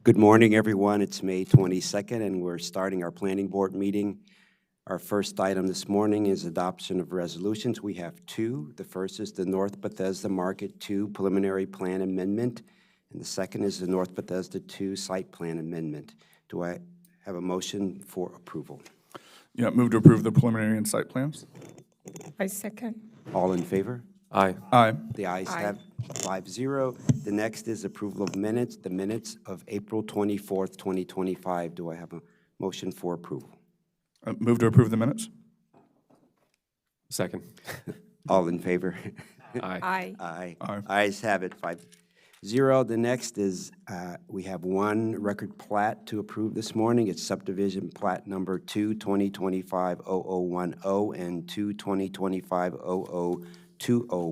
Good morning, everyone. It's May 22nd, and we're starting our planning board meeting. Our first item this morning is adoption of resolutions. We have two. The first is the North Bethesda Market 2 Preliminary Plan Amendment, and the second is the North Bethesda 2 Site Plan Amendment. Do I have a motion for approval? Yeah, move to approve the preliminary and site plans. I second. All in favor? Aye. Aye. The ayes Aye. have 5-0. The next is approval of minutes, the minutes of April 24th, 2025. Do I have a motion for approval? Move to approve the minutes. Second. All in favor? Aye. Aye. Aye. Aye. Ayes have it, 5-0. The next is, we have one record plat to approve this morning. It's subdivision plat number 2, 2025-0010, and 2, 2025-0020,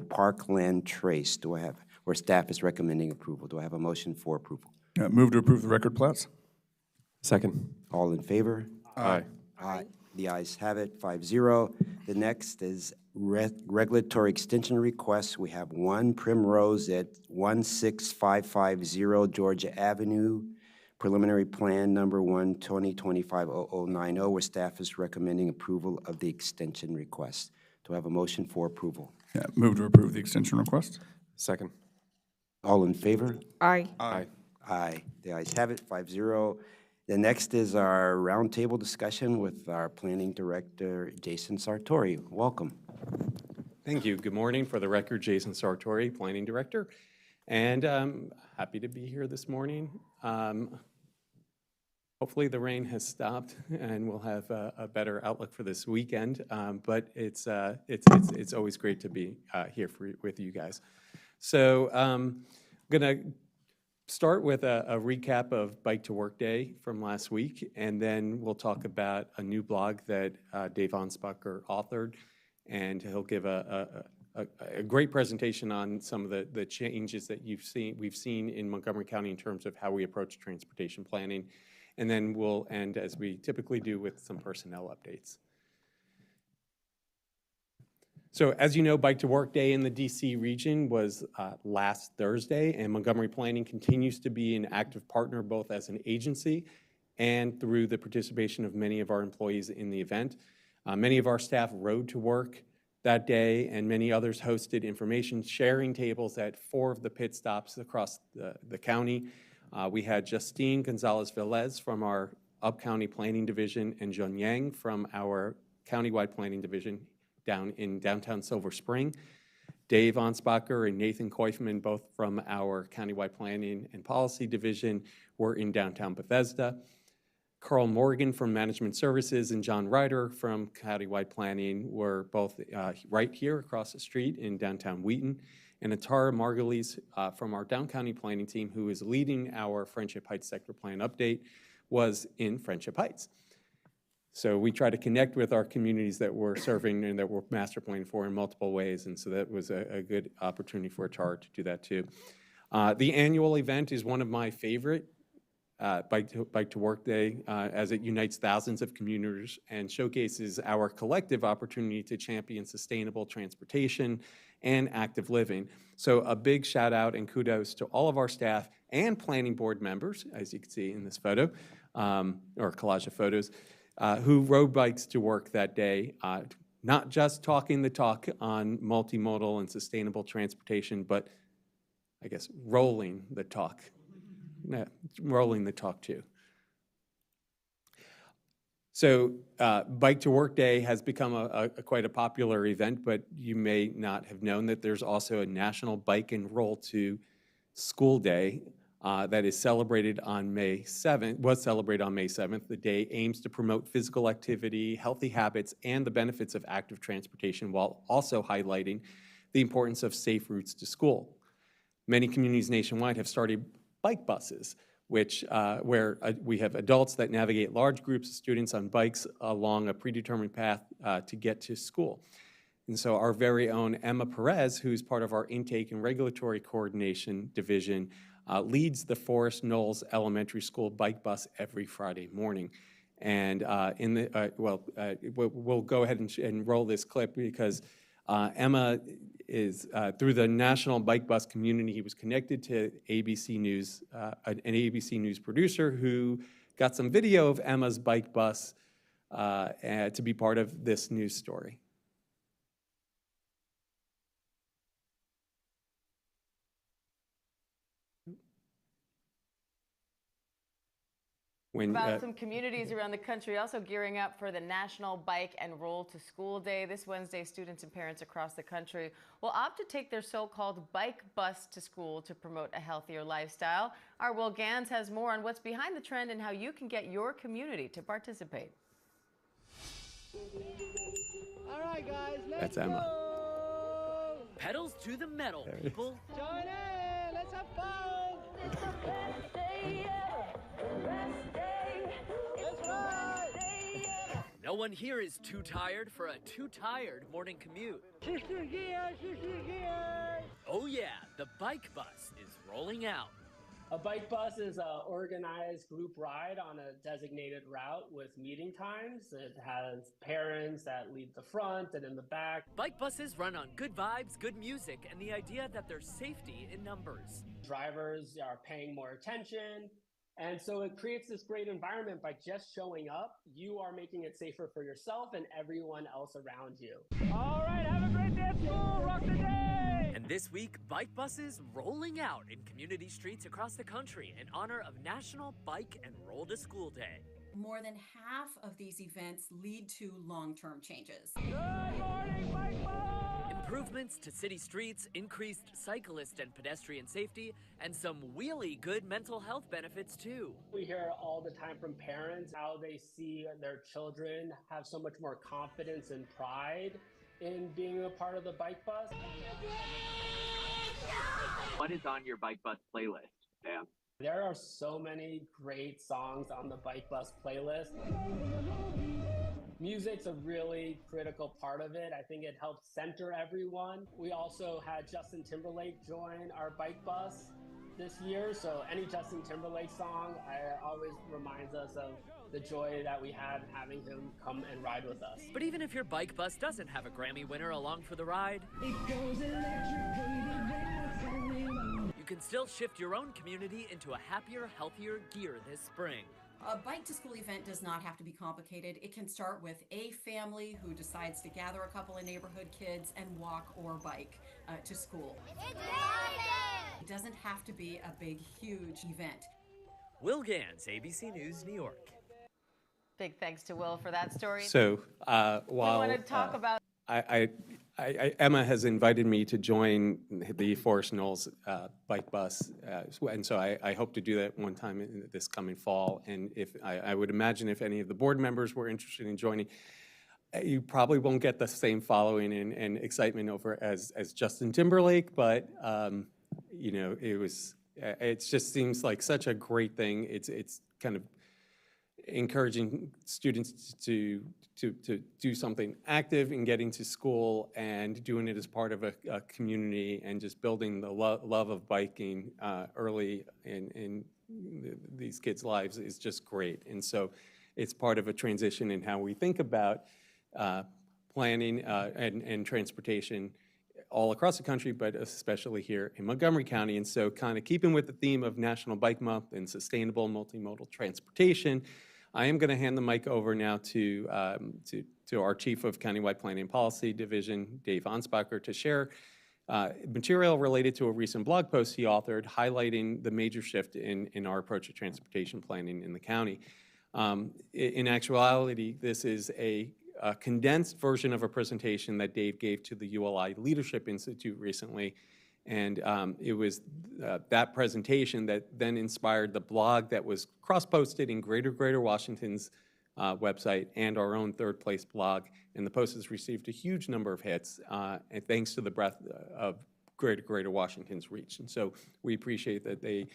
Parkland Trace. Do I have, where staff is recommending approval. Do I have a motion for approval? Move to approve the record plats. Second. All in favor? Aye. Aye. The ayes have it, 5-0. The next is regulatory extension requests. We have one Primrose at 16550 Georgia Avenue, preliminary plan number 1, 2025-0090, where staff is recommending approval of the extension request. Do I have a motion for approval? Yeah, move to approve the extension request. Second. All in favor? Aye. Aye. Aye. The ayes have it, 5-0. The next is our roundtable discussion with our planning director, Jason Sartori. Welcome. Thank you. Good morning. For the record, Jason Sartori, Planning Director, and happy to be here this morning. Hopefully the rain has stopped and we'll have a better outlook for this weekend, but it's always great to be here with you guys. So I'm going to start with a recap of Bike to Work Day from last week, and then we'll talk about a new blog that Dave Ansbacher authored, and he'll give a great presentation on some of the changes that we've seen in Montgomery County in terms of how we approach transportation planning. And then we'll end, as we typically do, with some personnel updates. So as you know, Bike to Work Day in the DC region was last Thursday, and Montgomery Planning continues to be an active partner both as an agency and through the participation of many of our employees in the event. Many of our staff rode to work that day, and many others hosted information sharing tables at 4 of the pit stops across the county. We had Justine Gonzalez-Velez from our Up-County Planning Division and Jun Yang from our Countywide Planning Division down in downtown Silver Spring. Dave Ansbacher and Nathan Koifman, both from our Countywide Planning and Policy Division, were in downtown Bethesda. Carl Morgan from Management Services and John Ryder from Countywide Planning were both right here across the street in downtown Wheaton. And Atara Margulies from our Down County Planning team, who is leading our Friendship Heights Sector Plan update, was in Friendship Heights. So we try to connect with our communities that we're serving and that we're master planning for in multiple ways, and so that was a good opportunity for Atara to do that too. The annual event is one of my favorite, Bike to Work Day, as it unites thousands of commuters and showcases our collective opportunity to champion sustainable transportation and active living. So a big shout out and kudos to all of our staff and planning board members, as you can see in this photo, or collage of photos, who rode bikes to work that day, not just talking the talk on multimodal and sustainable transportation, but I guess rolling the talk. Rolling the talk too. So Bike to Work Day has become quite a popular event, but you may not have known that there's also a National Bike and Roll to School Day that is celebrated on May 7th, was celebrated on May 7th. The day aims to promote physical activity, healthy habits, and the benefits of active transportation while also highlighting the importance of safe routes to school. Many communities nationwide have started bike buses, which where we have adults that navigate large groups of students on bikes along a predetermined path to get to school. And so our very own Emma Perez, who's part of our Intake and Regulatory Coordination Division, leads the Forest Knolls Elementary School bike bus every Friday morning. And we'll go ahead and roll this clip because Emma is, through the national bike bus community, he was connected to ABC News, an ABC News producer who got some video of Emma's bike bus to be part of this news story. When, About some communities around the country also gearing up for the National Bike and Roll to School Day. This Wednesday, students and parents across the country will opt to take their so-called bike bus to school to promote a healthier lifestyle. Our Will Gans has more on what's behind the trend and how you can get your community to participate. All right, guys, That's Emma. Pedals to the metal, people. join in. Let's have fun. It's the best day ever. The best day. That's right. No one here is too tired for a too tired morning commute. Sister gear, sister gear. Oh yeah, the bike bus is rolling out. A bike bus is an organized group ride on a designated route with meeting times. It has parents that lead the front and in the back. Bike buses run on good vibes, good music, and the idea that there's safety in numbers. Drivers are paying more attention. And so it creates this great environment by just showing up. You are making it safer for yourself and everyone else around you. All right, have a great day at school. Rock the day. And this week, bike buses rolling out in community streets across the country in honor of National Bike and Roll to School Day. More than half of these events lead to long-term changes. Good morning, bike bus. Improvements to city streets, increased cyclist and pedestrian safety, and some really good mental health benefits too. We hear all the time from parents how they see their children have so much more confidence and pride in being a part of the bike bus. What is on your bike bus playlist, Dan? There are so many great songs on the bike bus playlist. Music's a really critical part of it. I think it helps center everyone. We also had Justin Timberlake join our bike bus this year, so any Justin Timberlake song always reminds us of the joy that we had having him come and ride with us. But even if your bike bus doesn't have a Grammy winner along for the ride, It goes electric, baby, that's only one. you can still shift your own community into a happier, healthier gear this spring. A bike to school event does not have to be complicated. It can start with a family who decides to gather a couple of neighborhood kids and walk or bike to school. It doesn't have to be a big, huge event. Will Gans, ABC News, New York. Big thanks to Will for that story. So while we want to talk about Emma has invited me to join the Forest Knolls bike bus, and so I hope to do that one time in this coming fall. And if I would imagine if any of the board members were interested in joining, you probably won't get the same following and excitement over as Justin Timberlake, but you know, it just seems like such a great thing. It's kind of encouraging students to do something active in getting to school and doing it as part of a community and just building the love of biking early in these kids' lives is just great. And so it's part of a transition in how we think about planning and transportation all across the country, but especially here in Montgomery County. And so kind of keeping with the theme of National Bike Month and sustainable multimodal transportation, I am going to hand the mic over now to our Chief of Countywide Planning and Policy Division, Dave Ansbacher, to share material related to a recent blog post he authored highlighting the major shift in our approach to transportation planning in the county. In actuality, this is a condensed version of a presentation that Dave gave to the ULI Leadership Institute recently. And it was that presentation that then inspired the blog that was cross-posted in Greater Washington's website and our own Third Place blog. And the post has received a huge number of hits, and thanks to the breadth of Greater Washington's reach. And so we appreciate that they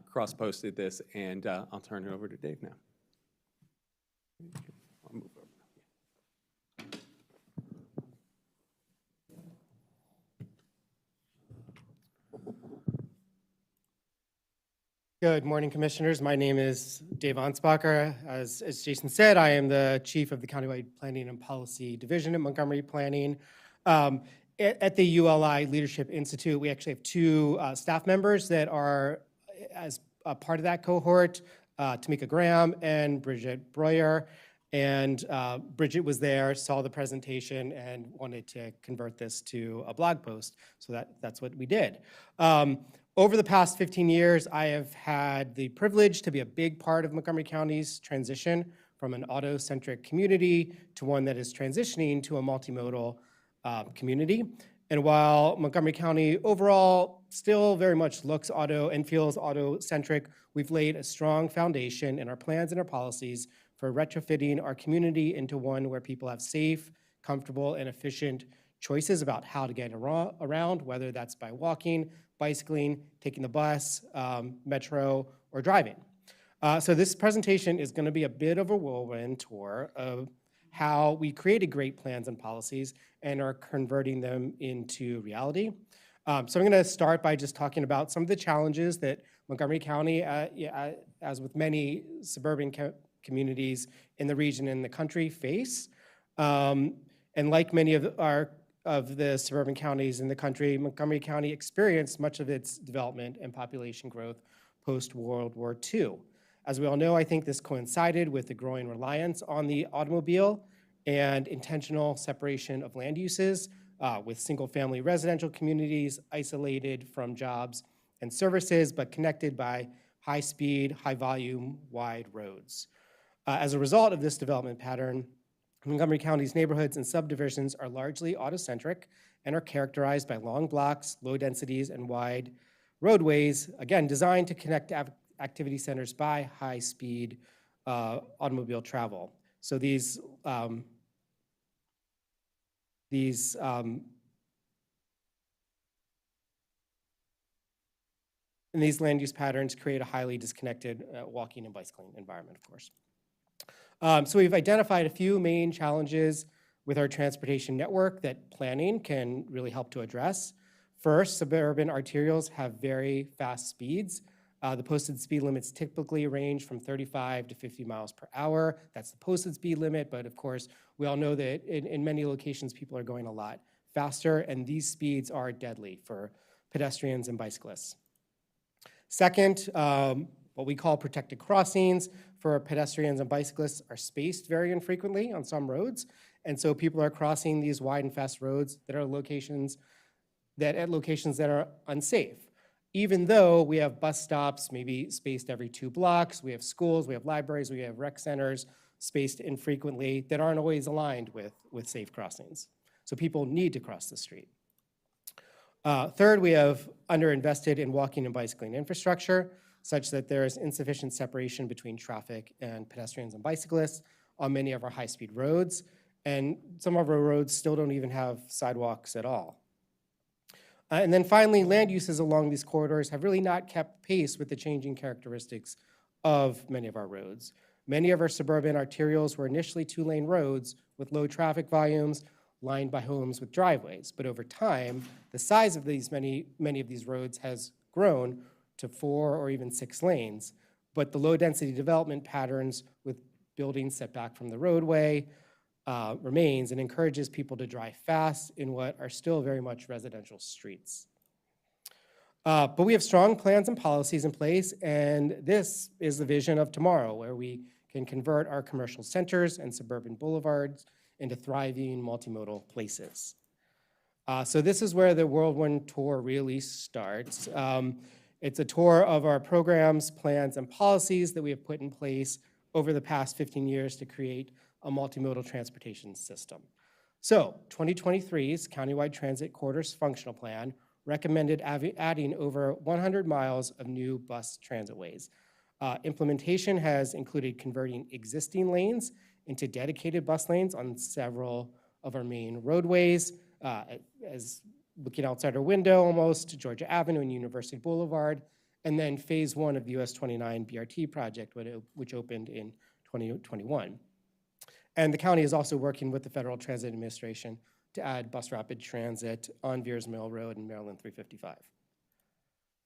cross-posted this, and I'll turn it over to Dave now. I'll move over. Good morning, Commissioners. My name is Dave Ansbacher. As Jason said, I am the Chief of the Countywide Planning and Policy Division at Montgomery Planning. At the ULI Leadership Institute, we actually have two staff members that are as a part of that cohort, Tamika Graham and Bridget Breuer. And Bridget was there, saw the presentation, and wanted to convert this to a blog post. So that's what we did. Over the past 15 years, I have had the privilege to be a big part of Montgomery County's transition from an auto-centric community to one that is transitioning to a multimodal community. And while Montgomery County overall still very much looks auto and feels auto-centric, we've laid a strong foundation in our plans and our policies for retrofitting our community into one where people have safe, comfortable, and efficient choices about how to get around, whether that's by walking, bicycling, taking the bus, metro, or driving. So this presentation is going to be a bit of a whirlwind tour of how we created great plans and policies and are converting them into reality. So I'm going to start by just talking about some of the challenges that Montgomery County, as with many suburban communities in the region and the country, face. And like many of the suburban counties in the country, Montgomery County experienced much of its development and population growth post-World War II. As we all know, I think this coincided with the growing reliance on the automobile and intentional separation of land uses, with single-family residential communities isolated from jobs and services, but connected by high-speed, high-volume, wide roads. As a result of this development pattern, Montgomery County's neighborhoods and subdivisions are largely auto-centric and are characterized by long blocks, low densities, and wide roadways, again, designed to connect activity centers by high-speed automobile travel. So these land use patterns create a highly disconnected walking and bicycling environment, of course. So we've identified a few main challenges with our transportation network that planning can really help to address. First, suburban arterials have very fast speeds. The posted speed limits typically range from 35 to 50 miles per hour. That's the posted speed limit, but of course, we all know that in many locations, people are going a lot faster, and these speeds are deadly for pedestrians and bicyclists. Second, what we call protected crossings for pedestrians and bicyclists are spaced very infrequently on some roads, and so people are crossing these wide and fast roads that are at locations that are unsafe. Even though we have bus stops maybe spaced every 2 blocks, we have schools, we have libraries, we have rec centers spaced infrequently that aren't always aligned with safe crossings. So people need to cross the street. Third, we have underinvested in walking and bicycling infrastructure such that there is insufficient separation between traffic and pedestrians and bicyclists on many of our high-speed roads, and some of our roads still don't even have sidewalks at all. And then finally, land uses along these corridors have really not kept pace with the changing characteristics of many of our roads. Many of our suburban arterials were initially 2-lane roads with low traffic volumes lined by homes with driveways. But over time, the size of many of these roads has grown to 4 or even 6 lanes. But the low density development patterns with buildings set back from the roadway remains and encourages people to drive fast in what are still very much residential streets. But we have strong plans and policies in place, and this is the vision of tomorrow, where we can convert our commercial centers and suburban boulevards into thriving multimodal places. So this is where the whirlwind tour really starts. It's a tour of our programs, plans, and policies that we have put in place over the past 15 years to create a multimodal transportation system. So 2023's Countywide Transit Corridors Functional Plan recommended adding over 100 miles of new bus transitways. Implementation has included converting existing lanes into dedicated bus lanes on several of our main roadways, as looking outside our window almost to Georgia Avenue and University Boulevard, and then phase 1 of the US 29 BRT project, which opened in 2021. And the county is also working with the Federal Transit Administration to add bus rapid transit on Veers Mill Road and Maryland 355.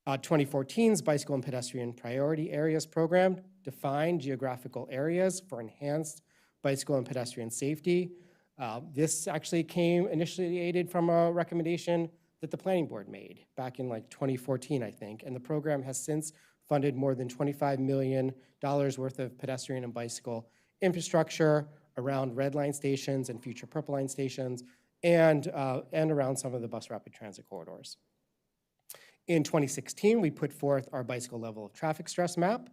2014's Bicycle and Pedestrian Priority Areas program defined geographical areas for enhanced bicycle and pedestrian safety. This actually came initiated from a recommendation that the planning board made back in like 2014, I think, and the program has since funded more than $25 million worth of pedestrian and bicycle infrastructure around red line stations and future purple line stations, and around some of the bus rapid transit corridors. In 2016, we put forth our bicycle level of traffic stress map.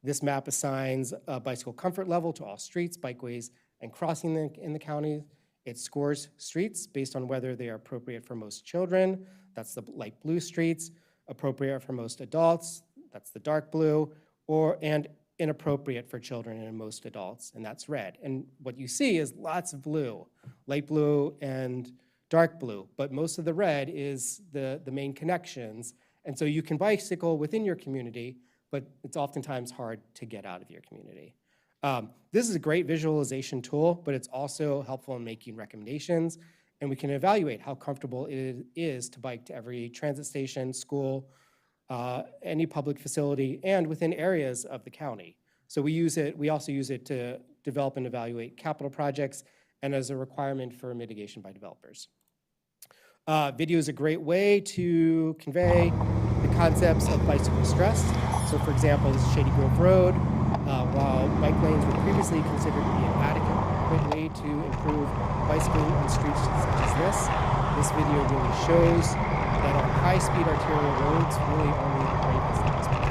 This map assigns a bicycle comfort level to all streets, bikeways, and crossing in the county. It scores streets based on whether they are appropriate for most children, that's the light blue streets, appropriate for most adults, that's the dark blue, and inappropriate for children and most adults, and that's red. And what you see is lots of blue, light blue and dark blue, but most of the red is the main connections. And so you can bicycle within your community, but it's oftentimes hard to get out of your community. This is a great visualization tool, but it's also helpful in making recommendations, and we can evaluate how comfortable it is to bike to every transit station, school, any public facility, and within areas of the county. So we also use it to develop and evaluate capital projects and as a requirement for mitigation by developers. Video is a great way to convey the concepts of bicycle stress. So for example, this is Shady Grove Road. While bike lanes were previously considered to be an adequate way to improve bicycling on streets such as this video really shows that on high-speed arterial roads, really only the brake is possible.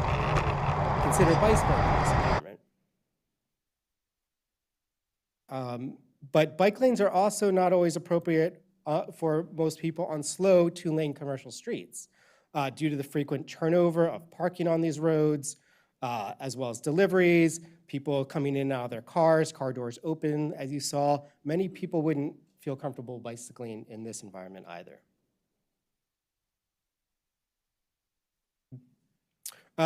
Consider bicycling in this environment. But bike lanes are also not always appropriate for most people on slow two-lane commercial streets due to the frequent turnover of parking on these roads, as well as deliveries, people coming in and out of their cars, car doors open, as you saw. Many people wouldn't feel comfortable bicycling in this environment either.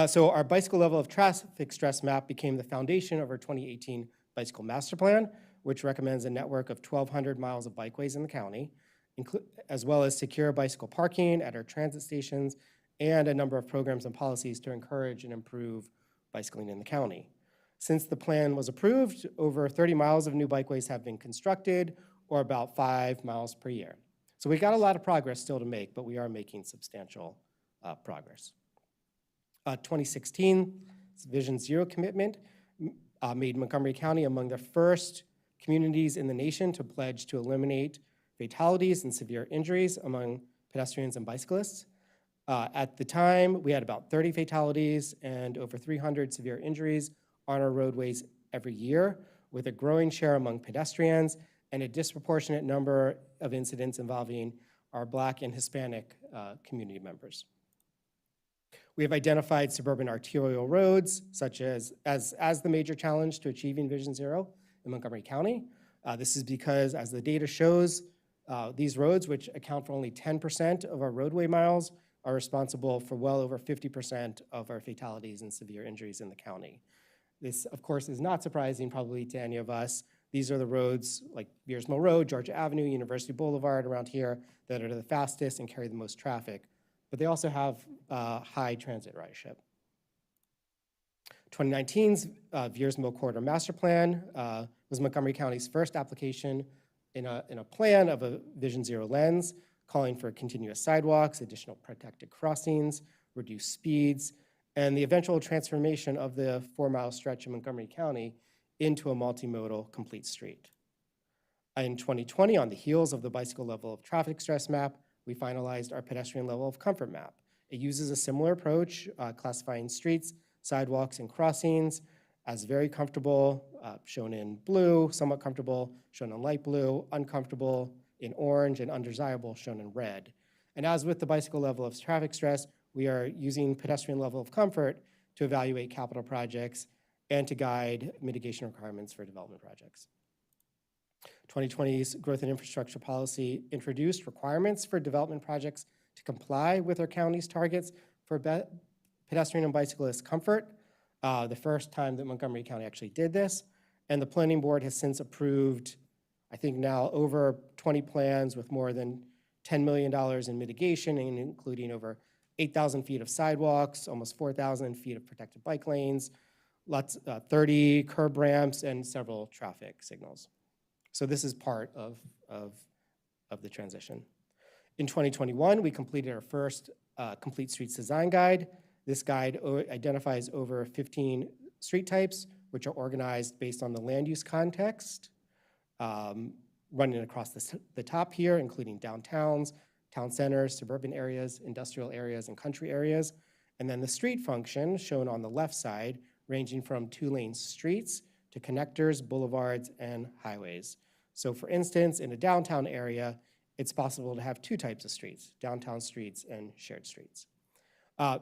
So our bicycle level of traffic stress map became the foundation of our 2018 bicycle master plan, which recommends a network of 1,200 miles of bikeways in the county, as well as secure bicycle parking at our transit stations and a number of programs and policies to encourage and improve bicycling in the county. Since the plan was approved, over 30 miles of new bikeways have been constructed, or about 5 miles per year. So we've got a lot of progress still to make, but we are making substantial progress. 2016, Vision Zero commitment made Montgomery County among the first communities in the nation to pledge to eliminate fatalities and severe injuries among pedestrians and bicyclists. At the time, we had about 30 fatalities and over 300 severe injuries on our roadways every year, with a growing share among pedestrians and a disproportionate number of incidents involving our Black and Hispanic community members. We have identified suburban arterial roads, such as the major challenge to achieving Vision Zero in Montgomery County. This is because, as the data shows, these roads, which account for only 10% of our roadway miles, are responsible for well over 50% of our fatalities and severe injuries in the county. This, of course, is not surprising probably to any of us. These are the roads like Beers Mill Road, Georgia Avenue, University Boulevard around here that are the fastest and carry the most traffic, but they also have high transit ridership. 2019's Beers Mill Corridor Master Plan was Montgomery County's first application in a plan of a Vision Zero lens, calling for continuous sidewalks, additional protected crossings, reduced speeds, and the eventual transformation of the 4-mile stretch in Montgomery County into a multimodal complete street. In 2020, on the heels of the bicycle level of traffic stress map, we finalized our pedestrian level of comfort map. It uses a similar approach, classifying streets, sidewalks, and crossings as very comfortable, shown in blue, somewhat comfortable, shown in light blue, uncomfortable in orange, and undesirable, shown in red. And as with the bicycle level of traffic stress, we are using pedestrian level of comfort to evaluate capital projects and to guide mitigation requirements for development projects. 2020's growth and infrastructure policy introduced requirements for development projects to comply with our county's targets for pedestrian and bicyclist comfort, the first time that Montgomery County actually did this. And the planning board has since approved, I think now, over 20 plans with more than $10 million in mitigation, and including over 8,000 feet of sidewalks, almost 4,000 feet of protected bike lanes, 30 curb ramps, and several traffic signals. So this is part of the transition. In 2021, we completed our first Complete Streets Design Guide. This guide identifies over 15 street types, which are organized based on the land use context, running across the top here, including downtowns, town centers, suburban areas, industrial areas, and country areas. And then the street function, shown on the left side, ranging from two-lane streets to connectors, boulevards, and highways. So for instance, in a downtown area, it's possible to have two types of streets, downtown streets and shared streets.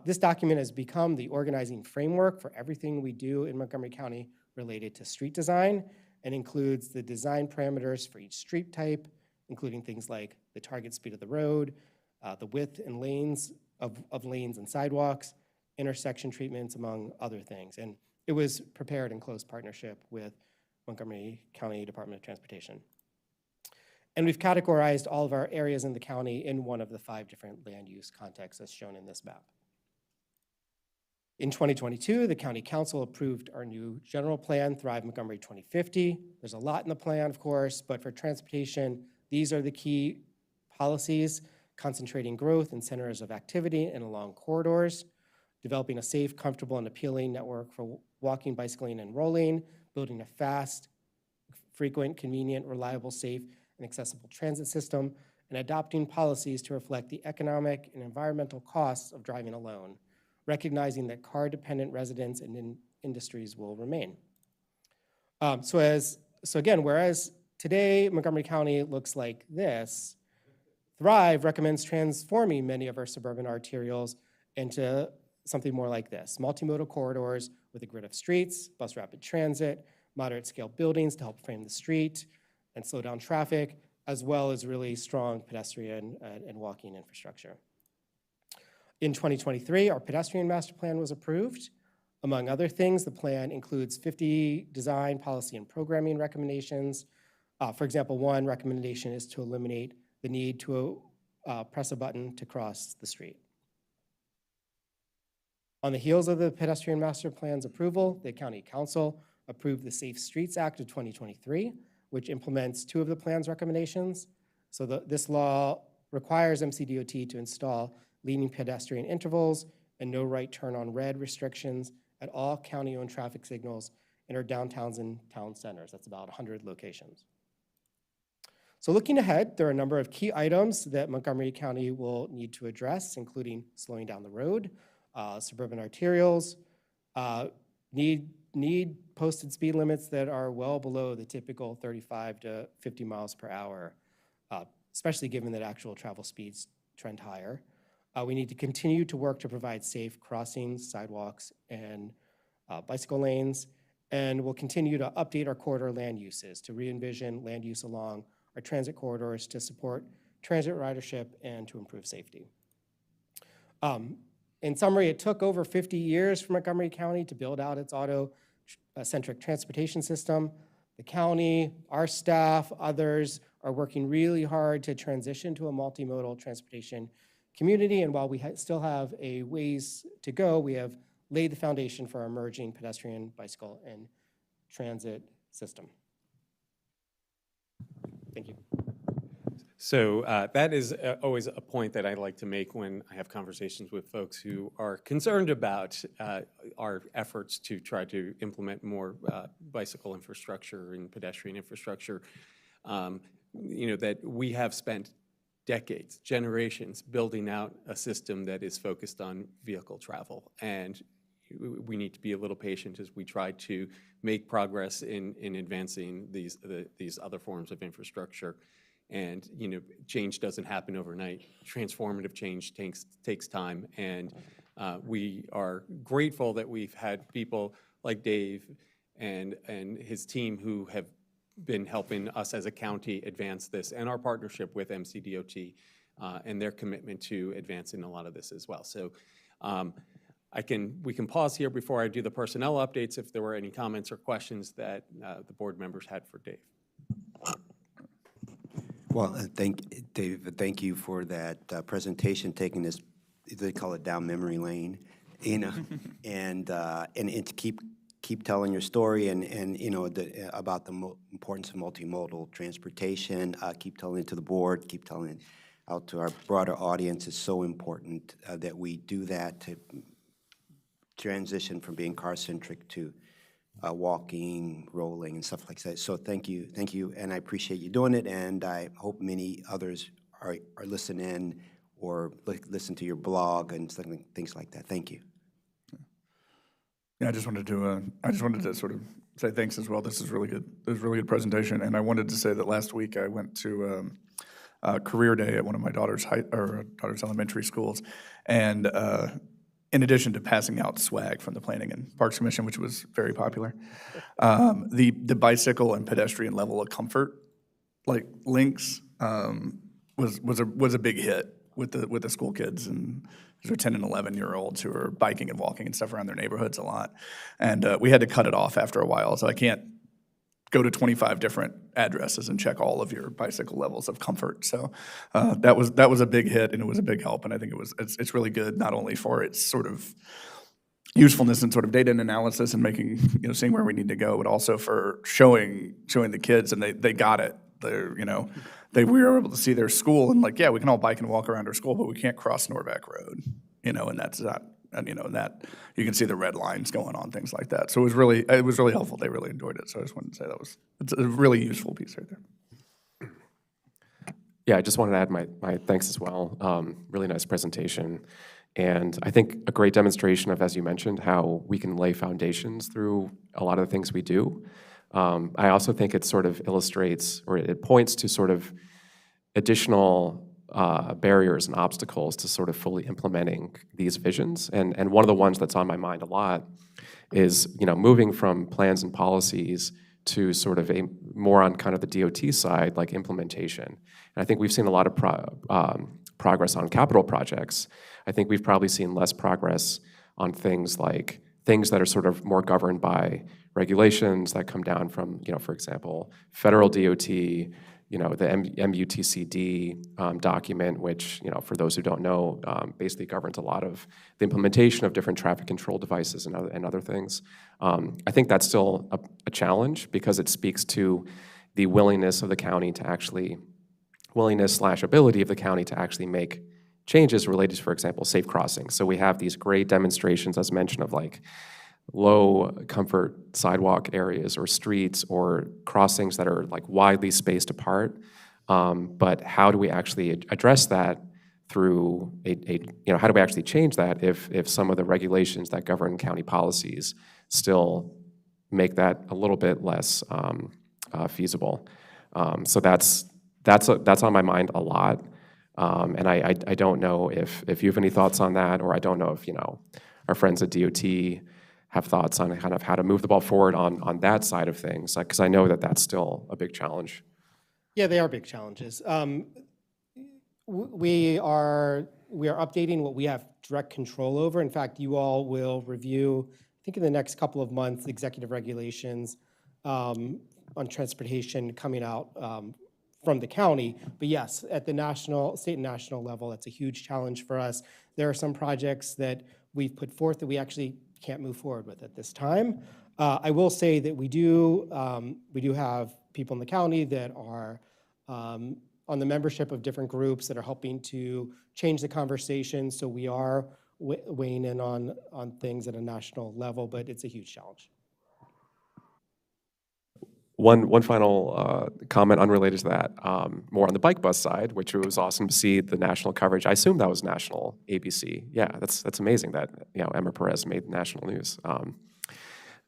This document has become the organizing framework for everything we do in Montgomery County related to street design, and includes the design parameters for each street type, including things like the target speed of the road, the width and lanes of lanes and sidewalks, intersection treatments, among other things. And it was prepared in close partnership with Montgomery County Department of Transportation. And we've categorized all of our areas in the county in one of the 5 different land use contexts as shown in this map. In 2022, the County Council approved our new general plan, Thrive Montgomery 2050. There's a lot in the plan, of course, but for transportation, these are the key policies: concentrating growth in centers of activity and along corridors, developing a safe, comfortable, and appealing network for walking, bicycling, and rolling, building a fast, frequent, convenient, reliable, safe, and accessible transit system, and adopting policies to reflect the economic and environmental costs of driving alone, recognizing that car-dependent residents and industries will remain. So again, whereas today Montgomery County looks like this, Thrive recommends transforming many of our suburban arterials into something more like this: multimodal corridors with a grid of streets, bus rapid transit, moderate scale buildings to help frame the street and slow down traffic, as well as really strong pedestrian and walking infrastructure. In 2023, our pedestrian master plan was approved. Among other things, the plan includes 50 design, policy, and programming recommendations. For example, one recommendation is to eliminate the need to press a button to cross the street. On the heels of the pedestrian master plan's approval, the County Council approved the Safe Streets Act of 2023, which implements 2 of the plan's recommendations. So this law requires MCDOT to install leading pedestrian intervals and no right turn on red restrictions at all county-owned traffic signals in our downtowns and town centers. That's about 100 locations. So looking ahead, there are a number of key items that Montgomery County will need to address, including slowing down the road, suburban arterials, need posted speed limits that are well below the typical 35 to 50 miles per hour, especially given that actual travel speeds trend higher. We need to continue to work to provide safe crossings, sidewalks, and bicycle lanes, and we'll continue to update our corridor land uses to re-envision land use along our transit corridors to support transit ridership and to improve safety. In summary, it took over 50 years for Montgomery County to build out its auto-centric transportation system. The county, our staff, others are working really hard to transition to a multimodal transportation community, and while we still have a ways to go, we have laid the foundation for our emerging pedestrian, bicycle, and transit system. Thank you. So that is always a point that I like to make when I have conversations with folks who are concerned about our efforts to try to implement more bicycle infrastructure and pedestrian infrastructure. That we have spent decades, generations, building out a system that is focused on vehicle travel. And we need to be a little patient as we try to make progress in advancing these other forms of infrastructure. And change doesn't happen overnight. Transformative change takes time, and we are grateful that we've had people like Dave and his team who have been helping us as a county advance this, and our partnership with MCDOT and their commitment to advancing a lot of this as well. So we can pause here before I do the personnel updates if there were any comments or questions that the board members had for Dave. Well, Dave, thank you for that presentation, taking this, they call it down memory lane, and to keep keep telling your story and you know, about the importance of multimodal transportation. Keep telling it to the board, keep telling it out to our broader audience. It's so important that we do that to transition from being car-centric to walking, rolling, and stuff like that. So thank you, and I appreciate you doing it, and I hope many others are listening or listen to your blog and things like that. Thank you. Yeah, I just wanted to sort of say thanks as well. This is really good. This is a really good presentation, and I wanted to say that last week I went to career day at one of my daughter's elementary schools, and in addition to passing out swag from the Planning and Parks Commission, which was very popular, the bicycle and pedestrian level of comfort, like links, was a big hit with the school kids, and these are 10 and 11-year-olds who are biking and walking and stuff around their neighborhoods a lot, and we had to cut it off after a while. So I can't go to 25 different addresses and check all of your bicycle levels of comfort. So that was a big hit, and it was a big help. And I think it's really good, not only for its sort of usefulness and sort of data and analysis and making, you know, seeing where we need to go, but also for showing the kids, and they got it. They're, you know, we were able to see their school, and like, yeah, we can all bike and walk around our school, but we can't cross Norbeck Road, you know, and that's not. And you know, that you can see the red lines going on, things like that. So it was really helpful. They really enjoyed it. So I just wanted to say it's a really useful piece right there. Yeah, I just wanted to add my thanks as well. Really nice presentation. And I think a great demonstration of, as you mentioned, how we can lay foundations through a lot of the things we do. I also think it sort of illustrates, or it points to sort of additional barriers and obstacles to sort of fully implementing these visions. And one of the ones that's on my mind a lot is, you know, moving from plans and policies to sort of a more on kind of the DOT side, like implementation. And I think we've seen a lot of progress on capital projects. I think we've probably seen less progress on things that are sort of more governed by regulations that come down from, you know, for example, federal DOT, you know, the MUTCD document, which, you know, for those who don't know, basically governs a lot of the implementation of different traffic control devices and other things. I think that's still a challenge because it speaks to the willingness of the county to actually, ability of the county to actually make changes related to, for example, safe crossings. So we have these great demonstrations, as mentioned, of like low comfort sidewalk areas or streets or crossings that are like widely spaced apart. But how do we actually address that through how do we actually change that if some of the regulations that govern county policies still make that a little bit less feasible? So that's on my mind a lot. And I don't know if you have any thoughts on that, or I don't know if, you know, our friends at DOT have thoughts on kind of how to move the ball forward on that side of things, because I know that that's still a big challenge. Yeah, they are big challenges. We are updating what we have direct control over. In fact, you all will review, I think in the next couple of months, executive regulations on transportation coming out from the county. But yes, at the state and national level, that's a huge challenge for us. There are some projects that we've put forth that we actually can't move forward with at this time. I will say that we do have people in the county that are on the membership of different groups that are helping to change the conversation. So we are weighing in on things at a national level, but it's a huge challenge. One final comment unrelated to that, more on the bike bus side, which it was awesome to see the national coverage. I assume that was national ABC. Yeah, that's amazing that, you know, Emma Perez made national news.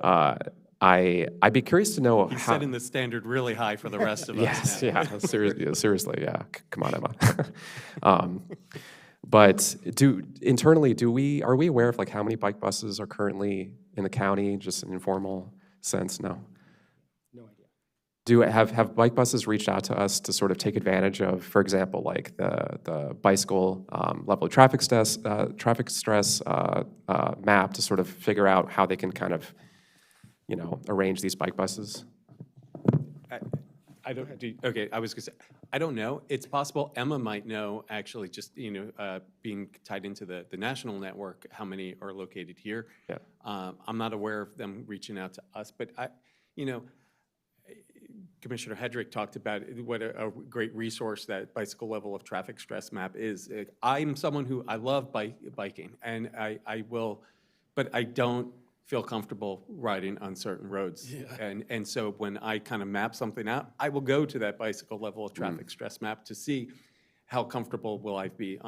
I'd be curious to know You're how. setting the standard really high for the rest of us. Yes, now. yeah, seriously, yeah. Come on, Emma. But internally, are we aware of like how many bike buses are currently in the county, just an informal sense? No. Have bike buses reached out to us to sort of take advantage of, for example, like the bicycle level of traffic stress map to sort of figure out how they can kind of, you know, arrange these bike buses? I don't. Okay, I was gonna say, I don't know. It's possible Emma might know, actually, just, being tied into the national network, how many are located here. Yeah. I'm not aware of them reaching out to us, but Commissioner Hedrick talked about what a great resource that bicycle level of traffic stress map is. I'm someone who, I love biking, and I will, but I don't feel comfortable riding on certain roads. And so when I kind of map something out, I will go to that bicycle level of traffic stress map to see how comfortable will I be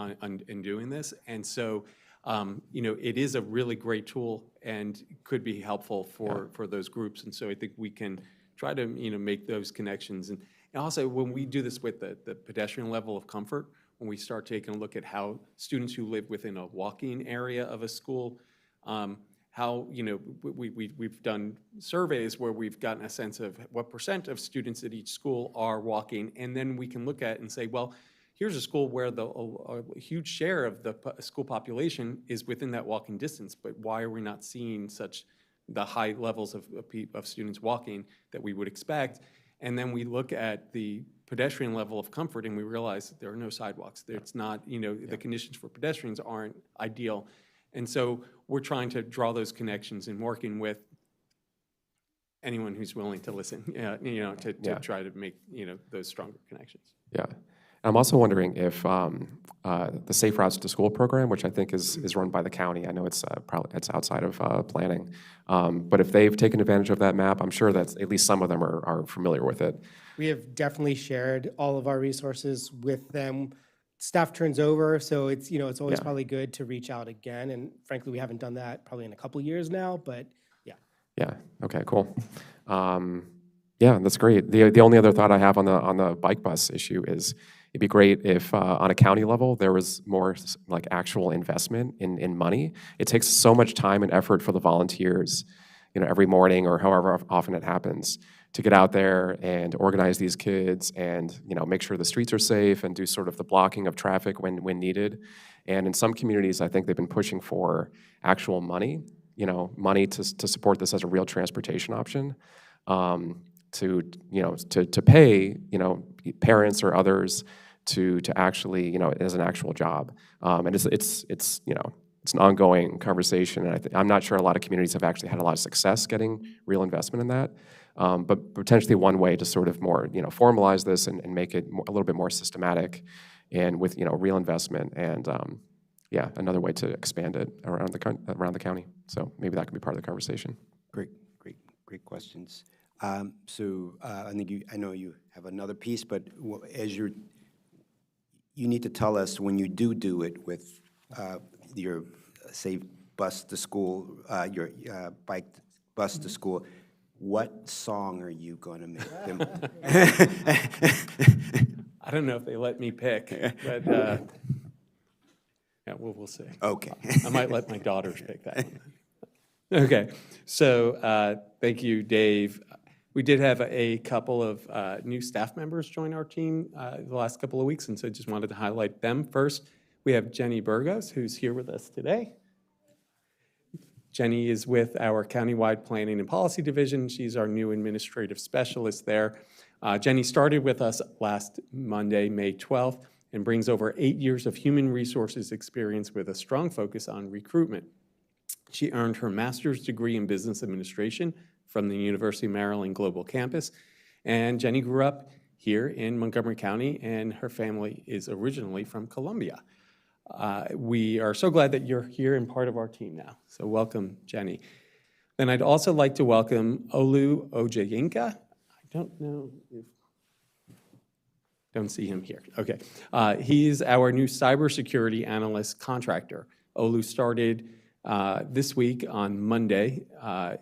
in doing this. And so, it is a really great tool and could be helpful for those groups. And so I think we can try to, make those connections. And also, when we do this with the pedestrian level of comfort, when we start taking a look at how students who live within a walking area of a school, how, we've done surveys where we've gotten a sense of what % of students at each school are walking, and then we can look at it and say, well, here's a school where a huge share of the school population is within that walking distance, but why are we not seeing the high levels of students walking that we would expect? And then we look at the pedestrian level of comfort and we realize that there are no sidewalks. It's not, the conditions for pedestrians aren't ideal. And so we're trying to draw those connections and working with anyone who's willing to listen, to try to make, those stronger connections. Yeah. I'm also wondering if the Safe Routes to School program, which I think is run by the county, I know it's outside of planning, but if they've taken advantage of that map, I'm sure that at least some of them are familiar with it. We have definitely shared all of our resources with them. Stuff turns over, so it's always probably good to reach out again. And frankly, we haven't done that probably in a couple years now, but yeah. Yeah. Okay. Cool. Yeah, that's great. The only other thought I have on the bike bus issue is it'd be great if on a county level there was more like actual investment in money. It takes so much time and effort for the volunteers, every morning or however often it happens, to get out there and organize these kids and make sure the streets are safe and do sort of the blocking of traffic when needed. And in some communities, I think they've been pushing for actual money, money to support this as a real transportation option, to pay parents or others to actually as an actual job. And it's an ongoing conversation, and I'm not sure a lot of communities have actually had a lot of success getting real investment in that. But potentially one way to sort of more, formalize this and make it a little bit more systematic and with, real investment and, another way to expand it around the county. So maybe that could be part of the conversation. Great questions. So I know you have another piece, but as you need to tell us when you do it with your safe bus to school, your bike bus to school. What song are you going to make them? I don't know if they let me pick, but we'll see. Okay. I might let my daughters pick that one. Okay, so thank you, Dave. We did have a couple of new staff members join our team the last couple of weeks, and so I just wanted to highlight them. First, we have Jenny Burgos, who's here with us today. Jenny is with our Countywide Planning and Policy Division. She's our new administrative specialist there. Jenny started with us last Monday, May 12th, and brings over 8 years of human resources experience with a strong focus on recruitment. She earned her master's degree in business administration from the University of Maryland Global Campus, and Jenny grew up here in Montgomery County, and her family is originally from Columbia. We are so glad that you're here and part of our team now. So welcome, Jenny. Then I'd also like to welcome Olu Ojayinka. I don't know if, don't see him here. Okay. He's our new cybersecurity analyst contractor. Olu started this week on Monday,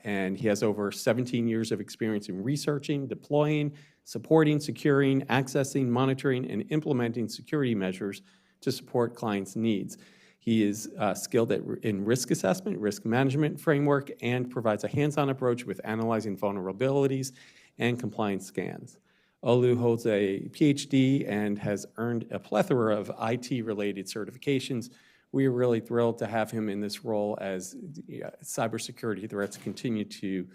and he has over 17 years of experience in researching, deploying, supporting, securing, accessing, monitoring, and implementing security measures to support clients' needs. He is skilled in risk assessment, risk management framework, and provides a hands-on approach with analyzing vulnerabilities and compliance scans. Olu holds a PhD and has earned a plethora of IT-related certifications. We are really thrilled to have him in this role as cybersecurity threats continue to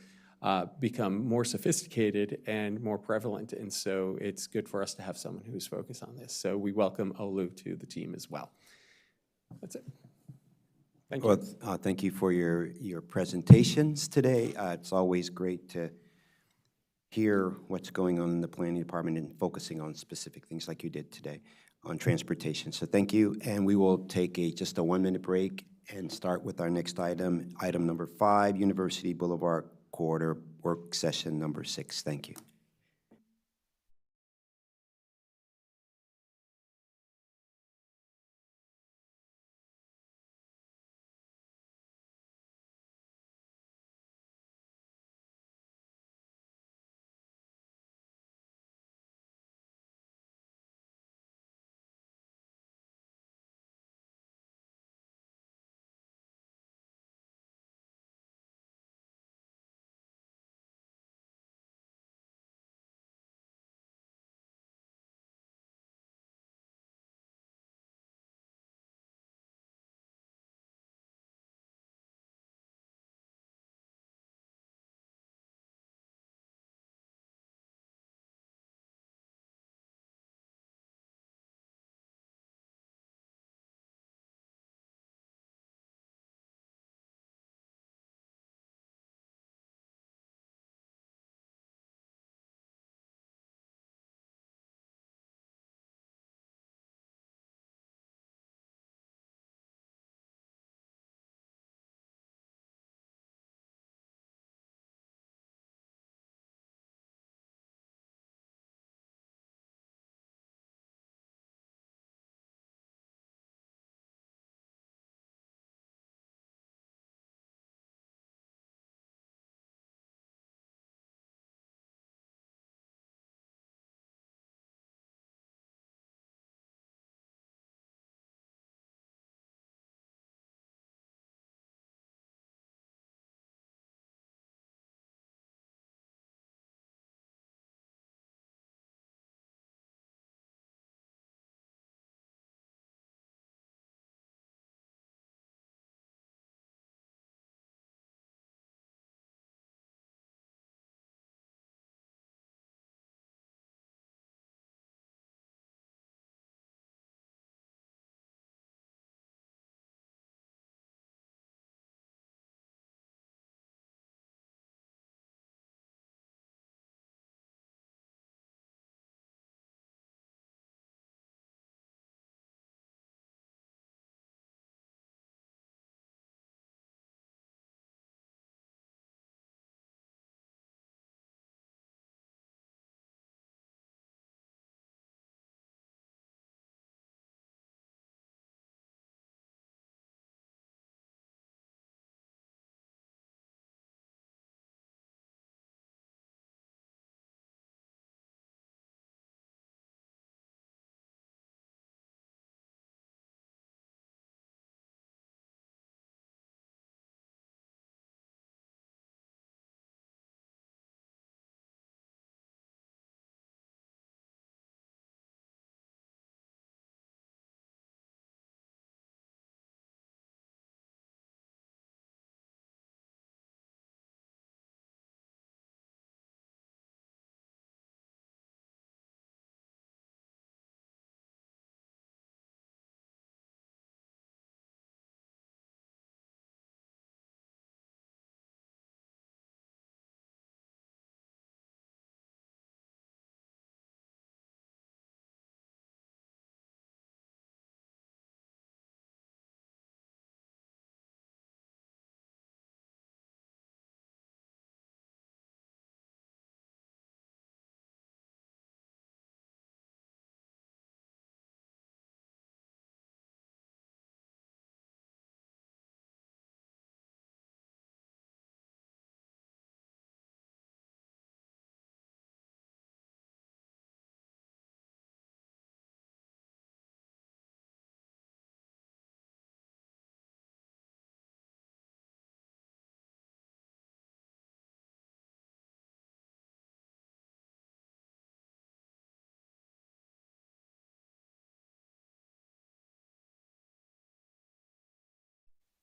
become more sophisticated and more prevalent. And so it's good for us to have someone who's focused on this. So we welcome Olu to the team as well. That's it. Thank you. Well, thank you for your presentations today. It's always great to hear what's going on in the planning department and focusing on specific things like you did today on transportation. So thank you, and we will take just a 1-minute break and start with our next item, item number 5, University Boulevard Corridor Work Session number 6. Thank you.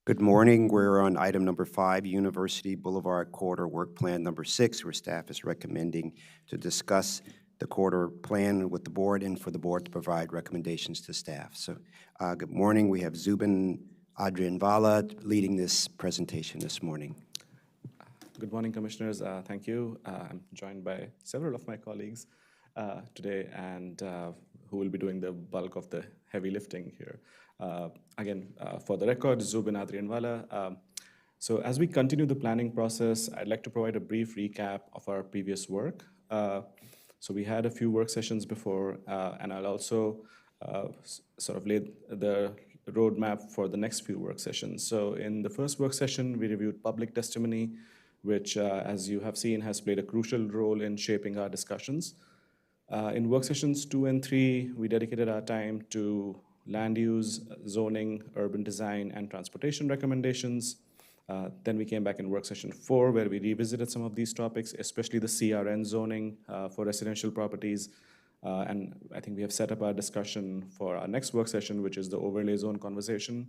Good morning. We're on item number 5, University Boulevard Corridor Work Plan number 6, where staff is recommending to discuss the corridor plan with the board and for the board to provide recommendations to staff. So, good morning. We have Zubin Adrianvala leading this presentation this morning. Good morning, Commissioners. Thank you. I'm joined by several of my colleagues today and who will be doing the bulk of the heavy lifting here. Again, for the record, Zubin Adrianvala. So as we continue the planning process, I'd like to provide a brief recap of our previous work. So we had a few work sessions before, and I'll also sort of lay the roadmap for the next few work sessions. So in the first work session, we reviewed public testimony, which, as you have seen, has played a crucial role in shaping our discussions. In work sessions 2 and 3, we dedicated our time to land use, zoning, urban design, and transportation recommendations. Then we came back in work session 4, where we revisited some of these topics, especially the CRN zoning for residential properties. And I think we have set up our discussion for our next work session, which is the overlay zone conversation.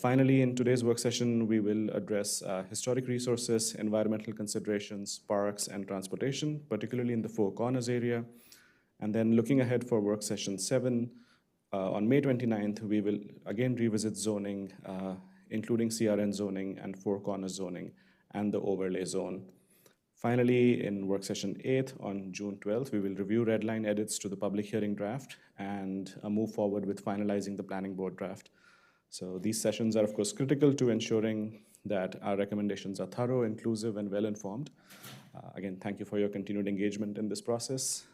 Finally, in today's work session, we will address historic resources, environmental considerations, parks, and transportation, particularly in the Four Corners area. And then looking ahead for work session 7, on May 29th, we will again revisit zoning, including CRN zoning and Four Corners zoning and the overlay zone. Finally, in work session 8 on June 12th, we will review red line edits to the public hearing draft and move forward with finalizing the planning board draft. So these sessions are, of course, critical to ensuring that our recommendations are thorough, inclusive, and well-informed. Again, thank you for your continued engagement in this process.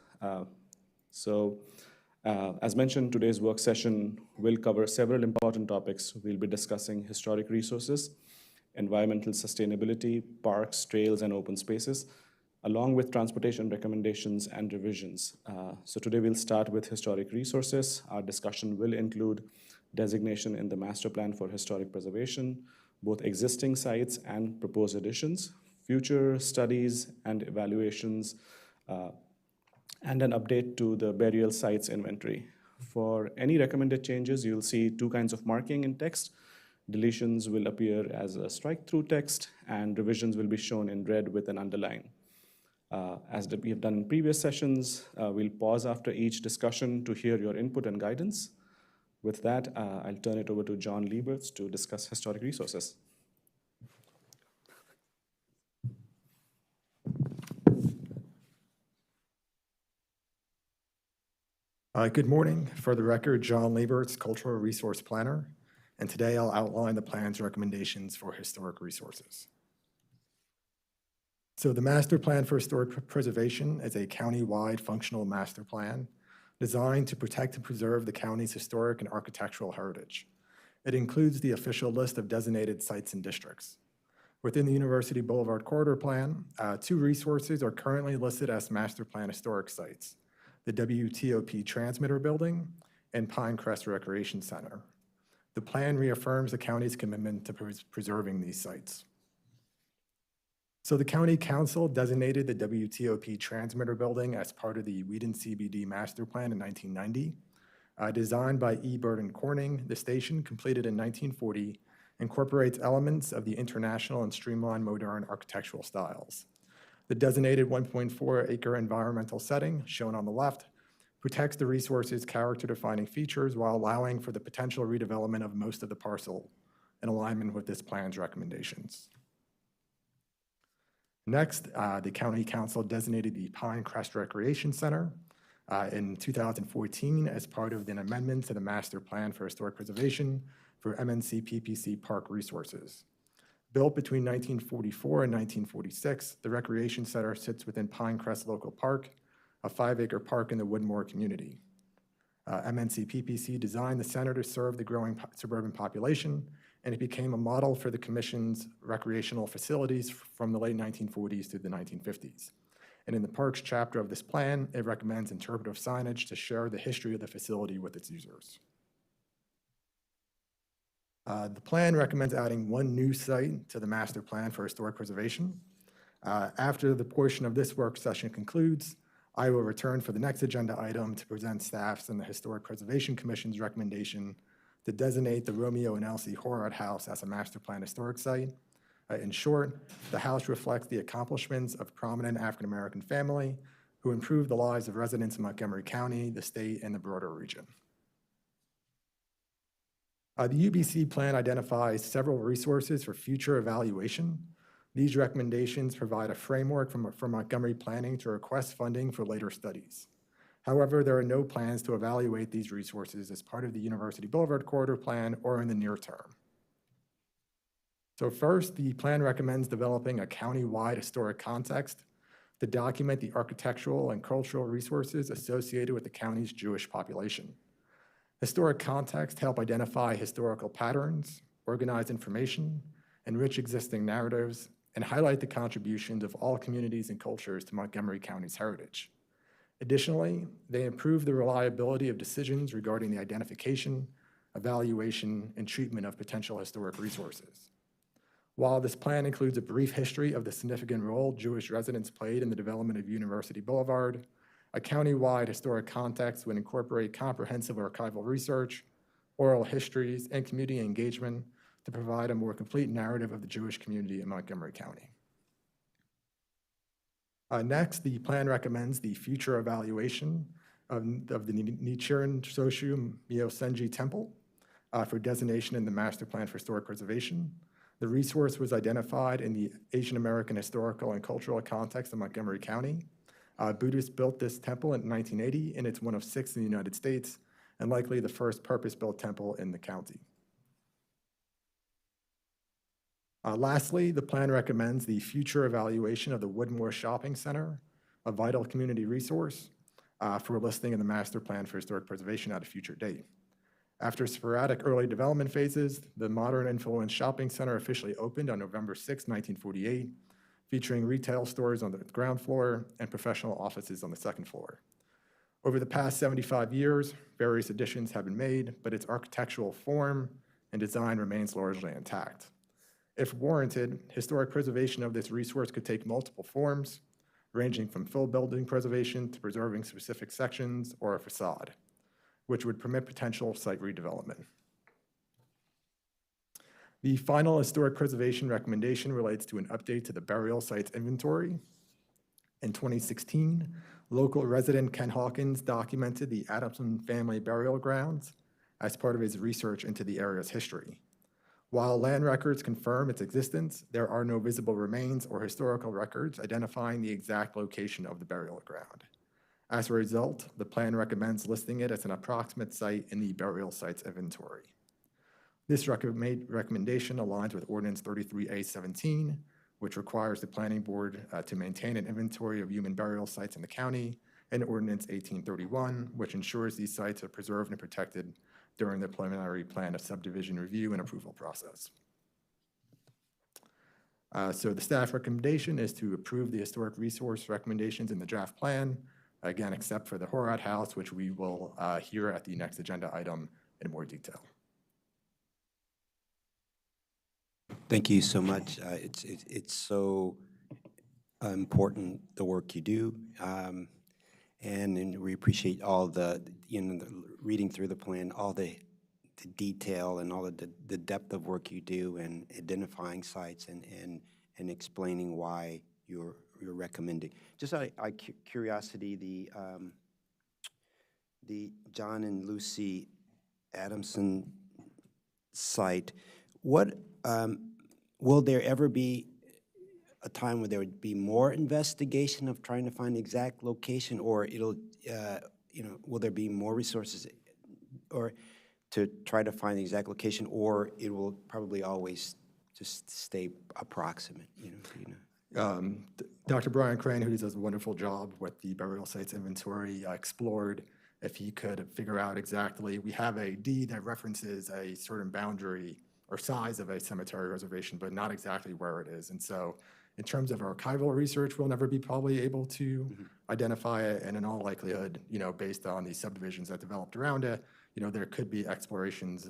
As mentioned, today's work session will cover several important topics. We'll be discussing historic resources, environmental sustainability, parks, trails, and open spaces, along with transportation recommendations and revisions. So today we'll start with historic resources. Our discussion will include designation in the master plan for historic preservation, both existing sites and proposed additions, future studies and evaluations, and an update to the burial sites inventory. For any recommended changes, you'll see 2 kinds of marking in text. Deletions will appear as a strike-through text, and revisions will be shown in red with an underline. As we have done in previous sessions, we'll pause after each discussion to hear your input and guidance. With that, I'll turn it over to John Lieberts to discuss historic resources. Good morning. For the record, John Lieberts, Cultural Resource Planner, and today I'll outline the plan's recommendations for historic resources. So the Master Plan for Historic Preservation is a county-wide functional master plan designed to protect and preserve the county's historic and architectural heritage. It includes the official list of designated sites and districts. Within the University Boulevard Corridor Plan, 2 resources are currently listed as master plan historic sites: the WTOP Transmitter Building and Pinecrest Recreation Center. The plan reaffirms the county's commitment to preserving these sites. So the County Council designated the WTOP Transmitter Building as part of the Wheaton CBD Master Plan in 1990. Designed by E. Burton Corning, the station, completed in 1940, incorporates elements of the international and streamlined modern architectural styles. The designated 1.4-acre environmental setting, shown on the left, protects the resource's character-defining features while allowing for the potential redevelopment of most of the parcel in alignment with this plan's recommendations. Next, the County Council designated the Pinecrest Recreation Center in 2014 as part of an amendment to the Master Plan for Historic Preservation for MNC PPC Park Resources. Built between 1944 and 1946, the Recreation Center sits within Pinecrest Local Park, a 5-acre park in the Woodmore community. MNC PPC designed the center to serve the growing suburban population, and it became a model for the Commission's recreational facilities from the late 1940s to the 1950s. And in the Parks chapter of this plan, it recommends interpretive signage to share the history of the facility with its users. The plan recommends adding 1 new site to the Master Plan for Historic Preservation. After the portion of this work session concludes, I will return for the next agenda item to present staff's and the Historic Preservation Commission's recommendation to designate the Romeo and Elsie Horrat House as a master plan historic site. In short, the house reflects the accomplishments of a prominent African-American family who improved the lives of residents in Montgomery County, the state, and the broader region. The UBC plan identifies several resources for future evaluation. These recommendations provide a framework for Montgomery Planning to request funding for later studies. However, there are no plans to evaluate these resources as part of the University Boulevard Corridor Plan or in the near term. So first, the plan recommends developing a county-wide historic context to document the architectural and cultural resources associated with the county's Jewish population. Historic context help identify historical patterns, organize information, enrich existing narratives, and highlight the contributions of all communities and cultures to Montgomery County's heritage. Additionally, they improve the reliability of decisions regarding the identification, evaluation, and treatment of potential historic resources. While this plan includes a brief history of the significant role Jewish residents played in the development of University Boulevard, a county-wide historic context would incorporate comprehensive archival research, oral histories, and community engagement to provide a more complete narrative of the Jewish community in Montgomery County. Next, the plan recommends the future evaluation of the Nichiren Soshu Myosenji Temple for designation in the Master Plan for Historic Preservation. The resource was identified in the Asian American historical and cultural context of Montgomery County. Buddhists built this temple in 1980, and it's one of 6 in the United States, and likely the first purpose-built temple in the county. Lastly, the plan recommends the future evaluation of the Woodmore Shopping Center, a vital community resource, for listing in the Master Plan for Historic Preservation at a future date. After sporadic early development phases, the modern influence shopping center officially opened on November 6, 1948, featuring retail stores on the ground floor and professional offices on the second floor. Over the past 75 years, various additions have been made, but its architectural form and design remains largely intact. If warranted, historic preservation of this resource could take multiple forms, ranging from full building preservation to preserving specific sections or a facade, which would permit potential site redevelopment. The final historic preservation recommendation relates to an update to the burial sites inventory. In 2016, local resident Ken Hawkins documented the Adamson family burial grounds as part of his research into the area's history. While land records confirm its existence, there are no visible remains or historical records identifying the exact location of the burial ground. As a result, the plan recommends listing it as an approximate site in the burial sites inventory. This recommendation aligns with Ordinance 33A-17, which requires the Planning Board to maintain an inventory of human burial sites in the county, and Ordinance 1831, which ensures these sites are preserved and protected during the preliminary plan of subdivision review and approval process. So the staff recommendation is to approve the historic resource recommendations in the draft plan, again, except for the Horrat House, which we will hear at the next agenda item in more detail. Thank you so much. It's so important, the work you do. And we appreciate all the reading through the plan, all the detail and all the depth of work you do and identifying sites and explaining why you're recommending. Just out of curiosity, the John and Lucy Adamson site, what will there ever be a time where there would be more investigation of trying to find the exact location, or it'll, will there be more resources or to try to find the exact location, or it will probably always just stay approximate, Dr. Brian Crane, who does a wonderful job with the burial sites inventory, explored if he could figure out exactly. We have a deed that references a certain boundary or size of a cemetery reservation, but not exactly where it is. And so in terms of archival research, we'll never be probably able to identify it, and in all likelihood, based on the subdivisions that developed around it, there could be explorations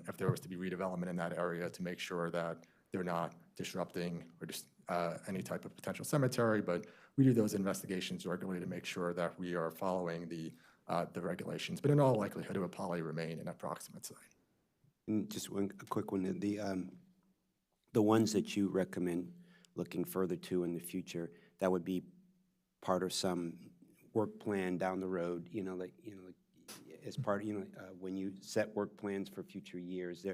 if there was to be redevelopment in that area to make sure that they're not disrupting or just any type of potential cemetery. But we do those investigations regularly to make sure that we are following the regulations. But in all likelihood, it would probably remain an approximate site. And just a quick one, the ones that you recommend looking further to in the future, that would be part of some work plan down the road, like, as part, when you set work plans for future years,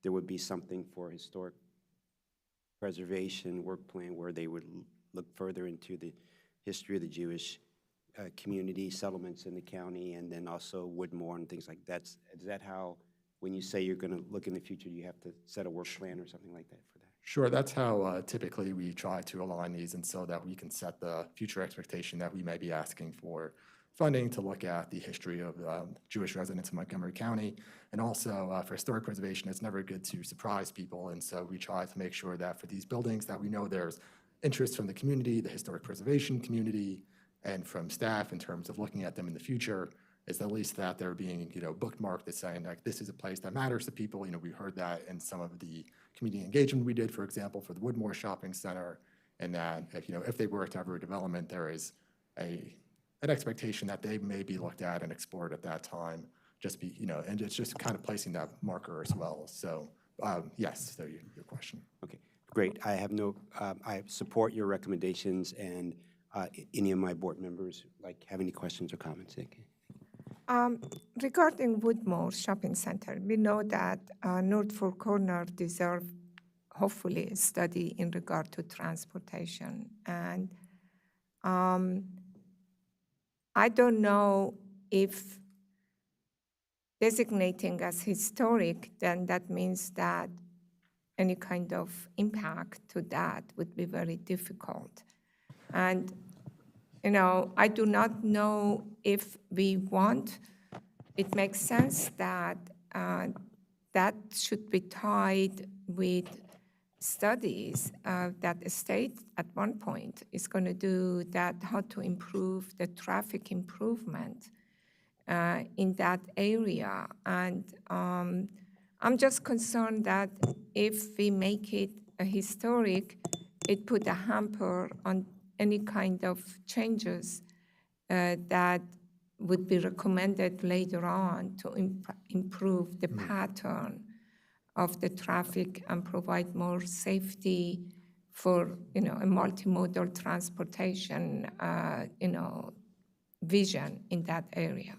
there would be something for historic preservation work plan where they would look further into the history of the Jewish community settlements in the county, and then also Woodmore and things like that. Is that how, when you say you're going to look in the future, you have to set a work plan or something like that for that? Sure, that's how typically we try to align these, and so that we can set the future expectation that we may be asking for funding to look at the history of Jewish residents in Montgomery County. And also for historic preservation, it's never good to surprise people, and so we try to make sure that for these buildings that we know there's interest from the community, the historic preservation community, and from staff in terms of looking at them in the future, is at least that they're being, bookmarked as saying, like, this is a place that matters to people. We heard that in some of the community engagement we did, for example, for the Woodmore Shopping Center, and that if they were to have a redevelopment, there is an expectation that they may be looked at and explored at that time, and it's just kind of placing that marker as well. So yes, so your question. Okay, great. I support your recommendations, and any of my board members have any questions or comments? Regarding Woodmore Shopping Center, we know that North Fork Corner deserve hopefully a study in regard to transportation. And I don't know if designating as historic, then that means that any kind of impact to that would be very difficult. And I do not know if we want, it makes sense that that should be tied with studies that the state at one point is going to do, that how to improve the traffic improvement in that area. And I'm just concerned that if we make it a historic, it put a hamper on any kind of changes that would be recommended later on to improve the pattern of the traffic and provide more safety for, a multimodal transportation, vision in that area.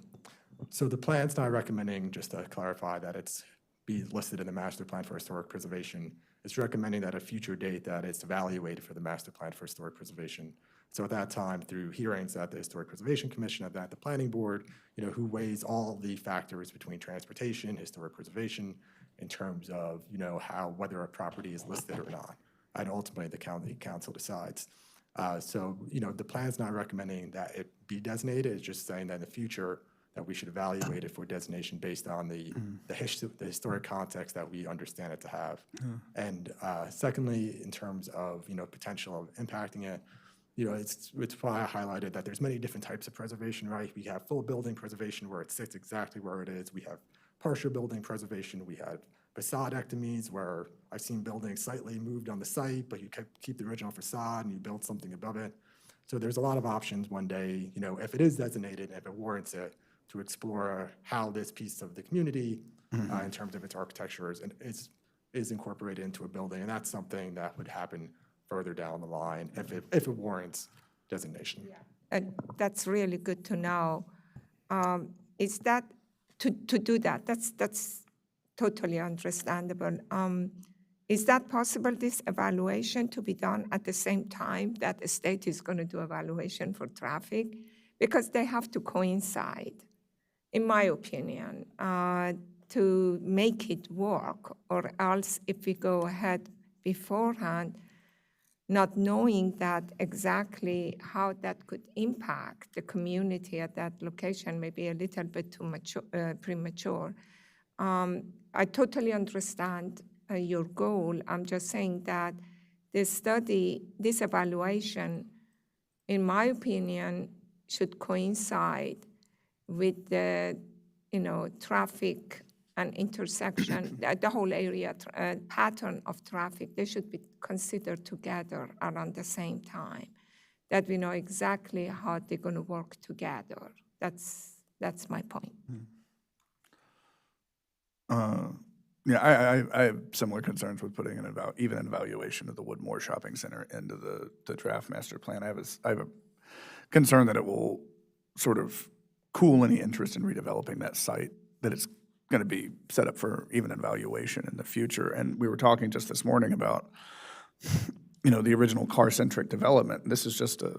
So the plan's not recommending, just to clarify, that it's be listed in the master plan for historic preservation. It's recommending that at a future date that it's evaluated for the master plan for historic preservation. So at that time, through hearings at the Historic Preservation Commission, at the Planning Board, who weighs all the factors between transportation, historic preservation, in terms of, whether a property is listed or not. And ultimately, the county council decides. So, the plan's not recommending that it be designated. It's just saying that in the future, that we should evaluate it for designation based on the historic context that we understand it to have. And secondly, in terms of, potential of impacting it, it's why I highlighted that there's many different types of preservation, right? We have full building preservation where it sits exactly where it is. We have partial building preservation. We have facadectomies where I've seen buildings slightly moved on the site, but you keep the original facade and you build something above it. So there's a lot of options one day, if it is designated, if it warrants it, to explore how this piece of the community, in terms of its architecture, is incorporated into a building. And that's something that would happen further down the line if it warrants designation. Yeah. That's really good to know. Is that, to do that, that's totally understandable. Is that possible, this evaluation to be done at the same time that the state is going to do evaluation for traffic? Because they have to coincide, in my opinion, to make it work, or else if we go ahead beforehand, not knowing that exactly how that could impact the community at that location, may be a little bit too premature. I totally understand your goal. I'm just saying that this study, this evaluation, in my opinion, should coincide with the, traffic and intersection, the whole area pattern of traffic. They should be considered together around the same time, that we know exactly how they're going to work together. That's my point. Yeah, I have similar concerns with putting even an evaluation of the Woodmore Shopping Center into the draft master plan. I have a concern that it will sort of cool any interest in redeveloping that site, that it's going to be set up for even an evaluation in the future. And we were talking just this morning about, the original car-centric development. This is just a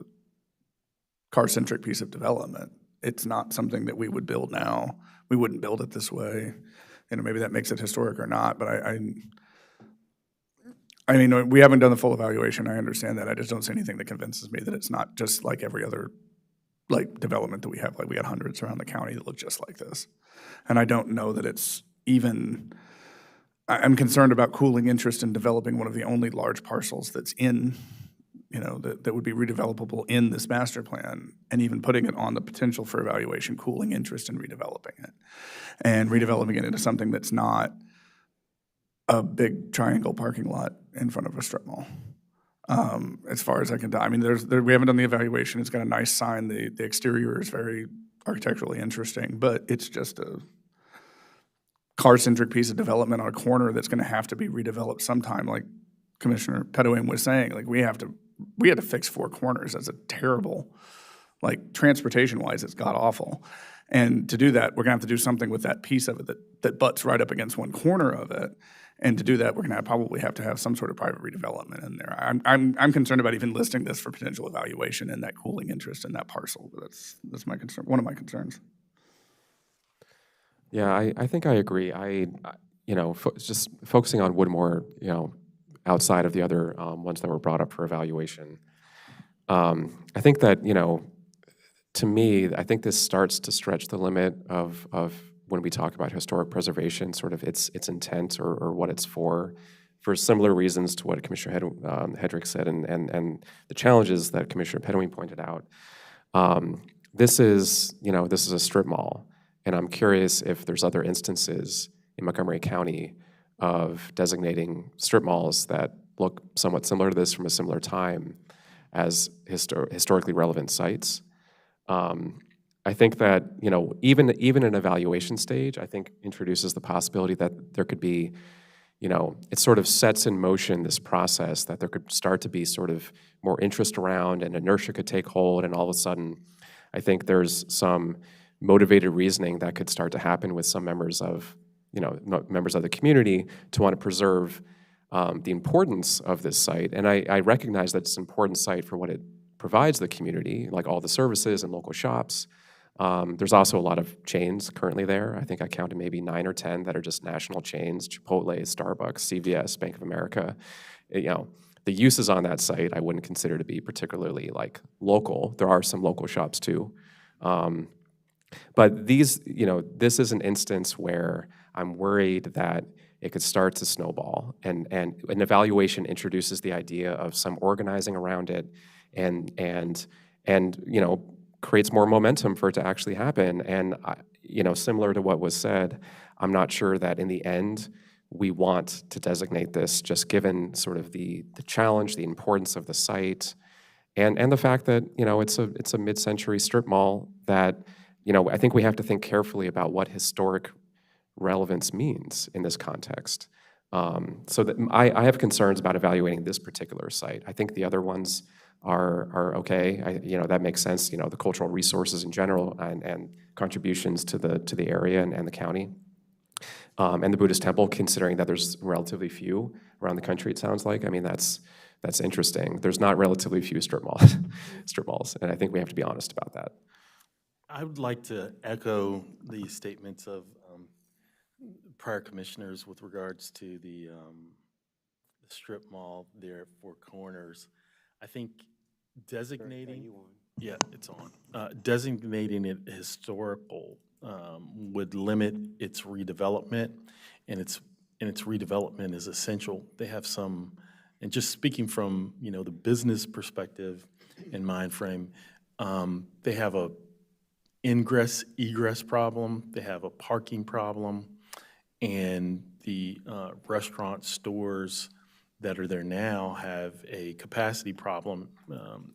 car-centric piece of development. It's not something that we would build now. We wouldn't build it this way. Maybe that makes it historic or not, but I mean, we haven't done the full evaluation. I understand that. I just don't see anything that convinces me that it's not just like every other development that we have. Like, we got hundreds around the county that look just like this. And I don't know that it's even, I'm concerned about cooling interest in developing one of the only large parcels that's in, that would be redevelopable in this master plan, and even putting it on the potential for evaluation, cooling interest in redeveloping it. And redeveloping it into something that's not a big triangle parking lot in front of a strip mall. As far as I can tell, I mean, we haven't done the evaluation. It's got a nice sign. The exterior is very architecturally interesting, but it's just a car-centric piece of development on a corner that's going to have to be redeveloped sometime. Like Commissioner Pedoin was saying, like, we had to fix four corners. That's a terrible, transportation-wise, it's god-awful. And to do that, we're going to have to do something with that piece of it that butts right up against one corner of it. And to do that, we're going to probably have to have some sort of private redevelopment in there. I'm concerned about even listing this for potential evaluation and that cooling interest in that parcel. But that's my concern. One of my concerns. Yeah, I think I agree. Just focusing on Woodmore, outside of the other ones that were brought up for evaluation, I think that, to me, I think this starts to stretch the limit of when we talk about historic preservation, sort of its intent or what it's for similar reasons to what Commissioner Hedrick said, and the challenges that Commissioner Pedoin pointed out. This is a strip mall, and I'm curious if there's other instances in Montgomery County of designating strip malls that look somewhat similar to this from a similar time as historically relevant sites. I think that, even an evaluation stage, I think introduces the possibility that there could be, it sort of sets in motion this process that there could start to be sort of more interest around, and inertia could take hold, and all of a sudden, I think there's some motivated reasoning that could start to happen with some members of the community to want to preserve the importance of this site. And I recognize that it's an important site for what it provides the community, like all the services and local shops. There's also a lot of chains currently there. I think I counted maybe 9 or 10 that are just national chains: Chipotle, Starbucks, CVS, Bank of America. The uses on that site I wouldn't consider to be particularly local. There are some local shops too. But this is an instance where I'm worried that it could start to snowball, and an evaluation introduces the idea of some organizing around it, and creates more momentum for it to actually happen. And similar to what was said, I'm not sure that in the end we want to designate this, just given sort of the challenge, the importance of the site, and the fact that it's a mid-century strip mall that I think we have to think carefully about what historic relevance means in this context. So that I have concerns about evaluating this particular site. I think the other ones are okay. That makes sense. The cultural resources in general and contributions to the area and the county, and the Buddhist temple, considering that there's relatively few around the country. It sounds like. I mean, that's interesting. There's not relatively few strip malls, and I think we have to be honest about that. I would like to echo the statements of prior commissioners with regards to the strip mall there at Four Corners. I think designating, yeah, it's on. Designating it historical would limit its redevelopment, and its redevelopment is essential. They have some, and just speaking from the business perspective and mind frame, they have a ingress egress problem. They have a parking problem, and the restaurant stores that are there now have a capacity problem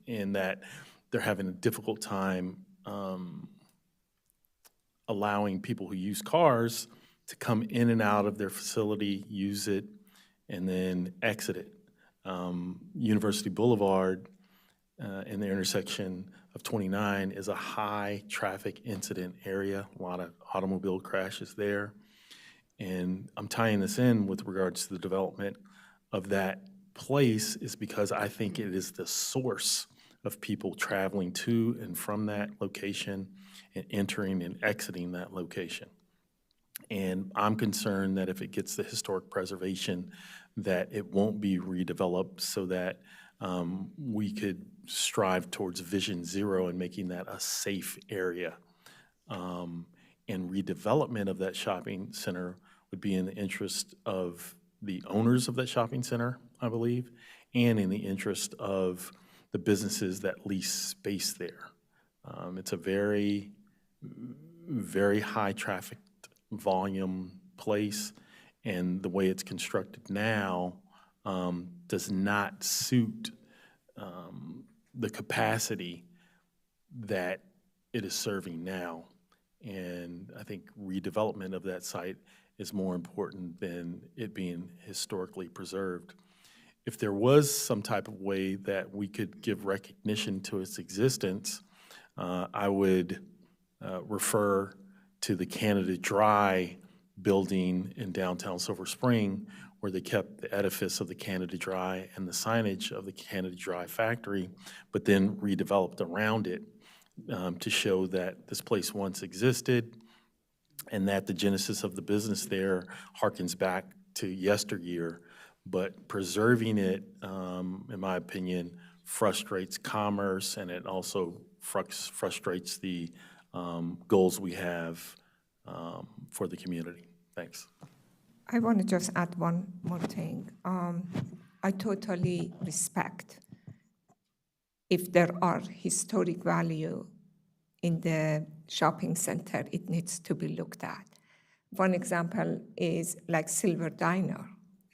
in that they're having a difficult time allowing people who use cars to come in and out of their facility, use it, and then exit it. University Boulevard in the intersection of 29 is a high traffic incident area, a lot of automobile crashes there. And I'm tying this in with regards to the development of that place is because I think it is the source of people traveling to and from that location and entering and exiting that location. And I'm concerned that if it gets the historic preservation, that it won't be redeveloped so that we could strive towards Vision Zero and making that a safe area. And redevelopment of that shopping center would be in the interest of the owners of that shopping center, I believe, and in the interest of the businesses that lease space there. It's a very, very high traffic volume place, and the way it's constructed now does not suit the capacity that it is serving now. And I think redevelopment of that site is more important than it being historically preserved. If there was some type of way that we could give recognition to its existence, I would refer to the Canada Dry building in downtown Silver Spring, where they kept the edifice of the Canada Dry and the signage of the Canada Dry factory, but then redeveloped around it to show that this place once existed and that the genesis of the business there harkens back to yesteryear. But preserving it, in my opinion, frustrates commerce, and it also frustrates the goals we have for the community. Thanks. I want to just add one more thing. I totally respect if there are historic value in the shopping center, it needs to be looked at. One example is like Silver Diner,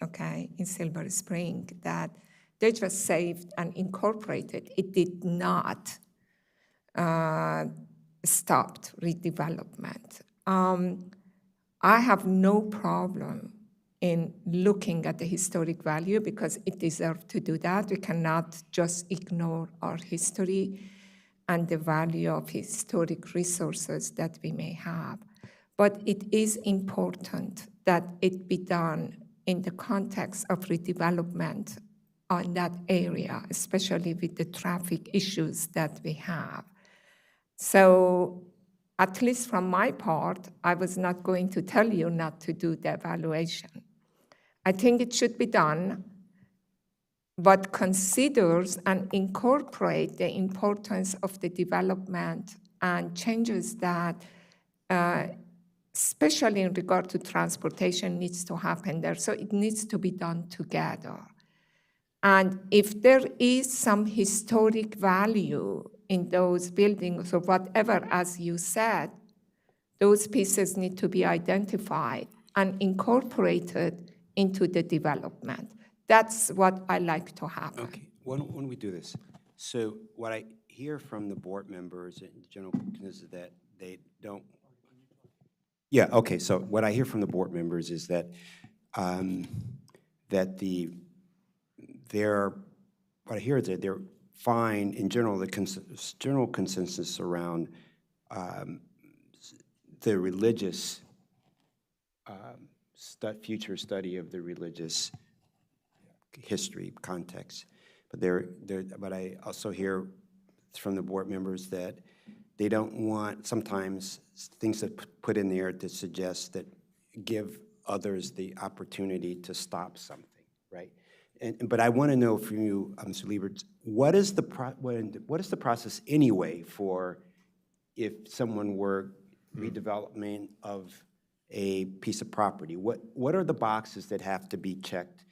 okay, in Silver Spring, that they just saved and incorporated. It did not stop redevelopment. I have no problem in looking at the historic value because it deserves to do that. We cannot just ignore our history and the value of historic resources that we may have. But it is important that it be done in the context of redevelopment on that area, especially with the traffic issues that we have. So at least from my part, I was not going to tell you not to do the evaluation. I think it should be done, but considers and incorporate the importance of the development and changes that, especially in regard to transportation, needs to happen there. So it needs to be done together. And if there is some historic value in those buildings or whatever, as you said, those pieces need to be identified and incorporated into the development. That's what I like to happen. Okay, why don't we do this? So what I hear from the board members in general is that they don't. Yeah, okay, so what I hear from the board members is that what I hear is that they're fine in general, the general consensus around the religious future study of the religious history context, but I also hear from the board members that they don't want sometimes things that put in there to suggest that give others the opportunity to stop something, right? But I want to know from you, Mr. Liebert, what is the process anyway for if someone were redevelopment of a piece of property? What are the boxes that have to be checked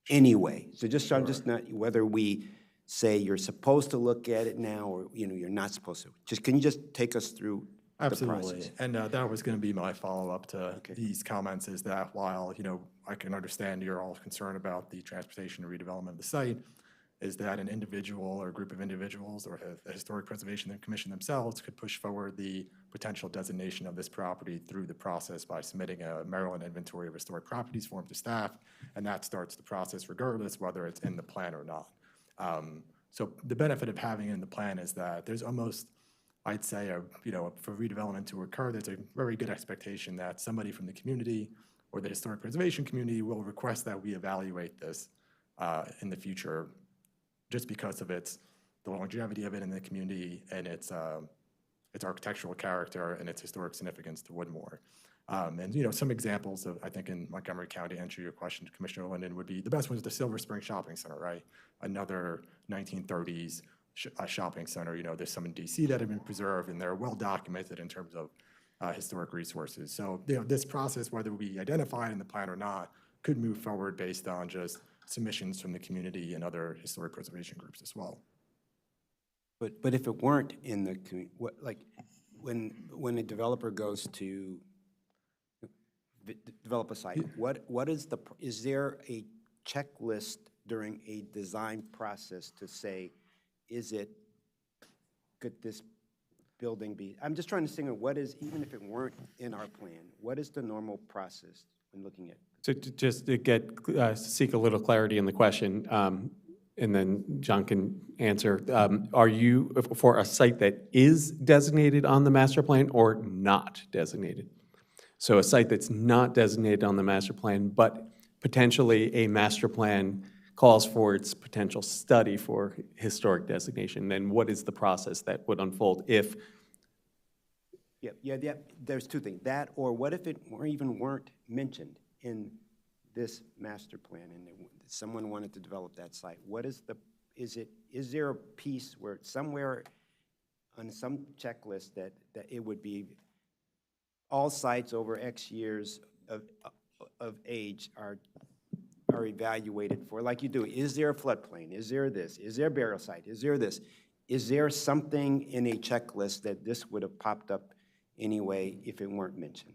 anyway? So just I'm just not whether we say you're supposed to look at it now or you're not supposed to. Just can you just take us through Absolutely. the process? And that was going to be my follow-up to these comments is that while, I can understand you're all concerned about the transportation and redevelopment of the site, is that an individual or a group of individuals or the Historic Preservation Commission themselves could push forward the potential designation of this property through the process by submitting a Maryland Inventory of Historic Properties form to staff, and that starts the process regardless whether it's in the plan or not. So the benefit of having it in the plan is that there's almost, I'd say, for redevelopment to occur, there's a very good expectation that somebody from the community or the historic preservation community will request that we evaluate this in the future, just because of the longevity of it in the community and its architectural character and its historic significance to Woodmore. And some examples of, I think, in Montgomery County, to answer your question, Commissioner Linden, would be the best one is the Silver Spring Shopping Center, right? Another 1930s shopping center. There's some in DC that have been preserved, and they're well documented in terms of historic resources. So this process, whether we identify it in the plan or not, could move forward based on just submissions from the community and other historic preservation groups as well. But if it weren't in the, like, when a developer goes to develop a site, is there a checklist during a design process to say, could this building be, I'm just trying to think of what is, even if it weren't in our plan, what is the normal process when looking at? So just to seek a little clarity in the question, and then John can answer, are you for a site that is designated on the master plan or not designated? So a site that's not designated on the master plan, but potentially a master plan calls for its potential study for historic designation, then what is the process that would unfold if? Yeah, there's two things. That, or what if it weren't mentioned in this master plan and someone wanted to develop that site? What is is there a piece where somewhere on some checklist that it would be all sites over X years of age are evaluated for, like you do? Is there a floodplain? Is there this? Is there a burial site? Is there this? Is there something in a checklist that this would have popped up anyway if it weren't mentioned?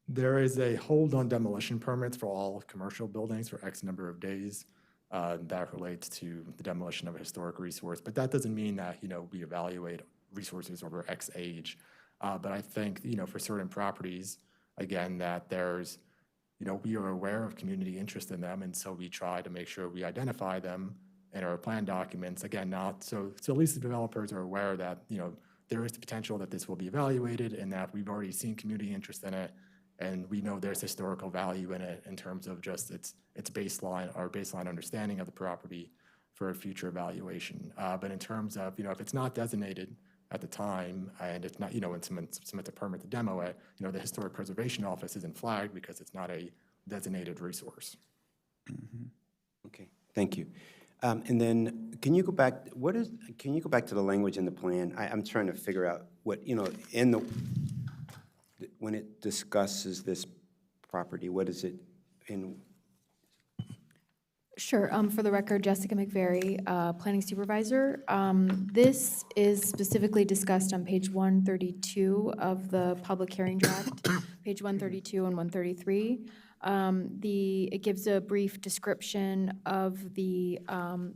There is a hold on demolition permits for all commercial buildings for X number of days. That relates to the demolition of a historic resource, but that doesn't mean that, we evaluate resources over X age. But I think, for certain properties, again, that there's, we are aware of community interest in them, and so we try to make sure we identify them in our plan documents. Again, so at least the developers are aware that, there is the potential that this will be evaluated and that we've already seen community interest in it, and we know there's historical value in it in terms of just its baseline, our baseline understanding of the property for a future evaluation. But in terms of, if it's not designated at the time, and it's not, when someone submits a permit to demo it, the Historic Preservation Office isn't flagged because it's not a designated resource. Mm-hmm. Okay, thank you. And then, can you go back? Can you go back to the language in the plan? I'm trying to figure out what when it discusses this property, what is it in? Sure. For the record, Jessica McVeary, Planning Supervisor. This is specifically discussed on page 132 of the public hearing draft, page 132 and 133. It gives a brief description of the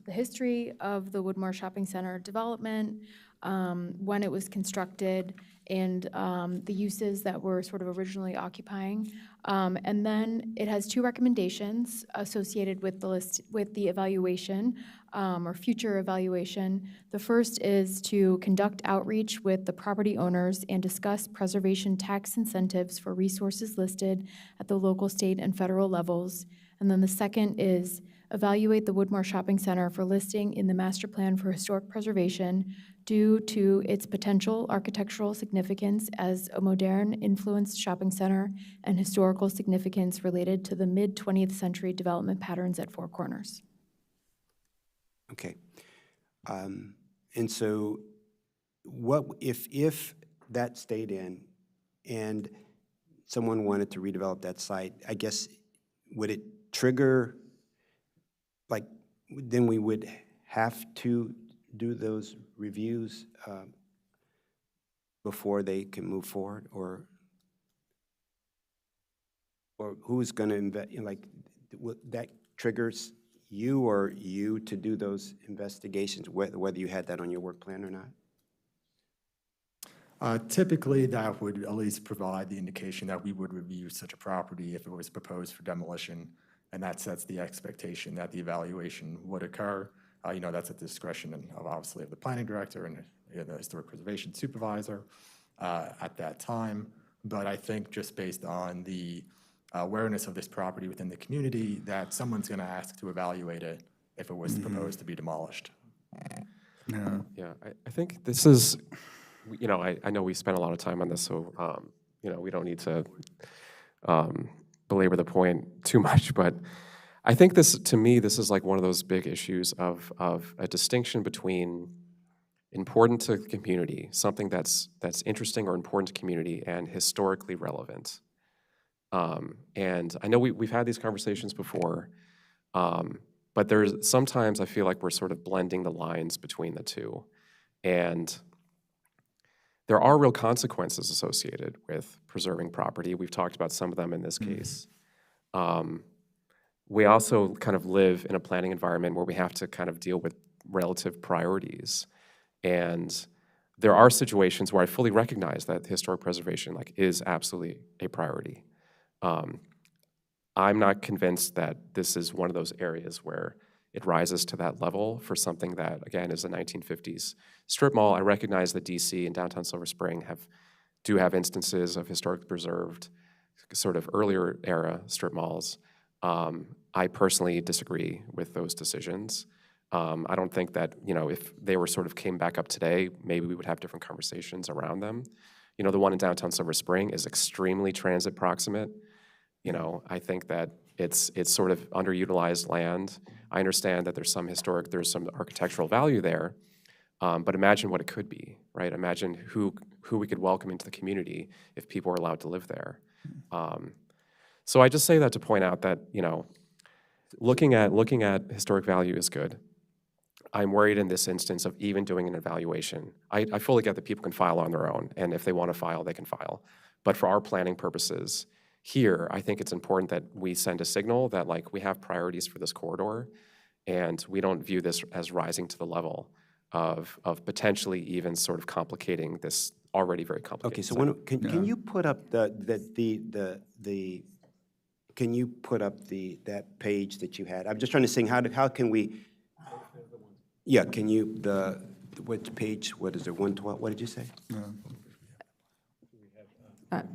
history of the Woodmore Shopping Center development, when it was constructed, and the uses that were sort of originally occupying. And then it has two recommendations associated with the evaluation, or future evaluation. The first is to conduct outreach with the property owners and discuss preservation tax incentives for resources listed at the local, state, and federal levels. And then the second is evaluate the Woodmore Shopping Center for listing in the Master Plan for Historic Preservation due to its potential architectural significance as a modern influenced shopping center and historical significance related to the mid-20th century development patterns at Four Corners. Okay. And so what if that stayed in and someone wanted to redevelop that site, I guess, would it trigger, like, then we would have to do those reviews before they can move forward, or who's going to invest? Like, that triggers you or you to do those investigations, whether you had that on your work plan or not? Typically, that would at least provide the indication that we would review such a property if it was proposed for demolition, and that sets the expectation that the evaluation would occur. That's at the discretion of obviously of the planning director and the historic preservation supervisor at that time. But I think just based on the awareness of this property within the community, that someone's going to ask to evaluate it if it was proposed to be demolished. Yeah, I think this is, I know we spent a lot of time on this, so, we don't need to belabor the point too much, but I think to me, this is like one of those big issues of a distinction between important to the community, something that's interesting or important to community, and historically relevant. And I know we've had these conversations before, but sometimes I feel like we're sort of blending the lines between the two. And there are real consequences associated with preserving property. We've talked about some of them in this case. We also kind of live in a planning environment where we have to kind of deal with relative priorities. And there are situations where I fully recognize that historic preservation is absolutely a priority. I'm not convinced that this is one of those areas where it rises to that level for something that, again, is a 1950s strip mall. I recognize that DC and downtown Silver Spring do have instances of historically preserved, sort of earlier era strip malls. I personally disagree with those decisions. I don't think that, if they were sort of came back up today, maybe we would have different conversations around them. The one in downtown Silver Spring is extremely transit proximate. I think that it's sort of underutilized land. I understand that there's some architectural value there, but imagine what it could be, right? Imagine who we could welcome into the community if people were allowed to live there. So I just say that to point out that, looking at historic value is good. I'm worried in this instance of even doing an evaluation. I fully get that people can file on their own, and if they want to file, they can file. But for our planning purposes here, I think it's important that we send a signal that we have priorities for this corridor, and we don't view this as rising to the level of potentially even sort of complicating this already very complicated. Okay, so can you put up can you put up that page that you had? I'm just trying to think, how can we? Yeah, can you what page? What is it? 112? What did you say?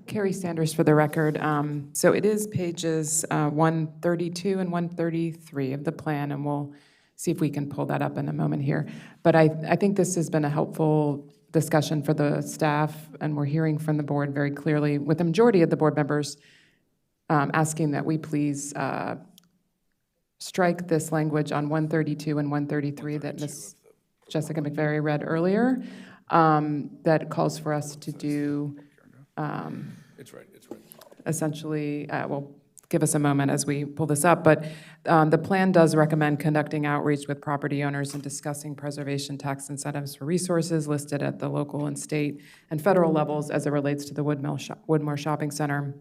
Carrie Sanders for the record. So it is pages 132 and 133 of the plan, and we'll see if we can pull that up in a moment here. But I think this has been a helpful discussion for the staff, and we're hearing from the board very clearly, with the majority of the board members asking that we please strike this language on 132 and 133 that Ms. Jessica McVeary read earlier, that calls for us to do It's right. essentially, well, give us a moment as we pull this up, but the plan does recommend conducting outreach with property owners and discussing preservation tax incentives for resources listed at the local and state and federal levels as it relates to the Woodmore Shopping Center.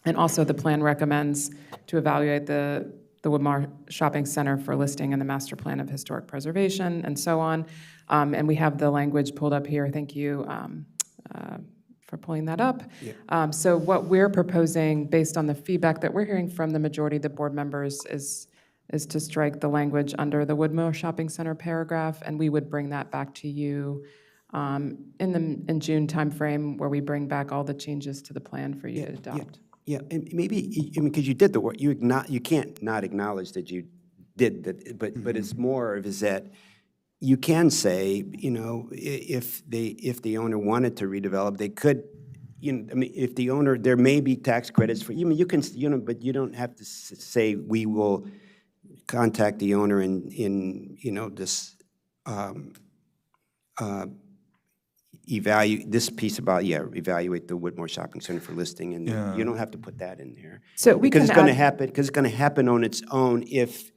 And also the plan recommends to evaluate the Woodmore Shopping Center for listing in the Master Plan of Historic Preservation and so on. And we have the language pulled up here. Thank you for pulling that up. Yeah. So what we're proposing, based on the feedback that we're hearing from the majority of the board members, is to strike the language under the Woodmore Shopping Center paragraph, and we would bring that back to you in June timeframe, where we bring back all the changes to the plan for you to adopt. Yeah, and maybe, because you did the work, you can't not acknowledge that you did that, but it's more of is that you can say, if the owner wanted to redevelop, they could, if the owner, there may be tax credits for, you can, but you don't have to say, we will contact the owner in this, evaluate the Woodmore Shopping Center for listing, and you don't have to put that in there. So because it's going to happen. Because it's going to happen on its own if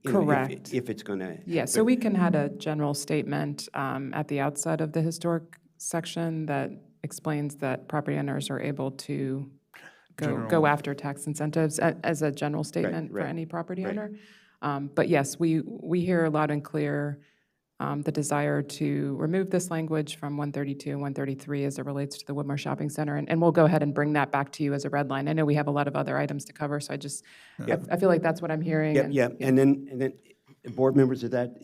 correct. If it's going to. Yeah. So we can add a general statement at the outset of the historic section that explains that property owners are able to go after tax incentives as a general statement for any property owner. But yes, we hear loud and clear the desire to remove this language from 132 and 133 as it relates to the Woodmore Shopping Center, and we'll go ahead and bring that back to you as a red line. I know we have a lot of other items to cover, so I feel like that's what I'm hearing. Yep. And then board members, is that,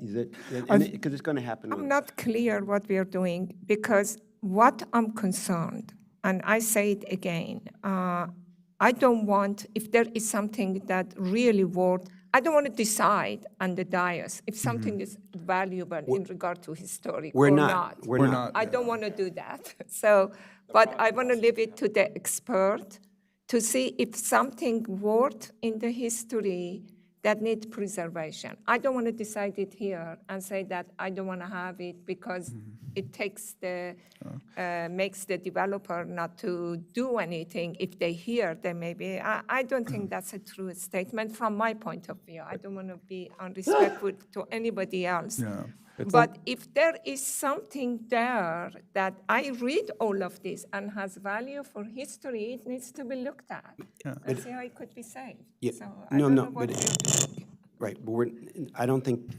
because it's going to happen. I'm not clear what we are doing, because what I'm concerned, and I say it again, I don't want, if there is something that really worth, I don't want to decide on the dais if something is valuable in regard to historic We're or not. We're not. I don't want to do that. So, but I want to leave it to the expert to see if something worth in the history that need preservation. I don't want to decide it here and say that I don't want to have it because it takes makes the developer not to do anything. If they hear, they maybe, I don't think that's a true statement from my point of view. I don't want to be unrespectful to anybody else. Yeah. But if there is something there that I read all of this and has value for history, it needs to be looked at and see how it could be saved. Yeah, So I don't know what but we're doing. right, but I don't think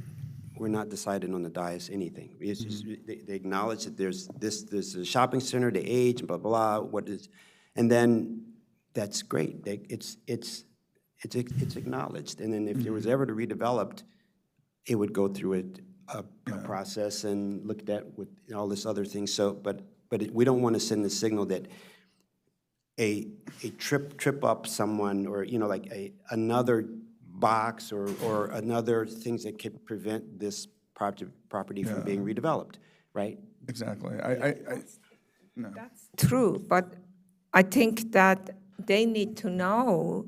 we're not deciding on the dais anything. It's just, they acknowledge that there's a shopping center, the age, blah, blah, what is, and then that's great. It's acknowledged. And then if there was ever to redeveloped, it would go through a process and looked at with all this other things. So, but we don't want to send the signal that a trip up someone, or like another box or another things that could prevent this property from being redeveloped, right? Exactly. No. That's true, but I think that they need to know.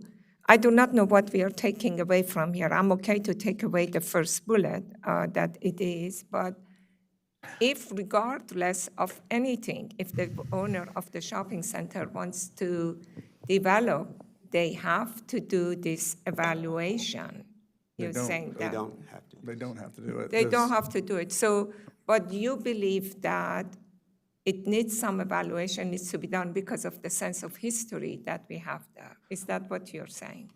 I do not know what we are taking away from here. I'm okay to take away the first bullet that it is, but if regardless of anything, if the owner of the shopping center wants to develop, they have to do this evaluation. You're saying that. They don't have to. They don't have to do it. They don't have to do it. So, but you believe that it needs some evaluation, needs to be done because of the sense of history that we have there. Is that what you're saying?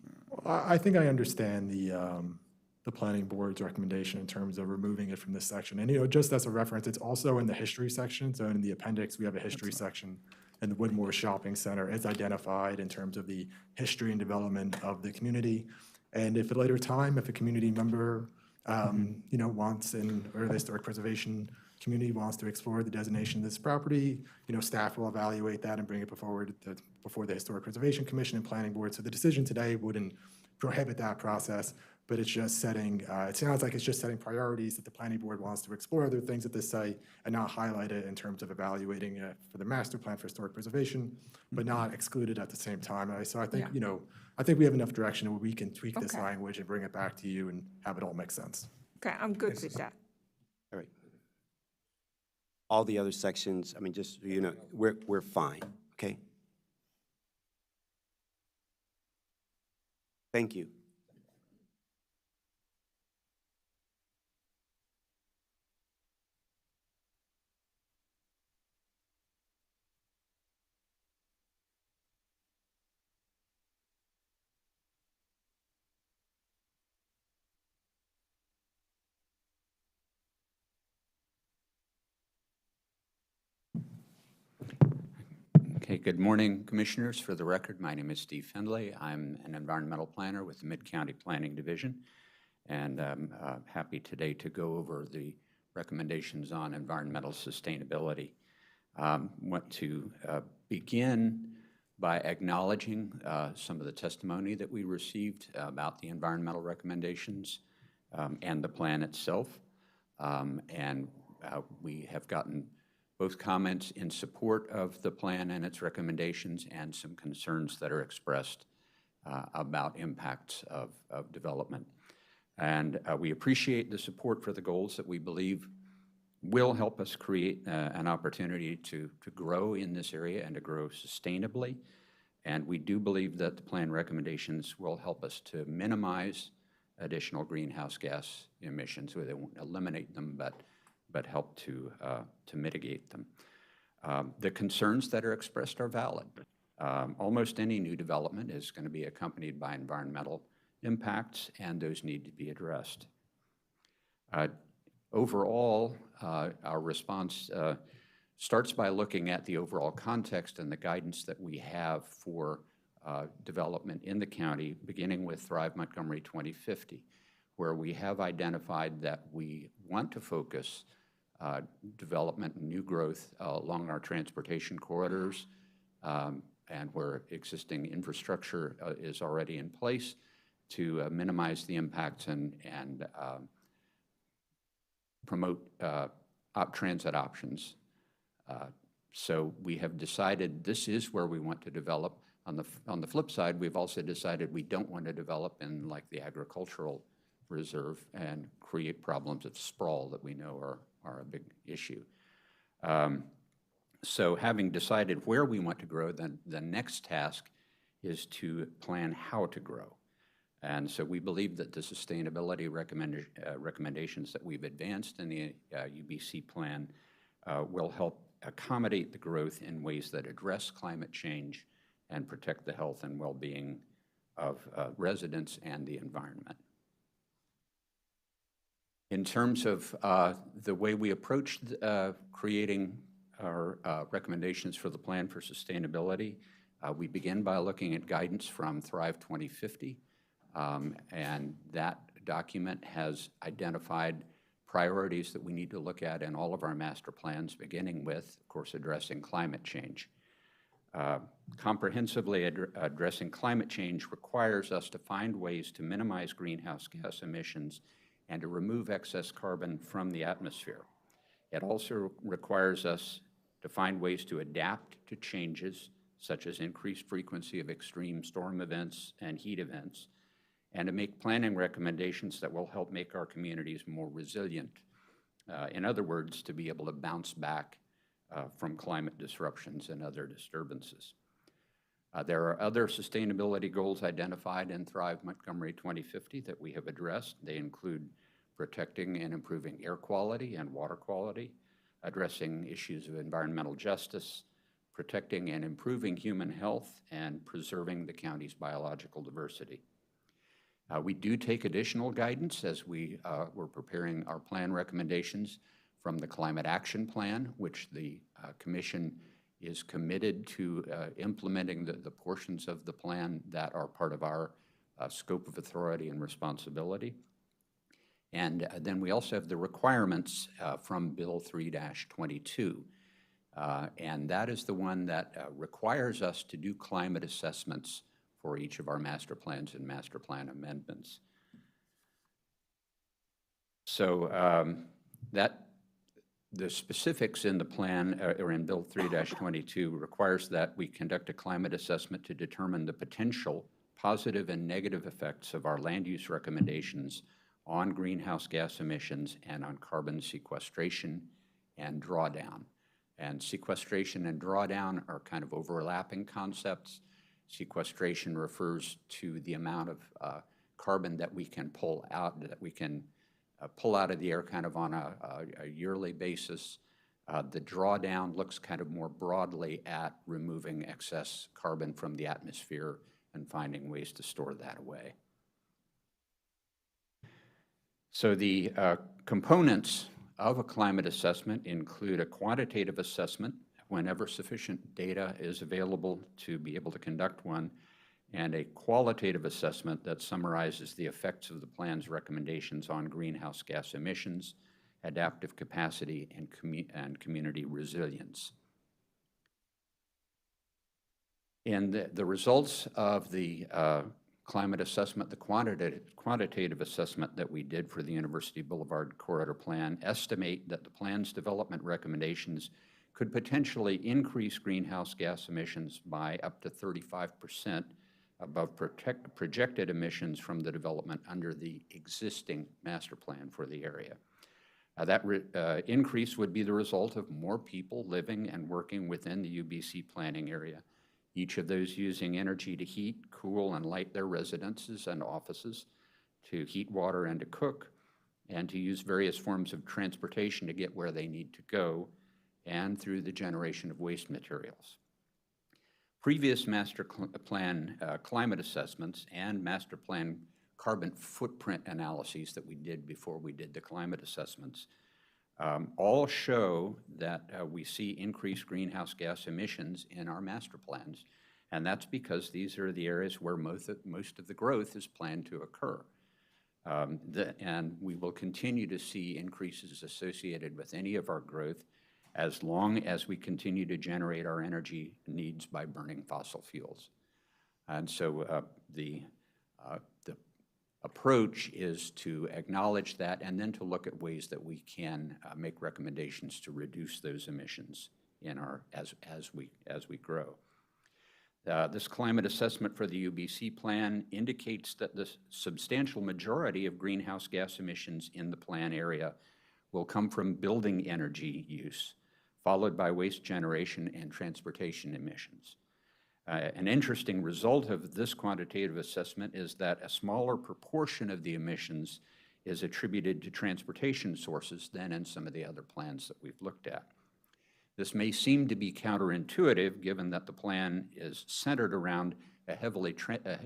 I think I understand the planning board's recommendation in terms of removing it from this section. And, just as a reference, it's also in the history section. So in the appendix, we have a history section, and the Woodmore Shopping Center is identified in terms of the history and development of the community. And if at a later time, if a community member, wants or the historic preservation community wants to explore the designation of this property, staff will evaluate that and bring it before the Historic Preservation Commission and Planning Board. So the decision today wouldn't prohibit that process, but it's just setting, it sounds like it's just setting priorities that the Planning Board wants to explore other things at this site and not highlight it in terms of evaluating it for the master plan for historic preservation, but not exclude it at the same time. So I think, I think we have enough direction where we can tweak this language and bring it back to you and have it all make sense. Okay, I'm good with that. All right. All the other sections, I mean, just, we're fine, okay? Thank you. Okay, good morning, Commissioners. For the record, my name is Steve Findlay. I'm an environmental planner with the Mid-County Planning Division, and I'm happy today to go over the recommendations on environmental sustainability. Want to begin by acknowledging some of the testimony that we received about the environmental recommendations and the plan itself. We have gotten both comments in support of the plan and its recommendations and some concerns that are expressed about impacts of development. And we appreciate the support for the goals that we believe will help us create an opportunity to grow in this area and to grow sustainably. And we do believe that the plan recommendations will help us to minimize additional greenhouse gas emissions. They won't eliminate them, but help to mitigate them. The concerns that are expressed are valid. Almost any new development is going to be accompanied by environmental impacts, and those need to be addressed. Overall, our response starts by looking at the overall context and the guidance that we have for development in the county, beginning with Thrive Montgomery 2050, where we have identified that we want to focus development and new growth along our transportation corridors, and where existing infrastructure is already in place to minimize the impacts and promote transit options. So we have decided this is where we want to develop. On the flip side, we've also decided we don't want to develop in like the agricultural reserve and create problems of sprawl that we know are a big issue. So having decided where we want to grow, then the next task is to plan how to grow. And so we believe that the sustainability recommendations that we've advanced in the UBC plan will help accommodate the growth in ways that address climate change and protect the health and well-being of residents and the environment. In terms of the way we approach creating our recommendations for the plan for sustainability, we begin by looking at guidance from Thrive 2050, and that document has identified priorities that we need to look at in all of our master plans, beginning with, of course, addressing climate change. Comprehensively addressing climate change requires us to find ways to minimize greenhouse gas emissions and to remove excess carbon from the atmosphere. It also requires us to find ways to adapt to changes, such as increased frequency of extreme storm events and heat events, and to make planning recommendations that will help make our communities more resilient. In other words, to be able to bounce back from climate disruptions and other disturbances. There are other sustainability goals identified in Thrive Montgomery 2050 that we have addressed. They include protecting and improving air quality and water quality, addressing issues of environmental justice, protecting and improving human health, and preserving the county's biological diversity. We do take additional guidance as we were preparing our plan recommendations from the Climate Action Plan, which the Commission is committed to implementing the portions of the plan that are part of our scope of authority and responsibility. And then we also have the requirements from Bill 3-22. And that is the one that requires us to do climate assessments for each of our master plans and master plan amendments. So the specifics in the plan, or in Bill 3-22, requires that we conduct a climate assessment to determine the potential positive and negative effects of our land use recommendations on greenhouse gas emissions and on carbon sequestration and drawdown. And sequestration and drawdown are kind of overlapping concepts. Sequestration refers to the amount of carbon that we can pull out, pull out of the air kind of on a yearly basis. The drawdown looks kind of more broadly at removing excess carbon from the atmosphere and finding ways to store that away. So the components of a climate assessment include a quantitative assessment whenever sufficient data is available to be able to conduct one, and a qualitative assessment that summarizes the effects of the plan's recommendations on greenhouse gas emissions, adaptive capacity, and community resilience. And the results of the climate assessment, the quantitative assessment that we did for the University Boulevard Corridor Plan, estimate that the plan's development recommendations could potentially increase greenhouse gas emissions by up to 35% above projected emissions from the development under the existing master plan for the area. That increase would be the result of more people living and working within the UBC planning area, each of those using energy to heat, cool, and light their residences and offices, to heat water and to cook, and to use various forms of transportation to get where they need to go, and through the generation of waste materials. Previous master plan climate assessments and master plan carbon footprint analyses that we did before we did the climate assessments, all show that we see increased greenhouse gas emissions in our master plans. And that's because these are the areas where most of the growth is planned to occur. And we will continue to see increases associated with any of our growth as long as we continue to generate our energy needs by burning fossil fuels. And so the approach is to acknowledge that and then to look at ways that we can make recommendations to reduce those emissions in our as we grow. This climate assessment for the UBC plan indicates that the substantial majority of greenhouse gas emissions in the plan area will come from building energy use, followed by waste generation and transportation emissions. An interesting result of this quantitative assessment is that a smaller proportion of the emissions is attributed to transportation sources than in some of the other plans that we've looked at. This may seem to be counterintuitive, given that the plan is centered around a heavily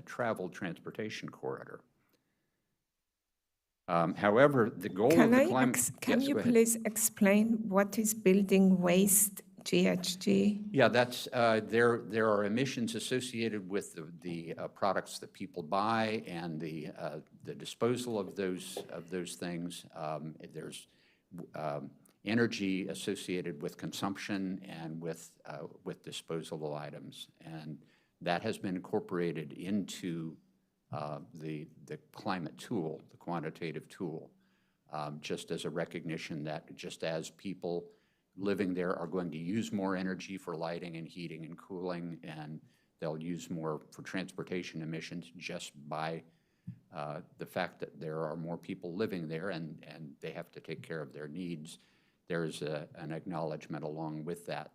traveled transportation corridor. However, the goal of the climate... Can you please explain what is building waste, GHG? Yeah, that's there are emissions associated with the products that people buy and the disposal of those things. There's energy associated with consumption and with disposable items, and that has been incorporated into the climate tool, the quantitative tool, just as a recognition that just as people living there are going to use more energy for lighting and heating and cooling, and they'll use more for transportation emissions just by the fact that there are more people living there and they have to take care of their needs. There's an acknowledgement along with that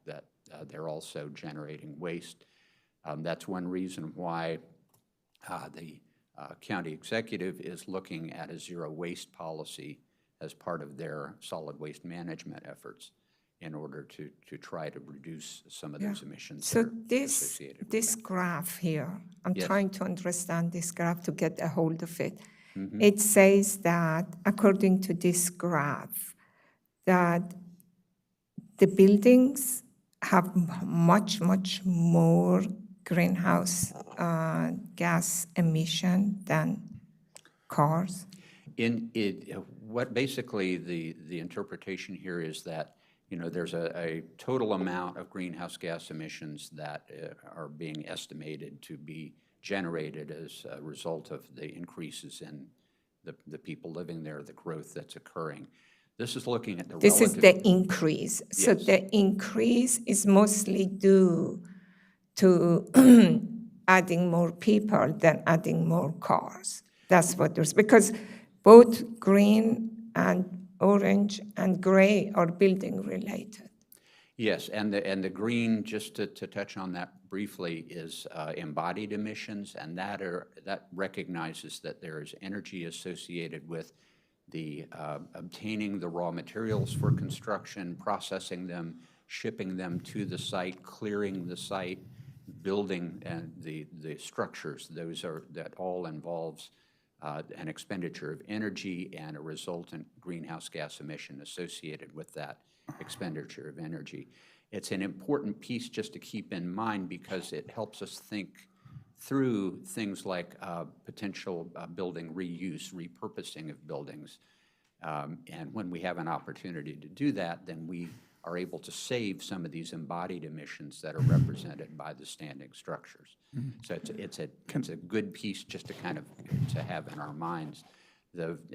they're also generating waste. That's one reason why the county executive is looking at a zero waste policy as part of their solid waste management efforts in order to try to reduce some of those emissions. So this graph here, I'm trying to understand this graph to get a hold of it. Mm-hmm. It says that, according to this graph, that the buildings have much, much more greenhouse gas emission than cars. What basically the interpretation here is that, you know, there's a total amount of greenhouse gas emissions that are being estimated to be generated as a result of the increases in the people living there, the growth that's occurring. This is looking at the This relative... is the increase. Yes. So the increase is mostly due to adding more people than adding more cars. That's what there's, because both green and orange and gray are building related. Yes, and the green, just to touch on that briefly, is embodied emissions, and that recognizes that there is energy associated with the obtaining the raw materials for construction, processing them, shipping them to the site, clearing the site, building and the structures. That all involves an expenditure of energy and a resultant greenhouse gas emission associated with that expenditure of energy. It's an important piece just to keep in mind because it helps us think through things like potential building reuse, repurposing of buildings. And when we have an opportunity to do that, then we are able to save some of these embodied emissions that are represented by the standing structures. Mm-hmm. So it's a good piece just to kind of to have in our minds.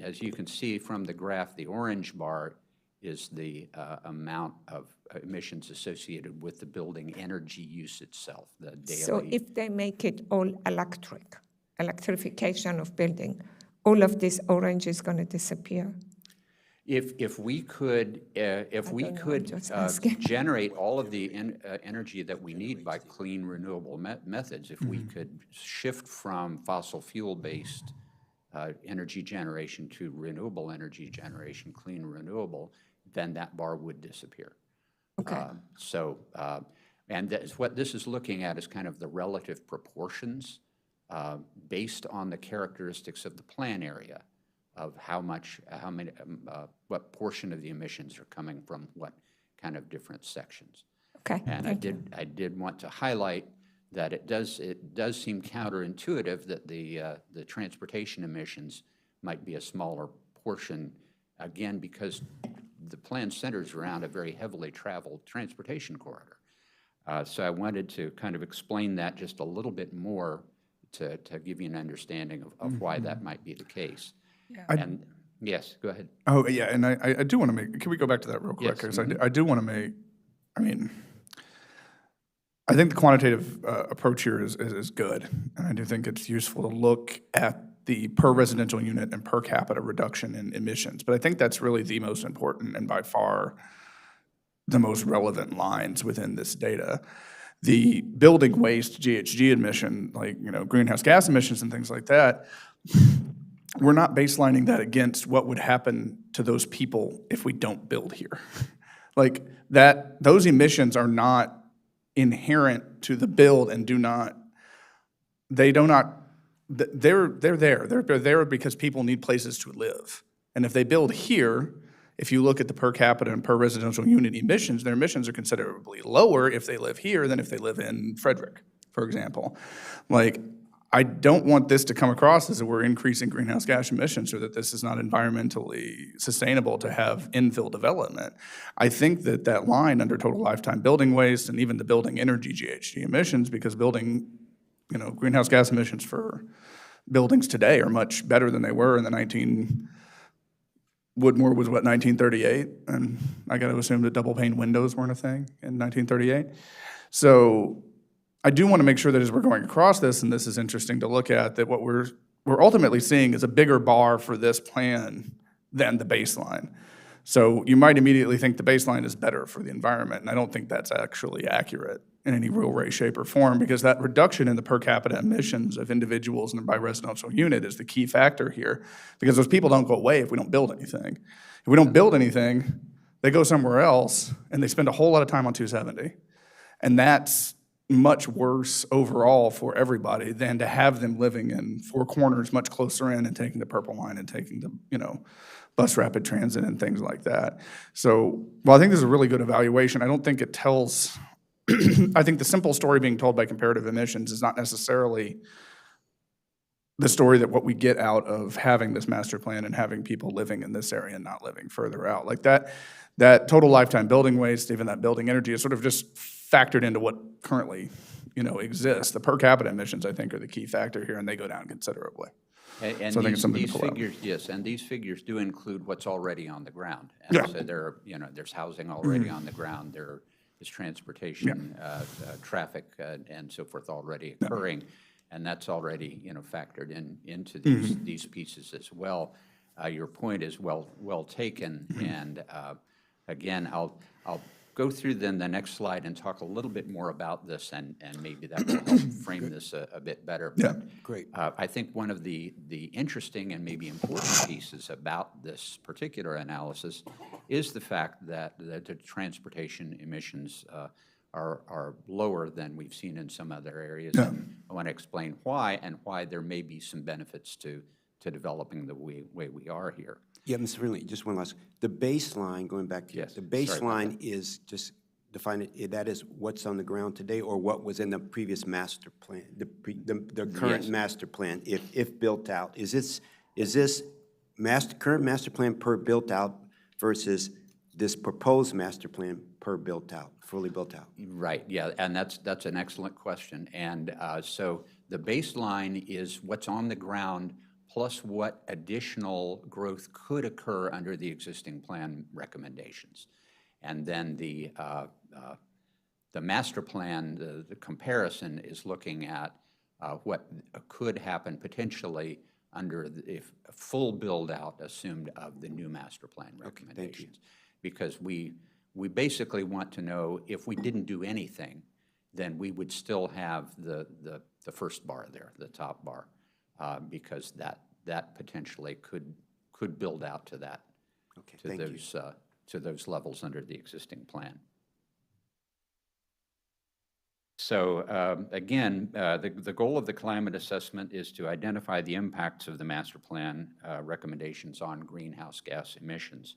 As you can see from the graph, the orange bar is the amount of emissions associated with the building energy use itself, the daily. So if they make it all electrification of building, all of this orange is going to disappear? If we could generate all of the energy that we need by clean renewable methods, if we could shift from fossil fuel-based energy generation to renewable energy generation, clean renewable, then that bar would disappear. Okay. And what this is looking at is kind of the relative proportions based on the characteristics of the plan area, of what portion of the emissions are coming from what kind of different sections. Okay, And thank you. I did want to highlight that it does seem counterintuitive that the transportation emissions might be a smaller portion, again, because the plan centers around a very heavily traveled transportation corridor. So I wanted to kind of explain that just a little bit more to give you an understanding of why that might be the case. Yeah. And yes, go ahead. Oh, yeah, and I do want to make, can we go back to that real quick? Yes. Because I do want to make, I mean, I think the quantitative approach here is good, and I do think it's useful to look at the per residential unit and per capita reduction in emissions. But I think that's really the most important and by far the most relevant lines within this data. The building waste, GHG emission, like, greenhouse gas emissions and things like that, we're not baselining that against what would happen to those people if we don't build here. Like that, those emissions are not inherent to the build and they're there. They're there because people need places to live. And if they build here, if you look at the per capita and per residential unit emissions, their emissions are considerably lower if they live here than if they live in Frederick, for example. Like, I don't want this to come across as that we're increasing greenhouse gas emissions or that this is not environmentally sustainable to have infill development. I think that line under total lifetime building waste and even the building energy GHG emissions, because building, greenhouse gas emissions for buildings today are much better than they were in Woodmore was what, 1938? And I got to assume that double pane windows weren't a thing in 1938. So I do want to make sure that as we're going across this, and this is interesting to look at, that what we're ultimately seeing is a bigger bar for this plan than the baseline. So you might immediately think the baseline is better for the environment, and I don't think that's actually accurate in any real way, shape, or form, because that reduction in the per capita emissions of individuals and by residential unit is the key factor here, because those people don't go away if we don't build anything. If we don't build anything, they go somewhere else, and they spend a whole lot of time on 270. And that's much worse overall for everybody than to have them living in Four Corners much closer in and taking the Purple Line and taking the, bus rapid transit and things like that. So, well, I think this is a really good evaluation. I don't think it tells, I think the simple story being told by comparative emissions is not necessarily the story that what we get out of having this master plan and having people living in this area and not living further out. Like that total lifetime building waste, even that building energy is sort of just factored into what currently, exists. The per capita emissions, I think, are the key factor here, and they go down considerably. And so I think it's something these to pull figures, yes, and these figures do include what's already on the ground. And Yeah. so there are, there's housing already on the ground. There is transportation, traffic, and so forth already occurring, and that's already, factored into these pieces as well. Your point is well taken, and again, I'll go through then the next slide and talk a little bit more about this, and maybe that will help frame this a bit better. Yeah, great. I think one of the interesting and maybe important pieces about this particular analysis is the fact that the transportation emissions are lower than we've seen in some other areas. Yeah. And I want to explain why and why there may be some benefits to developing the way we are here. Yeah, Mr. Finley, just one last, the baseline, going back to Yes, the sorry about baseline is just define it, that is what's on the ground today or what was in the previous master plan, the current Yes. master plan, if built out. Is this current master plan per built out versus this proposed master plan per built out, fully built out? Right, yeah, and that's an excellent question. And so the baseline is what's on the ground plus what additional growth could occur under the existing plan recommendations. And then the master plan, the comparison is looking at what could happen potentially under if a full build-out assumed of the new master plan recommendations. Because we basically want to know if we didn't do anything, then we would still have the first bar there, the top bar, because that potentially could build out to that, to those levels under the existing plan. So again, the goal of the climate assessment is to identify the impacts of the master plan recommendations on greenhouse gas emissions.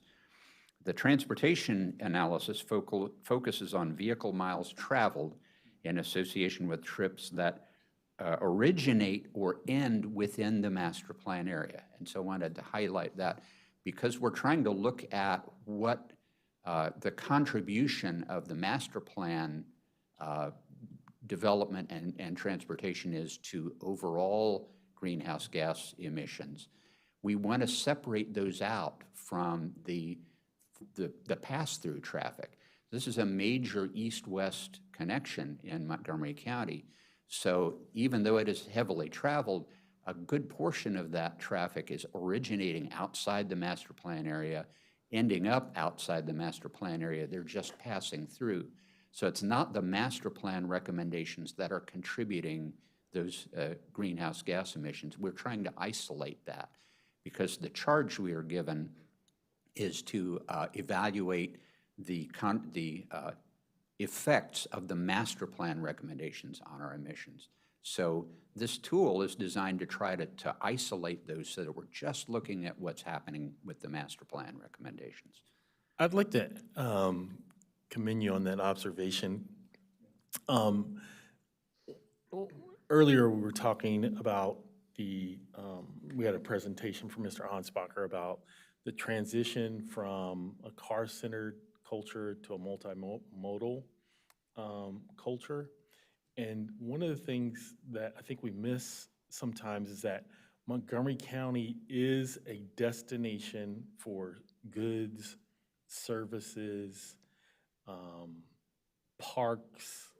The transportation analysis focuses on vehicle miles traveled in association with trips that originate or end within the master plan area. And so I wanted to highlight that because we're trying to look at what the contribution of the master plan development and transportation is to overall greenhouse gas emissions. We want to separate those out from the pass-through traffic. This is a major east-west connection in Montgomery County. So even though it is heavily traveled, a good portion of that traffic is originating outside the master plan area, ending up outside the master plan area. They're just passing through. So it's not the master plan recommendations that are contributing those greenhouse gas emissions. We're trying to isolate that because the charge we are given is to evaluate the effects of the master plan recommendations on our emissions. So this tool is designed to try to isolate those so that we're just looking at what's happening with the master plan recommendations. I'd like to commend you on that observation. Earlier, we were talking about we had a presentation from Mr. Ansbacher about the transition from a car-centered culture to a multimodal culture. And one of the things that I think we miss sometimes is that Montgomery County is a destination for goods, services, parks,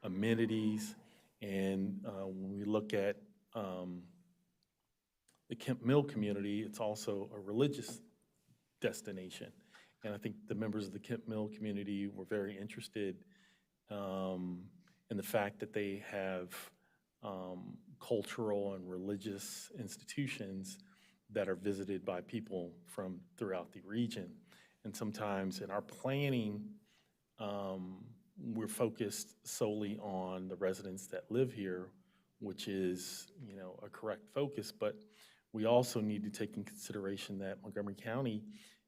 amenities, and when we look at the Kemp Mill community, it's also a religious destination. And I think the members of the Kemp Mill community were very interested in the fact that they have cultural and religious institutions that are visited by people from throughout the region. And sometimes in our planning, we're focused solely on the residents that live here, which is, a correct focus, but we also need to take in consideration that Montgomery County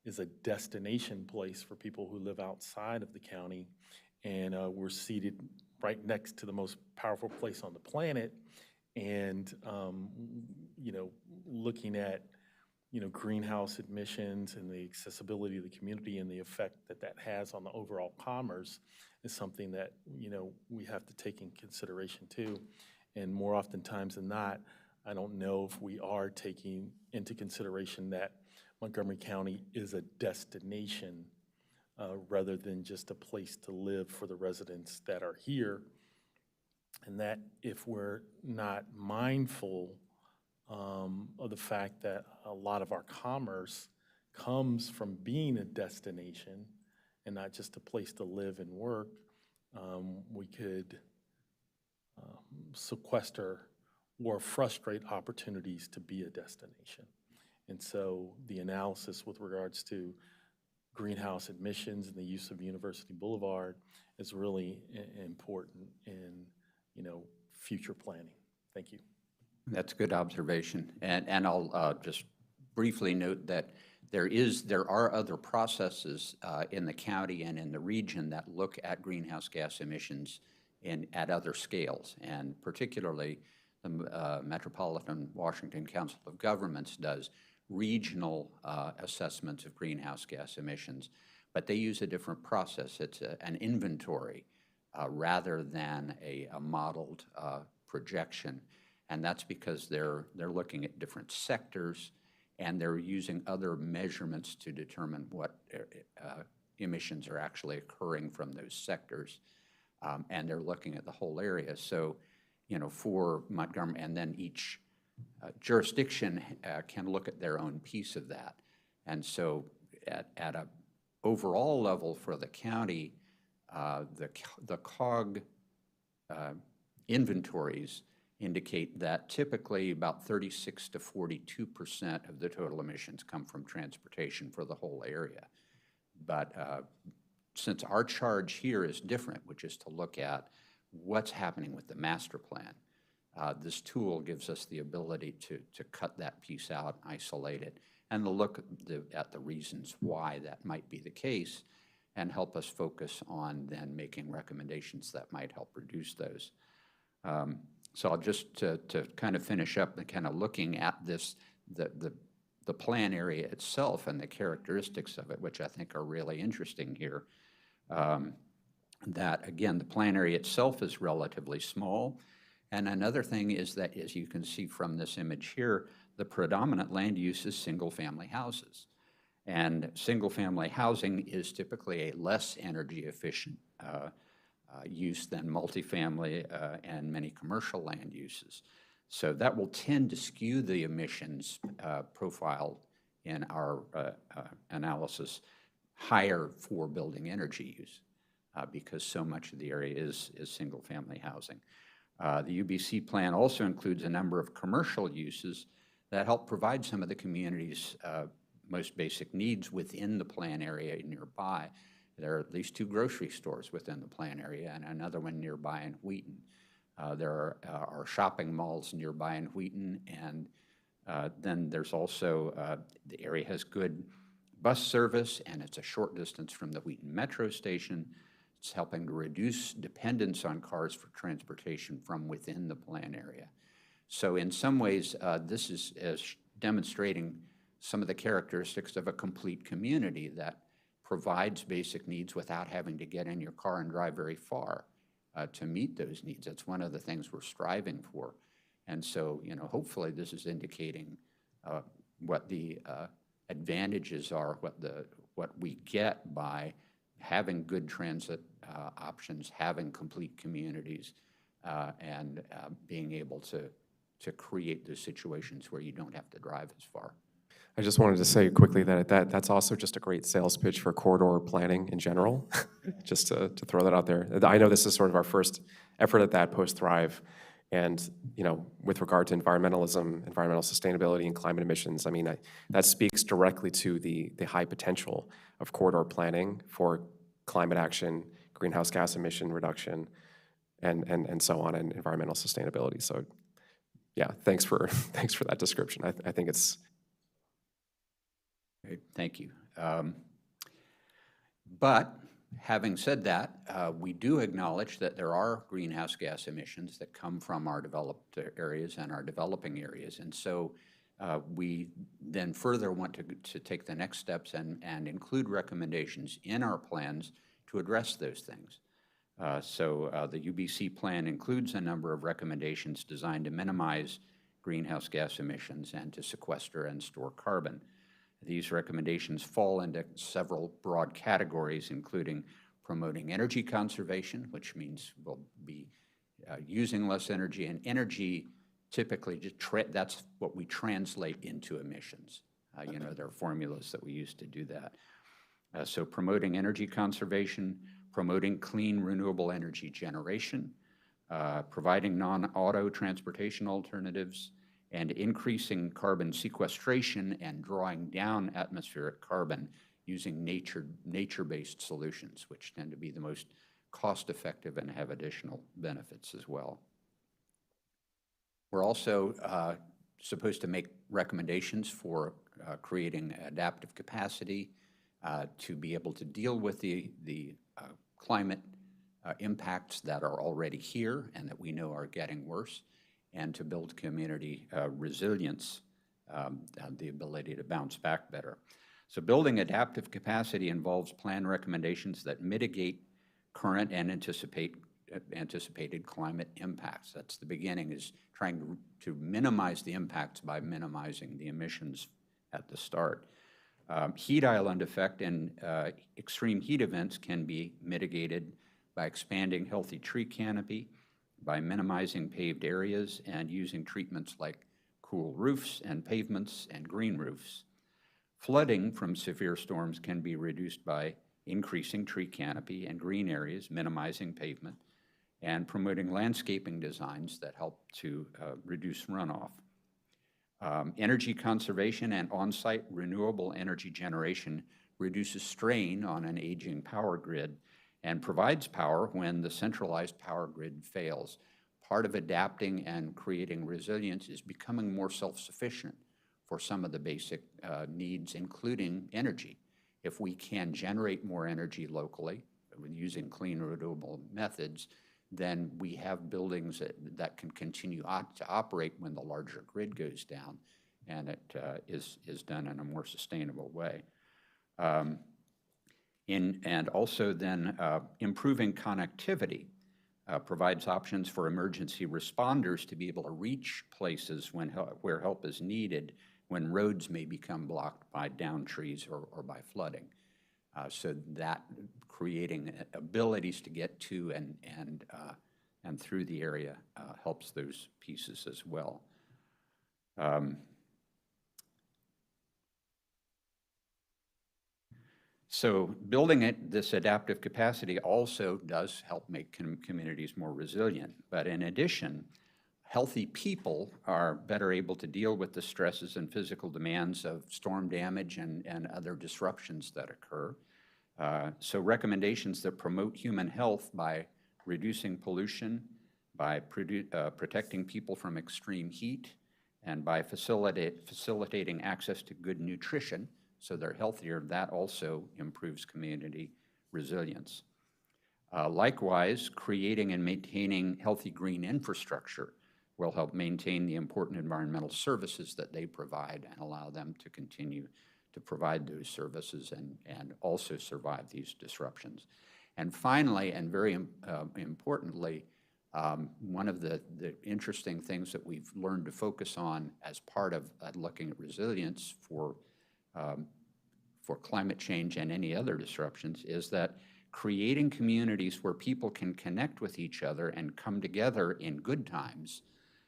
is a destination place for people who live outside of the county, and we're seated right next to the most powerful place on the planet, and looking at greenhouse emissions and the accessibility of the community and the effect that that has on the overall commerce is something that we have to take in consideration too. And more oftentimes than not, I don't know if we are taking into consideration that Montgomery County is a destination rather than just a place to live for the residents that are here. And that if we're not mindful of the fact that a lot of our commerce comes from being a destination and not just a place to live and work, we could sequester or frustrate opportunities to be a destination. And so the analysis with regards to greenhouse emissions and the use of University Boulevard is really important in future planning. Thank you. That's a good observation. And I'll just briefly note that there are other processes in the county and in the region that look at greenhouse gas emissions at other scales. And particularly, the Metropolitan Washington Council of Governments does regional assessments of greenhouse gas emissions, but they use a different process. It's an inventory rather than a modeled projection. And that's because they're looking at different sectors and they're using other measurements to determine what emissions are actually occurring from those sectors. And they're looking at the whole area. So, for Montgomery, and then each jurisdiction can look at their own piece of that. And so at a overall level for the county, the COG inventories indicate that typically about 36 to 42% of the total emissions come from transportation for the whole area. But since our charge here is different, which is to look at what's happening with the master plan. This tool gives us the ability to cut that piece out, isolate it, and to look at the reasons why that might be the case and help us focus on then making recommendations that might help reduce those. So I'll just to kind of finish up and kind of looking at this, the plan area itself and the characteristics of it, which I think are really interesting here. That, again, the plan area itself is relatively small. And another thing is that, as you can see from this image here, the predominant land use is single-family houses. And single-family housing is typically a less energy-efficient use than multifamily and many commercial land uses. So that will tend to skew the emissions profile in our analysis higher for building energy use because so much of the area is single-family housing. The UBC plan also includes a number of commercial uses that help provide some of the community's most basic needs within the plan area nearby. There are at least 2 grocery stores within the plan area and another one nearby in Wheaton. There are shopping malls nearby in Wheaton, and then there's also, the area has good bus service, and it's a short distance from the Wheaton Metro Station. It's helping to reduce dependence on cars for transportation from within the plan area. So in some ways, this is demonstrating some of the characteristics of a complete community that provides basic needs without having to get in your car and drive very far to meet those needs. That's one of the things we're striving for. And so, hopefully this is indicating what the advantages are, what we get by having good transit options, having complete communities, and being able to create those situations where you don't have to drive as far. I just wanted to say quickly that that's also just a great sales pitch for corridor planning in general, just to throw that out there. I know this is sort of our first effort at that post-Thrive, and with regard to environmentalism, environmental sustainability, and climate emissions, I mean, that speaks directly to the high potential of corridor planning for climate action, greenhouse gas emission reduction, and so on, and environmental sustainability. So, yeah, thanks for that description. I think it's. Great, thank you. But having said that, we do acknowledge that there are greenhouse gas emissions that come from our developed areas and our developing areas. And so we then further want to take the next steps and include recommendations in our plans to address those things. So the UBC plan includes a number of recommendations designed to minimize greenhouse gas emissions and to sequester and store carbon. These recommendations fall into several broad categories, including promoting energy conservation, which means we'll be using less energy, and energy typically that's what we translate into emissions. There are formulas that we use to do that. So promoting energy conservation, promoting clean renewable energy generation, providing non-auto transportation alternatives, and increasing carbon sequestration and drawing down atmospheric carbon using nature-based solutions, which tend to be the most cost-effective and have additional benefits as well. We're also supposed to make recommendations for creating adaptive capacity to be able to deal with the climate impacts that are already here and that we know are getting worse, and to build community resilience, the ability to bounce back better. So building adaptive capacity involves plan recommendations that mitigate current and anticipated climate impacts. That's the beginning, is trying to minimize the impacts by minimizing the emissions at the start. Heat island effect and extreme heat events can be mitigated by expanding healthy tree canopy, by minimizing paved areas and using treatments like cool roofs and pavements and green roofs. Flooding from severe storms can be reduced by increasing tree canopy and green areas, minimizing pavement, and promoting landscaping designs that help to reduce runoff. Energy conservation and on-site renewable energy generation reduces strain on an aging power grid and provides power when the centralized power grid fails. Part of adapting and creating resilience is becoming more self-sufficient for some of the basic needs, including energy. If we can generate more energy locally using clean, renewable methods, then we have buildings that can continue to operate when the larger grid goes down, and it is done in a more sustainable way. And also then improving connectivity provides options for emergency responders to be able to reach places where help is needed when roads may become blocked by downed trees or by flooding. So that creating abilities to get to and through the area helps those pieces as well. So building this adaptive capacity also does help make communities more resilient. But in addition, healthy people are better able to deal with the stresses and physical demands of storm damage and other disruptions that occur. So recommendations that promote human health by reducing pollution, by protecting people from extreme heat, and by facilitating access to good nutrition so they're healthier, that also improves community resilience. Likewise, creating and maintaining healthy green infrastructure will help maintain the important environmental services that they provide and allow them to continue to provide those services and also survive these disruptions. And finally, and very importantly, one of the interesting things that we've learned to focus on as part of looking at resilience for climate change and any other disruptions is that creating communities where people can connect with each other and come together in good times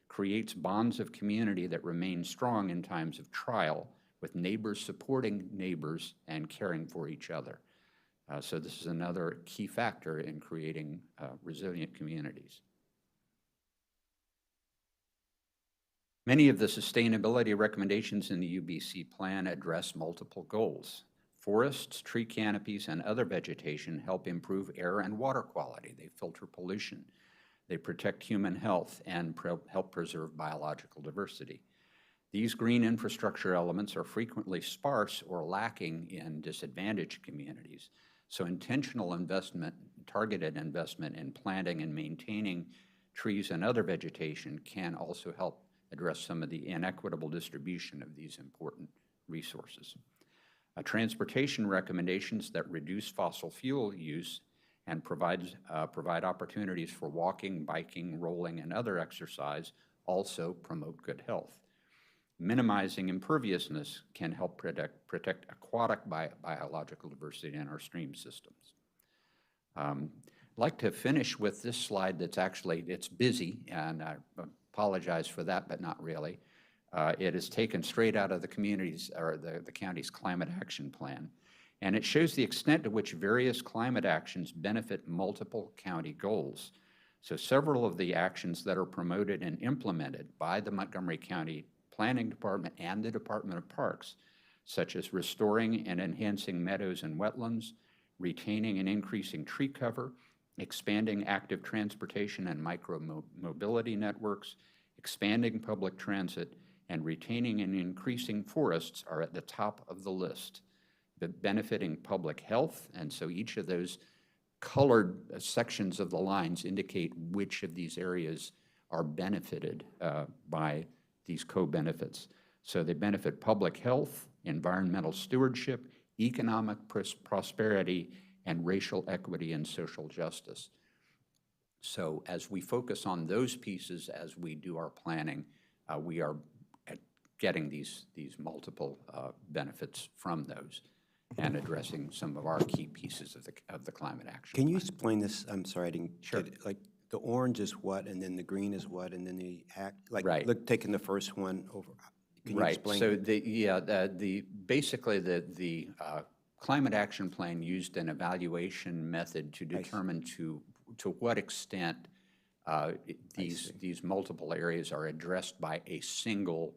creates bonds of community that remain strong in times of trial, with neighbors supporting neighbors and caring for each other. So this is another key factor in creating resilient communities. Many of the sustainability recommendations in the UBC plan address multiple goals. Forests, tree canopies, and other vegetation help improve air and water quality. They filter pollution. They protect human health and help preserve biological diversity. These green infrastructure elements are frequently sparse or lacking in disadvantaged communities. So intentional investment, targeted investment in planting and maintaining trees and other vegetation can also help address some of the inequitable distribution of these important resources. Transportation recommendations that reduce fossil fuel use and provide opportunities for walking, biking, rolling, and other exercise also promote good health. Minimizing imperviousness can help protect aquatic biological diversity in our stream systems. I'd like to finish with this slide that's actually, it's busy, and I apologize for that, but not really. It is taken straight out of the community's, or the county's climate action plan. And it shows the extent to which various climate actions benefit multiple county goals. So several of the actions that are promoted and implemented by the Montgomery County Planning Department and the Department of Parks, such as restoring and enhancing meadows and wetlands, retaining and increasing tree cover, expanding active transportation and micro-mobility networks, expanding public transit, and retaining and increasing forests are at the top of the list, benefiting public health. And so each of those colored sections of the lines indicate which of these areas are benefited by these co-benefits. So they benefit public health, environmental stewardship, economic prosperity, and racial equity and social justice. So as we focus on those pieces as we do our planning, we are getting these multiple benefits from those and addressing some of our key pieces of the climate action. Can you explain this? I'm sorry, I didn't get it. Like, the orange is what, and then the green is what, and then the Right. Look, taking the first one over. Can you Right. explain? So basically the climate action plan used an evaluation method to determine to what extent these multiple areas are addressed by a single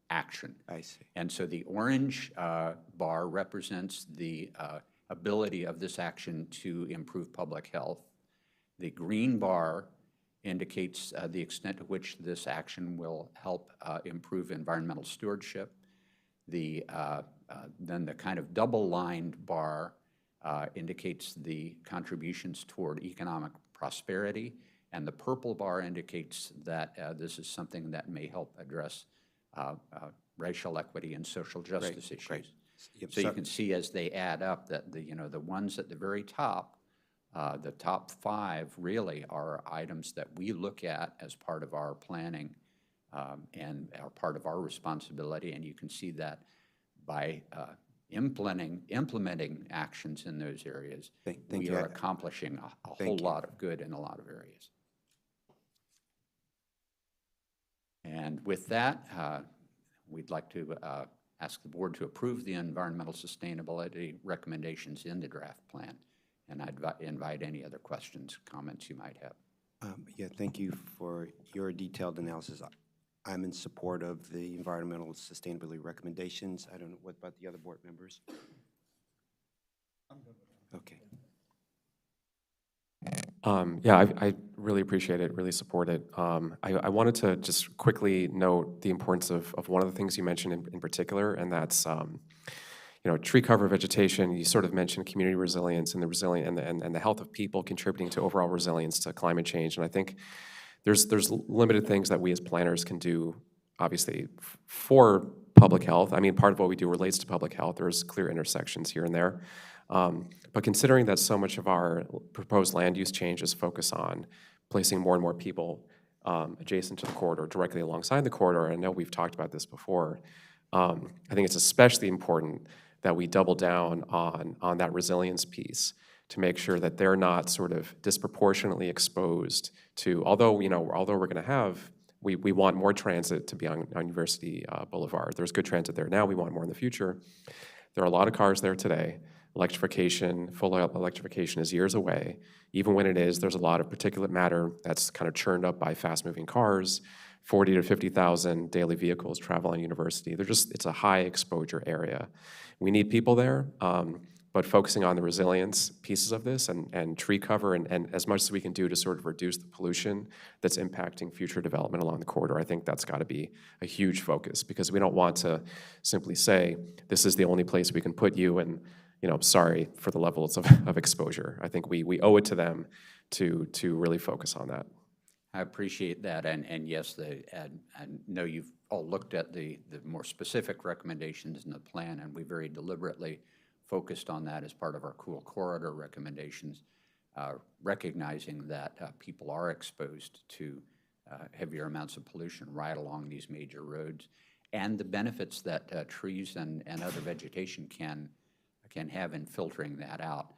action. I see. And so the orange bar represents the ability of this action to improve public health. The green bar indicates the extent to which this action will help improve environmental stewardship. Then the kind of double-lined bar indicates the contributions toward economic prosperity, and the purple bar indicates that this is something that may help address racial equity and social justice issues. Great. Yep, So you can see as they add up that the ones at the very top, the top 5 really are items that we look at as part of our planning and are part of our responsibility. And you can see that by implementing actions in those areas, we are accomplishing a whole lot of good in a lot of areas. And with that, we'd like to ask the board to approve the environmental sustainability recommendations in the draft plan. And I'd invite any other questions, comments you might have. Yeah, thank you for your detailed analysis. I'm in support of the environmental sustainability recommendations. I don't know, what about the other board members? Okay. Yeah, I really appreciate it, really support it. I wanted to just quickly note the importance of one of the things you mentioned in particular, and that's tree cover vegetation. You sort of mentioned community resilience and the health of people contributing to overall resilience to climate change. And I think there's limited things that we as planners can do, obviously, for public health. I mean, part of what we do relates to public health. There's clear intersections here and there. But considering that so much of our proposed land use changes focus on placing more and more people adjacent to the corridor, directly alongside the corridor, I know we've talked about this before, I think it's especially important that we double down on that resilience piece to make sure that they're not sort of disproportionately exposed to, although we're going to have, we want more transit to be on University Boulevard. There's good transit there now, we want more in the future. There are a lot of cars there today. Electrification, full electrification is years away. Even when it is, there's a lot of particulate matter that's kind of churned up by fast-moving cars. 40 to 50,000 daily vehicles travel on University. It's a high exposure area. We need people there, but focusing on the resilience pieces of this and tree cover and as much as we can do to sort of reduce the pollution that's impacting future development along the corridor, I think that's got to be a huge focus, because we don't want to simply say, this is the only place we can put you, and sorry for the levels of exposure. I think we owe it to them to really focus on that. I appreciate that, and yes, I know you've all looked at the more specific recommendations in the plan, and we very deliberately focused on that as part of our cool corridor recommendations, recognizing that people are exposed to heavier amounts of pollution right along these major roads, and the benefits that trees and other vegetation can have in filtering that out.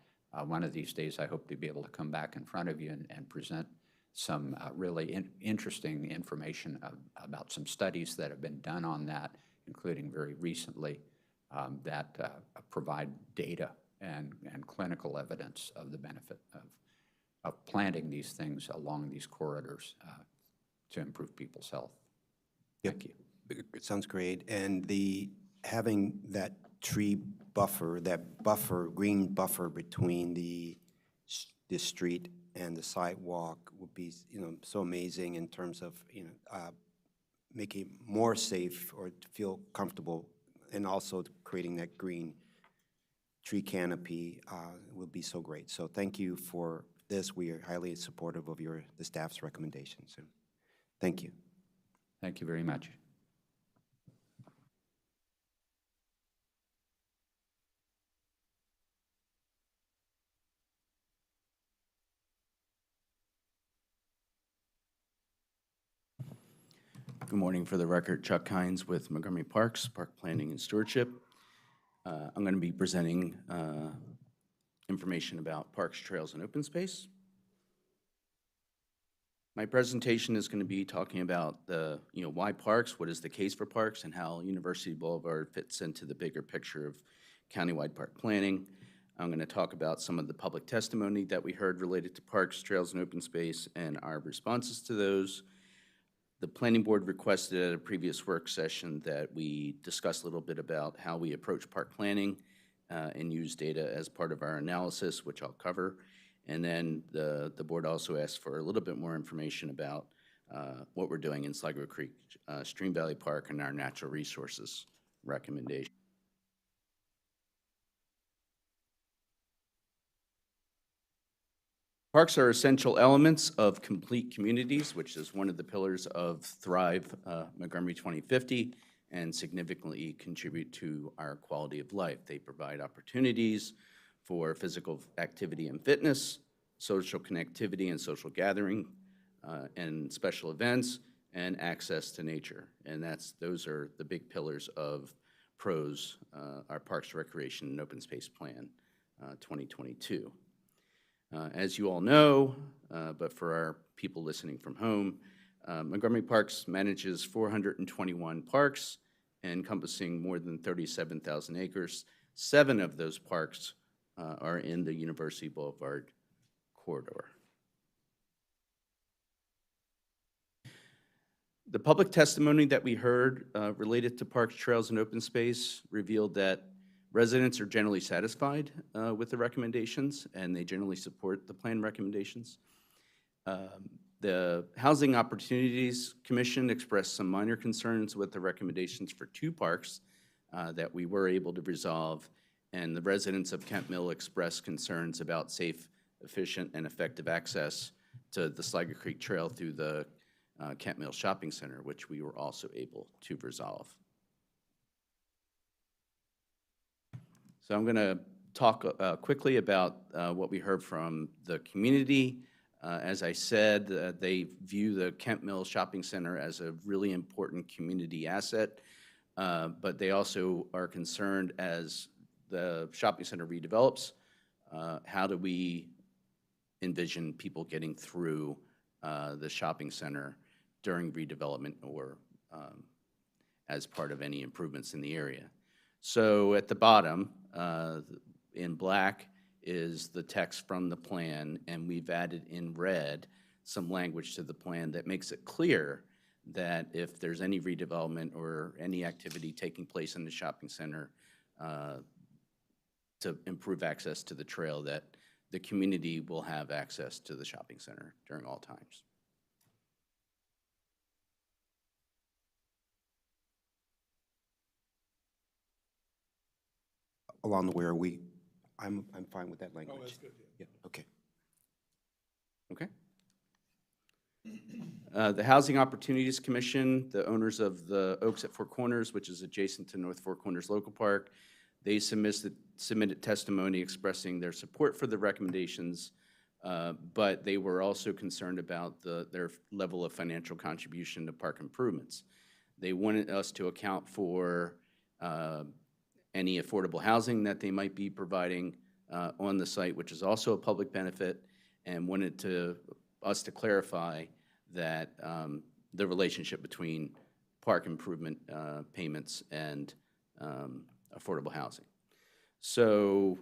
One of these days, I hope to be able to come back in front of you and present some really interesting information about some studies that have been done on that, including very recently, that provide data and clinical evidence of the benefit of planting these things along these corridors to improve people's health. Thank you. It sounds great. And having that tree buffer, green buffer between the street and the sidewalk would be, so amazing in terms of, making it more safe or to feel comfortable, and also creating that green tree canopy will be so great. So thank you for this. We are highly supportive of the staff's recommendations. So thank you. Thank you very much. Good morning. For the record, Chuck Hines with Montgomery Parks, Park Planning and Stewardship. I'm going to be presenting information about parks, trails, and open space. My presentation is going to be talking about why parks, what is the case for parks, and how University Boulevard fits into the bigger picture of countywide park planning. I'm going to talk about some of the public testimony that we heard related to parks, trails, and open space, and our responses to those. The Planning Board requested at a previous work session that we discuss a little bit about how we approach park planning and use data as part of our analysis, which I'll cover. And then the board also asked for a little bit more information about what we're doing in Sligo Creek, Stream Valley Park, and our natural resources recommendation. Parks are essential elements of complete communities, which is one of the pillars of Thrive Montgomery 2050, and significantly contribute to our quality of life. They provide opportunities for physical activity and fitness, social connectivity and social gathering, and special events, and access to nature. And those are the big pillars of PROS, our Parks, Recreation, and Open Space Plan 2022. As you all know, but for our people listening from home, Montgomery Parks manages 421 parks encompassing more than 37,000 acres. 7 of those parks are in the University Boulevard corridor. The public testimony that we heard related to parks, trails, and open space revealed that residents are generally satisfied with the recommendations, and they generally support the plan recommendations. The Housing Opportunities Commission expressed some minor concerns with the recommendations for 2 parks that we were able to resolve, and the residents of Kent Mill expressed concerns about safe, efficient, and effective access to the Sligo Creek Trail through the Kent Mill Shopping Center, which we were also able to resolve. So I'm going to talk quickly about what we heard from the community. As I said, they view the Kent Mill Shopping Center as a really important community asset, but they also are concerned as the shopping center redevelops, how do we envision people getting through the shopping center during redevelopment or as part of any improvements in the area. So at the bottom, in black, is the text from the plan, and we've added in red some language to the plan that makes it clear that if there's any redevelopment or any activity taking place in the shopping center to improve access to the trail, that the community will have access to the shopping center during all times. Along the way, I'm fine with that language. Oh, that's good. Yeah, okay. Okay. The Housing Opportunities Commission, the owners of the Oaks at Four Corners, which is adjacent to North Four Corners Local Park, they submitted testimony expressing their support for the recommendations, but they were also concerned about their level of financial contribution to park improvements. They wanted us to account for any affordable housing that they might be providing on the site, which is also a public benefit, and wanted us to clarify that the relationship between park improvement payments and affordable housing. So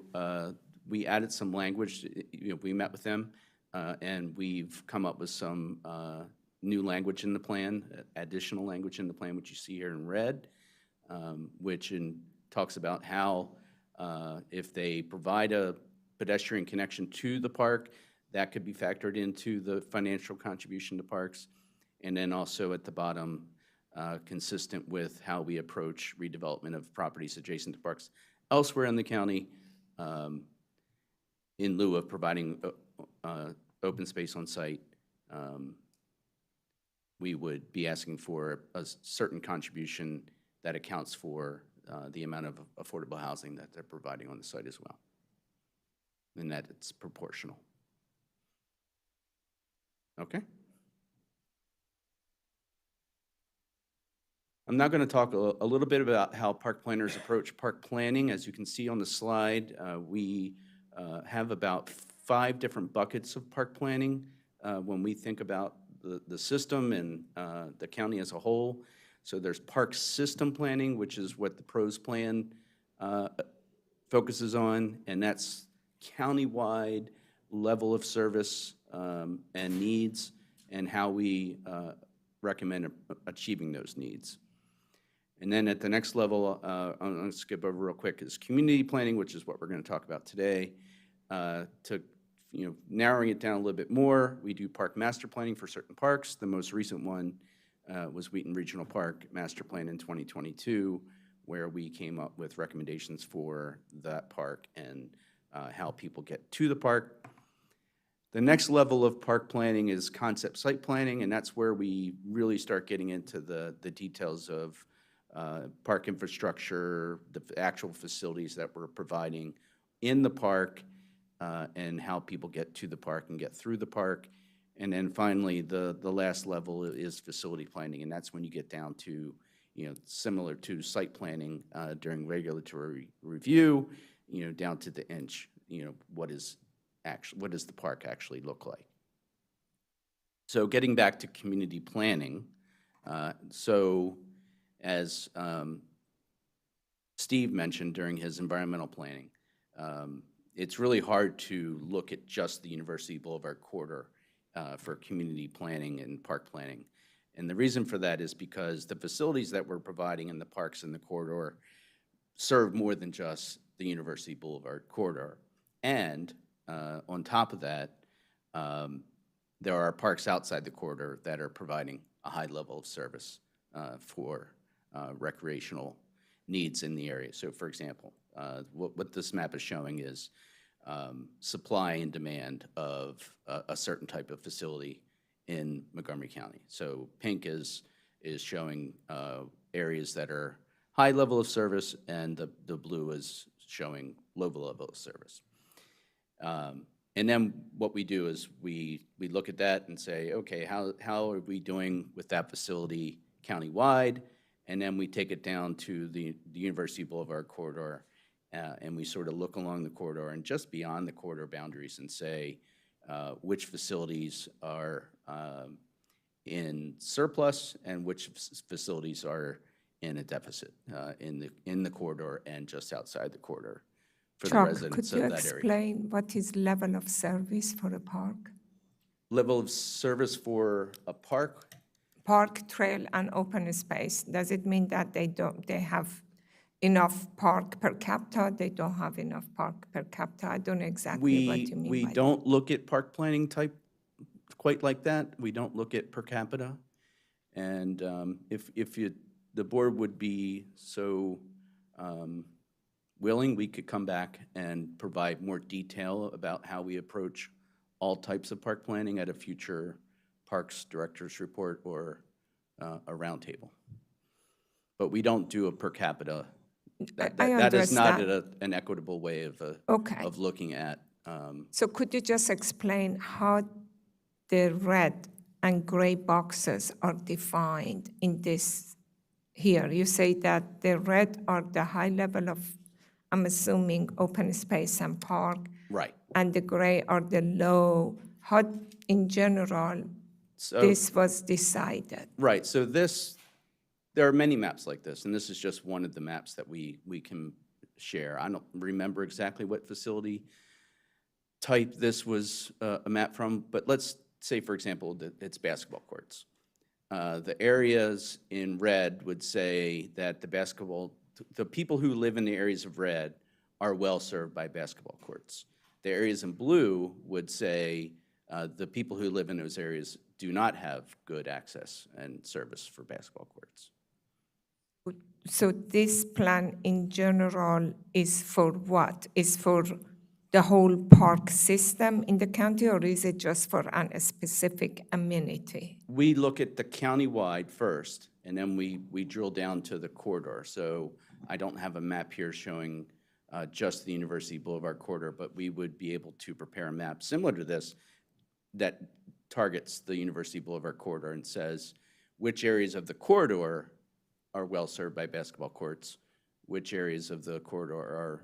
we added some language. We met with them, and we've come up with some new language in the plan, additional language in the plan, which you see here in red, which talks about how if they provide a pedestrian connection to the park, that could be factored into the financial contribution to parks. And then also at the bottom, consistent with how we approach redevelopment of properties adjacent to parks elsewhere in the county, in lieu of providing open space on site, we would be asking for a certain contribution that accounts for the amount of affordable housing that they're providing on the site as well, and that it's proportional. Okay. I'm now going to talk a little bit about how park planners approach park planning. As you can see on the slide, we have about 5 different buckets of park planning when we think about the system and the county as a whole. So there's park system planning, which is what the PROS plan focuses on, and that's countywide level of service and needs, and how we recommend achieving those needs. And then at the next level, I'm going to skip over real quick, is community planning, which is what we're going to talk about today. To narrowing it down a little bit more, we do park master planning for certain parks. The most recent one was Wheaton Regional Park Master Plan in 2022, where we came up with recommendations for that park and how people get to the park. The next level of park planning is concept site planning, and that's where we really start getting into the details of park infrastructure, the actual facilities that we're providing in the park, and how people get to the park and get through the park. And then finally, the last level is facility planning, and that's when you get down to, similar to site planning during regulatory review, down to the inch, what does the park actually look like? So getting back to community planning, so as Steve mentioned during his environmental planning, it's really hard to look at just the University Boulevard corridor for community planning and park planning. And the reason for that is because the facilities that we're providing in the parks in the corridor serve more than just the University Boulevard corridor. And on top of that, there are parks outside the corridor that are providing a high level of service for recreational needs in the area. So for example, what this map is showing is supply and demand of a certain type of facility in Montgomery County. So pink is showing areas that are high level of service, and the blue is showing low level of service. And then what we do is we look at that and say, okay, how are we doing with that facility countywide? And then we take it down to the University Boulevard corridor, and we sort of look along the corridor and just beyond the corridor boundaries and say which facilities are in surplus and which facilities are in a deficit in the corridor and just outside the corridor for the Chuck, residents could you of that area. explain what is level of service for a park? Level of service for a park? Park, trail, and open space. Does it mean that they have enough park per capita? They don't have enough park per capita? I don't know exactly what you mean We by don't look at park planning type quite like that. We don't look at per capita. And if the board would be so willing, we could come back and provide more detail about how we approach all types of park planning at a future Parks Director's Report or a roundtable. But we don't do a per capita. That is not an equitable way of looking at. So could you just explain how the red and gray boxes are defined in this here? You say that the red are the high level of, I'm assuming, open space and park. Right. And the gray are the low. How, in general, this was decided? Right. So there are many maps like this, and this is just one of the maps that we can share. I don't remember exactly what facility type this was a map from, but let's say, for example, that it's basketball courts. The areas in red would say that the people who live in the areas of red are well served by basketball courts. The areas in blue would say the people who live in those areas do not have good access and service for basketball courts. So this plan in general is for what? Is for the whole park system in the county, or is it just for a specific amenity? We look at the county-wide first, and then we drill down to the corridor. So I don't have a map here showing just the University Boulevard corridor, but we would be able to prepare a map similar to this that targets the University Boulevard corridor and says which areas of the corridor are well served by basketball courts, which areas of the corridor are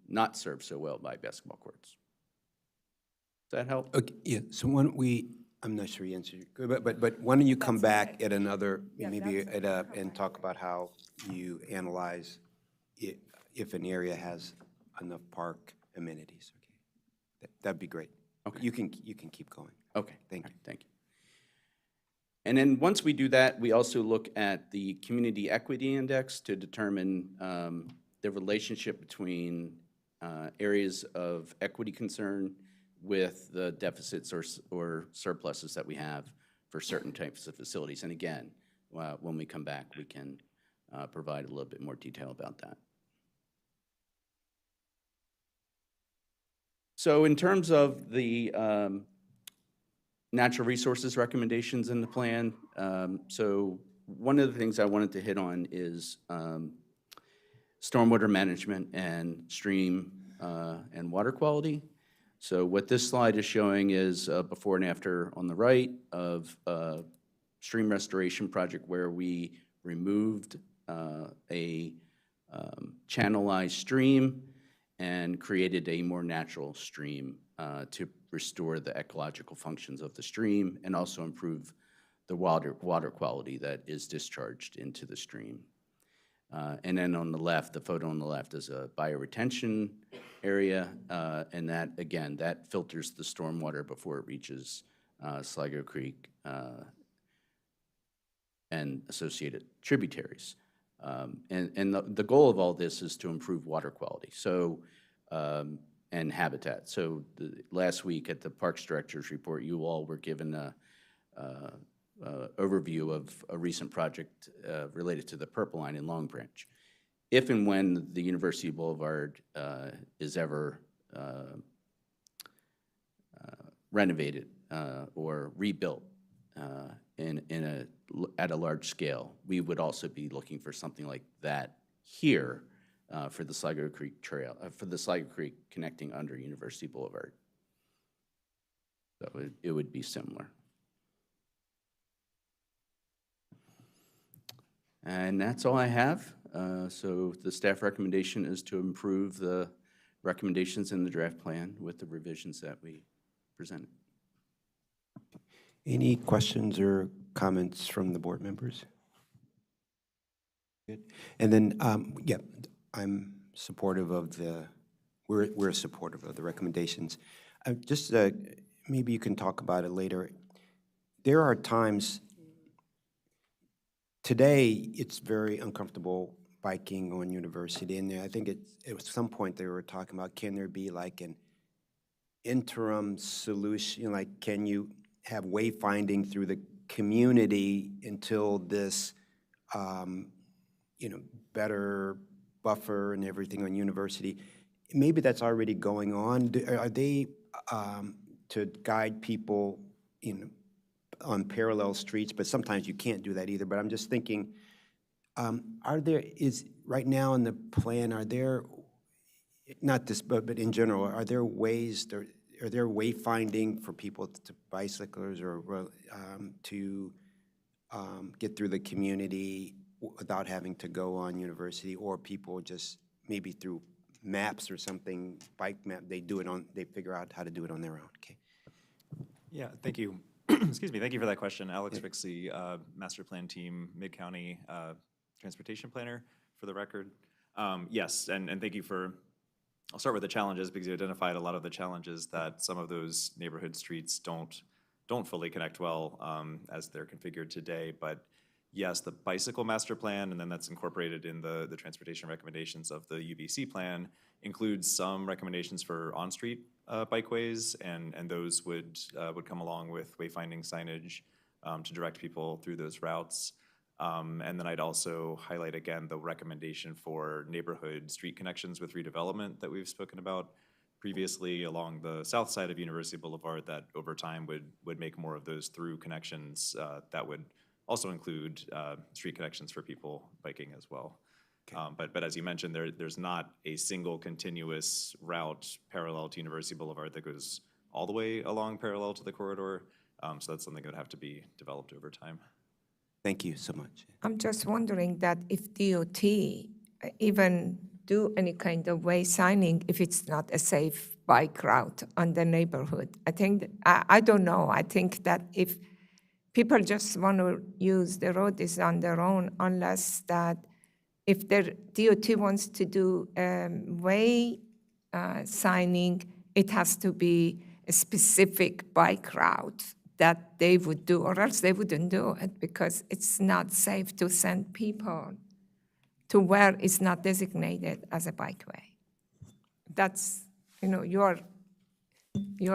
not served so well by basketball courts. Does that help? Okay, yeah, so why don't I'm not sure you answered, but why don't you come back at another, maybe and talk about how you analyze if an area has enough park amenities, okay? That'd be great. Okay. You can keep going. Okay. Thank you. Thank you. And then once we do that, we also look at the Community Equity Index to determine the relationship between areas of equity concern with the deficits or surpluses that we have for certain types of facilities. And again, when we come back, we can provide a little bit more detail about that. So in terms of the natural resources recommendations in the plan, so one of the things I wanted to hit on is stormwater management and stream and water quality. So what this slide is showing is before and after on the right of stream restoration project where we removed a channelized stream and created a more natural stream to restore the ecological functions of the stream and also improve the water quality that is discharged into the stream. And then on the left, the photo on the left is a bioretention area, and that, again, that filters the stormwater before it reaches Sligo Creek and associated tributaries. And the goal of all this is to improve water quality and habitat. So last week at the Parks Director's report, you all were given a overview of a recent project related to the Purple Line in Long Branch. If and when the University Boulevard is ever renovated or rebuilt at a large scale, we would also be looking for something like that here for the Sligo Creek Trail, for the Sligo Creek connecting under University Boulevard. So it would be similar. And that's all I have. So the staff recommendation is to improve the recommendations in the draft plan with the revisions that we presented. Any questions or comments from the board members? Good. And then, yeah, I'm supportive of we're supportive of the recommendations. Just maybe you can talk about it later. There are times, today, it's very uncomfortable biking on University, and I think at some point they were talking about, can there be like an interim solution, like can you have wayfinding through the community until this, better buffer and everything on University? Maybe that's already going on. Are they to guide people, on parallel streets? But sometimes you can't do that either. But I'm just thinking, right now in the plan, are there, not this, but in general, are there ways, are there wayfinding for people, bicyclers, or to get through the community without having to go on University, or people just maybe through maps or something, bike map, they figure out how to do it on their own? Okay. Yeah, thank you. Excuse me, thank you for that question. Alex Rixey, Master Plan Team, Mid-County Transportation Planner, for the record. Yes, and thank you for, I'll start with the challenges because you identified a lot of the challenges that some of those neighborhood streets don't fully connect well as they're configured today. But yes, the bicycle master plan, and then that's incorporated in the transportation recommendations of the UBC plan, includes some recommendations for on-street bikeways, and those would come along with wayfinding signage to direct people through those routes. And then I'd also highlight again the recommendation for neighborhood street connections with redevelopment that we've spoken about previously along the south side of University Boulevard, that over time would make more of those through connections that would also include street connections for people biking as well. Okay. But as you mentioned, there's not a single continuous route parallel to University Boulevard that goes all the way along parallel to the corridor. So that's something that would have to be developed over time. Thank you so much. I'm just wondering that if DOT even do any kind of way signing, if it's not a safe bike route on the neighborhood. I think, I don't know, I think that if people just want to use the road is on their own, unless that if the DOT wants to do way signing, it has to be a specific bike route that they would do, or else they wouldn't do it because it's not safe to send people to where it's not designated as a bikeway. That's, you're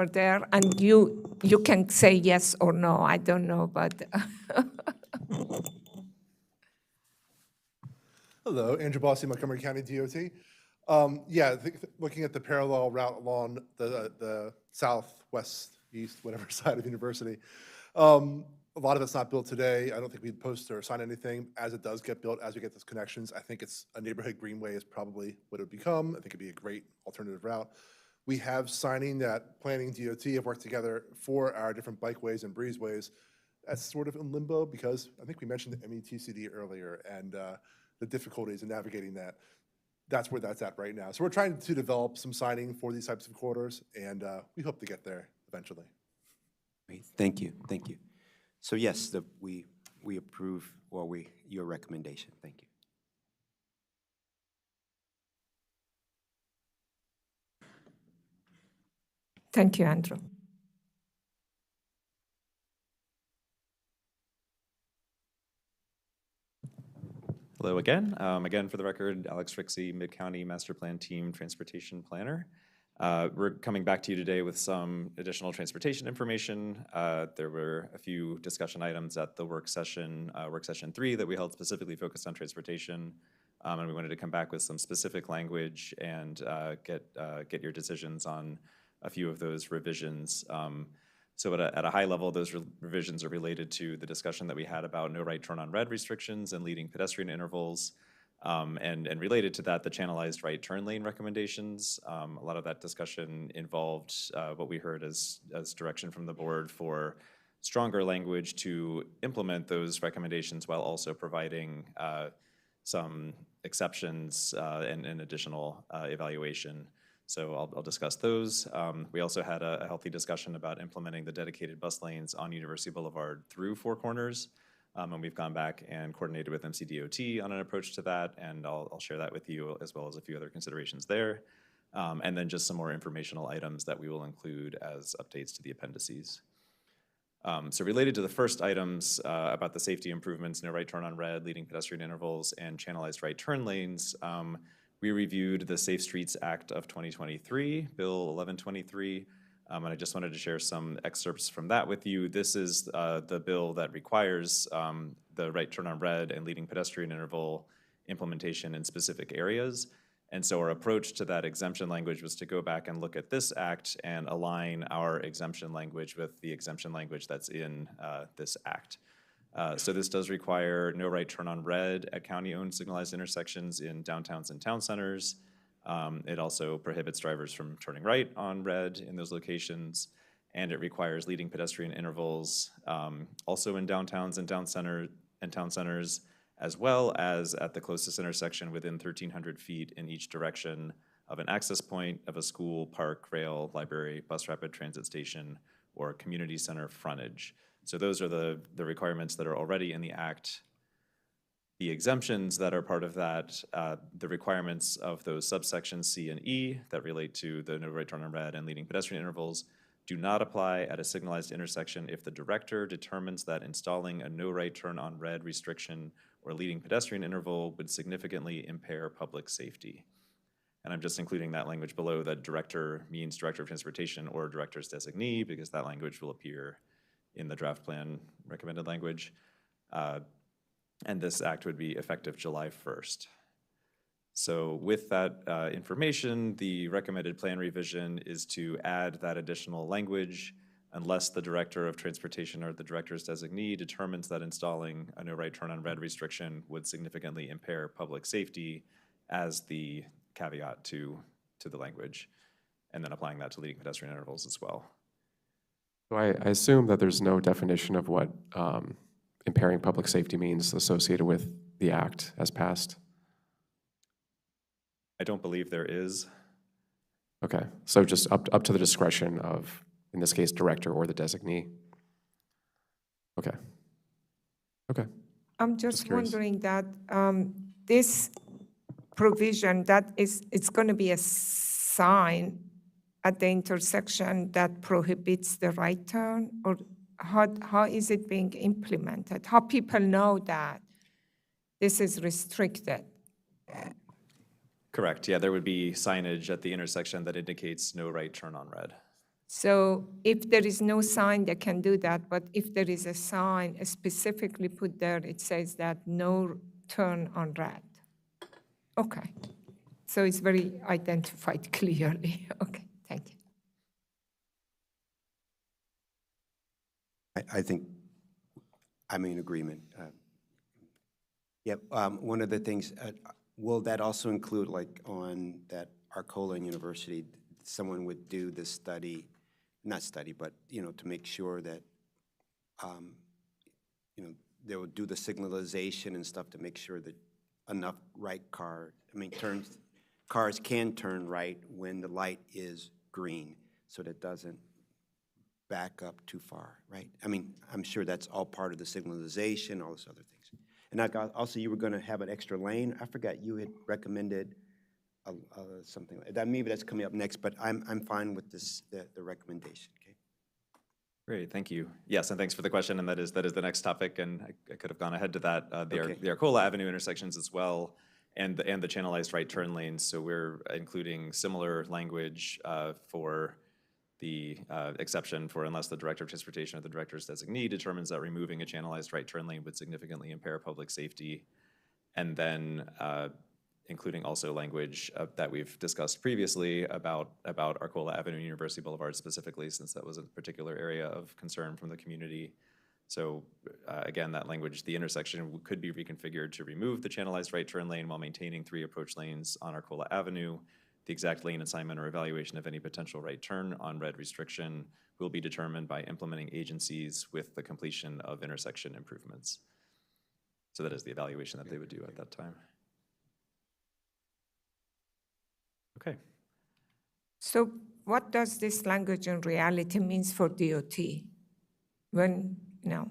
there and you can say yes or no, I don't know, but Hello, Andrew Bossi, Montgomery County DOT. Yeah, looking at the parallel route along the southwest, east, whatever side of University, a lot of it's not built today. I don't think we'd post or sign anything. As it does get built, as we get those connections, I think it's a neighborhood greenway is probably what it would become. I think it'd be a great alternative route. We have signing that planning DOT have worked together for our different bikeways and breezeways. That's sort of in limbo because I think we mentioned the METCD earlier and the difficulties in navigating that. That's where that's at right now. So we're trying to develop some signing for these types of corridors, and we hope to get there eventually. Great. Thank you. Thank you. So yes, we approve your recommendation. Thank you. thank you, Andrew. Hello again. Again, for the record, Alex Rixey, Mid-County Master Plan Team Transportation Planner. We're coming back to you today with some additional transportation information. There were a few discussion items at the work session 3 that we held specifically focused on transportation. And we wanted to come back with some specific language and get your decisions on a few of those revisions. So at a high level, those revisions are related to the discussion that we had about no right turn on red restrictions and leading pedestrian intervals. And related to that, the channelized right turn lane recommendations. A lot of that discussion involved what we heard as direction from the board for stronger language to implement those recommendations while also providing some exceptions and additional evaluation. So I'll discuss those. We also had a healthy discussion about implementing the dedicated bus lanes on University Boulevard through Four Corners. And we've gone back and coordinated with MCDOT on an approach to that, and I'll share that with you as well as a few other considerations there. And then just some more informational items that we will include as updates to the appendices. So related to the first items about the safety improvements, no right turn on red, leading pedestrian intervals, and channelized right turn lanes, we reviewed the Safe Streets Act of 2023, Bill 1123, and I just wanted to share some excerpts from that with you. This is the bill that requires the right turn on red and leading pedestrian interval implementation in specific areas. And so our approach to that exemption language was to go back and look at this act and align our exemption language with the exemption language that's in this act. So this does require no right turn on red at county-owned signalized intersections in downtowns and town centers. It also prohibits drivers from turning right on red in those locations, and it requires leading pedestrian intervals also in downtowns and town centers, as well as at the closest intersection within 1,300 feet in each direction of an access point of a school, park, rail, library, bus rapid transit station, or community center frontage. So those are the requirements that are already in the act. The exemptions that are part of that, the requirements of those subsections C and E that relate to the no right turn on red and leading pedestrian intervals do not apply at a signalized intersection if the director determines that installing a no right turn on red restriction or leading pedestrian interval would significantly impair public safety. And I'm just including that language below that director means director of transportation or director's designee, because that language will appear in the draft plan recommended language. And this act would be effective July 1st. So with that information, the recommended plan revision is to add that additional language unless the director of transportation or the director's designee determines that installing a no right turn on red restriction would significantly impair public safety as the caveat to the language, and then applying that to leading pedestrian intervals as well. So I assume that there's no definition of what impairing public safety means associated with the act as passed? I don't believe there is. Okay, so just up to the discretion of, in this case, director or the designee? Okay. Okay. I'm just wondering that this provision, it's going to be a sign at the intersection that prohibits the right turn, or how is it being implemented? How people know that this is restricted? Correct, yeah, there would be signage at the intersection that indicates no right turn on red. So if there is no sign, they can do that, but if there is a sign specifically put there, it says that no turn on red. Okay, so it's very identified clearly. Okay, thank you. I think I'm in agreement. Yep, one of the things, will that also include, like, on that Arcola University, someone would do this study, not study, but, you know, to make sure that, you know, they would do the signalization and stuff to make sure that enough cars can turn right when the light is green, so that it doesn't back up too far, right? I mean, I'm sure that's all part of the signalization, all those other things. And also, you were going to have an extra lane. I forgot you had recommended something like that. Maybe that's coming up next, but I'm fine with this, the recommendation. Okay. Great, thank you. Yes, and thanks for the question, and that is the next topic, and I could have gone ahead to that. Okay. The Arcola Avenue intersections as well, and the channelized right turn lanes. So we're including similar language for the exception for unless the Director of Transportation or the Director's designee determines that removing a channelized right turn lane would significantly impair public safety. And then including also language that we've discussed previously about Arcola Avenue and University Boulevard specifically, since that was a particular area of concern from the community. So again, that language, the intersection could be reconfigured to remove the channelized right turn lane while maintaining 3 approach lanes on Arcola Avenue. The exact lane assignment or evaluation of any potential right turn on red restriction will be determined by implementing agencies with the completion of intersection improvements. So that is the evaluation that they would do at that time. Okay. So what does this language in reality means for DOT? When, you know,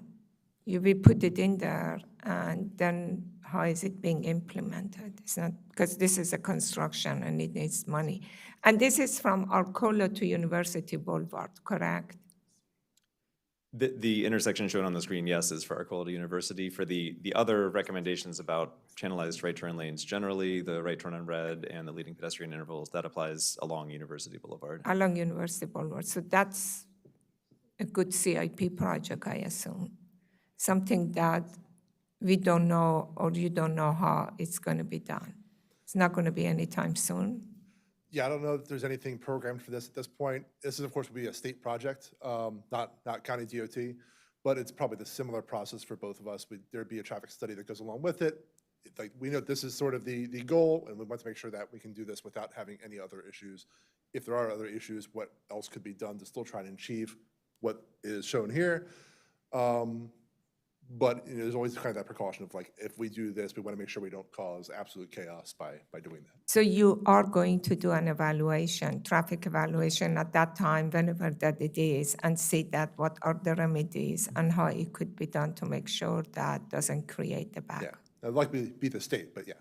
you will put it in there, and then how is it being implemented? It's not, because this is a construction and it needs money. And this is from Arcola to University Boulevard, correct? The intersection shown on the screen, yes, is for Arcola to University. For the other recommendations about channelized right turn lanes, generally the right turn on red and the leading pedestrian intervals, that applies along University Boulevard. Along University Boulevard. So that's a good CIP project, I assume. Something that we don't know, or you don't know how it's going to be done. It's not going to be anytime soon. Yeah, I don't know if there's anything programmed for this at this point. This is, of course, will be a state project, not county DOT, but it's probably the similar process for both of us. There'd be a traffic study that goes along with it. Like, we know this is sort of the goal, and we want to make sure that we can do this without having any other issues. If there are other issues, what else could be done to still try and achieve what is shown here? But you know, there's always kind of that precaution of, like, if we do this, we want to make sure we don't cause absolute chaos by doing that. So you are going to do an evaluation, traffic evaluation at that time, whenever that it is, and see that what are the remedies and how it could be done to make sure that doesn't create the back. Yeah, I'd like to be the state, but yeah.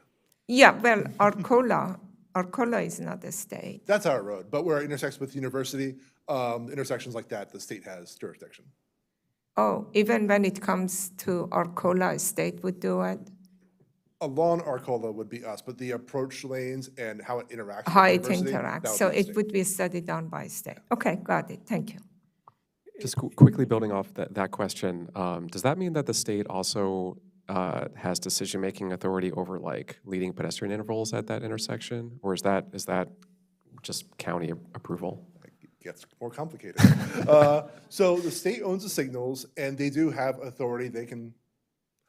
Yeah, well, Arcola is not a state. That's our road, but where it intersects with university, intersections like that, the state has jurisdiction. Oh, even when it comes to Arcola, a state would do it? Along Arcola would be us, but the approach lanes and how it interacts How with it university, interacts, that so be the it state. would be a study done by state. Okay, got it, thank you. Just quickly building off that question, does that mean that the state also has decision-making authority over, like, leading pedestrian intervals at that intersection? Or is that just county approval? Gets more complicated. So the state owns the signals, and they do have authority. They can,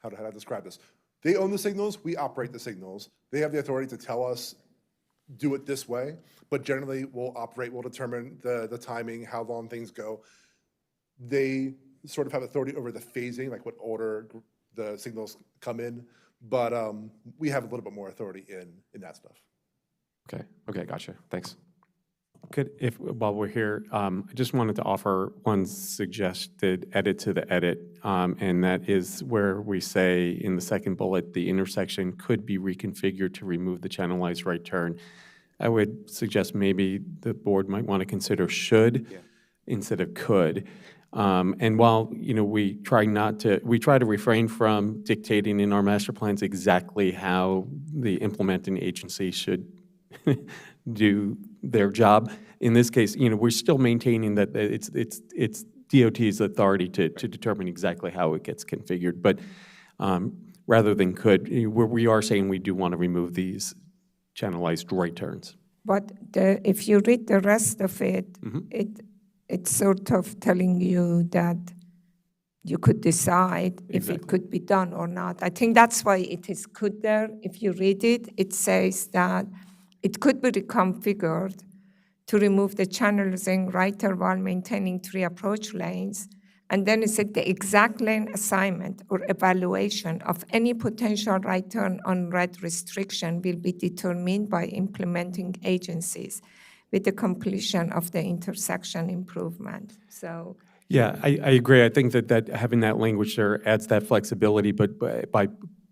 how do I describe this? They own the signals, we operate the signals. They have the authority to tell us, do it this way, but generally we'll determine the timing, how long things go. They sort of have authority over the phasing, like what order the signals come in, but we have a little bit more authority in that stuff. Okay, gotcha, thanks. Good, while we're here, I just wanted to offer one suggested edit to the edit, and that is where we say in the second bullet, the intersection could be reconfigured to remove the channelized right turn. I would suggest maybe the board might want to consider should instead of could. And while, we try to refrain from dictating in our master plans exactly how the implementing agency should do their job. In this case, we're still maintaining that it's DOT's authority to determine exactly how it gets configured. But rather than could, we are saying we do want to remove these channelized right turns. But if you read the rest of it, it's sort of telling you that you could decide if it could be done or not. I think that's why it is could there. If you read it, it says that it could be reconfigured to remove the channelizing right turn while maintaining 3 approach lanes. And then it said the exact lane assignment or evaluation of any potential right turn on red restriction will be determined by implementing agencies with the completion of the intersection improvement. So Yeah, I agree. I think that having that language there adds that flexibility, but by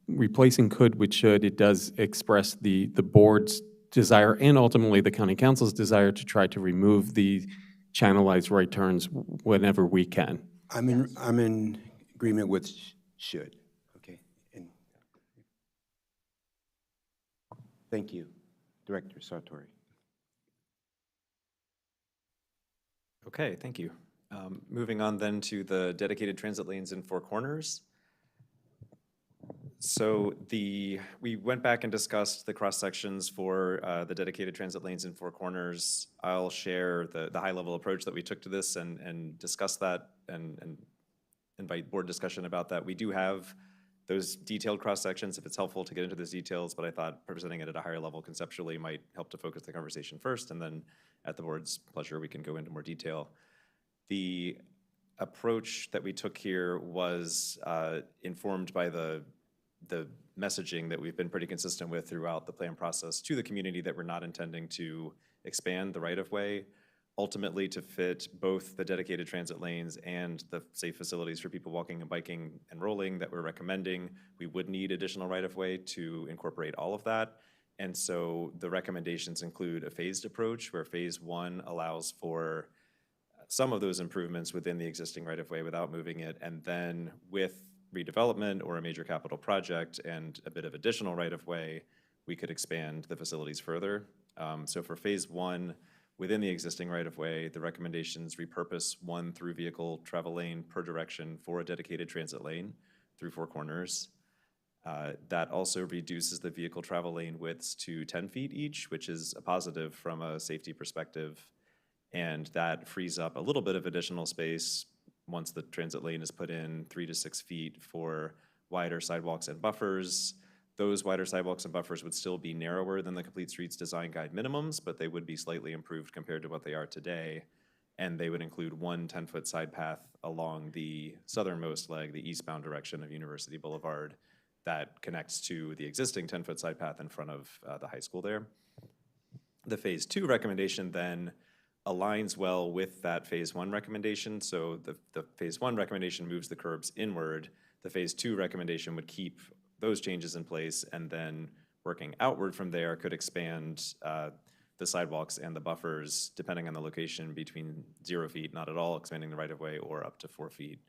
replacing could with should, it does express the board's desire and ultimately the county council's desire to try to remove the channelized right turns whenever we can. I'm in agreement with should. Okay. Thank you, Director Sartori. Okay, thank you. Moving on then to the dedicated transit lanes in Four Corners. So we went back and discussed the cross sections for the dedicated transit lanes in Four Corners. I'll share the high-level approach that we took to this and discuss that and invite board discussion about that. We do have those detailed cross sections if it's helpful to get into those details, but I thought presenting it at a higher level conceptually might help to focus the conversation first, and then at the board's pleasure, we can go into more detail. The approach that we took here was informed by the messaging that we've been pretty consistent with throughout the plan process to the community that we're not intending to expand the right-of-way, ultimately to fit both the dedicated transit lanes and the safe facilities for people walking and biking and rolling that we're recommending. We would need additional right-of-way to incorporate all of that. And so the recommendations include a phased approach where phase 1 allows for some of those improvements within the existing right-of-way without moving it, and then with redevelopment or a major capital project and a bit of additional right-of-way, we could expand the facilities further. So for phase 1, within the existing right-of-way, the recommendations repurpose 1 through vehicle travel lane per direction for a dedicated transit lane through Four Corners. That also reduces the vehicle travel lane widths to 10 feet each, which is a positive from a safety perspective. And that frees up a little bit of additional space once the transit lane is put in, 3 to 6 feet for wider sidewalks and buffers. Those wider sidewalks and buffers would still be narrower than the Complete Streets Design Guide minimums, but they would be slightly improved compared to what they are today. And they would include 1 10-foot side path along the southernmost leg, the eastbound direction of University Boulevard, that connects to the existing 10-foot side path in front of the high school there. The phase 2 recommendation then aligns well with that phase 1 recommendation. So the phase 1 recommendation moves the curbs inward. The phase 2 recommendation would keep those changes in place, and then working outward from there could expand the sidewalks and the buffers, depending on the location, between 0 feet, not at all expanding the right-of-way, or up to 4 feet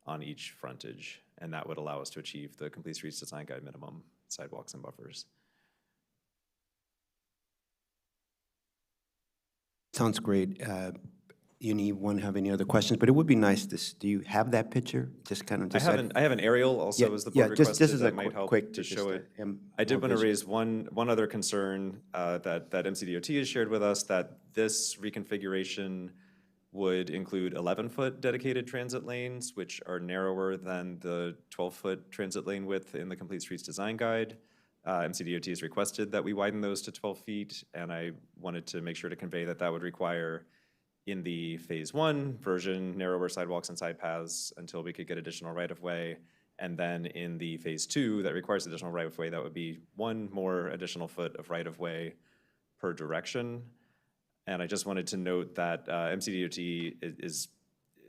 on each frontage. And that would allow us to achieve the Complete Streets Design Guide minimum sidewalks and buffers. Sounds great. Anyone have any other questions? But it would be nice to, do you have that picture? Just kind of. I have an aerial also, as the board requested, just as that a might help quick to show it. I I did want to raise one other concern that MCDOT has shared with us, that this reconfiguration would include 11-foot dedicated transit lanes, which are narrower than the 12-foot transit lane width in the Complete Streets Design Guide. MCDOT has requested that we widen those to 12 feet, and I wanted to make sure to convey that that would require, in the phase 1 version, narrower sidewalks and side paths until we could get additional right-of-way. And then in the phase 2 that requires additional right-of-way, that would be 1 more additional foot of right-of-way per direction. And I just wanted to note that MCDOT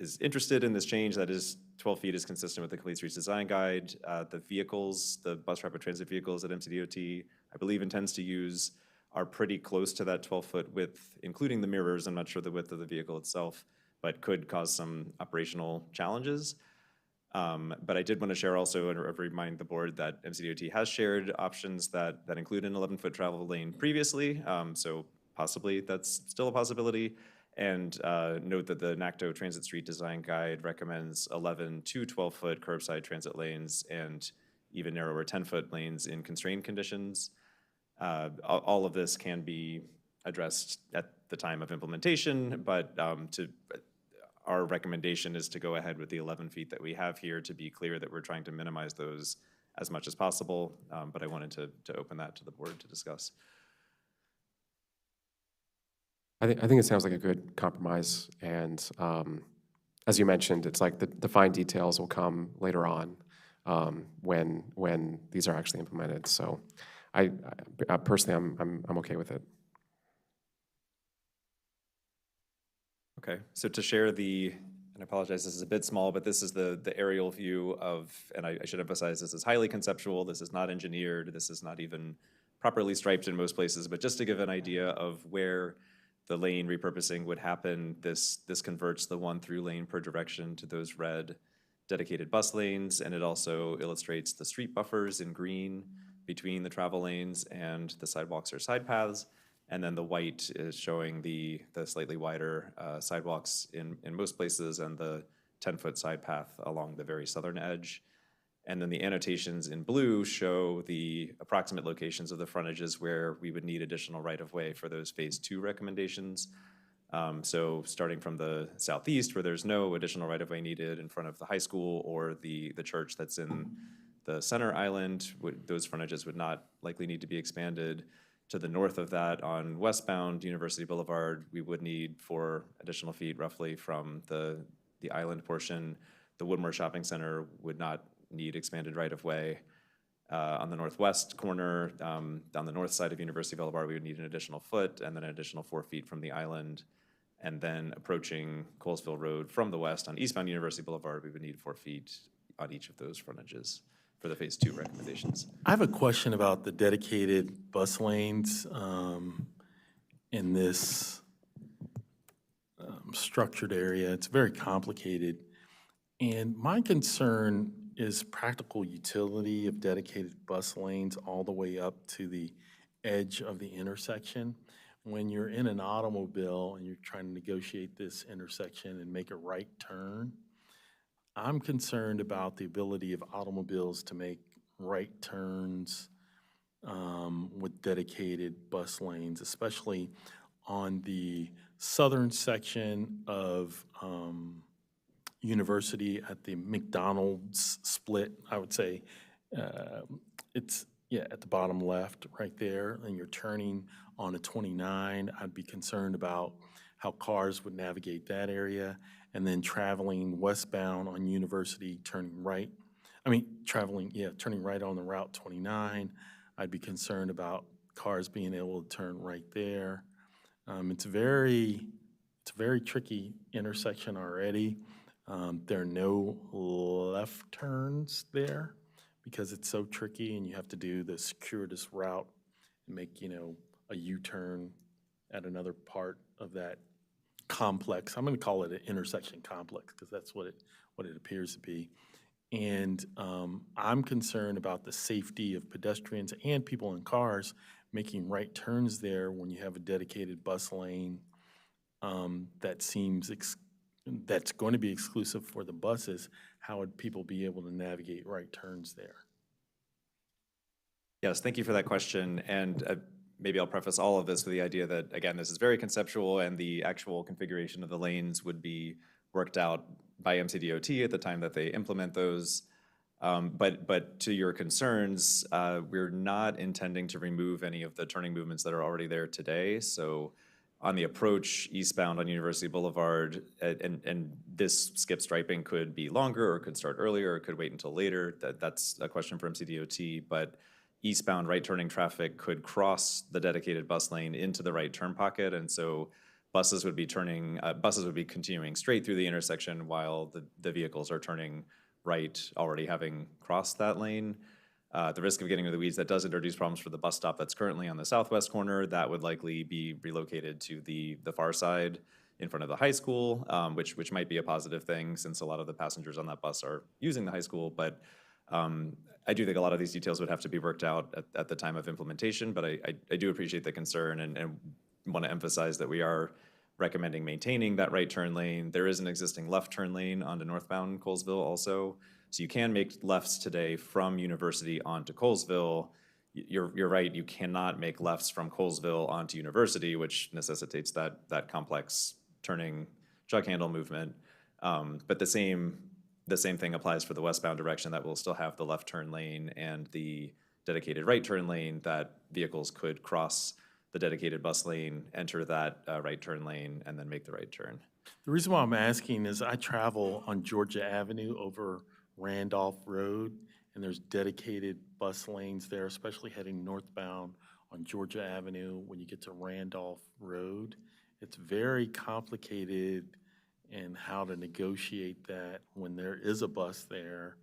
is interested in this change. That is, 12 feet is consistent with the Complete Streets Design Guide. The vehicles, the bus rapid transit vehicles that MCDOT, I believe, intends to use are pretty close to that 12-foot width, including the mirrors. I'm not sure the width of the vehicle itself, but could cause some operational challenges. But I did want to share also and remind the board that MCDOT has shared options that include an 11-foot travel lane previously, so possibly that's still a possibility. And note that the NACTO Transit Street Design Guide recommends 11 to 12-foot curbside transit lanes and even narrower 10-foot lanes in constrained conditions. All of this can be addressed at the time of implementation, but our recommendation is to go ahead with the 11 feet that we have here, to be clear that we're trying to minimize those as much as possible, but I wanted to open that to the board to discuss. I think it sounds like a good compromise, and as you mentioned, it's like the fine details will come later on when these are actually implemented. So, I personally, I'm okay with it. Okay, so to share and I apologize, this is a bit small, but this is the aerial view of, and I should emphasize, this is highly conceptual, this is not engineered, this is not even properly striped in most places, but just to give an idea of where the lane repurposing would happen, this converts the one through lane per direction to those red dedicated bus lanes, and it also illustrates the street buffers in green between the travel lanes and the sidewalks or side paths. And then the white is showing the slightly wider sidewalks in most places and the 10-foot side path along the very southern edge. And then the annotations in blue show the approximate locations of the frontages where we would need additional right-of-way for those Phase 2 recommendations. So starting from the southeast, where there's no additional right-of-way needed in front of the high school or the church that's in the center island, those frontages would not likely need to be expanded. To the north of that, on westbound University Boulevard, we would need 4 additional feet roughly from the island portion. The Woodmore Shopping Center would not need expanded right-of-way. On the northwest corner, on the north side of University Boulevard, we would need an additional foot and then an additional 4 feet from the island. And then approaching Colesville Road from the west on eastbound University Boulevard, we would need 4 feet on each of those frontages for the Phase 2 recommendations. I have a question about the dedicated bus lanes in this structured area. It's very complicated. And my concern is practical utility of dedicated bus lanes all the way up to the edge of the intersection. When you're in an automobile and you're trying to negotiate this intersection and make a right turn, I'm concerned about the ability of automobiles to make right turns with dedicated bus lanes, especially on the southern section of University at the McDonald's split. I would say it's, at the bottom left right there, and you're turning on a 29. I'd be concerned about how cars would navigate that area. And then traveling westbound on University, turning right. Turning right on the Route 29. I'd be concerned about cars being able to turn right there. It's a very tricky intersection already. There are no left turns there because it's so tricky, and you have to do the circuitous route and make, a U-turn at another part of that complex. I'm going to call it an intersection complex because that's what it appears to be. And I'm concerned about the safety of pedestrians and people in cars making right turns there when you have a dedicated bus lane that's going to be exclusive for the buses. How would people be able to navigate right turns there? Yes, thank you for that question. And maybe I'll preface all of this with the idea that, again, this is very conceptual and the actual configuration of the lanes would be worked out by MCDOT at the time that they implement those. But to your concerns, we're not intending to remove any of the turning movements that are already there today. So on the approach eastbound on University Boulevard, and this skip striping could be longer or could start earlier or could wait until later. That's a question for MCDOT, but eastbound right turning traffic could cross the dedicated bus lane into the right turn pocket, and so buses would be continuing straight through the intersection while the vehicles are turning right, already having crossed that lane. The risk of getting into the weeds, that does introduce problems for the bus stop that's currently on the southwest corner. That would likely be relocated to the far side in front of the high school, which might be a positive thing since a lot of the passengers on that bus are using the high school. But I do think a lot of these details would have to be worked out at the time of implementation, but I do appreciate the concern and want to emphasize that we are recommending maintaining that right turn lane. There is an existing left turn lane onto northbound Colesville also. So you can make lefts today from University onto Colesville. You're right, you cannot make lefts from Colesville onto University, which necessitates that complex turning jug handle movement. But the same thing applies for the westbound direction, that will still have the left turn lane and the dedicated right turn lane, that vehicles could cross the dedicated bus lane, enter that right turn lane, and then make the right turn. The reason why I'm asking is I travel on Georgia Avenue over Randolph Road, and there's dedicated bus lanes there, especially heading northbound on Georgia Avenue when you get to Randolph Road. It's very complicated in how to negotiate that when there is a bus there,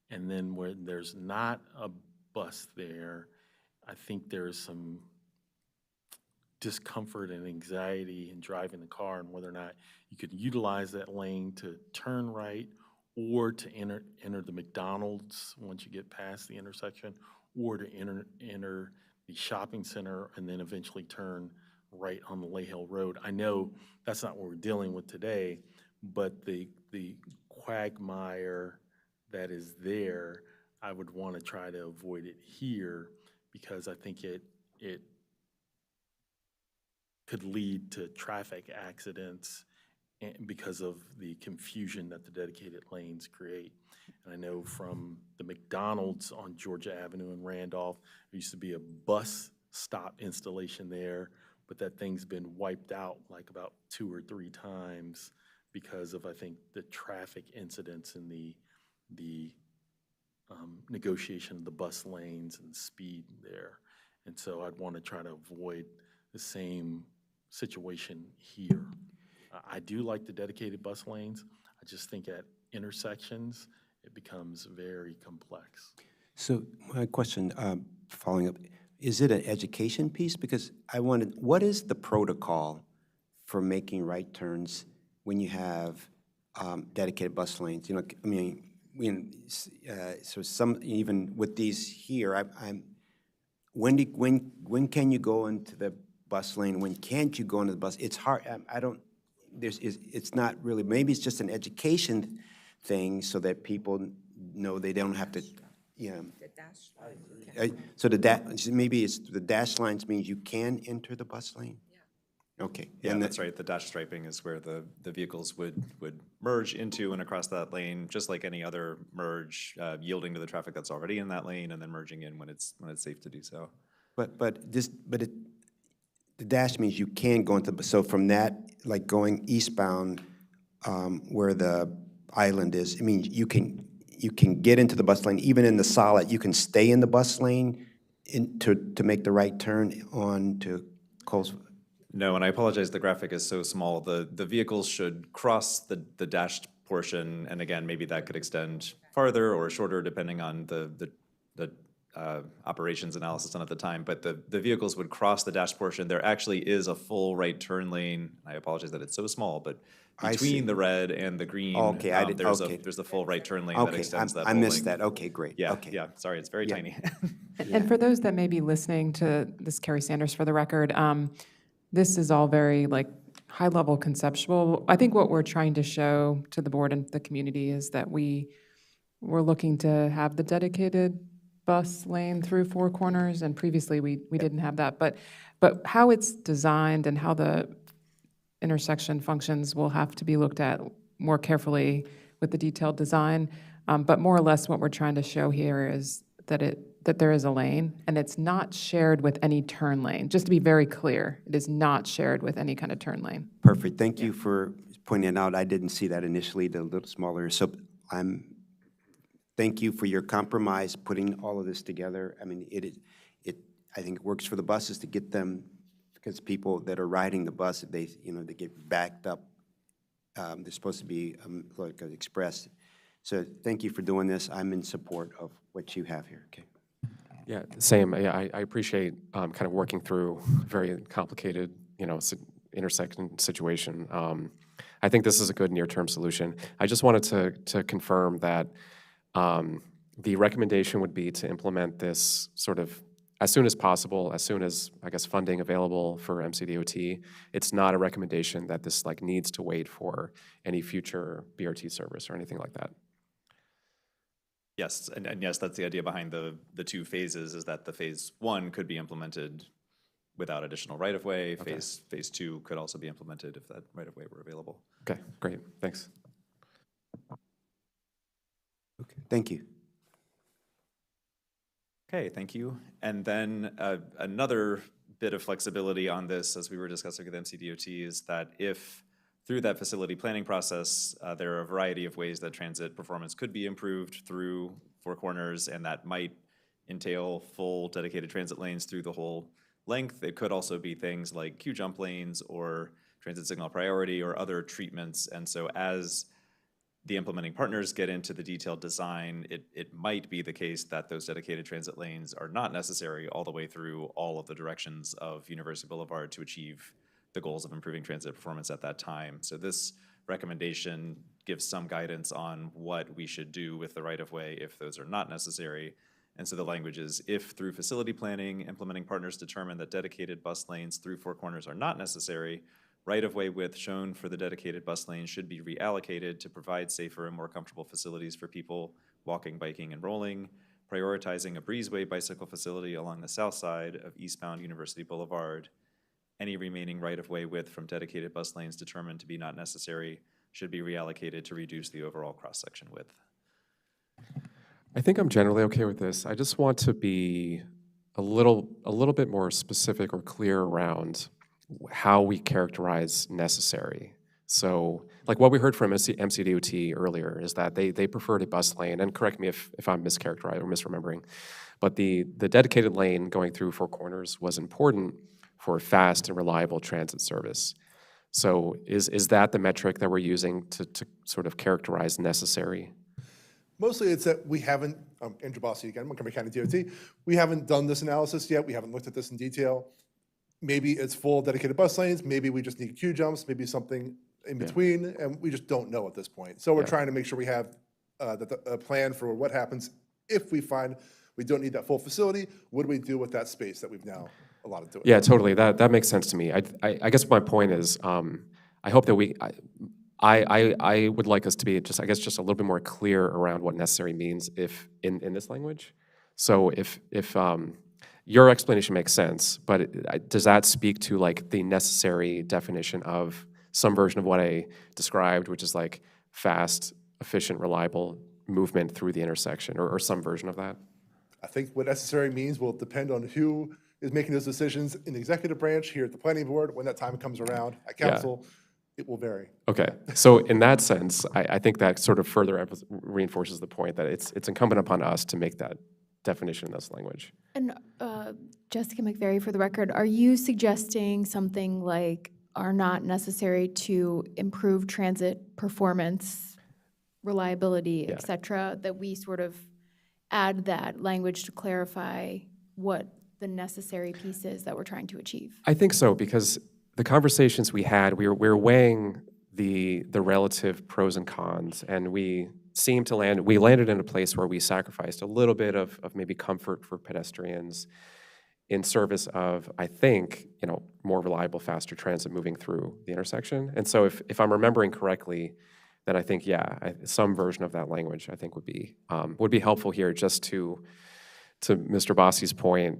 and then when there's not a bus there, I think there's some discomfort and anxiety in driving the car and whether or not you could utilize that lane to turn right or to enter the McDonald's once you get past the intersection, or to enter the shopping center and then eventually turn right on the Lay Hill Road. I know that's not what we're dealing with today, but the quagmire that is there, I would want to try to avoid it here, because I think it could lead to traffic accidents because of the confusion that the dedicated lanes create. And I know from the McDonald's on Georgia Avenue in Randolph, there used to be a bus stop installation there, but that thing's been wiped out like about 2 or 3 times because of, I think, the traffic incidents and the negotiation of the bus lanes and speed there. And so I'd want to try to avoid the same situation here. I do like the dedicated bus lanes. I just think at intersections, it becomes very complex. So my question, following up, is it an education piece? Because what is the protocol for making right turns when you have dedicated bus lanes? You know, I mean, so some, even with these here, when can you go into the bus lane? When can't you go into the bus? It's hard. It's not really, maybe it's just an education thing so that people know they don't have to, you know. So maybe it's the dash lines means you can enter the bus lane? Yeah. Okay. Yeah, that's right. The dash striping is where the vehicles would merge into and across that lane, just like any other merge, yielding to the traffic that's already in that lane and then merging in when it's safe to do so. The dash means you can go into, so from that, like going eastbound where the island is, I mean, you can get into the bus lane, even in the solid, you can stay in the bus lane to make the right turn on to Colesville? No, and I apologize, the graphic is so small. The vehicles should cross the dashed portion, and again, maybe that could extend farther or shorter depending on the operations analysis done at the time, but the vehicles would cross the dash portion. There actually is a full right turn lane. I apologize that it's so small, but between the red and the green, there's a full right turn lane that extends that I whole missed length. that. Okay, great. Yeah, Okay. yeah, sorry, it's very tiny. And for those that may be listening to this, Carrie Sanders for the record, this is all very like high-level conceptual. I think what we're trying to show to the board and the community is that we're looking to have the dedicated bus lane through Four Corners, and previously we didn't have that. But how it's designed and how the intersection functions will have to be looked at more carefully with the detailed design. But more or less what we're trying to show here is that there is a lane, and it's not shared with any turn lane. Just to be very clear, it is not shared with any kind of turn lane. Perfect. Thank you for pointing it out. I didn't see that initially, the little smaller. So thank you for your compromise, putting all of this together. I mean, I think it works for the buses to get them, because people that are riding the bus, they get backed up. They're supposed to be like an express. So thank you for doing this. I'm in support of what you have here. Okay. Yeah, same. Yeah, I appreciate kind of working through very complicated, intersection situation. I think this is a good near-term solution. I just wanted to confirm that the recommendation would be to implement this sort of as soon as possible, as soon as, I guess, funding available for MCDOT. It's not a recommendation that this like needs to wait for any future BRT service or anything like that. Yes, and yes, that's the idea behind the two phases, is that the phase one could be implemented without additional right-of-way. Okay. Phase two could also be implemented if that right-of-way were available. Okay, great, thanks. Okay, thank you. Okay, thank you. And then another bit of flexibility on this, as we were discussing with MCDOT, is that if through that facility planning process, there are a variety of ways that transit performance could be improved through Four Corners, and that might entail full dedicated transit lanes through the whole length. It could also be things like queue jump lanes or transit signal priority or other treatments. And so as the implementing partners get into the detailed design, it might be the case that those dedicated transit lanes are not necessary all the way through all of the directions of University Boulevard to achieve the goals of improving transit performance at that time. So this recommendation gives some guidance on what we should do with the right-of-way if those are not necessary. And so the language is, if through facility planning, implementing partners determine that dedicated bus lanes through Four Corners are not necessary, right-of-way width shown for the dedicated bus lanes should be reallocated to provide safer and more comfortable facilities for people walking, biking, and rolling, prioritizing a breezeway bicycle facility along the south side of eastbound University Boulevard. Any remaining right-of-way width from dedicated bus lanes determined to be not necessary should be reallocated to reduce the overall cross-section width. I think I'm generally okay with this. I just want to be a little bit more specific or clear around how we characterize necessary. So, like what we heard from MCDOT earlier is that they preferred a bus lane, and correct me if I'm mischaracterizing or misremembering, but the dedicated lane going through Four Corners was important for fast and reliable transit service. So is that the metric that we're using to sort of characterize necessary? Mostly it's that we haven't, Andrew Bossi again, Montgomery County DOT, we haven't done this analysis yet. We haven't looked at this in detail. Maybe it's full dedicated bus lanes. Maybe we just need queue jumps, maybe something in between, and we just don't know at this point. So we're trying to make sure we have a plan for what happens if we find we don't need that full facility. What do we do with that space that we've now allotted to it? Yeah, totally. That makes sense to me. I guess my point is, I hope that I would like us to be just a little bit more clear around what necessary means if in this language. So if your explanation makes sense, but does that speak to like the necessary definition of some version of what I described, which is like fast, efficient, reliable movement through the intersection, or some version of that? I think what necessary means will depend on who is making those decisions in the executive branch, here at the planning board, when that time comes around, at council, it will vary. Okay, so in that sense, I think that sort of further reinforces the point that it's incumbent upon us to make that definition in this language. And Jessica McVeary, for the record, are you suggesting something like are not necessary to improve transit performance, reliability, et cetera, that we sort of add that language to clarify what the necessary piece is that we're trying to achieve? I think so, because the conversations we had, we were weighing the relative pros and cons, and we landed in a place where we sacrificed a little bit of maybe comfort for pedestrians in service of, I think, more reliable, faster transit moving through the intersection. And so if I'm remembering correctly, then I think, some version of that language I think would be helpful here, just to Mr. Bossi's point.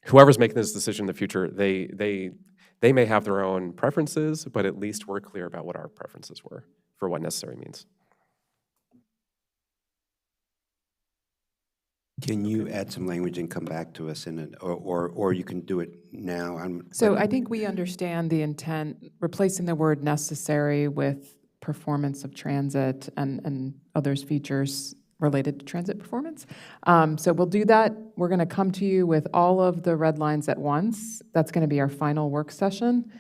Whoever's making this decision in the future, they may have their own preferences, but at least we're clear about what our preferences were for what necessary means. Can you add some language and come back to us or you can do it now? So I think we understand the intent, replacing the word necessary with performance of transit and others features related to transit performance. So we'll do that. We're going to come to you with all of the red lines at once. That's going to be our final work session.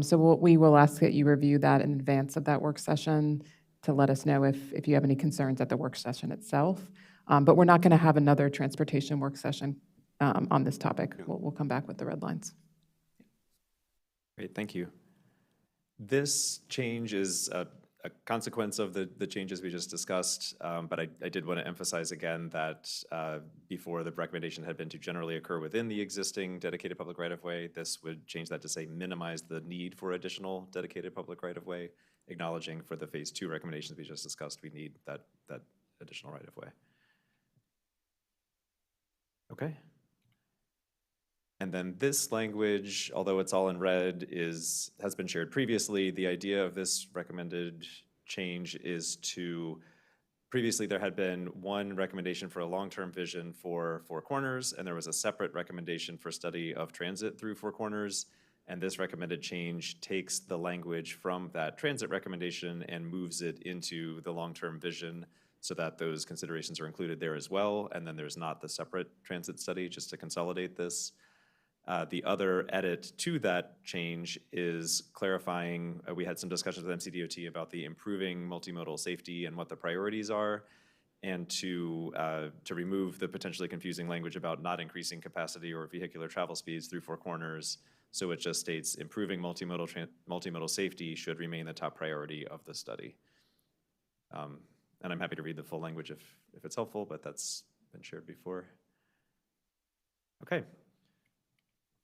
So we will ask that you review that in advance of that work session to let us know if you have any concerns at the work session itself. But we're not going to have another transportation work session on this topic. We'll come back with the red lines. Great, thank you. This change is a consequence of the changes we just discussed, but I did want to emphasize again that before the recommendation had been to generally occur within the existing dedicated public right-of-way, this would change that to say minimize the need for additional dedicated public right-of-way, acknowledging for the phase 2 recommendations we just discussed, we need that additional right-of-way. Okay. And then this language, although it's all in red, has been shared previously. The idea of this recommended change is to, previously there had been one recommendation for a long-term vision for Four Corners, and there was a separate recommendation for study of transit through Four Corners. And this recommended change takes the language from that transit recommendation and moves it into the long-term vision so that those considerations are included there as well. And then there's not the separate transit study, just to consolidate this. The other edit to that change is clarifying, we had some discussions with MCDOT about the improving multimodal safety and what the priorities are, and to remove the potentially confusing language about not increasing capacity or vehicular travel speeds through Four Corners. So it just states improving multimodal safety should remain the top priority of the study. And I'm happy to read the full language if it's helpful, but that's been shared before. Okay.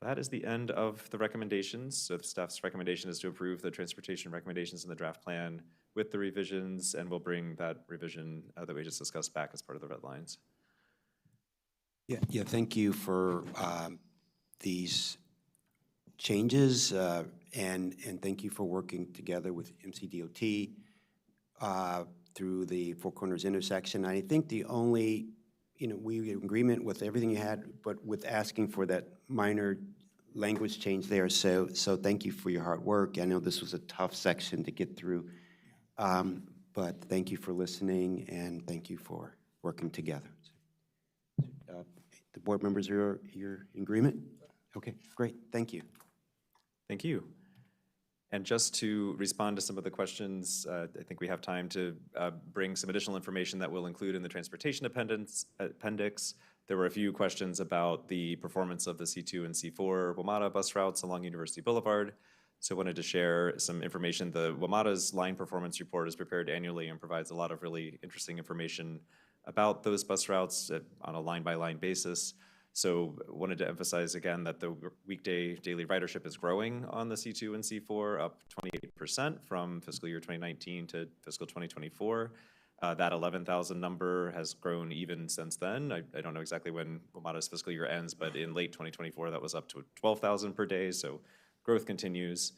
That is the end of the recommendations. So the staff's recommendation is to approve the transportation recommendations in the draft plan with the revisions, and we'll bring that revision that we just discussed back as part of the red lines. Yeah, thank you for these changes, and thank you for working together with MCDOT through the Four Corners intersection. I think the only, we were in agreement with everything you had, but with asking for that minor language change there. So thank you for your hard work. I know this was a tough section to get through, but thank you for listening, and thank you for working together. The board members, you're in agreement? Okay, great, thank you. Thank you. And just to respond to some of the questions, I think we have time to bring some additional information that we'll include in the transportation appendix. There were a few questions about the performance of the C2 and C4 WMATA bus routes along University Boulevard. So I wanted to share some information. The WMATA's line performance report is prepared annually and provides a lot of really interesting information about those bus routes on a line-by-line basis. So wanted to emphasize again that the weekday daily ridership is growing on the C2 and C4, up 28% from fiscal year 2019 to fiscal 2024. That 11,000 number has grown even since then. I don't know exactly when WMATA's fiscal year ends, but in late 2024, that was up to 12,000 per day, so growth continues.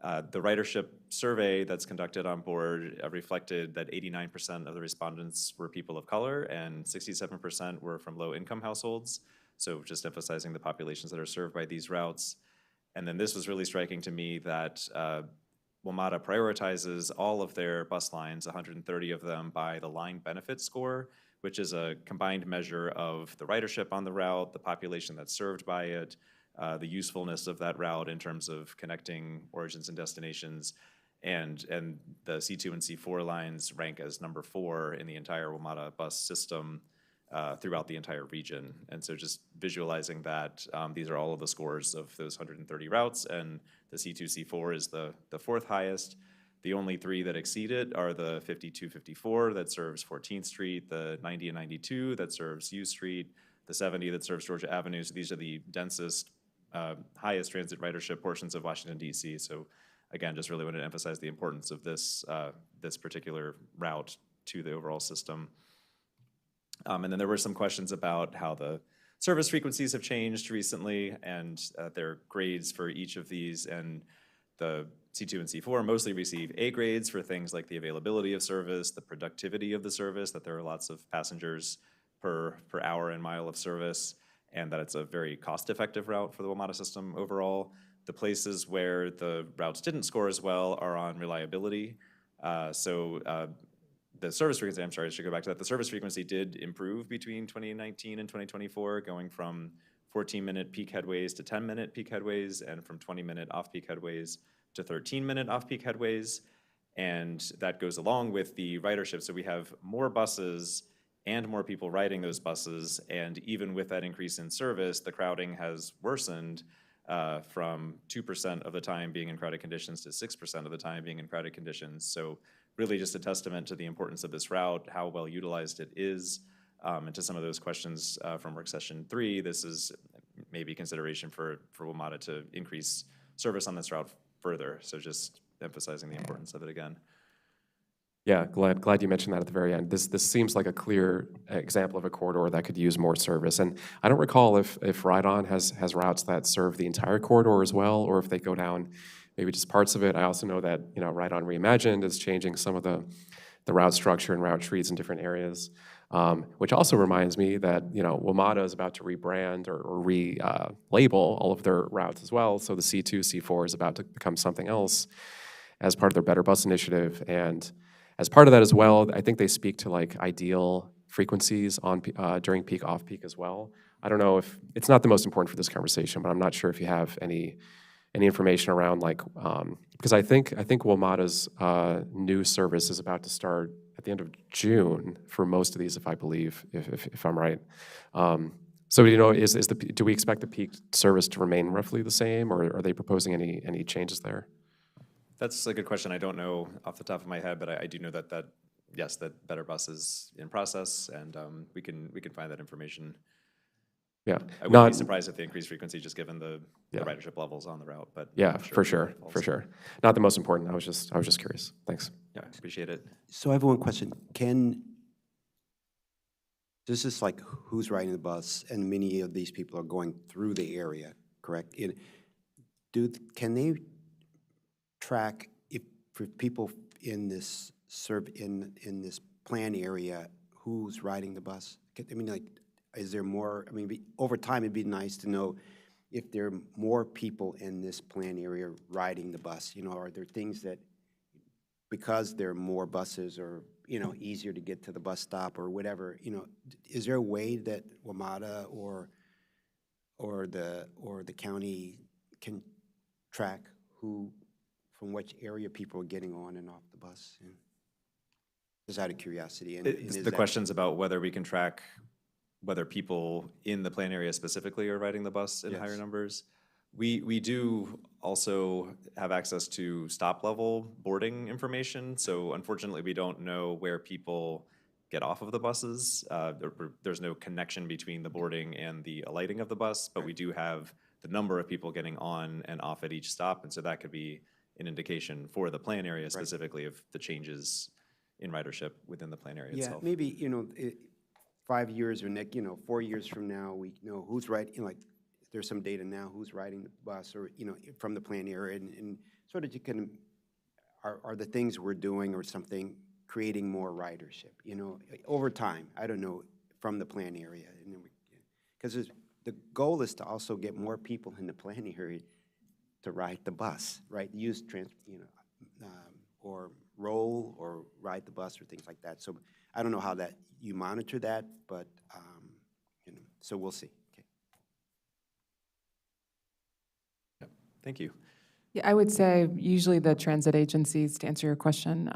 The ridership survey that's conducted on board reflected that 89% of the respondents were people of color and 67% were from low-income households. So just emphasizing the populations that are served by these routes. And then this was really striking to me that WMATA prioritizes all of their bus lines, 130 of them, by the line benefit score, which is a combined measure of the ridership on the route, the population that's served by it, the usefulness of that route in terms of connecting origins and destinations. And the C2 and C4 lines rank as number 4 in the entire WMATA bus system throughout the entire region. And so just visualizing that, these are all of the scores of those 130 routes, and the C2, C4 is the 4th highest. The only 3 that exceed it are the 5254 that serves 14th Street, the 90 and 92 that serves U Street, the 70 that serves Georgia Avenue. So these are the densest, highest transit ridership portions of Washington, D.C. So again, just really wanted to emphasize the importance of this, this particular route to the overall system. And then there were some questions about how the service frequencies have changed recently and their grades for each of these. And the C2 and C4 mostly receive A grades for things like the availability of service, the productivity of the service, that there are lots of passengers per hour and mile of service, and that it's a very cost-effective route for the WMATA system overall. The places where the routes didn't score as well are on reliability. The service frequency, I'm sorry, I should go back to that. The service frequency did improve between 2019 and 2024, going from 14-minute peak headways to 10-minute peak headways, and from 20-minute off-peak headways to 13-minute off-peak headways. And that goes along with the ridership. So we have more buses and more people riding those buses, and even with that increase in service, the crowding has worsened. from 2% of the time being in crowded conditions to 6% of the time being in crowded conditions. So really just a testament to the importance of this route, how well utilized it is, and to some of those questions from work session 3, this is maybe consideration for WMATA to increase service on this route further. So just emphasizing the importance of it again. Yeah, glad you mentioned that at the very end. This seems like a clear example of a corridor that could use more service. And I don't recall if Ride-On has routes that serve the entire corridor as well, or if they go down maybe just parts of it. I also know that, you know, Ride-On Reimagined is changing some of the route structure and route trees in different areas, which also reminds me that, you know, WMATA is about to rebrand or relabel all of their routes as well. So the C2, C4 is about to become something else as part of their Better Bus initiative. And as part of that as well, I think they speak to like ideal frequencies on during peak, off peak as well. I don't know if it's not the most important for this conversation, but I'm not sure if you have any information around like because I think WMATA's new service is about to start at the end of June for most of these, if I believe, if I'm right. So you know, do we expect the peak service to remain roughly the same, or are they proposing any changes there? That's a good question. I don't know off the top of my head, but I do know that yes, that Better Bus is in process, and we can find that information. Yeah, I wouldn't be surprised if they increase frequency just given the ridership levels on the route. But yeah, for sure. Not the most important. I was just curious. Thanks. Yeah, appreciate it. So I have one question. This is like who's riding the bus, and many of these people are going through the area, correct? Can they track if for people in this in this plan area who's riding the bus? I mean, like, is there more? I mean, over time, it'd be nice to know if there are more people in this plan area riding the bus. You know, are there things that, because there are more buses, or you know, easier to get to the bus stop or whatever? You know, is there a way that WMATA or the county can track who, from which area people are getting on and off the bus? And just out of curiosity. And It's the questions about whether we can track whether people in the plan area specifically are riding the bus in higher numbers. We do also have access to stop level boarding information. So unfortunately, we don't know where people get off of the buses. There's no connection between the boarding and the alighting of the bus, but we do have the number of people getting on and off at each stop. And so that could be an indication for the plan area specifically of the changes in ridership within the plan area itself. Yeah, maybe, you know, 5 years or 4 years from now, we know who's riding, you know, like, there's some data now, who's riding the bus, or, you know, from the plan area, and sort of you can, are the things we're doing or something creating more ridership, you know, over time, I don't know, from the plan area. Because the goal is to also get more people in the plan area to ride the bus, right? Use or roll or ride the bus or things like that. So I don't know how that you monitor that, but you know, so we'll see. Okay. Yep. Thank you. Yeah, I would say usually the transit agencies, to answer your question,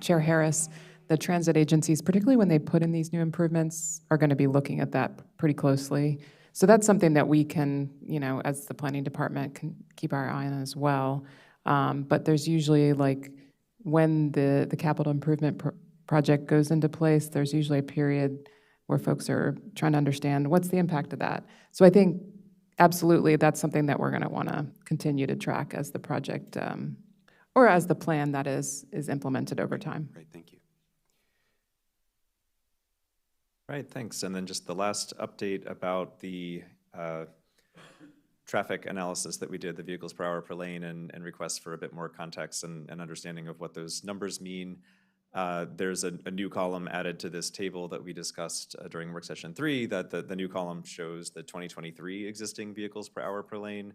Chair Harris, the transit agencies, particularly when they put in these new improvements, are going to be looking at that pretty closely. So that's something that we can, you know, as the planning department, can keep our eye on as well. But there's usually, like, when the capital improvement project goes into place, there's usually a period where folks are trying to understand what's the impact of that. So I think absolutely that's something that we're going to want to continue to track as the project or as the plan that is implemented over time. Great, thank you. Right, thanks. And then just the last update about the traffic analysis that we did, the vehicles per hour per lane, and requests for a bit more context and understanding of what those numbers mean. There's a new column added to this table that we discussed during work session 3, that the new column shows the 2023 existing vehicles per hour per lane.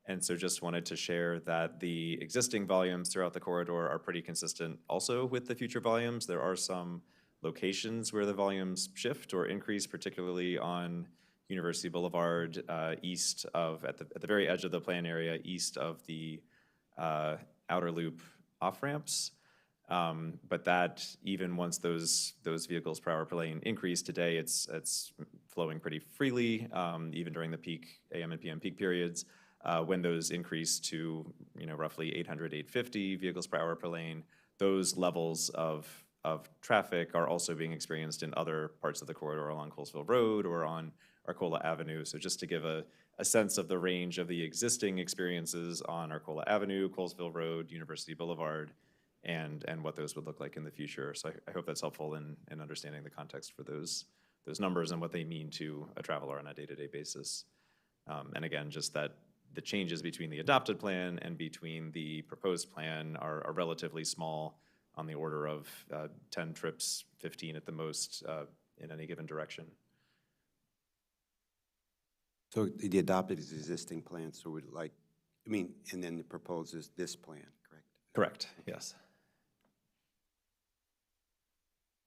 And so just wanted to share that the existing volumes throughout the corridor are pretty consistent also with the future volumes. There are some locations where the volumes shift or increase, particularly on University Boulevard, east of, at the very edge of the plan area, east of the outer loop off-ramps. But that, even once those vehicles per hour per lane increase today, it's flowing pretty freely, even during the peak AM and PM peak periods. When those increase to roughly 800, 850 vehicles per hour per lane, those levels of traffic are also being experienced in other parts of the corridor along Colesville Road or on Arcola Avenue. So just to give a sense of the range of the existing experiences on Arcola Avenue, Colesville Road, University Boulevard, and what those would look like in the future. So I hope that's helpful in understanding the context for those numbers and what they mean to a traveler on a day-to-day basis. And again, just that the changes between the adopted plan and between the proposed plan are relatively small, on the order of 10 trips, 15 at the most, in any given direction. So the adopted is existing plan, so we'd like, and then the proposed is this plan, correct? Correct, yes.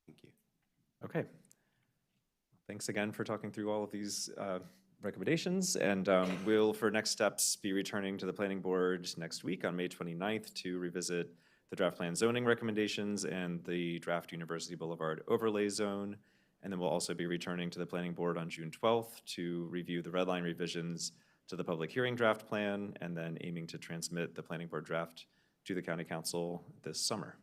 Thank you. Okay. Thanks again for talking through all of these recommendations, and we'll, for next steps, be returning to the Planning Board next week on May 29th to revisit the draft plan zoning recommendations and the draft University Boulevard overlay zone. And then we'll also be returning to the Planning Board on June 12th to review the red line revisions to the public hearing draft plan, and then aiming to transmit the Planning Board draft to the County Council this summer.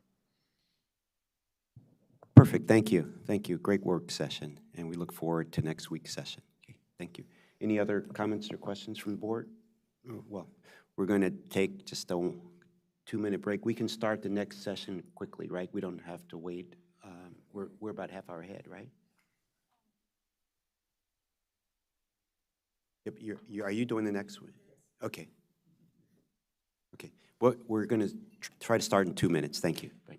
Perfect, thank you. Thank you, great work session, and we look forward to next week's session. Okay, thank you. Any other comments or questions from the board? Well, we're going to take just a 2-minute break. We can start the next session quickly, right? We don't have to wait. We're about half hour ahead, right? Yep, are you doing the next one? Okay. Okay. Well, we're going to try to start in 2 minutes. Thank you. Bye.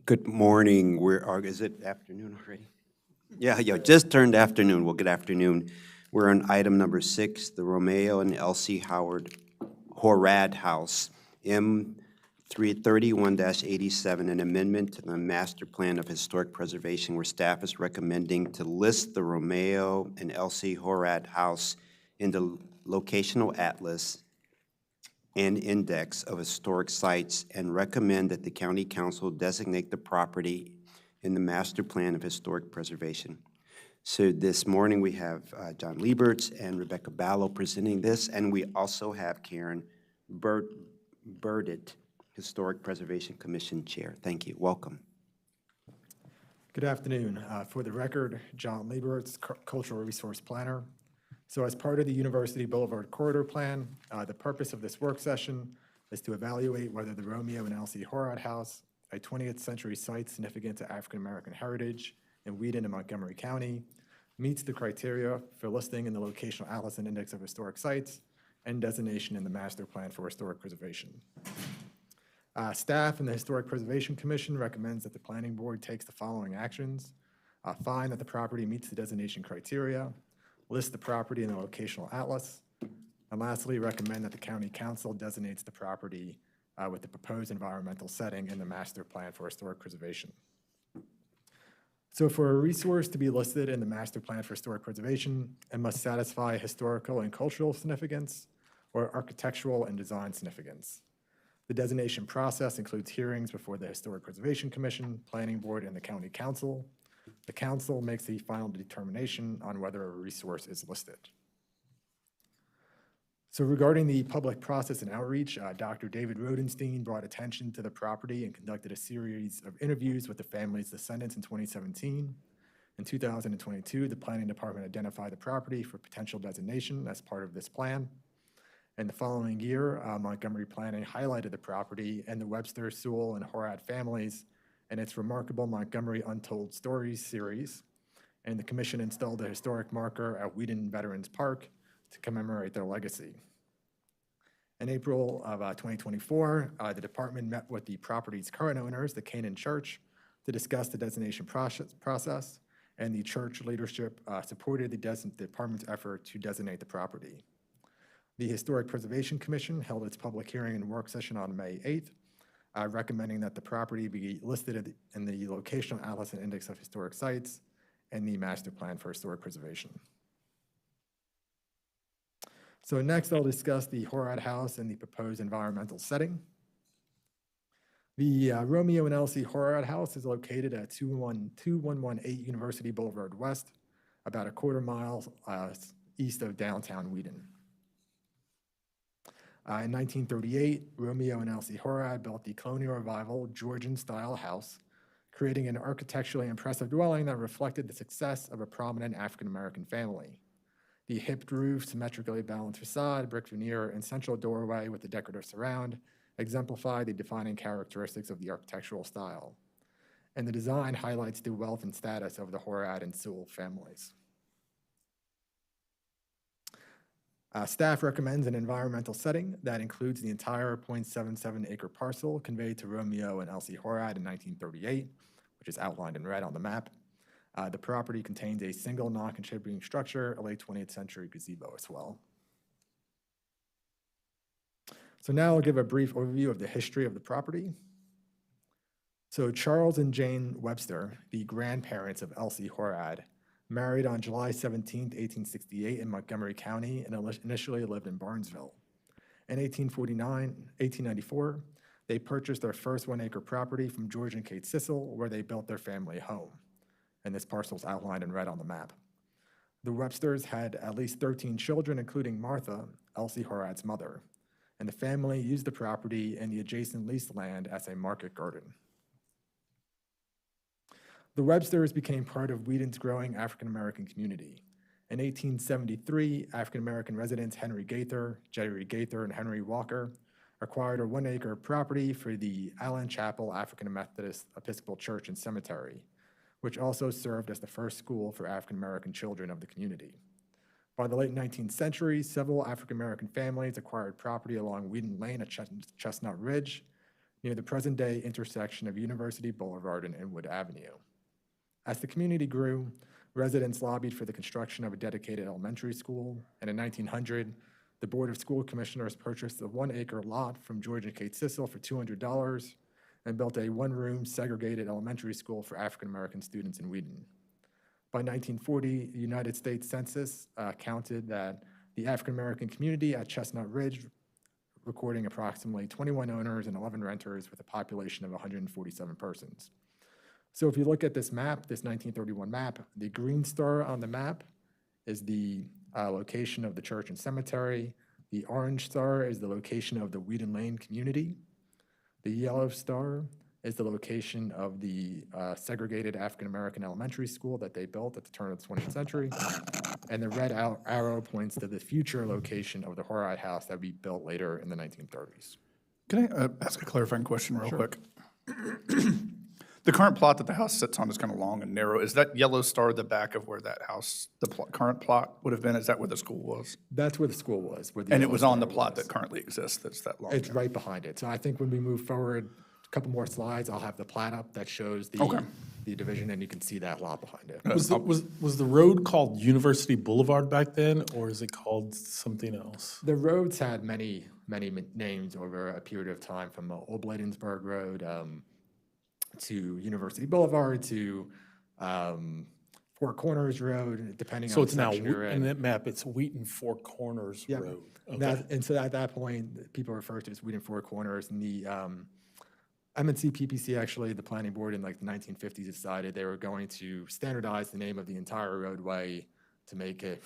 Good morning. Is it afternoon already? Yeah, just turned afternoon. Well, good afternoon. We're on item number 6, the Romeo and Elsie Horad House, M 331-87, an amendment to the Master Plan of Historic Preservation where staff is recommending to list the Romeo and Elsie Horad House in the locational atlas and index of historic sites and recommend that the county council designate the property in the master plan of historic preservation. So this morning we have John Lieberts and Rebecca Ballo presenting this, and we also have Karen Burdett, Historic Preservation Commission Chair. Thank you. Welcome. Good afternoon. For the record, John Lieberts, Cultural Resource Planner. So as part of the University Boulevard Corridor Plan, the purpose of this work session is to evaluate whether the Romeo and Elsie Horad House, a 20th century site significant to African American heritage in Wheaton and Montgomery County, meets the criteria for listing in the Locational Atlas and Index of Historic Sites and designation in the Master Plan for Historic Preservation. Staff and the Historic Preservation Commission recommends that the Planning Board takes the following actions. Find that the property meets the designation criteria, list the property in the locational atlas, and lastly, recommend that the county council designates the property with the proposed environmental setting in the master plan for historic preservation. So for a resource to be listed in the master plan for historic preservation, it must satisfy historical and cultural significance or architectural and design significance. The designation process includes hearings before the Historic Preservation Commission, Planning Board, and the county council. The council makes the final determination on whether a resource is listed. So regarding the public process and outreach, Dr. David Rodenstein brought attention to the property and conducted a series of interviews with the family's descendants in 2017. In 2022, the planning department identified the property for potential designation as part of this plan. And the following year, Montgomery Planning highlighted the property and the Webster, Sewell, and Horad families in its remarkable Montgomery Untold Stories series, and the commission installed a historic marker at Wheaton Veterans Park to commemorate their legacy. In April of 2024, the department met with the property's current owners, the Canaan Church, to discuss the designation process, and the church leadership supported the department's effort to designate the property. The Historic Preservation Commission held its public hearing and work session on May 8th, recommending that the property be listed in the Locational Atlas and Index of Historic Sites and the Master Plan for Historic Preservation. So next, I'll discuss the Horad House and the proposed environmental setting. The Romeo and Elsie Horad House is located at 2118 University Boulevard West, about a quarter mile east of downtown Wheaton. In 1938, Romeo and Elsie Horad built the colonial revival Georgian-style house, creating an architecturally impressive dwelling that reflected the success of a prominent African-American family. The hipped roof, symmetrically balanced facade, brick veneer, and central doorway with the decorative surround exemplify the defining characteristics of the architectural style. And the design highlights the wealth and status of the Horad and Sewell families. Staff recommends an environmental setting that includes the entire 0.77 acre parcel conveyed to Romeo and Elsie Horad in 1938, which is outlined in red on the map. The property contains a single non-contributing structure, a late 20th century gazebo as well. So now I'll give a brief overview of the history of the property. So Charles and Jane Webster, the grandparents of Elsie Horad, married on July 17, 1868 in Montgomery County and initially lived in Barnesville. In 1894, they purchased their first 1 acre property from George and Kate Sissel, where they built their family home. And this parcel is outlined in red on the map. The Websters had at least 13 children, including Martha, Elsie Horad's mother, and the family used the property and the adjacent leased land as a market garden. The Websters became part of Wheaton's growing African-American community. In 1873, African-American residents Henry Gaither, Jerry Gaither, and Henry Walker acquired a 1 acre property for the Allen Chapel African Methodist Episcopal Church and Cemetery, which also served as the first school for African-American children of the community. By the late 19th century, several African-American families acquired property along Wheaton Lane at Chestnut Ridge near the present-day intersection of University Boulevard and Inwood Avenue. As the community grew, residents lobbied for the construction of a dedicated elementary school, and in 1900, the Board of School Commissioners purchased a 1-acre lot from George and Kate Sissel for $200 and built a one-room segregated elementary school for African-American students in Wheaton. By 1940, the United States Census counted that the African-American community at Chestnut Ridge, recording approximately 21 owners and 11 renters with a population of 147 persons. So if you look at this map, this 1931 map, the green star on the map is the location of the church and cemetery. The orange star is the location of the Wheaton Lane community. The yellow star is the location of the segregated African-American elementary school that they built at the turn of the 20th century. And the red arrow points to the future location of the Horide House that would be built later in the 1930s. Can I ask a clarifying question real Sure. quick? The current plot that the house sits on is kind of long and narrow. Is that yellow star the back of where that house, the current plot would have been? Is that where the school was? That's where the school was. Where the And it yellow was on the star plot was. that currently exists, that's that long? It's right behind it. So I think when we move forward, a couple more slides, I'll have the plat up that shows Okay. the division, and you can see that lot behind it. Was the road called University Boulevard back then, or is it called something else? The roads had many names over a period of time, from Old Bladensburg Road to University Boulevard to Four Corners Road, depending So on it's the now, section you're in in. that map, it's Wheaton Four Corners Yep. Road. And so at that point, people refer to it as Wheaton Four Corners, and the MNC PPC, actually, the planning board in like the 1950s decided they were going to standardize the name of the entire roadway to make it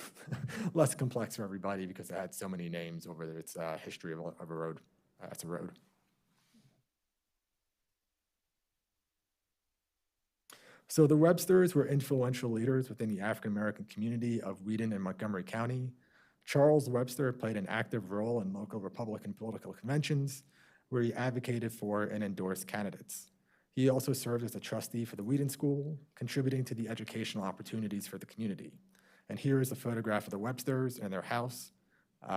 less complex for everybody, because it had so many names over its history of a road, as a road. So the Websters were influential leaders within the African-American community of Wheaton and Montgomery County. Charles Webster played an active role in local Republican political conventions, where he advocated for and endorsed candidates. He also served as a trustee for the Wheaton School, contributing to the educational opportunities for the community. And here is a photograph of the Websters and their house,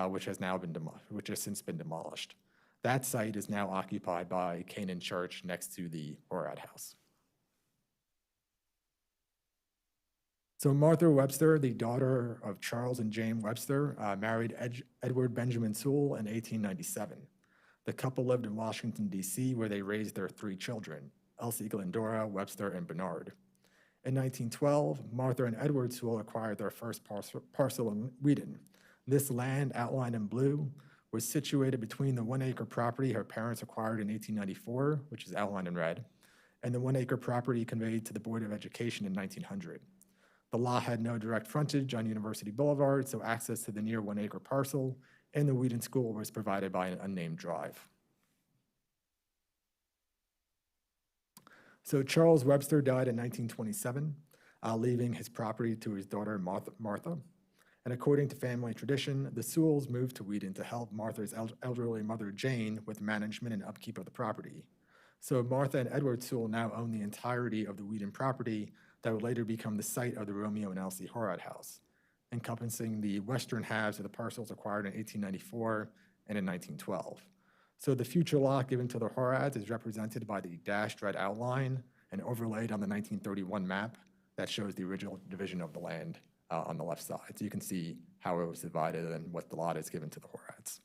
which has since been demolished. That site is now occupied by Canaan Church next to the Horide House. So Martha Webster, the daughter of Charles and Jane Webster, married Edward Benjamin Sewell in 1897. The couple lived in Washington, D.C., where they raised their 3 children, Elsie, Glendora, Webster, and Bernard. In 1912, Martha and Edward Sewell acquired their first parcel in Wheaton. This land, outlined in blue, was situated between the 1-acre property her parents acquired in 1894, which is outlined in red, and the 1-acre property conveyed to the Board of Education in 1900. The lot had no direct frontage on University Boulevard, so access to the near 1-acre parcel and the Wheaton School was provided by an unnamed drive. So Charles Webster died in 1927, leaving his property to his daughter Martha. And according to family tradition, the Sewells moved to Wheaton to help Martha's elderly mother Jane with management and upkeep of the property. So Martha and Edward Sewell now own the entirety of the Wheaton property that would later become the site of the Romeo and Elsie Horide House, encompassing the western halves of the parcels acquired in 1894 and in 1912. So the future lot given to the Horides is represented by the dashed red outline and overlaid on the 1931 map that shows the original division of the land on the left side. So you can see how it was divided and what the lot is given to the Horides.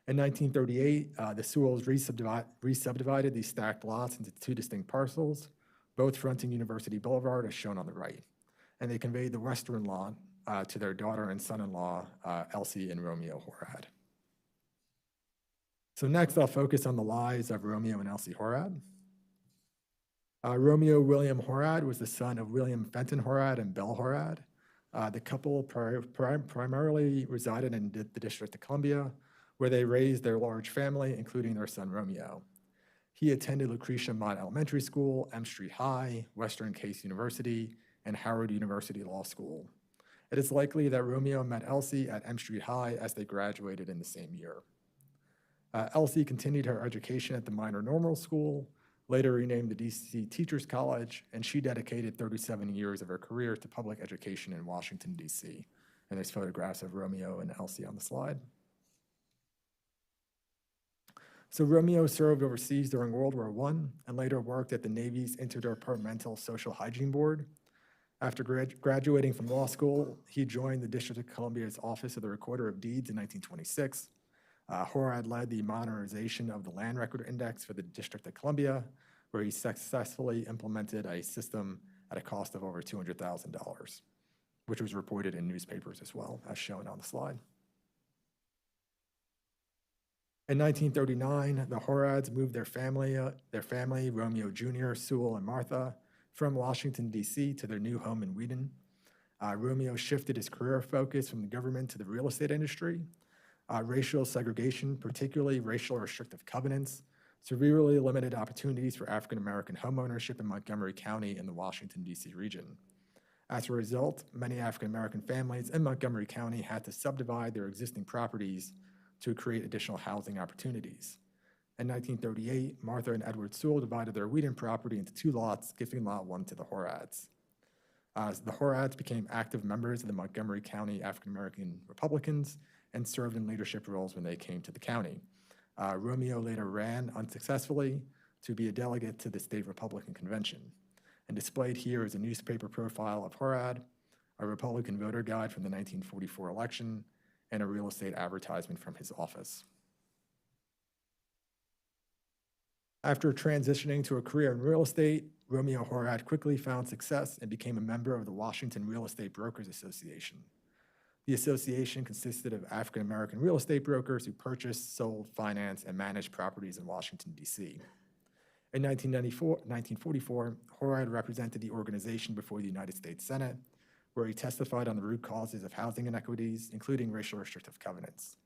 In 1938, the Sewells re-subdivided these stacked lots into 2 distinct parcels, both fronting University Boulevard as shown on the right. And they conveyed the western lot to their daughter and son-in-law, Elsie and Romeo Horide. So next, I'll focus on the lives of Romeo and Elsie Horide. Romeo William Horide was the son of William Fenton Horide and Belle Horide. The couple primarily resided in the District of Columbia, where they raised their large family, including their son Romeo. He attended Lucretia Mott Elementary School, M Street High, Western Case University, and Howard University Law School. It is likely that Romeo met Elsie at M Street High as they graduated in the same year. Elsie continued her education at the Minor Normal School, later renamed the DC Teachers College, and she dedicated 37 years of her career to public education in Washington, D.C. And there's photographs of Romeo and Elsie on the slide. So Romeo served overseas during World War I and later worked at the Navy's Interdepartmental Social Hygiene Board. After graduating from law school, he joined the District of Columbia's Office of the Recorder of Deeds in 1926. Horad led the modernization of the Land Record Index for the District of Columbia, where he successfully implemented a system at a cost of over $200,000, which was reported in newspapers as well, as shown on the slide. In 1939, the Horads moved their family, Romeo Jr., Sewell, and Martha, from Washington, D.C. to their new home in Wheaton. Romeo shifted his career focus from the government to the real estate industry. Racial segregation, particularly racial restrictive covenants, severely limited opportunities for African-American homeownership in Montgomery County and the Washington, D.C. region. As a result, many African-American families in Montgomery County had to subdivide their existing properties to create additional housing opportunities. In 1938, Martha and Edward Sewell divided their Wheaton property into 2 lots, giving Lot 1 to the Horads. The Horads became active members of the Montgomery County African-American Republicans and served in leadership roles when they came to the county. Romeo later ran unsuccessfully to be a delegate to the state Republican convention. And displayed here is a newspaper profile of Horad, a Republican voter guide from the 1944 election, and a real estate advertisement from his office. After transitioning to a career in real estate, Romeo Horad quickly found success and became a member of the Washington Real Estate Brokers Association. The association consisted of African-American real estate brokers who purchased, sold, financed, and managed properties in Washington, D.C. In 1944, Horad represented the organization before the United States Senate, where he testified on the root causes of housing inequities, including racial restrictive covenants.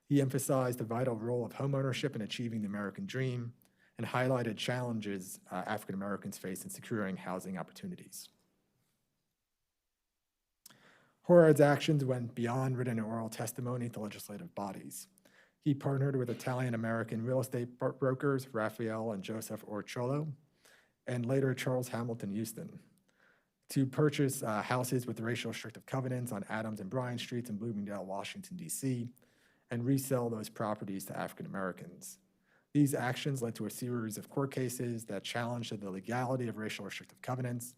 He emphasized the vital role of homeownership in achieving the American dream and highlighted challenges African Americans face in securing housing opportunities. Horad's actions went beyond written and oral testimony to legislative bodies. He partnered with Italian-American real estate brokers, Raphael and Joseph Orciolo, and later Charles Hamilton Houston, to purchase houses with racial restrictive covenants on Adams and Bryan Streets in Bloomingdale, Washington, D.C., and resell those properties to African Americans. These actions led to a series of court cases that challenged the legality of racial restrictive covenants,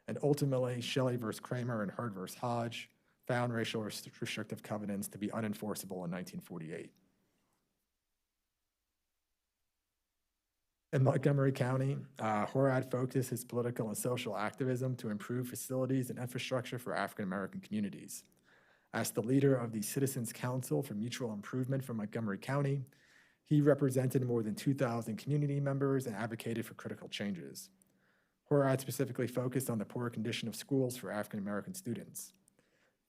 and ultimately, Shelley v. Kramer and Hurd v. Hodge found racial restrictive covenants to be unenforceable in 1948. In Montgomery County, Horad focused his political and social activism to improve facilities and infrastructure for African-American communities. As the leader of the Citizens Council for Mutual Improvement for Montgomery County, he represented more than 2,000 community members and advocated for critical changes. Horad specifically focused on the poor condition of schools for African-American students.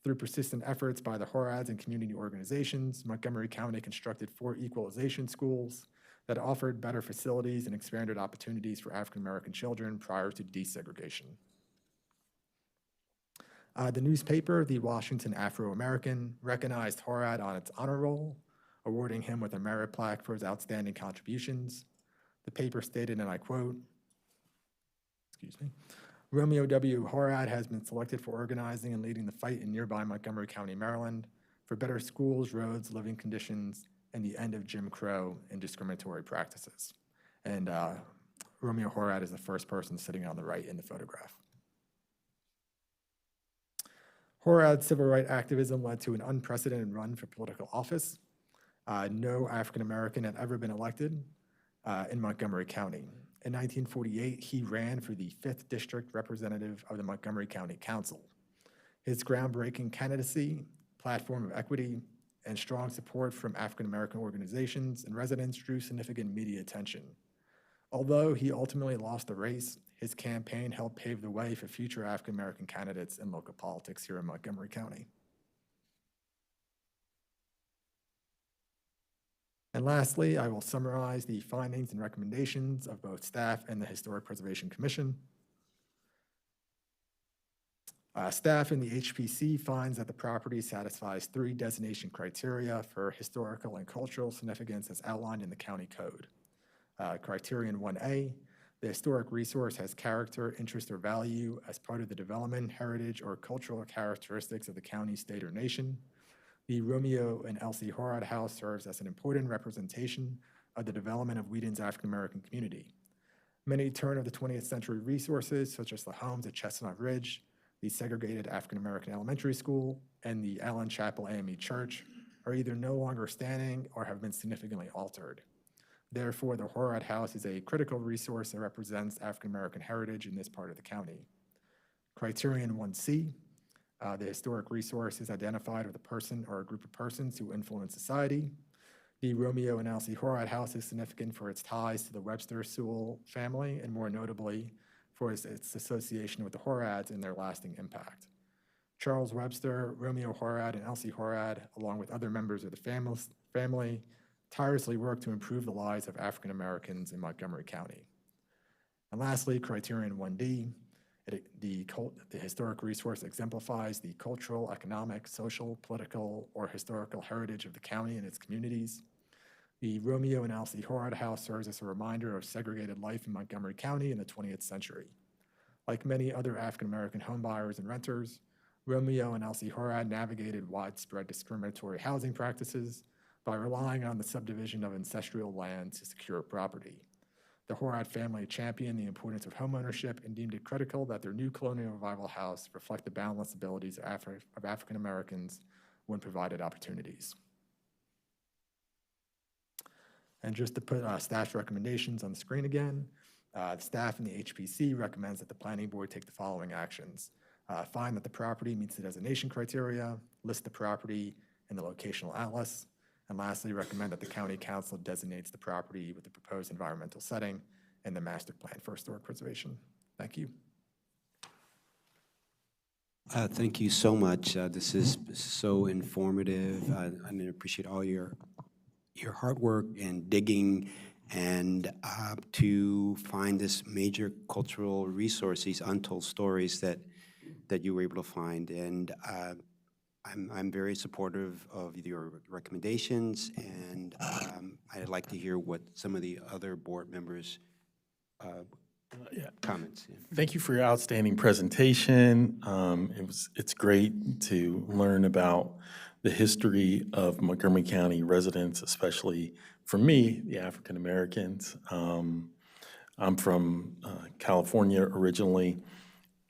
Through persistent efforts by the Horads and community organizations, Montgomery County constructed 4 equalization schools that offered better facilities and expanded opportunities for African-American children prior to desegregation. The newspaper, the Washington Afro-American, recognized Horad on its honor roll, awarding him with a merit plaque for his outstanding contributions. The paper stated, and I quote, Romeo W. Horad has been selected for organizing and leading the fight in nearby Montgomery County, Maryland, for better schools, roads, living conditions, and the end of Jim Crow and discriminatory practices. And Romeo Horad is the first person sitting on the right in the photograph. Horad's civil rights activism led to an unprecedented run for political office. No African American had ever been elected in Montgomery County. In 1948, he ran for the 5th District Representative of the Montgomery County Council. His groundbreaking candidacy, platform of equity, and strong support from African-American organizations and residents drew significant media attention. Although he ultimately lost the race, his campaign helped pave the way for future African-American candidates in local politics here in Montgomery County. And lastly, I will summarize the findings and recommendations of both staff and the Historic Preservation Commission. Staff in the HPC finds that the property satisfies 3 designation criteria for historical and cultural significance as outlined in the county code. Criterion 1A, the historic resource has character, interest, or value as part of the development, heritage, or cultural characteristics of the county, state, or nation. The Romeo and Elsie Horad House serves as an important representation of the development of Whedon's African-American community. Many turn of the 20th century resources, such as the homes at Chestnut Ridge, the segregated African-American elementary school, and the Allen Chapel AME Church, are either no longer standing or have been significantly altered. Therefore, the Horad House is a critical resource that represents African-American heritage in this part of the county. Criterion 1C, the historic resource is identified with a person or a group of persons who influence society. The Romeo and Elsie Horad House is significant for its ties to the Webster Sewell family, and more notably, for its association with the Horads and their lasting impact. Charles Webster, Romeo Horad, and Elsie Horad, along with other members of the family, tirelessly worked to improve the lives of African Americans in Montgomery County. And lastly, Criterion 1D, the historic resource exemplifies the cultural, economic, social, political, or historical heritage of the county and its communities. The Romeo and Elsie Horad House serves as a reminder of segregated life in Montgomery County in the 20th century. Like many other African-American homebuyers and renters, Romeo and Elsie Horad navigated widespread discriminatory housing practices by relying on the subdivision of ancestral land to secure property. The Horad family championed the importance of homeownership and deemed it critical that their new colonial revival house reflect the boundless abilities of African Americans when provided opportunities. And just to put staff recommendations on the screen again, the staff and the HPC recommends that the planning board take the following actions. Find that the property meets the designation criteria, list the property in the locational atlas, and lastly, recommend that the county council designates the property with the proposed environmental setting in the master plan for historic preservation. Thank you. Thank you so much. This is so informative. I appreciate all your hard work and digging and to find this major cultural resource, these untold stories that you were able to find. And I'm very supportive of your recommendations, and I'd like to hear what some of the other board members' comments. Yeah. Thank you for your outstanding presentation. It's great to learn about the history of Montgomery County residents, especially for me, the African Americans. I'm from California originally,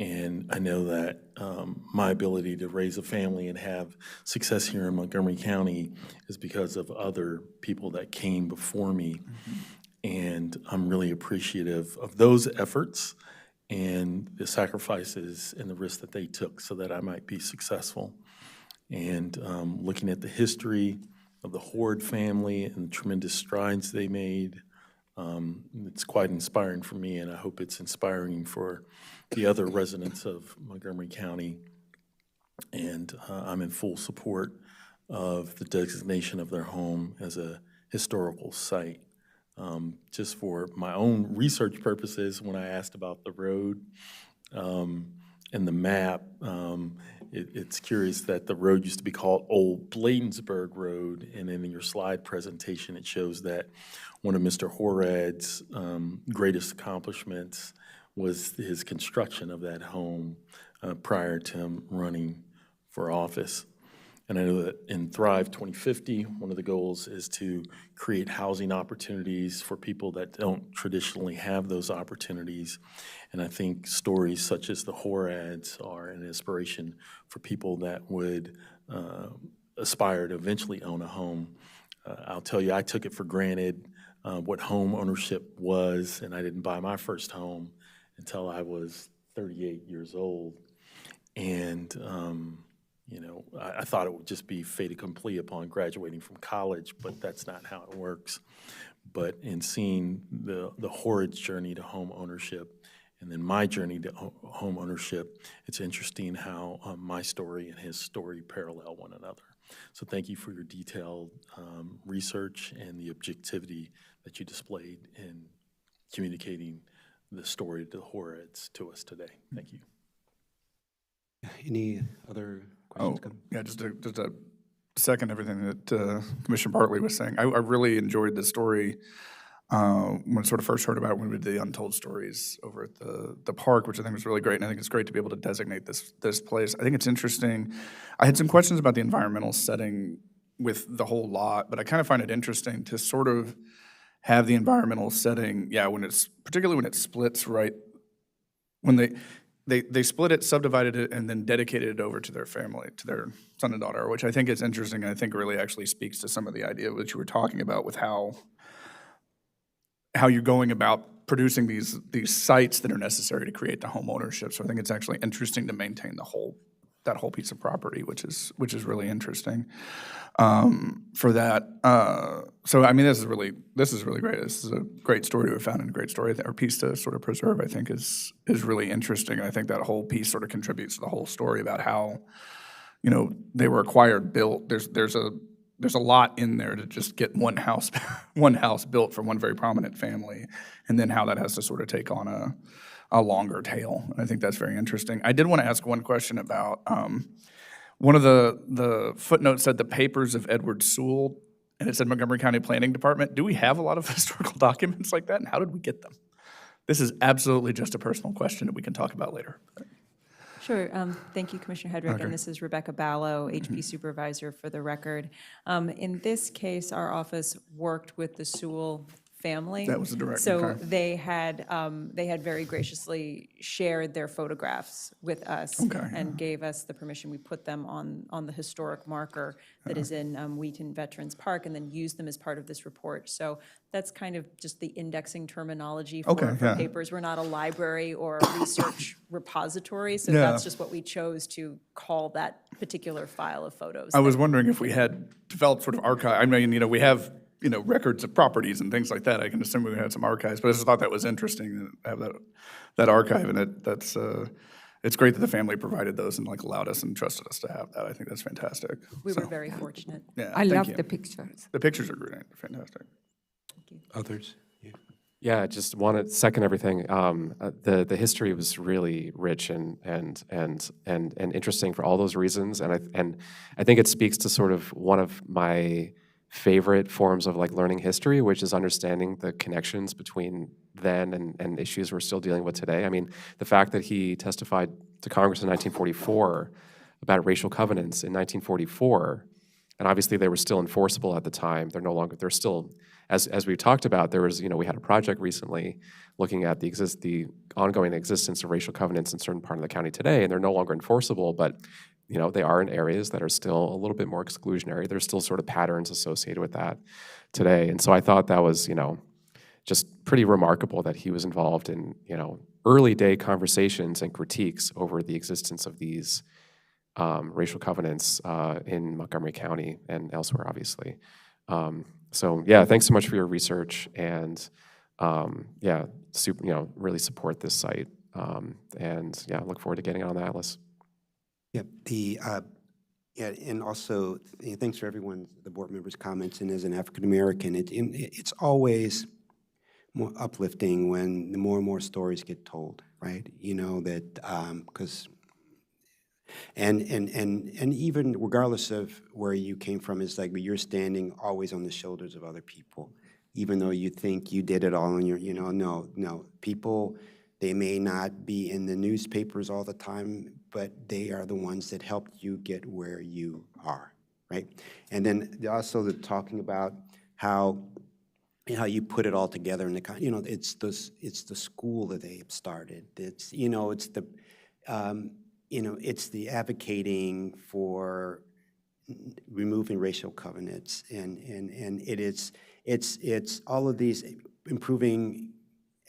and I know that my ability to raise a family and have success here in Montgomery County is because of other people that came before me. And I'm really appreciative of those efforts and the sacrifices and the risks that they took so that I might be successful. And looking at the history of the Horde family and the tremendous strides they made, it's quite inspiring for me, and I hope it's inspiring for the other residents of Montgomery County. And I'm in full support of the designation of their home as a historical site. Just for my own research purposes, when I asked about the road and the map, it's curious that the road used to be called Old Bladensburg Road, and then in your slide presentation, it shows that one of Mr. Horad's greatest accomplishments was his construction of that home prior to him running for office. And I know that in Thrive 2050, one of the goals is to create housing opportunities for people that don't traditionally have those opportunities. And I think stories such as the Horads are an inspiration for people that would aspire to eventually own a home. I'll tell you, I took it for granted what home ownership was, and I didn't buy my first home until I was 38 years old. And you know, I thought it would just be fait accompli upon graduating from college, but that's not how it works. But in seeing the Horad's journey to home ownership and then my journey to home ownership, it's interesting how my story and his story parallel one another. So thank you for your detailed research and the objectivity that you displayed in communicating the story to the Horads to us today. Thank you. Any other questions? Yeah, just to second everything that Commissioner Bartley was saying. I really enjoyed the story when I sort of first heard about it when we did the Untold Stories over at the park, which I think was really great, and I think it's great to be able to designate this place. I think it's interesting. I had some questions about the environmental setting with the whole lot, but I kind of find it interesting to sort of have the environmental setting, yeah, particularly when it splits right, when they split it, subdivided it, and then dedicated it over to their family, to their son and daughter, which I think is interesting, and I think really actually speaks to some of the idea which you were talking about with how you're going about producing these sites that are necessary to create the home ownership. So I think it's actually interesting to maintain that whole piece of property, which is really interesting for that. So I mean, this is really great. This is a great story to have found and a great story, or piece to sort of preserve. I think is really interesting. And I think that whole piece sort of contributes to the whole story about how, you know, they were acquired, built. There's a lot in there to just get one house built for one very prominent family, and then how that has to sort of take on a longer tail. And I think that's very interesting. I did want to ask one question about one of the footnotes said the papers of Edward Sewell, and it said Montgomery County Planning Department. Do we have a lot of historical documents like that, and how did we get them? This is absolutely just a personal question that we can talk about later. Sure. Thank you, Commissioner Hedrick. Okay. And this is Rebecca Ballo, HP Supervisor for the record. In this case, our office worked with the Sewell family. That was the direct. So Okay. they had very graciously shared their photographs with us and gave us the permission. We put them on the historic marker that is in Wheaton Veterans Park, and then used them as part of this report. So that's kind of just the indexing terminology for papers. We're not a library or a research repository, so that's just what we chose to call that particular file of photos. I was wondering if we had developed sort of archive. I mean, you know, we have, you know, records of properties and things like that. I can assume we had some archives, but I just thought that was interesting to have that archive, and it's great that the family provided those and like allowed us and trusted us to have that. I think that's fantastic. We were very fortunate. Yeah, I thank love you. the pictures. The pictures are great, fantastic. Others? Yeah. Yeah, I just want to second everything. The history was really rich and interesting for all those reasons, and I think it speaks to sort of one of my favorite forms of like learning history, which is understanding the connections between then and issues we're still dealing with today. I mean, the fact that he testified to Congress in 1944 about racial covenants in 1944, and obviously they were still enforceable at the time. They're no longer. They're still, as we talked about, there was, you know, we had a project recently looking at the ongoing existence of racial covenants in certain part of the county today, and they're no longer enforceable, but you know, they are in areas that are still a little bit more exclusionary. There's still sort of patterns associated with that today. And so I thought that was, you know, just pretty remarkable that he was involved in, you know, early day conversations and critiques over the existence of these racial covenants in Montgomery County and elsewhere, obviously. So yeah, thanks so much for your research, and yeah, you know, really support this site. And yeah, look forward to getting on the atlas. Yep. And also, thanks for everyone, the board members' comments. And as an African American, it's always more uplifting when the more and more stories get told, right? You know that because, and even regardless of where you came from, it's like you're standing always on the shoulders of other people, even though you think you did it all on your, you know, no, people. They may not be in the newspapers all the time, but they are the ones that helped you get where you are, right? And then also the talking about how you put it all together in the, you know, it's the school that they started. It's, you know, it's the, you know, it's the advocating for removing racial covenants, and it's all of these improving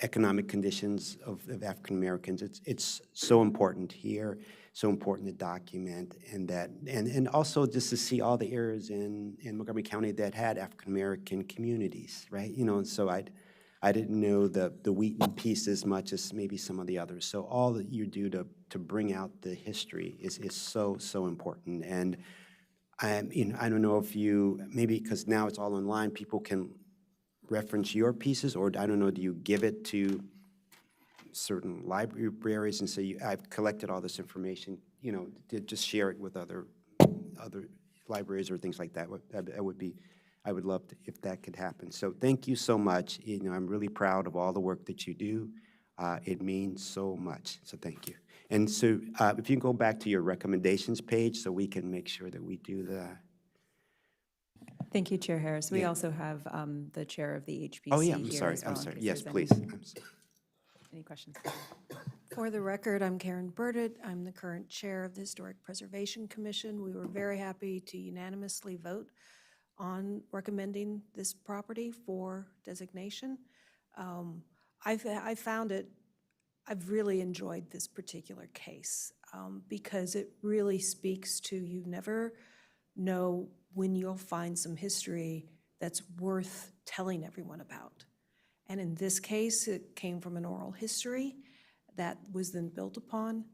economic conditions of African Americans. It's so important here, so important to document, and also just to see all the areas in Montgomery County that had African American communities, right? You know, and so I didn't know the Wheaton piece as much as maybe some of the others. So all that you do to bring out the history is so important. And you know, I don't know if you, maybe because now it's all online, people can reference your pieces, or I don't know, do you give it to certain libraries and say, I've collected all this information, you know, to just share it with other libraries or things like that? I would love to, if that could happen. So thank you so much. You know, I'm really proud of all the work that you do. It means so much, so thank you. And so if you can go back to your recommendations page so we can make sure that we do the Thank you, Chair Harris. We Yeah. also have the chair of the HPC Oh, yeah, I'm here sorry, as well, I'm in sorry. case Yes, there's please. any questions. For the record, I'm Karen Burdett. I'm the current chair of the Historic Preservation Commission. We were very happy to unanimously vote on recommending this property for designation. I found it, I've really enjoyed this particular case because it really speaks to, you never know when you'll find some history that's worth telling everyone about. And in this case, it came from an oral history that was then built upon.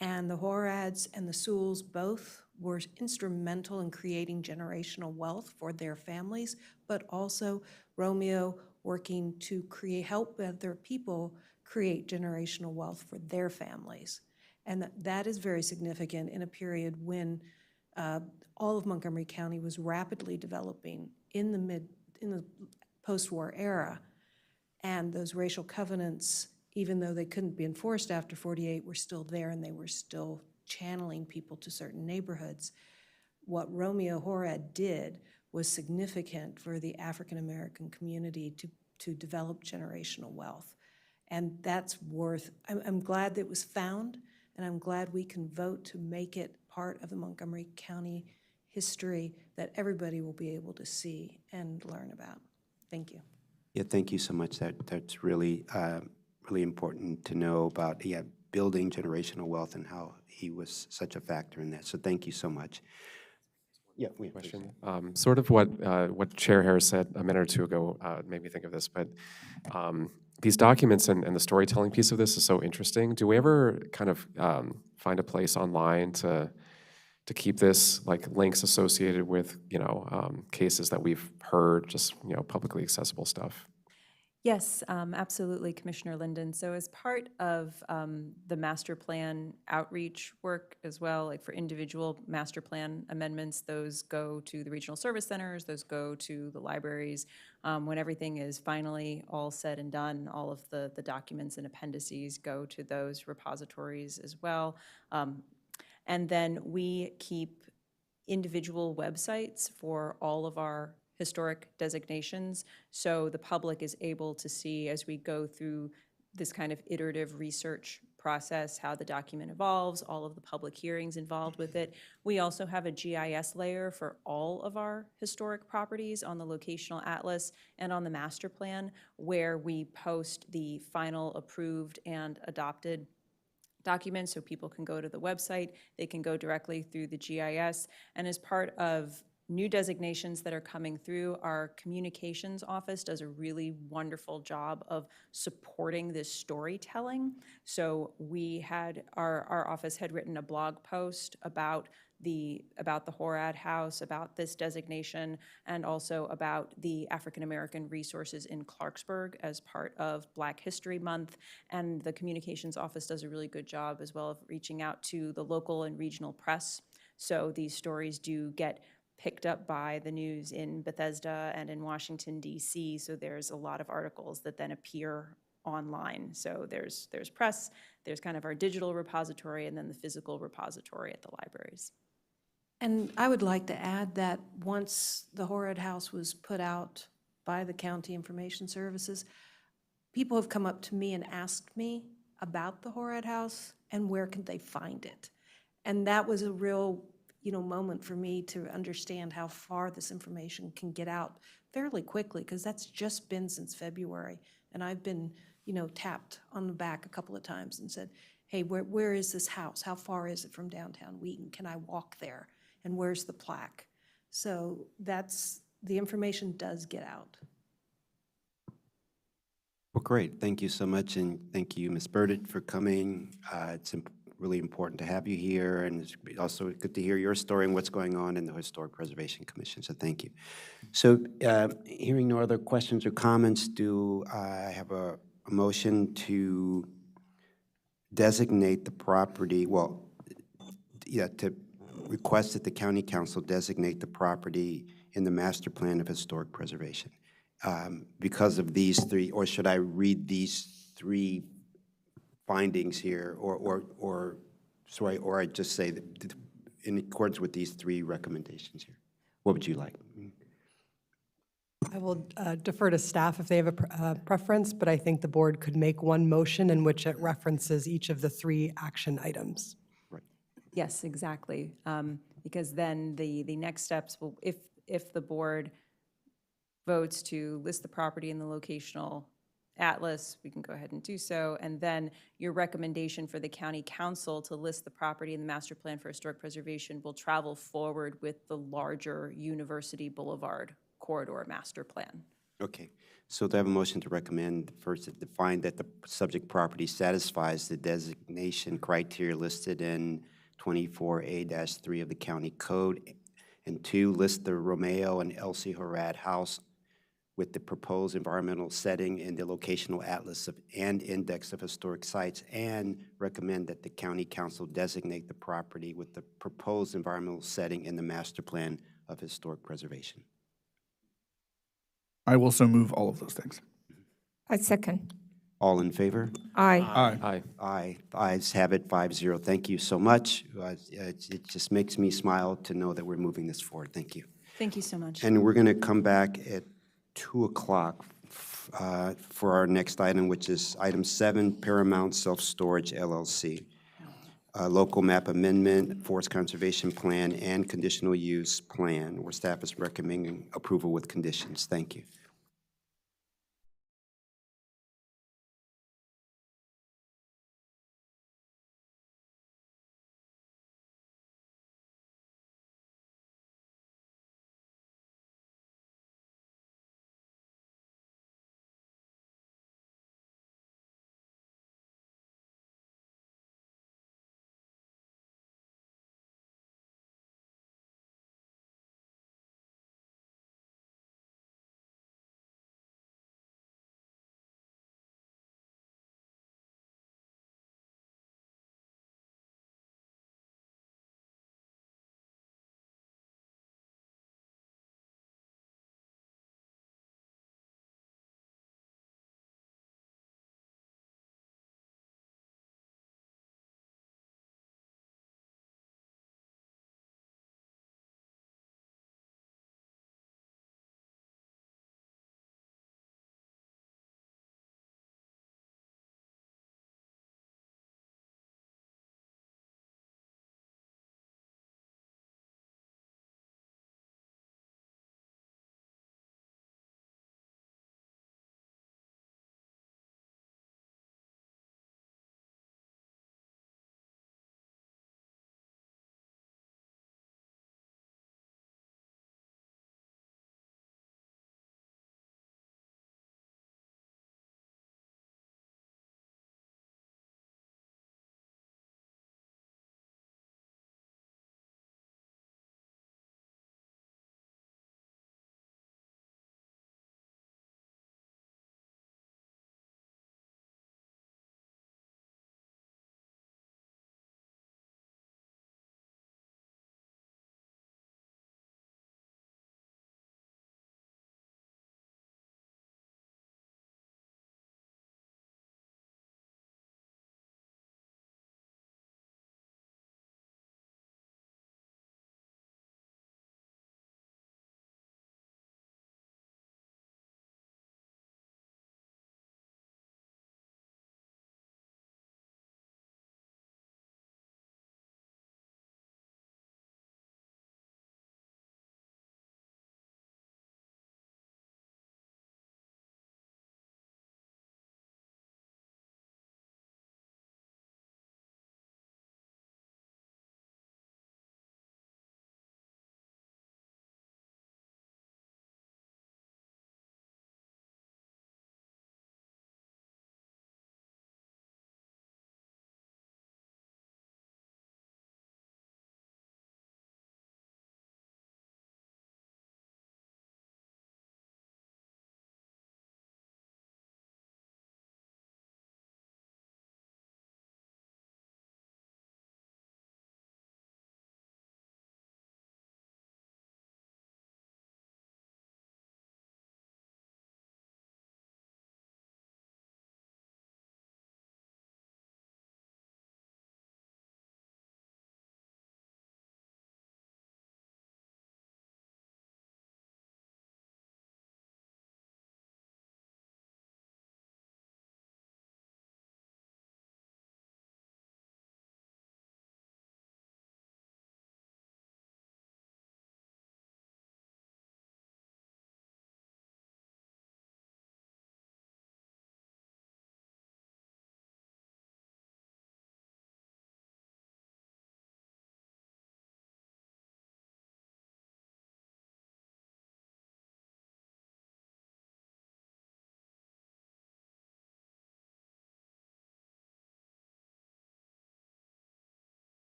And the Horads and the Sewells both were instrumental in creating generational wealth for their families, but also Romeo working to help other people create generational wealth for their families. And that is very significant in a period when all of Montgomery County was rapidly developing in the post-war era. And those racial covenants, even though they couldn't be enforced after 48, were still there, and they were still channeling people to certain neighborhoods. What Romeo Horad did was significant for the African American community to develop generational wealth. And that's I'm glad that it was found, and I'm glad we can vote to make it part of the Montgomery County history that everybody will be able to see and learn about. Thank you. Yeah, thank you so much. That's really, really important to know about, building generational wealth and how he was such a factor in that. So thank you so much. Yeah, we have a Question. Sort of what Chair Harris said a minute or two ago made me think of this, but these documents and the storytelling piece of this is so interesting. Do we ever kind of find a place online to keep this, like links associated with, cases that we've heard, just, publicly accessible stuff? Yes, absolutely, Commissioner Linden. So as part of the master plan outreach work as well, like for individual master plan amendments, those go to the regional service centers, those go to the libraries. When everything is finally all said and done, all of the documents and appendices go to those repositories as well. And then we keep individual websites for all of our historic designations, so the public is able to see as we go through this kind of iterative research process, how the document evolves, all of the public hearings involved with it. We also have a GIS layer for all of our historic properties on the locational atlas and on the master plan, where we post the final approved and adopted documents, so people can go to the website, they can go directly through the GIS, and as part of new designations that are coming through, our communications office does a really wonderful job of supporting this storytelling. So we had, our office had written a blog post about the Horad House, about this designation, and also about the African American resources in Clarksburg as part of Black History Month. And the communications office does a really good job as well of reaching out to the local and regional press. So these stories do get picked up by the news in Bethesda and in Washington, D.C., so there's a lot of articles that then appear online. So there's press, there's kind of our digital repository, and then the physical repository at the libraries. And I would like to add that once the Horad House was put out by the County Information Services, people have come up to me and asked me about the Horad House and where can they find it. And that was a real moment for me to understand how far this information can get out fairly quickly, because that's just been since February. And I've been, tapped on the back a couple of times and said, hey, where is this house? How far is it from downtown Wheaton? Can I walk there? And where's the plaque? So the information does get out. Well, great. Thank you so much, and thank you, Ms. Burdett, for coming. It's really important to have you here, and it's also good to hear your story and what's going on in the Historic Preservation Commission, so thank you. So hearing no other questions or comments, do I have a motion to designate the property, to request that the County Council designate the property in the Master Plan of Historic Preservation because of these three, or should I read these three findings here, or I just say that in accordance with these three recommendations here? What would you like? I will defer to staff if they have a preference, but I think the board could make one motion in which it references each of the 3 action items. Yes, exactly. Because then the next steps will, if the board votes to list the property in the locational atlas, we can go ahead and do so. And then your recommendation for the county council to list the property in the master plan for historic preservation will travel forward with the larger University Boulevard corridor master plan. Okay, so do I have a motion to recommend, first, to find that the subject property satisfies the designation criteria listed in 24A-3 of the county code, and 2, list the Romeo and Elsie Horad House with the proposed environmental setting in the locational atlas and index of historic sites, and recommend that the county council designate the property with the proposed environmental setting in the master plan of historic preservation. I will so move all of those things. I second. All in favor? Aye. Aye. Aye. Ayes have it, 5-0. Thank you so much. It just makes me smile to know that we're moving this forward. Thank you. Thank you so much. And we're going to come back at 2 o'clock for our next item, which is item 7, Paramount Self-Storage LLC. Local map amendment, forest conservation plan, and conditional use plan, where staff is recommending approval with conditions. Thank you.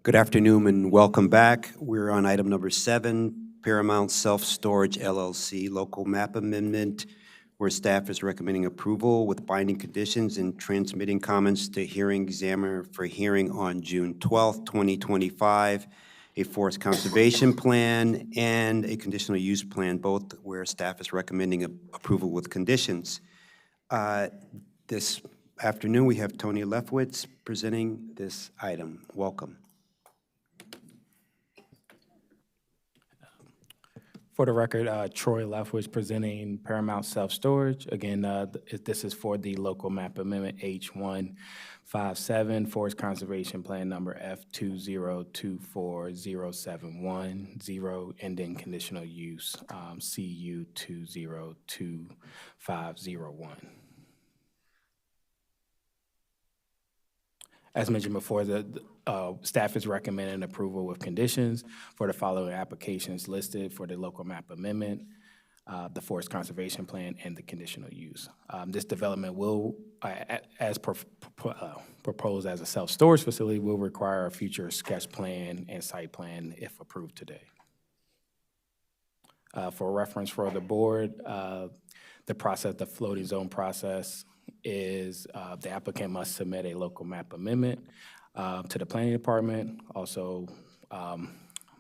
Good afternoon and welcome back. We're on item number 7, Paramount Self-Storage LLC Local Map Amendment, where staff is recommending approval with binding conditions and transmitting comments to hearing examiner for hearing on June 12th, 2025, a forest conservation plan and a conditional use plan, both where staff is recommending approval with conditions. This afternoon, we have Tony Lefwitz presenting this item. Welcome. For the record, Troy Lefwitz presenting Paramount Self-Storage. Again, this is for the local map amendment H157, Forest Conservation Plan number F2024071, and then conditional use CU202501. As mentioned before, the staff is recommending approval with conditions for the following applications listed for the local map amendment, the forest conservation plan, and the conditional use. This development will, as proposed as a self-storage facility, will require a future sketch plan and site plan if approved today. For reference for the board, the floating zone process is the applicant must submit a local map amendment to the planning department. Also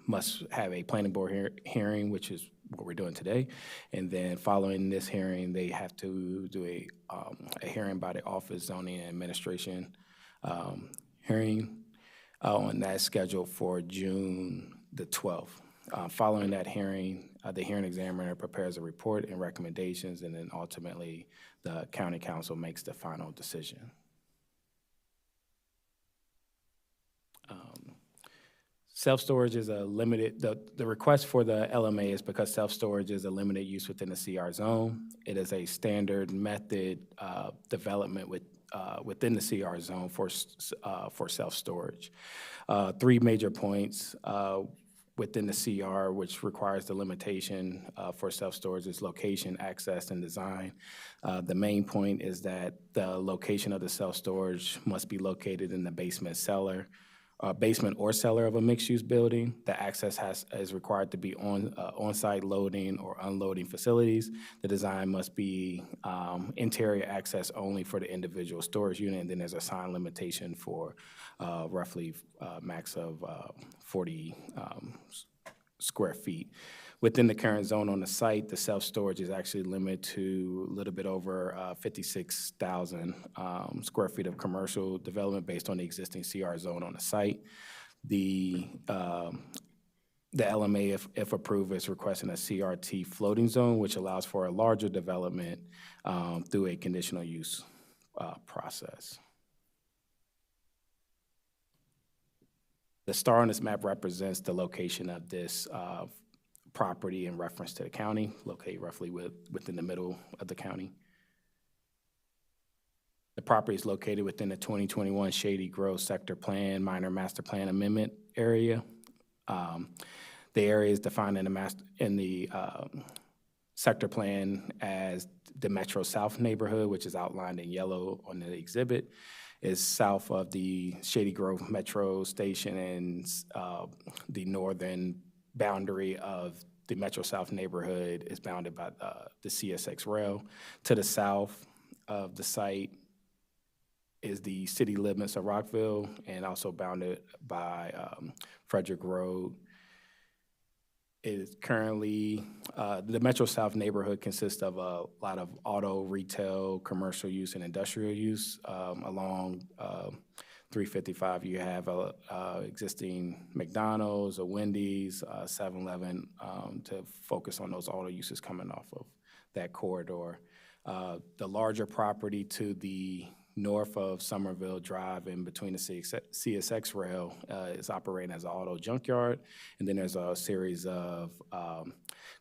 must have a planning board hearing, which is what we're doing today. And then following this hearing, they have to do a hearing by the Office Zoning and Administration hearing on that scheduled for June the 12th. Following that hearing, the hearing examiner prepares a report and recommendations, and then ultimately the county council makes the final decision. Self-storage is a limited, the request for the LMA is because self-storage is a limited use within the CR zone. It is a standard method development within the CR zone for self-storage. 3 major points within the CR, which requires the limitation for self-storage, is location, access, and design. The main point is that the location of the self-storage must be located in the basement or cellar of a mixed-use building. The access is required to be on-site loading or unloading facilities. The design must be interior access only for the individual storage unit, and then there's a sign limitation for roughly max of 40 square feet. Within the current zone on the site, the self-storage is actually limited to a little bit over 56,000 square feet of commercial development based on the existing CR zone on the site. The LMA, if approved, is requesting a CRT floating zone, which allows for a larger development through a conditional use process. The star on this map represents the location of this property in reference to the county, located roughly within the middle of the county. The property is located within the 2021 Shady Grove Sector Plan Minor Master Plan Amendment area. The area is defined in the sector plan as the Metro South neighborhood, which is outlined in yellow on the exhibit, is south of the Shady Grove Metro Station and the northern boundary of the Metro South neighborhood is bounded by the CSX rail. To the south of the site is the city limits of Rockville and also bounded by Frederick Road. It is currently, the Metro South neighborhood consists of a lot of auto, retail, commercial use, and industrial use. Along 355, you have a existing McDonald's, a Wendy's, 7-Eleven, to focus on those auto uses coming off of that corridor. The larger property to the north of Somerville Drive and between the CSX rail is operating as an auto junkyard. And then there's a series of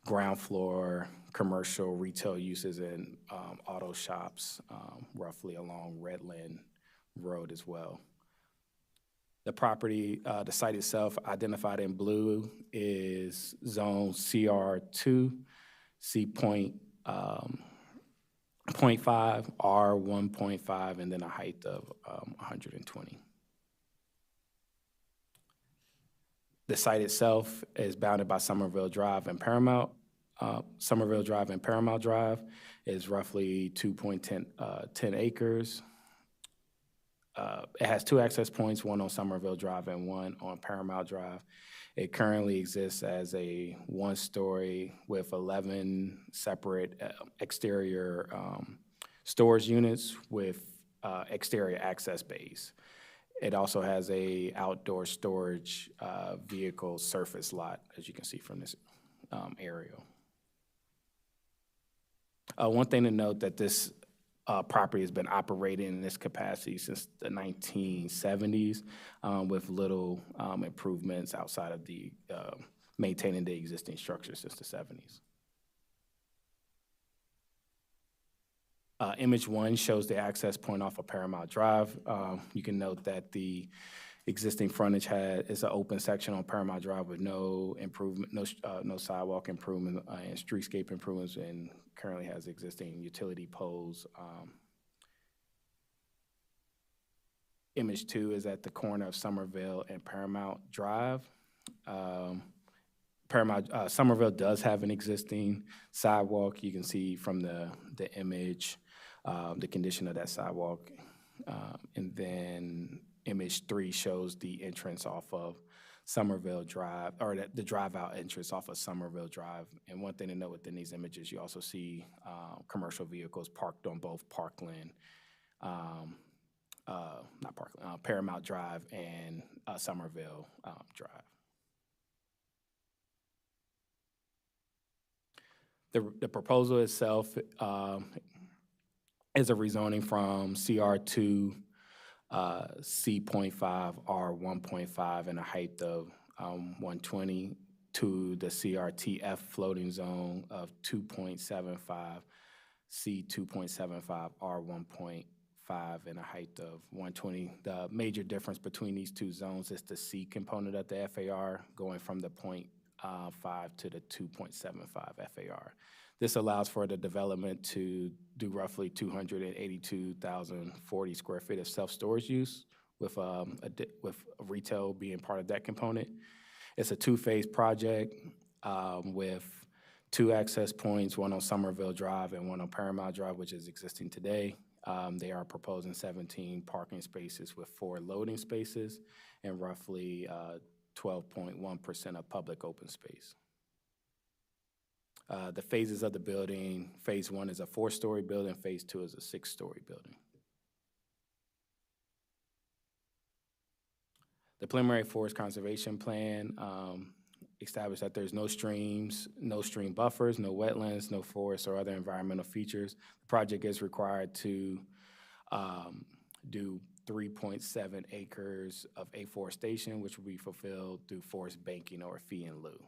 ground floor commercial retail uses and auto shops roughly along Redland Road as well. The property, the site itself, identified in blue, is zone CR2, C.5, R1.5, and then a height of 120. The site itself is bounded by Somerville Drive and Paramount. Somerville Drive and Paramount Drive is roughly 2.10 acres. It has 2 access points, one on Somerville Drive and one on Paramount Drive. It currently exists as a 1-story with 11 separate exterior storage units with exterior access bays. It also has a outdoor storage vehicle surface lot, as you can see from this aerial. One thing to note that this property has been operating in this capacity since the 1970s with little improvements outside of the maintaining the existing structure since the 70s. Image 1 shows the access point off of Paramount Drive. You can note that the existing frontage is an open section on Paramount Drive with no improvement, no sidewalk improvement and streetscape improvements, and currently has existing utility poles. Image 2 is at the corner of Somerville and Paramount Drive. Somerville does have an existing sidewalk. You can see from the image the condition of that sidewalk. And then image 3 shows the entrance off of Somerville Drive, or the drive-out entrance off of Somerville Drive. And one thing to note within these images, you also see commercial vehicles parked on both Paramount Drive and Somerville Drive. The proposal itself is a rezoning from CR2 C.5 R 1.5 and a height of 120 to the CRTF floating zone of 2.75 C 2.75 R 1.5 and a height of 120. The major difference between these two zones is the C component of the FAR going from the 0.5 to the 2.75 FAR. This allows for the development to do roughly 282,040 square feet of self-storage use with retail being part of that component. It's a 2-phase project with 2 access points, one on Somerville Drive and one on Paramount Drive, which is existing today. They are proposing 17 parking spaces with 4 loading spaces and roughly 12.1% of public open space. The phases of the building, phase 1 is a 4-story building, phase 2 is a 6-story building. The preliminary forest conservation plan established that there's no streams, no stream buffers, no wetlands, no forests or other environmental features. The project is required to do 3.7 acres of afforestation, which will be fulfilled through forest banking or fee in lieu.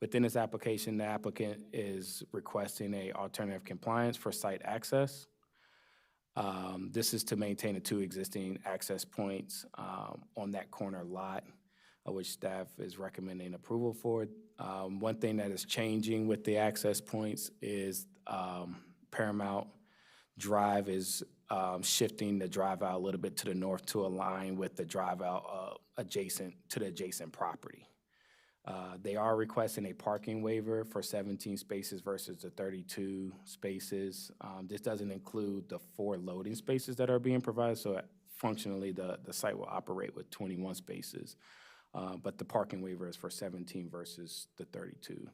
Within this application, the applicant is requesting an alternative compliance for site access. This is to maintain the 2 existing access points on that corner lot, which staff is recommending approval for. One thing that is changing with the access points is Paramount Drive is shifting the drive out a little bit to the north to align with the drive out adjacent to the adjacent property. They are requesting a parking waiver for 17 spaces versus the 32 spaces. This doesn't include the 4 loading spaces that are being provided, so functionally the site will operate with 21 spaces. But the parking waiver is for 17 versus the 32.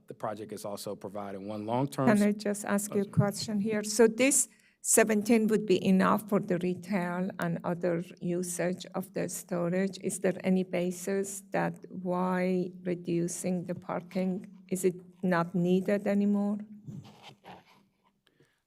The project is also providing 1 long-term. Can I just ask you a question here? So this 17 would be enough for the retail and other usage of the storage. Is there any basis that why reducing the parking? Is it not needed anymore?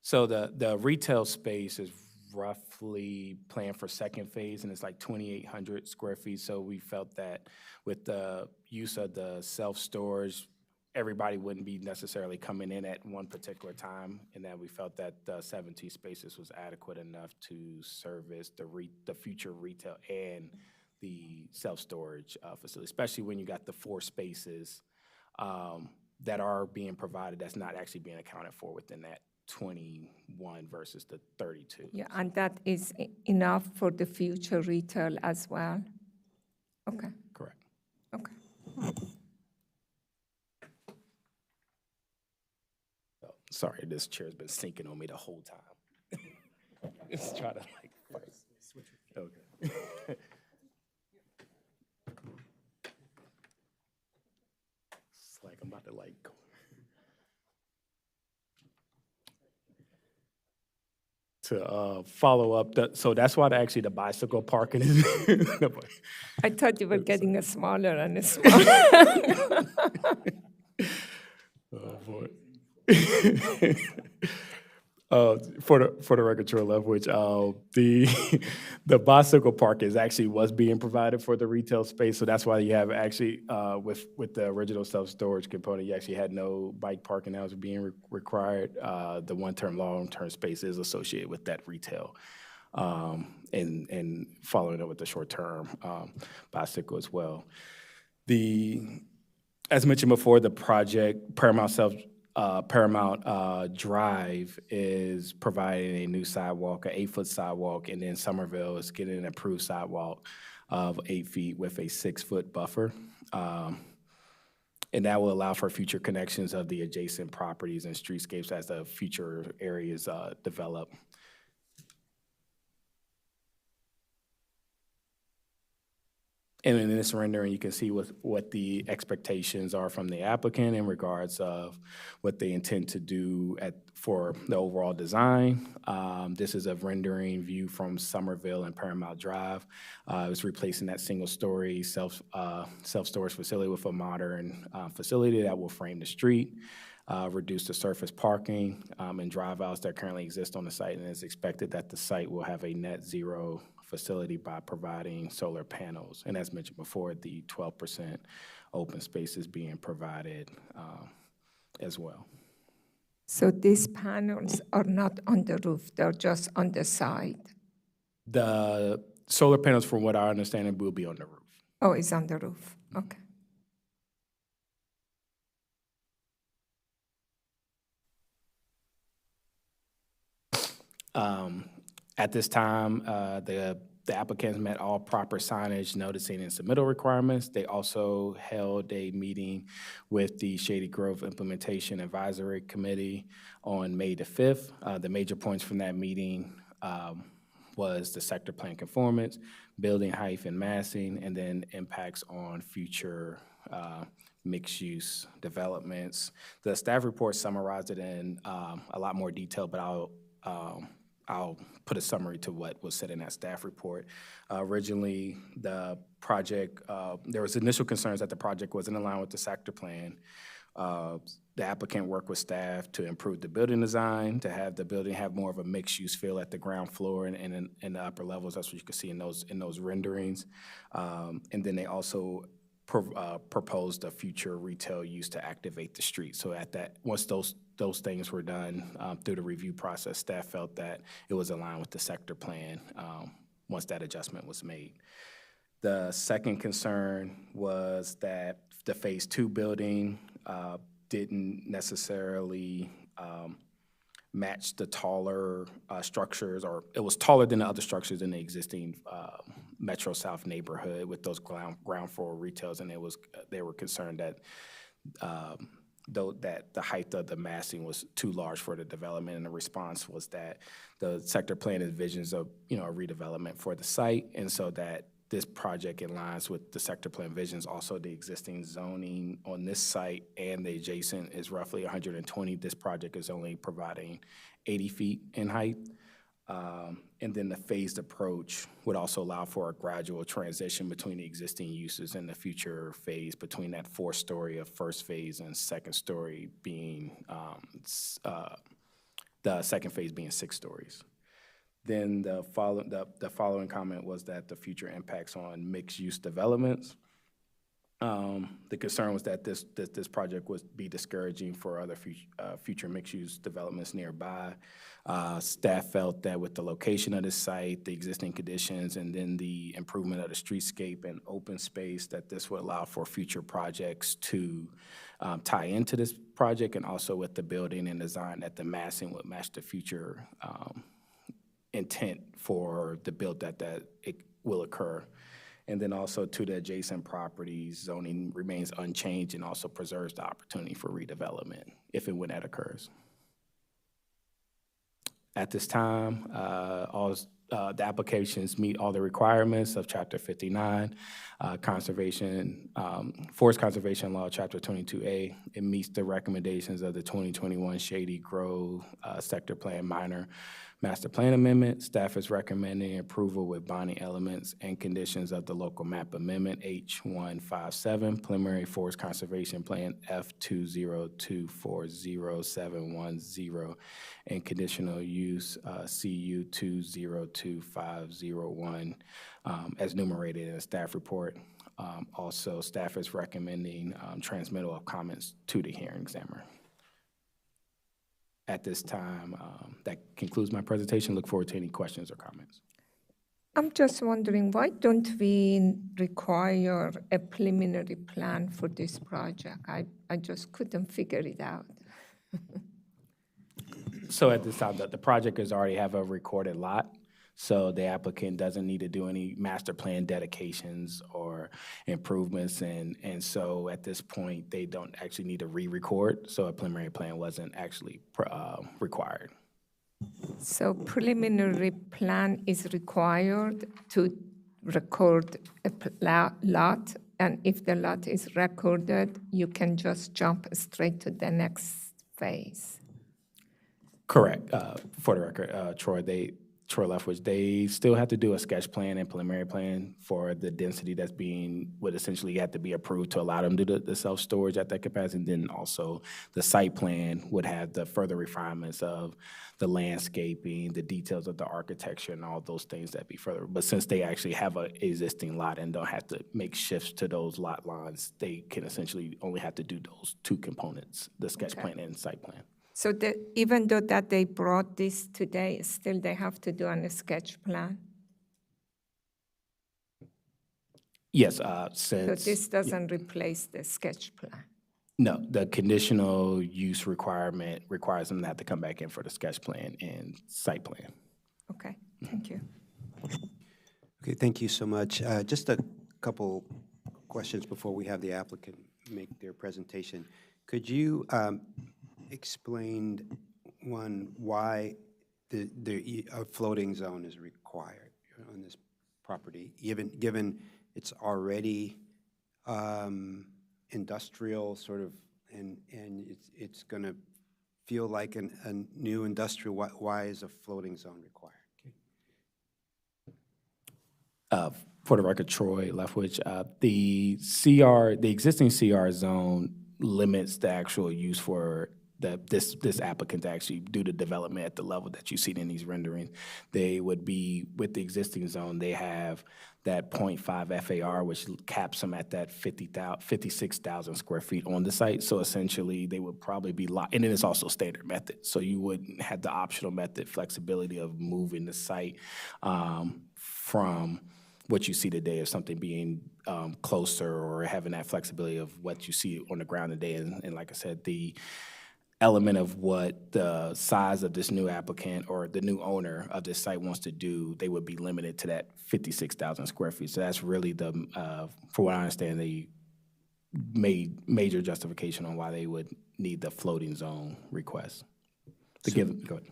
So the retail space is roughly planned for second phase, and it's like 2,800 square feet. So we felt that with the use of the self-storage, everybody wouldn't be necessarily coming in at one particular time, and that we felt that 17 spaces was adequate enough to service the future retail and the self-storage facility, especially when you got the 4 spaces that are being provided that's not actually being accounted for within that 21 versus the 32. Yeah, and that is enough for the future retail as well? Okay, Correct. okay. Oh, sorry, this chair's been sinking on me the whole time. It's trying to like fight. Okay. It's like I'm about to like go. To follow up, so that's why actually the bicycle parking is. I thought you were getting a smaller and a smaller. Oh, boy. For the record, Chair Love, the bicycle park was being provided for the retail space, so that's why you have actually with the original self-storage component, you actually had no bike parking that was being required. The long-term space is associated with that retail, and following it with the short-term bicycle as well. As mentioned before, the project Paramount Drive is providing a new sidewalk, an 8-foot sidewalk, and then Somerville is getting an approved sidewalk of 8 feet with a 6-foot buffer. And that will allow for future connections of the adjacent properties and streetscapes as the future areas develop. And in this rendering, you can see what the expectations are from the applicant in regards of what they intend to do for the overall design. This is a rendering view from Somerville and Paramount Drive. It's replacing that single-story self-storage facility with a modern facility that will frame the street, reduce the surface parking and drive-outs that currently exist on the site, and it's expected that the site will have a net zero facility by providing solar panels. And as mentioned before, the 12% open space is being provided as well. So these panels are not on the roof, they're just on the side? The solar panels, from what I understand, will be on the roof. Oh, it's on the roof, okay. At this time, the applicants met all proper signage, noticing, and submittal requirements. They also held a meeting with the Shady Grove Implementation Advisory Committee on May the 5th. The major points from that meeting was the sector plan conformance, building height and massing, and then impacts on future mixed-use developments. The staff report summarized it in a lot more detail, but I'll put a summary to what was said in that staff report. Originally, the project, there was initial concerns that the project wasn't in line with the sector plan. The applicant worked with staff to improve the building design, to have the building have more of a mixed-use feel at the ground floor and in the upper levels. That's what you can see in those renderings. And then they also proposed a future retail use to activate the street. So once those things were done through the review process, staff felt that it was aligned with the sector plan once that adjustment was made. The second concern was that the Phase 2 building didn't necessarily match the taller structures, or it was taller than the other structures in the existing Metro South neighborhood with those ground floor retails, and they were concerned that that the height of the massing was too large for the development, and the response was that the sector plan envisions a redevelopment for the site, and so that this project aligns with the sector plan visions. Also, the existing zoning on this site and the adjacent is roughly 120. This project is only providing 80 feet in height. And then the phased approach would also allow for a gradual transition between the existing uses and the future phase, between that 4-story of first phase and second story being, the second phase being 6 stories. Then the following comment was that the future impacts on mixed-use developments. The concern was that this project would be discouraging for other future mixed-use developments nearby. Staff felt that with the location of the site, the existing conditions, and then the improvement of the streetscape and open space, that this would allow for future projects to tie into this project, and also with the building and design, that the massing would match the future intent for the build that it will occur. And then also to the adjacent properties, zoning remains unchanged and also preserves the opportunity for redevelopment if and when that occurs. At this time, the applications meet all the requirements of Chapter 59, Forest Conservation Law, Chapter 22A. It meets the recommendations of the 2021 Shady Grove Sector Plan Minor Master Plan Amendment. Staff is recommending approval with binding elements and conditions of the local map amendment H157, preliminary forest conservation plan F202407110, and conditional use CU 202501 as enumerated in the staff report. Also, staff is recommending transmittal of comments to the hearing examiner. At this time, that concludes my presentation. Look forward to any questions or comments. I'm just wondering, why don't we require a preliminary plan for this project? I just couldn't figure it out. So at this time, the project is already have a recorded lot. So the applicant doesn't need to do any master plan dedications or improvements. And so at this point, they don't actually need to re-record. So a preliminary plan wasn't actually required. So preliminary plan is required to record a lot, and if the lot is recorded, you can just jump straight to the next phase. Correct. For the record, Troy Leftwich, they still have to do a sketch plan and preliminary plan for the density that's would essentially have to be approved to allow them to do the self-storage at that capacity. And then also the site plan would have the further refinements of the landscaping, the details of the architecture, and all those things that be further. But since they actually have an existing lot and don't have to make shifts to those lot lines, they can essentially only have to do those two components, the sketch plan and site plan. So even though that they brought this today, still they have to do on a sketch plan? Yes, So this doesn't replace the sketch plan? No, the conditional use requirement requires them to have to come back in for the sketch plan and site plan. Okay, thank you. Okay, thank you so much. Just a couple questions before we have the applicant make their presentation. Could you explain, one, why a floating zone is required on this property, given it's already industrial sort of, and it's going to feel like a new industrial. Why is a floating zone required? For the record, Troy Leftwich, the existing CR zone limits the actual use for this applicant to actually do the development at the level that you see in these renderings. They would be, with the existing zone, they have that 0.5 FAR, which caps them at that 56,000 square feet on the site. So essentially, they would probably be locked, and then it's also standard method. So you wouldn't have the optional method flexibility of moving the site from what you see today of something being closer, or having that flexibility of what you see on the ground today. And like I said, the element of what the size of this new applicant or the new owner of this site wants to do, they would be limited to that 56,000 square feet. So that's really for what I understand, the major justification on why they would need the floating zone request. Go ahead.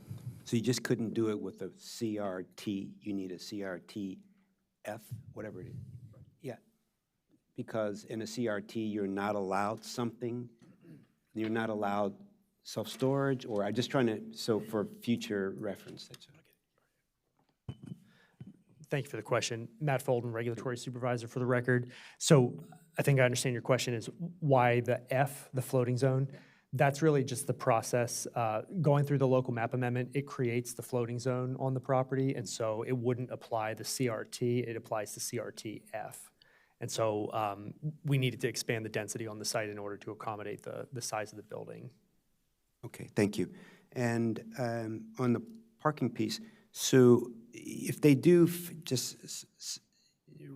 So you just couldn't do it with a CRT, you need a CRT F, whatever it is. Yeah, because in a CRT, you're not allowed something, you're not allowed self-storage, or I'm just trying to, so for future reference. That's what I get. Thank you for the question. Matt Folden, Regulatory Supervisor for the record. So I think I understand your question is why the F, the floating zone? That's really just the process. Going through the local map amendment, it creates the floating zone on the property, and so it wouldn't apply the CRT, it applies to CRT F. And so we needed to expand the density on the site in order to accommodate the size of the building. Okay, thank you. And on the parking piece, so if they do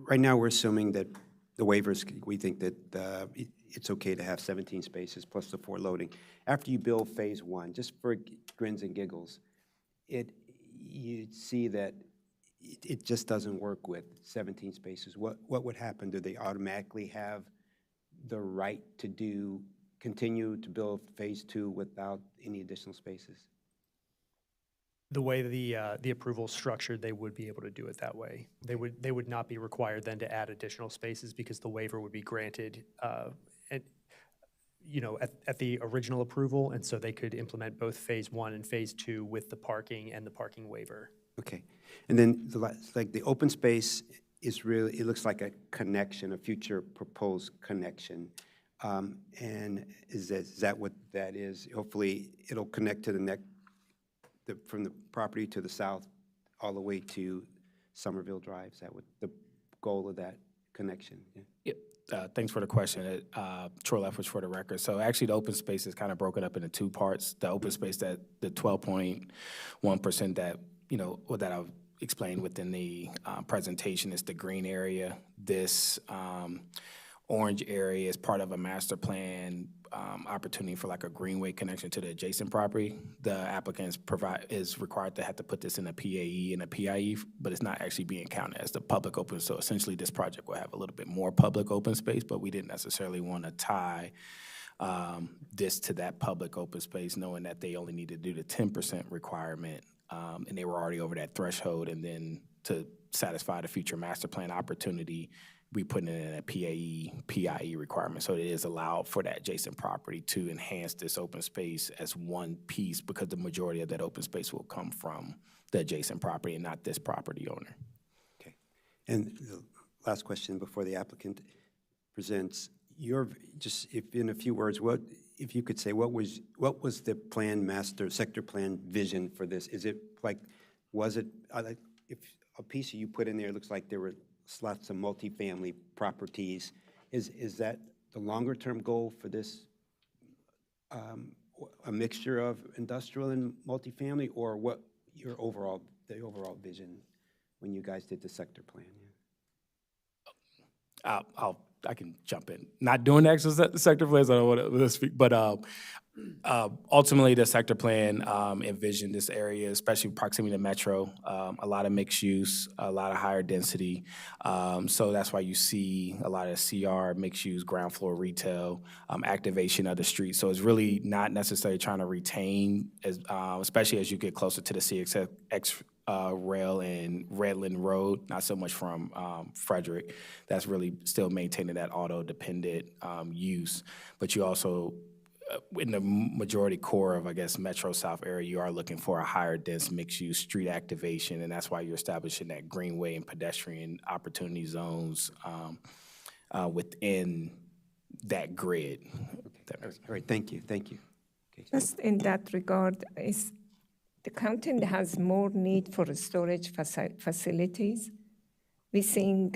right now we're assuming that the waivers, we think that it's okay to have 17 spaces plus the 4 loading. After you build phase 1, just for grins and giggles, you see that it just doesn't work with 17 spaces. What would happen? Do they automatically have the right to continue to build phase 2 without any additional spaces? The way the approval is structured, they would be able to do it that way. They would not be required then to add additional spaces because the waiver would be granted at the original approval, and so they could implement both phase 1 and phase 2 with the parking and the parking waiver. Okay. And then the open space is really, it looks like a connection, a future proposed connection. And is that what that is? Hopefully, it'll connect to from the property to the south all the way to Somerville Drive. Is that what the goal of that connection? Yeah. Yep. Thanks for the question. Troy Leffers for the record. So actually, the open space is kind of broken up into 2 parts. The open space, that the 12.1% that I've explained within the presentation is the green area. This orange area is part of a master plan opportunity for like a greenway connection to the adjacent property. The applicant is required to have to put this in a PAE and a PIE, but it's not actually being counted as the public open. So essentially, this project will have a little bit more public open space, but we didn't necessarily want to tie this to that public open space, knowing that they only need to do the 10% requirement, and they were already over that threshold. And then to satisfy the future master plan opportunity, we put it in a PIE requirement. So it is allowed for that adjacent property to enhance this open space as one piece, because the majority of that open space will come from the adjacent property and not this property owner. Okay. And the last question before the applicant presents, if in a few words, if you could say, what was the sector plan vision for this? Is it like, if a piece you put in there looks like there were lots of multifamily properties, is that the longer term goal for this, a mixture of industrial and multifamily, or what the overall vision when you guys did the sector plan? Yeah. I can jump in. Not doing the actual sector plans, I don't want to speak, but ultimately the sector plan envisioned this area, especially proximity to Metro, a lot of mixed use, a lot of higher density. So that's why you see a lot of CR, mixed use, ground floor retail, activation of the street. So it's really not necessarily trying to retain, especially as you get closer to the CXX rail and Redland Road, not so much from Frederick. That's really still maintaining that auto-dependent use. But you also, in the majority core of, I guess, Metro South area, you are looking for a higher dense mixed-use street activation, and that's why you're establishing that greenway and pedestrian opportunity zones within that grid. All right, thank you. Okay. Just in that regard, the county has more need for storage facilities. We're seeing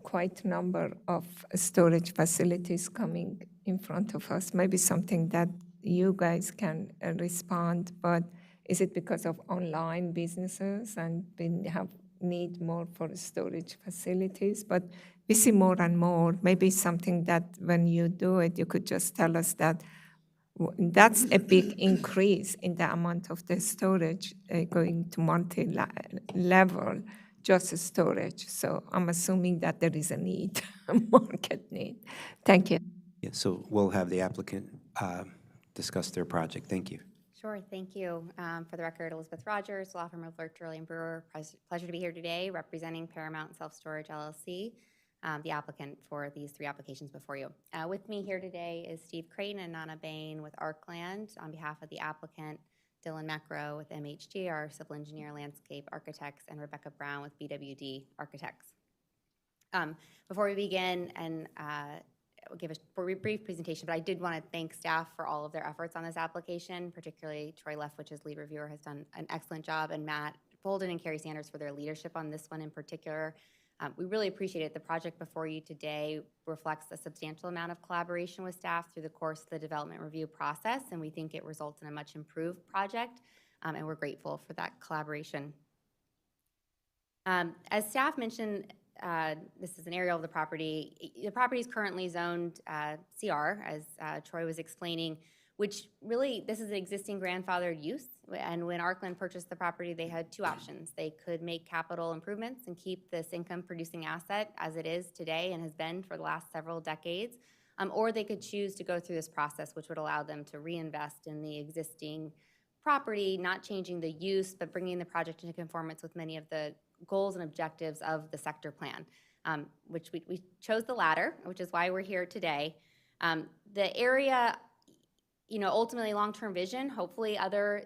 quite a number of storage facilities coming in front of us. Maybe something that you guys can respond, but is it because of online businesses and we have need more for storage facilities? But we see more and more. Maybe something that when you do it, you could just tell us that that's a big increase in the amount of the storage going to multi-level, just storage. So I'm assuming that there is a need, a market need. Thank you. Yeah, so we'll have the applicant discuss their project. Thank you. Sure, thank you. For the record, Elizabeth Rogers, law firm of Lerch, Turley & Brewer. Pleasure to be here today representing Paramount Self-Storage LLC, the applicant for these 3 applications before you. With me here today is Steve Creighton and Nana Bain with Arkland on behalf of the applicant, Dylan Mecro with MHG, our civil engineer, landscape architects, and Rebecca Brown with BWD Architects. Before we begin, and I'll give a brief presentation, but I did want to thank staff for all of their efforts on this application, particularly Troy Leffwich's lead reviewer has done an excellent job, and Matt Bolden and Carrie Sanders for their leadership on this one in particular. We really appreciate it. The project before you today reflects a substantial amount of collaboration with staff through the course of the development review process, and we think it results in a much improved project, and we're grateful for that collaboration. As staff mentioned, this is an aerial of the property. The property is currently zoned CR, as Troy was explaining, which really, this is an existing grandfathered use. And when Arkland purchased the property, they had two options. They could make capital improvements and keep this income-producing asset as it is today and has been for the last several decades, or they could choose to go through this process, which would allow them to reinvest in the existing property, not changing the use, but bringing the project into conformance with many of the goals and objectives of the sector plan, which we chose the latter, which is why we're here today. The area, ultimately long-term vision, hopefully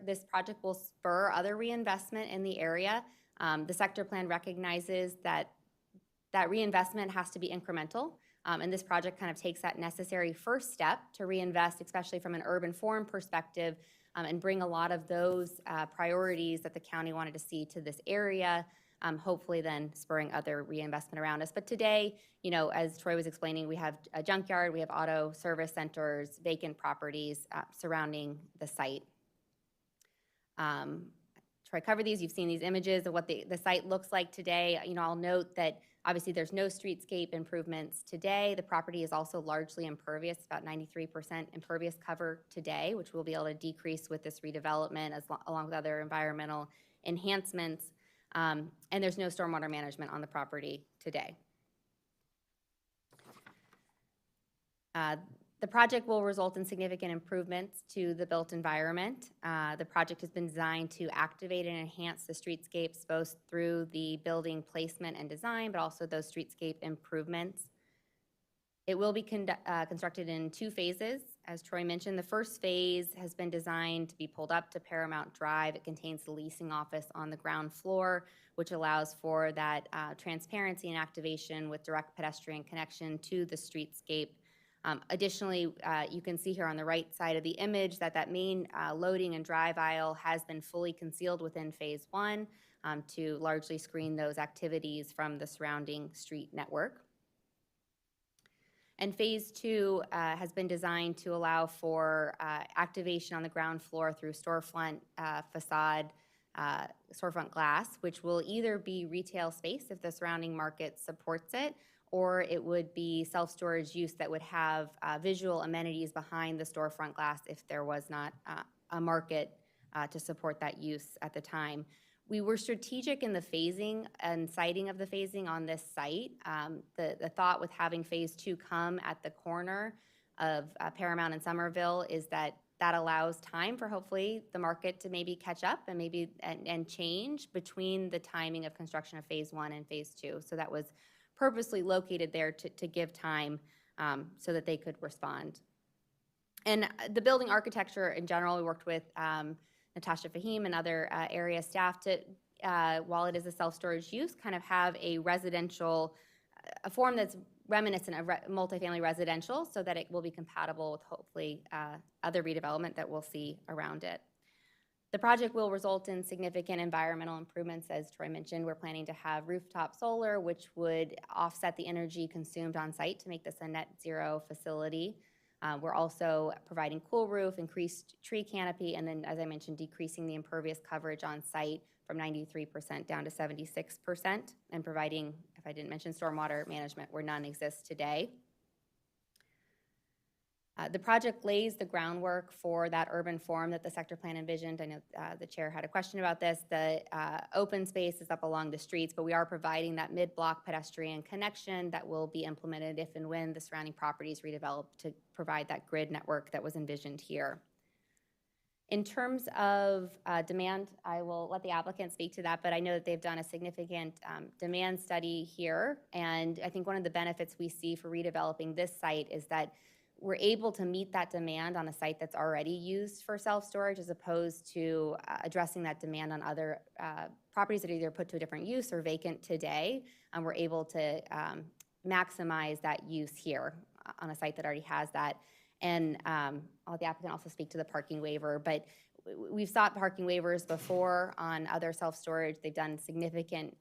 this project will spur other reinvestment in the area. The sector plan recognizes that reinvestment has to be incremental, and this project kind of takes that necessary first step to reinvest, especially from an urban form perspective, and bring a lot of those priorities that the county wanted to see to this area, hopefully then spurring other reinvestment around us. But today, as Troy was explaining, we have a junkyard, we have auto service centers, vacant properties surrounding the site. Troy covered these. You've seen these images of what the site looks like today. I'll note that obviously there's no streetscape improvements today. The property is also largely impervious, about 93% impervious cover today, which we'll be able to decrease with this redevelopment along with other environmental enhancements. And there's no stormwater management on the property today. The project will result in significant improvements to the built environment. The project has been designed to activate and enhance the streetscapes both through the building placement and design, but also those streetscape improvements. It will be constructed in 2 phases. As Troy mentioned, the first phase has been designed to be pulled up to Paramount Drive. It contains the leasing office on the ground floor, which allows for that transparency and activation with direct pedestrian connection to the streetscape. Additionally, you can see here on the right side of the image that main loading and drive aisle has been fully concealed within phase 1 to largely screen those activities from the surrounding street network. And phase 2 has been designed to allow for activation on the ground floor through storefront facade, storefront glass, which will either be retail space if the surrounding market supports it, or it would be self-storage use that would have visual amenities behind the storefront glass if there was not a market to support that use at the time. We were strategic in the phasing and siting of the phasing on this site. The thought with having phase 2 come at the corner of Paramount and Somerville is that allows time for hopefully the market to maybe catch up and maybe and change between the timing of construction of phase 1 and phase 2. So that was purposely located there to give time so that they could respond. And the building architecture in general, we worked with Natasha Fahim and other area staff to, while it is a self-storage use, kind of have a residential, a form that's reminiscent of multifamily residential so that it will be compatible with hopefully other redevelopment that we'll see around it. The project will result in significant environmental improvements. As Troy mentioned, we're planning to have rooftop solar, which would offset the energy consumed on site to make this a net zero facility. We're also providing cool roof, increased tree canopy, and then, as I mentioned, decreasing the impervious coverage on site from 93% down to 76%, and providing, if I didn't mention, stormwater management where none exists today. The project lays the groundwork for that urban form that the sector plan envisioned. I know the chair had a question about this. The open space is up along the streets, but we are providing that mid-block pedestrian connection that will be implemented if and when the surrounding properties redevelop to provide that grid network that was envisioned here. In terms of demand, I will let the applicant speak to that, but I know that they've done a significant demand study here, and I think one of the benefits we see for redeveloping this site is that we're able to meet that demand on a site that's already used for self-storage as opposed to addressing that demand on other properties that are either put to a different use or vacant today. And we're able to maximize that use here on a site that already has that. And I'll let the applicant also speak to the parking waiver, but we've sought parking waivers before on other self-storage. They've done significant,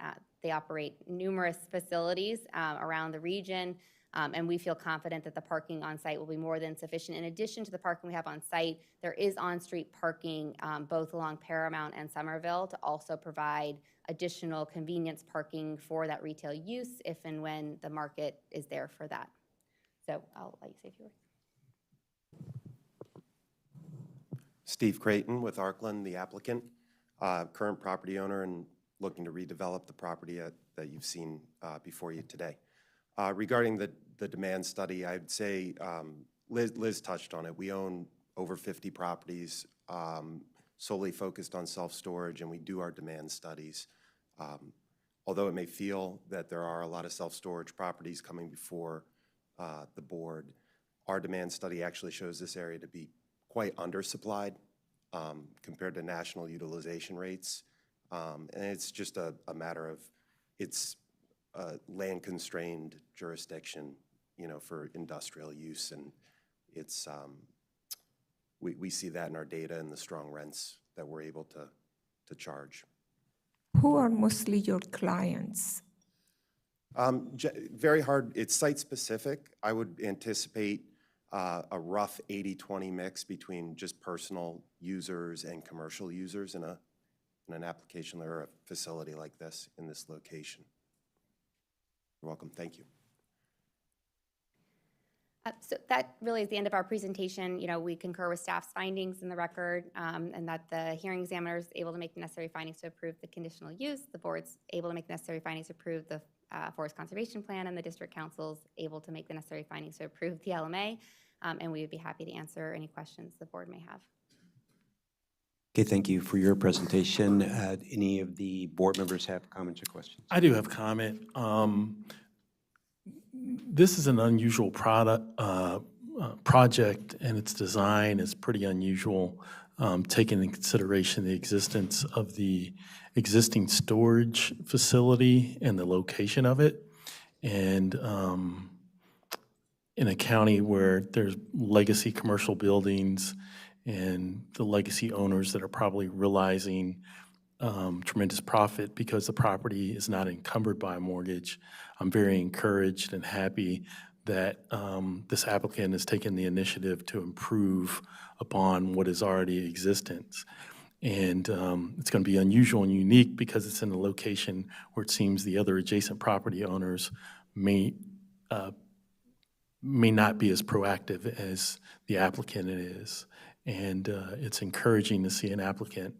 They operate numerous facilities around the region, and we feel confident that the parking on site will be more than sufficient. In addition to the parking we have on site, there is on-street parking both along Paramount and Somerville to also provide additional convenience parking for that retail use if and when the market is there for that. So I'll let you say a few words. Steve Creighton with Arkland, the applicant, current property owner and looking to redevelop the property that you've seen before you today. Regarding the demand study, I'd say Liz touched on it. We own over 50 properties solely focused on self-storage, and we do our demand studies. Although it may feel that there are a lot of self-storage properties coming before the board, our demand study actually shows this area to be quite undersupplied compared to national utilization rates. And it's just a matter of it's a land-constrained jurisdiction, you know, for industrial use, and it's we see that in our data and the strong rents that we're able to charge. Who are mostly your clients? Very hard. It's site-specific. I would anticipate a rough 80-20 mix between just personal users and commercial users in an application or a facility like this in this location. You're welcome. Thank you. So that really is the end of our presentation. You know, we concur with staff's findings in the record, and that the hearing examiner is able to make the necessary findings to approve the conditional use. The board's able to make the necessary findings to approve the forest conservation plan, and the district council's able to make the necessary findings to approve the LMA. And we would be happy to answer any questions the board may have. Okay, thank you for your presentation. Any of the board members have comments or questions? I do have a comment. This is an unusual project, and its design is pretty unusual, taking into consideration the existence of the existing storage facility and the location of it. And in a county where there's legacy commercial buildings and the legacy owners that are probably realizing tremendous profit because the property is not encumbered by a mortgage, I'm very encouraged and happy that this applicant has taken the initiative to improve upon what is already existent. And it's going to be unusual and unique because it's in a location where it seems the other adjacent property owners may not be as proactive as the applicant is. And it's encouraging to see an applicant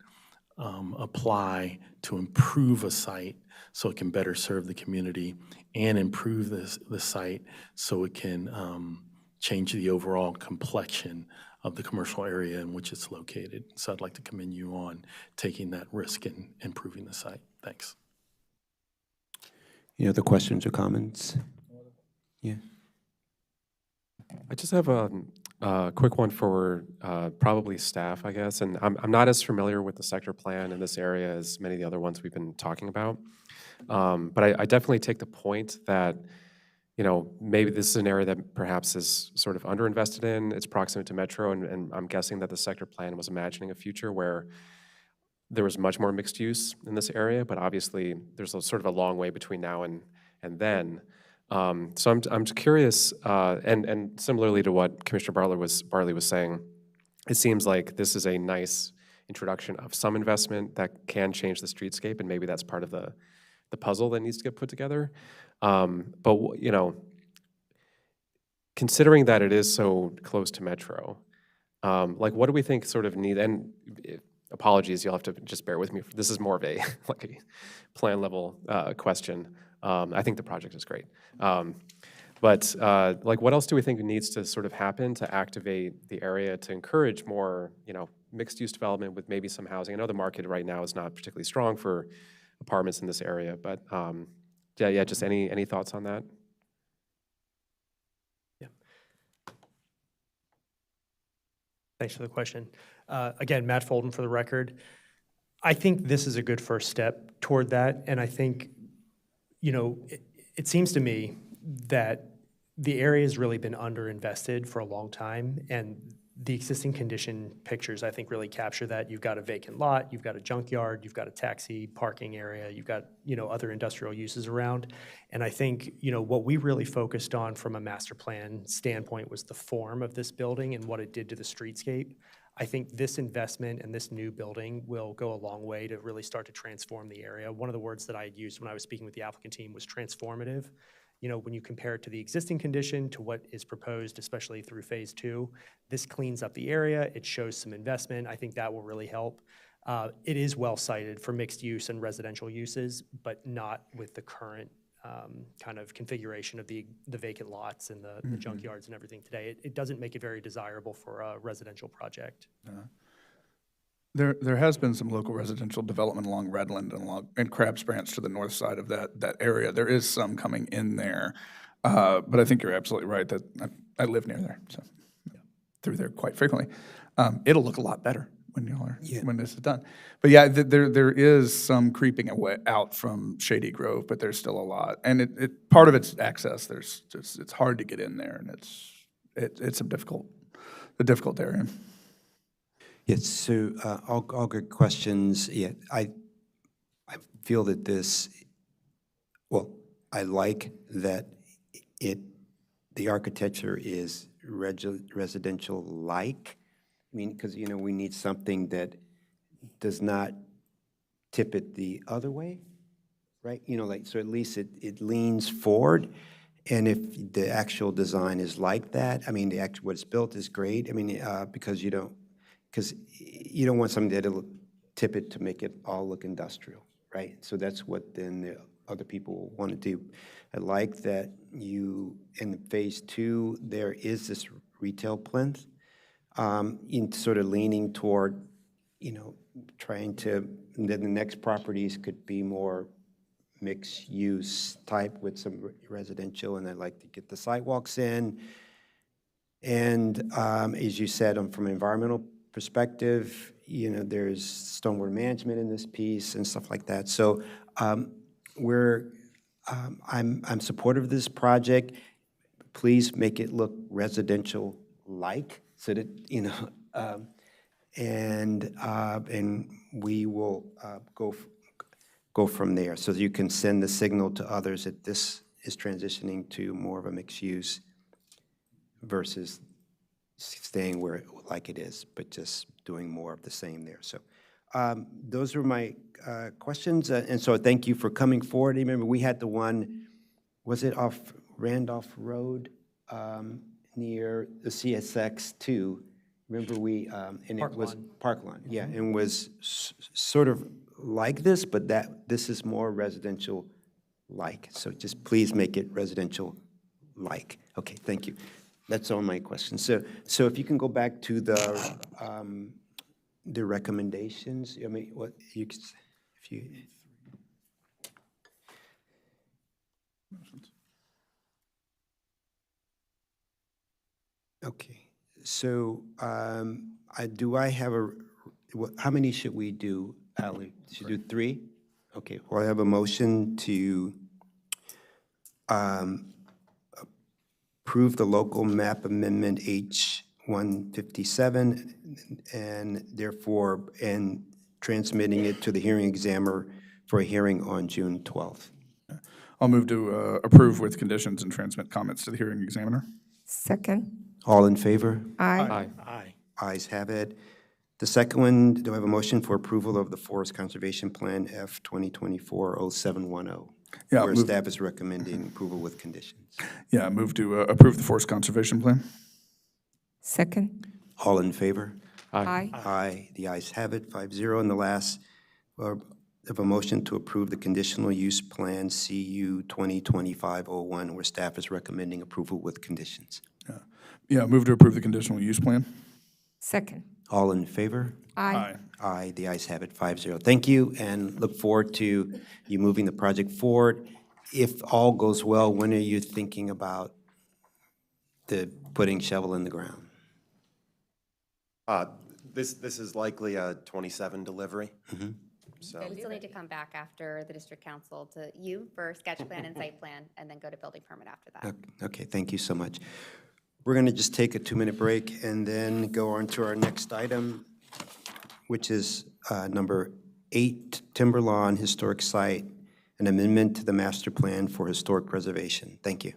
apply to improve a site so it can better serve the community and improve the site so it can change the overall complexion of the commercial area in which it's located. So I'd like to commend you on taking that risk and improving the site. Thanks. Any other questions or comments? Yeah. I just have a quick one for probably staff, I guess. And I'm not as familiar with the sector plan in this area as many of the other ones we've been talking about. But I definitely take the point that, you know, maybe this is an area that perhaps is sort of underinvested in. It's proximate to Metro, and I'm guessing that the sector plan was imagining a future where there was much more mixed use in this area, but obviously there's sort of a long way between now and then. So I'm just curious, and similarly to what Commissioner Bartley was saying, it seems like this is a nice introduction of some investment that can change the streetscape, and maybe that's part of the puzzle that needs to get put together. But you know, considering that it is so close to Metro, like what do we think sort of need? And apologies, you'll have to just bear with me. This is more of a like a plan level question. I think the project is great. But like what else do we think needs to sort of happen to activate the area to encourage more, you know, mixed use development with maybe some housing? I know the market right now is not particularly strong for apartments in this area, but yeah, just any thoughts on that? Yeah. Thanks for the question. Again, Matt Folden for the record. I think this is a good first step toward that, and I think, you know, it seems to me that the area has really been underinvested for a long time, and The existing condition pictures, I think, really capture that. You've got a vacant lot, you've got a junkyard, you've got a taxi parking area, you've got, other industrial uses around. And I think, what we really focused on from a master plan standpoint was the form of this building and what it did to the streetscape. I think this investment and this new building will go a long way to really start to transform the area. One of the words that I had used when I was speaking with the applicant team was transformative. When you compare it to the existing condition to what is proposed, especially through phase 2, this cleans up the area, it shows some investment. I think that will really help. It is well sited for mixed use and residential uses, but not with the current kind of configuration of the vacant lots and the junkyards and everything today. It doesn't make it very desirable for a residential project. There has been some local residential development along Redland and Crabs Branch to the north side of that area. There is some coming in there, but I think you're absolutely right that I live near there, so through there quite frequently. It'll look a lot better when this is done. But yeah, there is some creeping away out from Shady Grove, but there's still a lot, and part of it's access. It's hard to get in there, and it's a difficult area. Yes, so all good questions. Yeah, I feel that I like that the architecture is residential-like. I mean, because, we need something that does not tip it the other way, right? So at least it leans forward. And if the actual design is like that, I mean, what's built is great. I mean, because you don't want something that'll tip it to make it all look industrial, right? So that's what then the other people want to do. I like that in phase 2, there is this retail plinth, in sort of leaning toward, trying to, then the next properties could be more mixed use type with some residential, and I'd like to get the sidewalks in. And as you said, from an environmental perspective, there's stormwater management in this piece and stuff like that. So I'm supportive of this project. Please make it look residential-like, so that and we will go from there. So you can send the signal to others that this is transitioning to more of a mixed use versus staying like it is, but just doing more of the same there. So those were my questions. And so thank you for coming forward. Remember, we had the one, was it off Randolph Road near the CSX2? Remember and it was Parkland, yeah, and was sort of like this, but this is more residential-like. So just please make it residential-like. Okay, thank you. That's all my questions. So if you can go back to the recommendations. I mean, what you could, if you. Okay. So I have how many should we do, Ali? Should we do 3? Okay. Well, I have a motion to approve the local map amendment H157 and transmitting it to the hearing examiner for a hearing on June 12th. I'll move to approve with conditions and transmit comments to the hearing examiner. Second. All in favor? Aye. Aye. Ayes have it. The second one, do I have a motion for approval of the Forest Conservation Plan F 2024-0710? Yeah, where staff is recommending approval with conditions. Yeah, move to approve the Forest Conservation Plan. Second. All in favor? Aye. Aye. The ayes have it, 5-0. And the last, I have a motion to approve the conditional use plan CU 2025-01, where staff is recommending approval with conditions. Yeah, move to approve the conditional use plan. Second. All in favor? Aye. Aye. The ayes have it, 5-0. Thank you, and look forward to you moving the project forward. If all goes well, when are you thinking about putting shovel in the ground? This is likely a 27 delivery. Mm-hmm. So We still need to come back after the district council to you for sketch plan and site plan, and then go to building permit after that. Okay, thank you so much. We're going to just take a 2-minute break and then go on to our next item, which is number 8, Timber Lawn Historic Site, an amendment to the master plan for historic preservation. Thank you.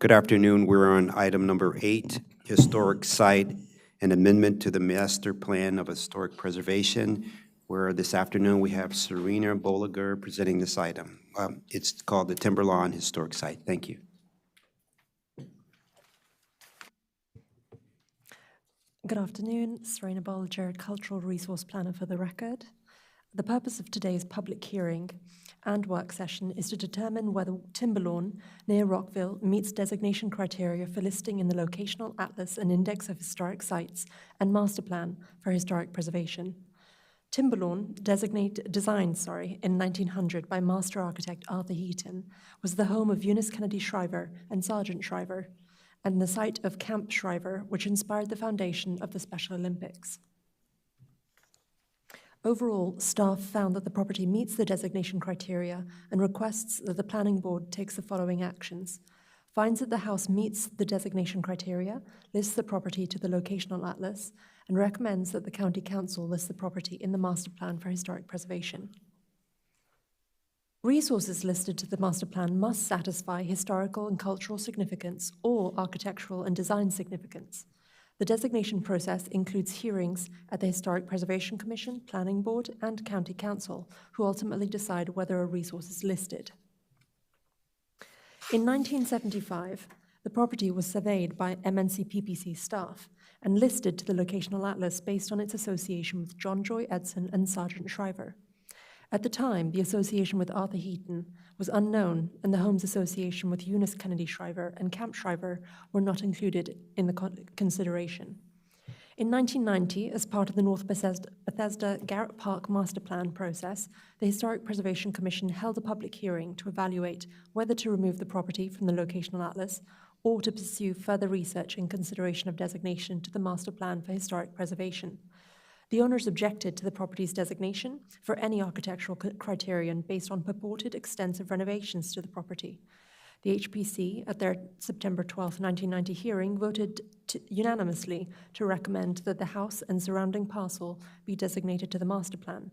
Good afternoon. We're on item number 8, Historic Site, an amendment to the Master Plan of Historic Preservation, where this afternoon we have Serena Bolliger presenting this item. It's called the Timberlawn Historic Site. Thank you. Good afternoon. Serena Bolliger, Cultural Resource Planner for the record. The purpose of today's public hearing and work session is to determine whether Timberlawn, near Rockville, meets designation criteria for listing in the Locational Atlas and Index of Historic Sites and Master Plan for Historic Preservation. Timberlawn, designed in 1900 by master architect Arthur Heaton, was the home of Eunice Kennedy Shriver and Sergeant Shriver, and the site of Camp Shriver, which inspired the foundation of the Special Olympics. Overall, staff found that the property meets the designation criteria and requests that the Planning Board takes the following actions. Finds that the house meets the designation criteria, lists the property to the Locational Atlas, and recommends that the County Council list the property in the Master Plan for Historic Preservation. Resources listed to the Master Plan must satisfy historical and cultural significance or architectural and design significance. The designation process includes hearings at the Historic Preservation Commission, Planning Board, and County Council, who ultimately decide whether a resource is listed. In 1975, the property was surveyed by MNC PPC staff and listed to the Locational Atlas based on its association with John Joy Edson and Sergeant Shriver. At the time, the association with Arthur Heaton was unknown, and the home's association with Eunice Kennedy Shriver and Camp Shriver were not included in the consideration. In 1990, as part of the North Bethesda Garrett Park Master Plan process, the Historic Preservation Commission held a public hearing to evaluate whether to remove the property from the Locational Atlas or to pursue further research in consideration of designation to the Master Plan for Historic Preservation. The owners objected to the property's designation for any architectural criterion based on purported extensive renovations to the property. The HPC, at their September 12, 1990 hearing, voted unanimously to recommend that the house and surrounding parcel be designated to the master plan.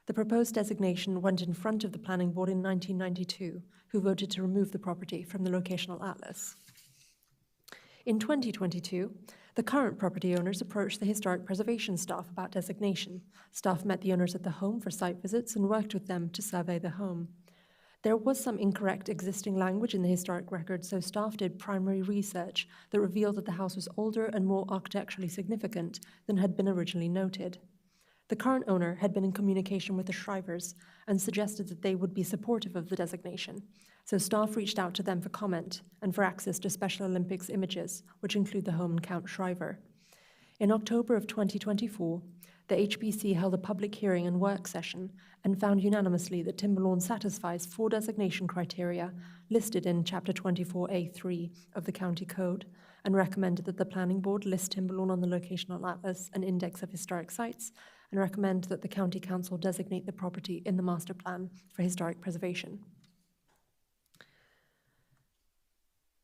The proposed designation went in front of the Planning Board in 1992, who voted to remove the property from the Locational Atlas. In 2022, the current property owners approached the historic preservation staff about designation. Staff met the owners at the home for site visits and worked with them to survey the home. There was some incorrect existing language in the historic record, so staff did primary research that revealed that the house was older and more architecturally significant than had been originally noted. The current owner had been in communication with the Shrivers and suggested that they would be supportive of the designation, so staff reached out to them for comment and for access to Special Olympics images, which include the home and Camp Shriver. In October of 2024, the HPC held a public hearing and work session and found unanimously that Timberlawn satisfies 4 designation criteria listed in Chapter 24A3 of the County Code and recommended that the Planning Board list Timberlawn on the Locational Atlas and Index of Historic Sites and recommend that the County Council designate the property in the Master Plan for Historic Preservation.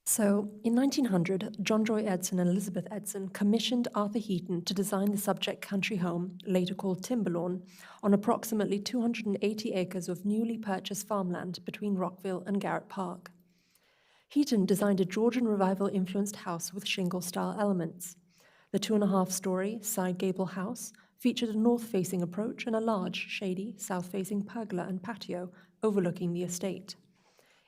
So, in 1900, John Joy Edson and Elizabeth Edson commissioned Arthur Heaton to design the subject country home, later called Timberlawn, on approximately 280 acres of newly purchased farmland between Rockville and Garrett Park. Heaton designed a Georgian Revival-influenced house with shingle-style elements. The 2.5-story side gable house featured a north-facing approach and a large, shady, south-facing pergola and patio overlooking the estate.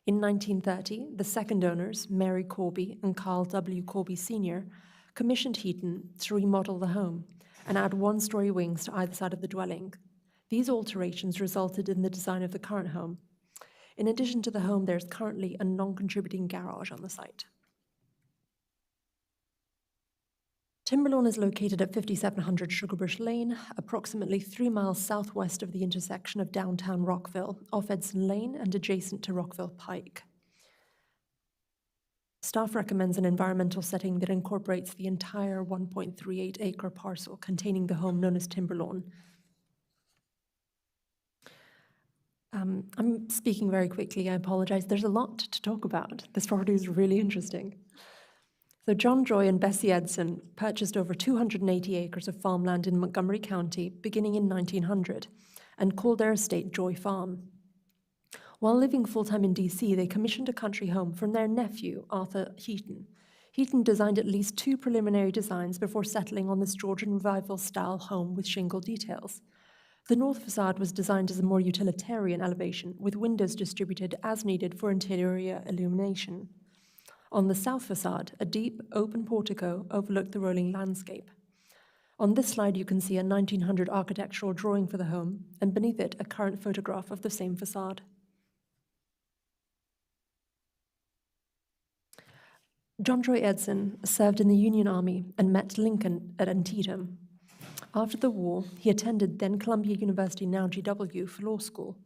In 1930, the second owners, Mary Corby and Carl W. Corby Sr., commissioned Heaton to remodel the home and add 1-story wings to either side of the dwelling. These alterations resulted in the design of the current home. In addition to the home, there's currently a non-contributing garage on the site. Timberlawn is located at 5700 Sugarbush Lane, approximately 3 miles southwest of the intersection of downtown Rockville, off Edson Lane and adjacent to Rockville Pike. Staff recommends an environmental setting that incorporates the entire 1.38-acre parcel containing the home known as Timberlawn. I'm speaking very quickly, I apologize. There's a lot to talk about. This property is really interesting. So John Joy and Bessie Edson purchased over 280 acres of farmland in Montgomery County beginning in 1900 and called their estate Joy Farm. While living full-time in DC, they commissioned a country home from their nephew, Arthur Heaton. Heaton designed at least 2 preliminary designs before settling on this Georgian Revival-style home with shingle details. The north facade was designed as a more utilitarian elevation, with windows distributed as needed for interior illumination. On the south facade, a deep, open portico overlooked the rolling landscape. On this slide, you can see a 1900 architectural drawing for the home, and beneath it, a current photograph of the same facade. John Joy Edson served in the Union Army and met Lincoln at Antietam. After the war, he attended then Columbia University, now GW, for law school.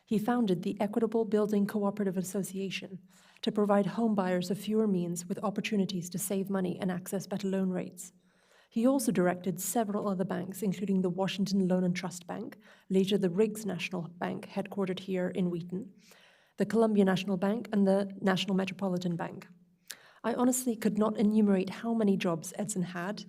He founded the Equitable Building Cooperative Association to provide homebuyers of fewer means with opportunities to save money and access better loan rates. He also directed several other banks, including the Washington Loan and Trust Bank, later the Riggs National Bank, headquartered here in Wheaton, the Columbia National Bank, and the National Metropolitan Bank. I honestly could not enumerate how many jobs Edson had.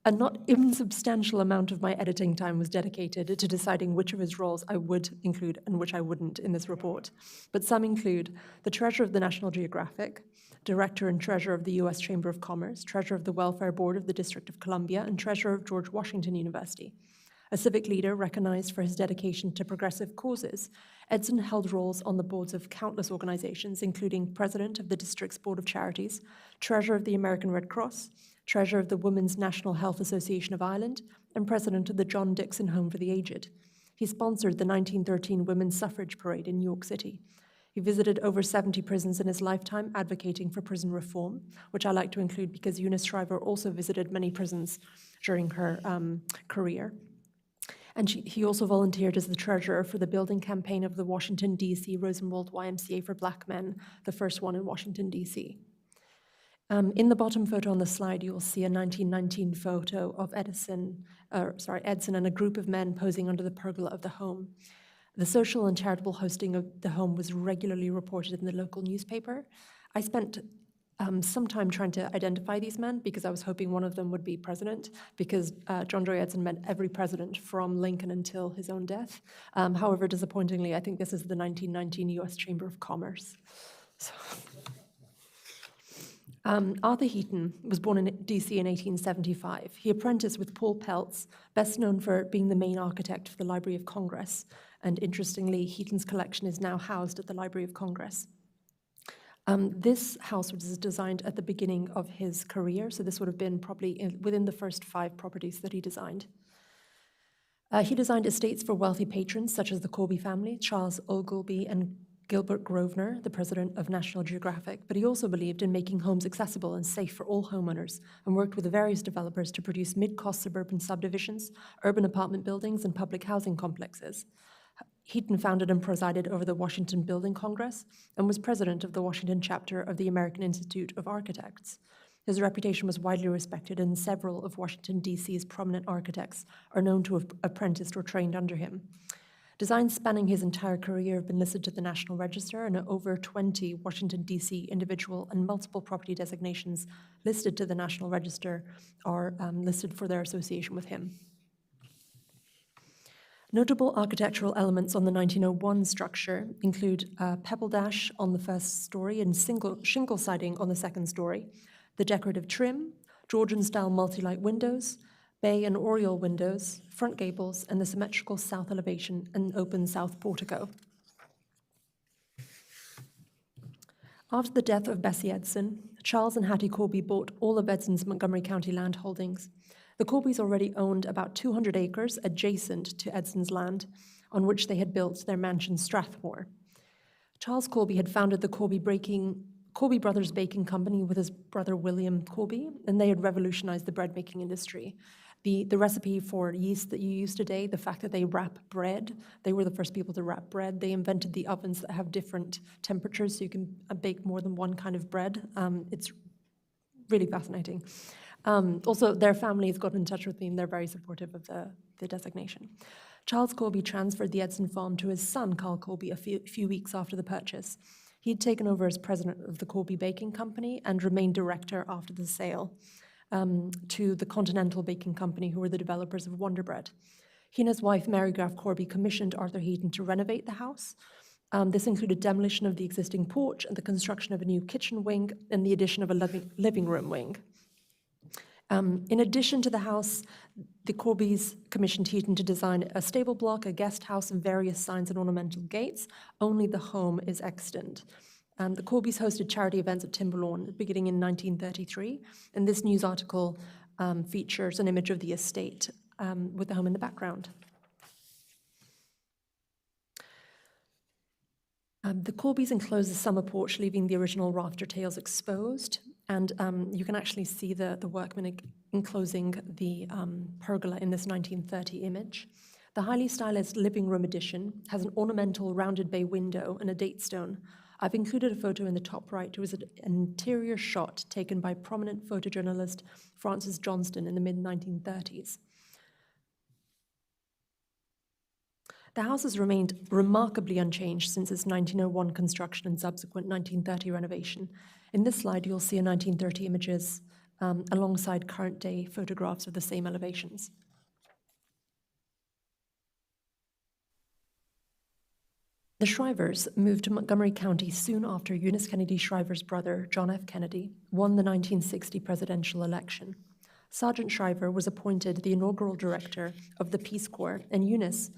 A not insubstantial amount of my editing time was dedicated to deciding which of his roles I would include and which I wouldn't in this report. But some include the Treasurer of the National Geographic, Director and Treasurer of the U.S. Chamber of Commerce, Treasurer of the Welfare Board of the District of Columbia, and Treasurer of George Washington University. A civic leader recognized for his dedication to progressive causes, Edson held roles on the boards of countless organizations, including President of the District's Board of Charities, Treasurer of the American Red Cross, Treasurer of the Women's National Health Association of Ireland, and President of the John Dixon Home for the Aged. He sponsored the 1913 Women's Suffrage Parade in New York City. He visited over 70 prisons in his lifetime, advocating for prison reform, which I like to include because Eunice Shriver also visited many prisons during her career. And he also volunteered as the treasurer for the building campaign of the Washington, D.C. Rosenwald YMCA for Black Men, the first one in Washington, D.C. In the bottom photo on the slide, you will see a 1919 photo of Edson and a group of men posing under the pergola of the home. The social and charitable hosting of the home was regularly reported in the local newspaper. I spent some time trying to identify these men because I was hoping one of them would be president, because John Joy Edson met every president from Lincoln until his own death. However, disappointingly, I think this is the 1919 U.S. Chamber of Commerce. So. Arthur Heaton was born in D.C. in 1875. He apprenticed with Paul Peltz, best known for being the main architect for the Library of Congress. And interestingly, Heaton's collection is now housed at the Library of Congress. This house was designed at the beginning of his career, so this would have been probably within the first 5 properties that he designed. He designed estates for wealthy patrons such as the Corby family, Charles Ogilvie, and Gilbert Grosvenor, the president of National Geographic, but he also believed in making homes accessible and safe for all homeowners and worked with various developers to produce mid-cost suburban subdivisions, urban apartment buildings, and public housing complexes. Heaton founded and presided over the Washington Building Congress and was president of the Washington chapter of the American Institute of Architects. His reputation was widely respected, and several of Washington, D.C.'s prominent architects are known to have apprenticed or trained under him. Designs spanning his entire career have been listed to the National Register, and over 20 Washington, D.C. individual and multiple property designations listed to the National Register are listed for their association with him. Notable architectural elements on the 1901 structure include a pebble dash on the first story and shingle siding on the second story, the decorative trim, Georgian-style multi-light windows, bay and oriel windows, front gables, and the symmetrical south elevation and open south portico. After the death of Bessie Edson, Charles and Hattie Corby bought all of Edson's Montgomery County land holdings. The Corbys already owned about 200 acres adjacent to Edson's land, on which they had built their mansion Strathmore. Charles Corby had founded the Corby Brothers Baking Company with his brother William Corby, and they had revolutionized the bread-making industry. The recipe for yeast that you use today, the fact that they wrap bread, they were the first people to wrap bread. They invented the ovens that have different temperatures, so you can bake more than one kind of bread. It's really fascinating. Also, their families got in touch with me, and they're very supportive of the designation. Charles Corby transferred the Edson farm to his son, Carl Corby, a few weeks after the purchase. He'd taken over as president of the Corby Baking Company and remained director after the sale to the Continental Baking Company, who were the developers of Wonder Bread. He and his wife, Mary Graff Corby, commissioned Arthur Heaton to renovate the house. This included demolition of the existing porch and the construction of a new kitchen wing and the addition of a living room wing. In addition to the house, the Corbys commissioned Heaton to design a stable block, a guest house, and various signs and ornamental gates. Only the home is extant. The Corbys hosted charity events at Timberlawn beginning in 1933, and this news article features an image of the estate with the home in the background. The Corbys enclosed the summer porch, leaving the original rafter tails exposed, and you can actually see the workmen enclosing the pergola in this 1930 image. The highly stylized living room addition has an ornamental rounded bay window and a date stone. I've included a photo in the top right. It was an interior shot taken by prominent photojournalist Francis Johnston in the mid-1930s. The house has remained remarkably unchanged since its 1901 construction and subsequent 1930 renovation. In this slide, you'll see a 1930 images alongside current-day photographs of the same elevations. The Shrivers moved to Montgomery County soon after Eunice Kennedy Shriver's brother, John F. Kennedy, won the 1960 presidential election. Sergeant Shriver was appointed the inaugural director of the Peace Corps, and Eunice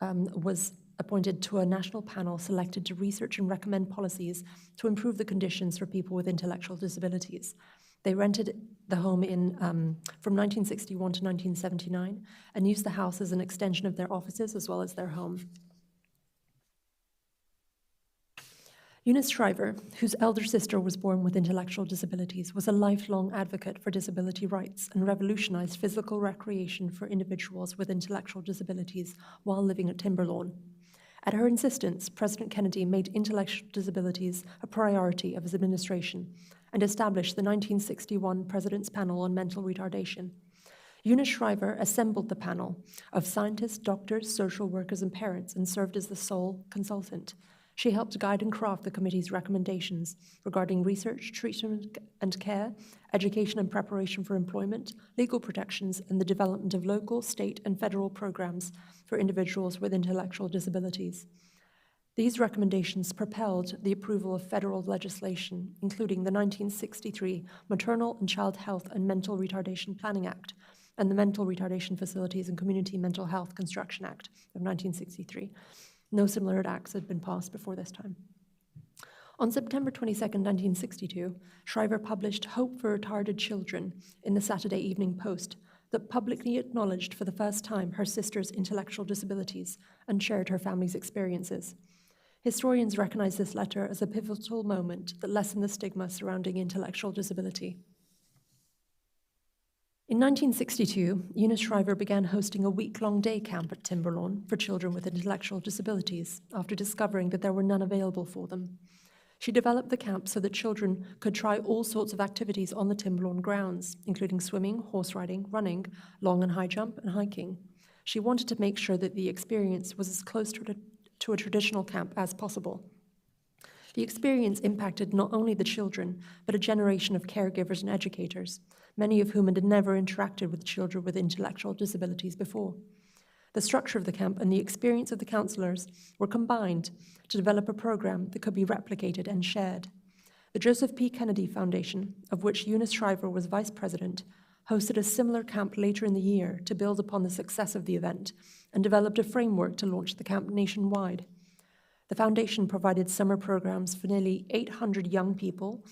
was appointed to a national panel selected to research and recommend policies to improve the conditions for people with intellectual disabilities. They rented the home from 1961 to 1979 and used the house as an extension of their offices as well as their home. Eunice Shriver, whose elder sister was born with intellectual disabilities, was a lifelong advocate for disability rights and revolutionized physical recreation for individuals with intellectual disabilities while living at Timberlawn. At her insistence, President Kennedy made intellectual disabilities a priority of his administration and established the 1961 President's Panel on Mental Retardation. Eunice Shriver assembled the panel of scientists, doctors, social workers, and parents and served as the sole consultant. She helped guide and craft the committee's recommendations regarding research, treatment and care, education and preparation for employment, legal protections, and the development of local, state, and federal programs for individuals with intellectual disabilities. These recommendations propelled the approval of federal legislation, including the 1963 Maternal and Child Health and Mental Retardation Planning Act and the Mental Retardation Facilities and Community Mental Health Construction Act of 1963. No similar acts had been passed before this time. On September 22, 1962, Shriver published Hope for Retarded Children in the Saturday Evening Post that publicly acknowledged for the first time her sister's intellectual disabilities and shared her family's experiences. Historians recognize this letter as a pivotal moment that lessened the stigma surrounding intellectual disability. In 1962, Eunice Shriver began hosting a week-long day camp at Timberlawn for children with intellectual disabilities after discovering that there were none available for them. She developed the camp so that children could try all sorts of activities on the Timberlawn grounds, including swimming, horse riding, running, long and high jump, and hiking. She wanted to make sure that the experience was as close to a traditional camp as possible. The experience impacted not only the children, but a generation of caregivers and educators, many of whom had never interacted with children with intellectual disabilities before. The structure of the camp and the experience of the counselors were combined to develop a program that could be replicated and shared. The Joseph P. Kennedy Foundation, of which Eunice Shriver was vice president, hosted a similar camp later in the year to build upon the success of the event and developed a framework to launch the camp nationwide. The foundation provided summer programs for nearly 800 young people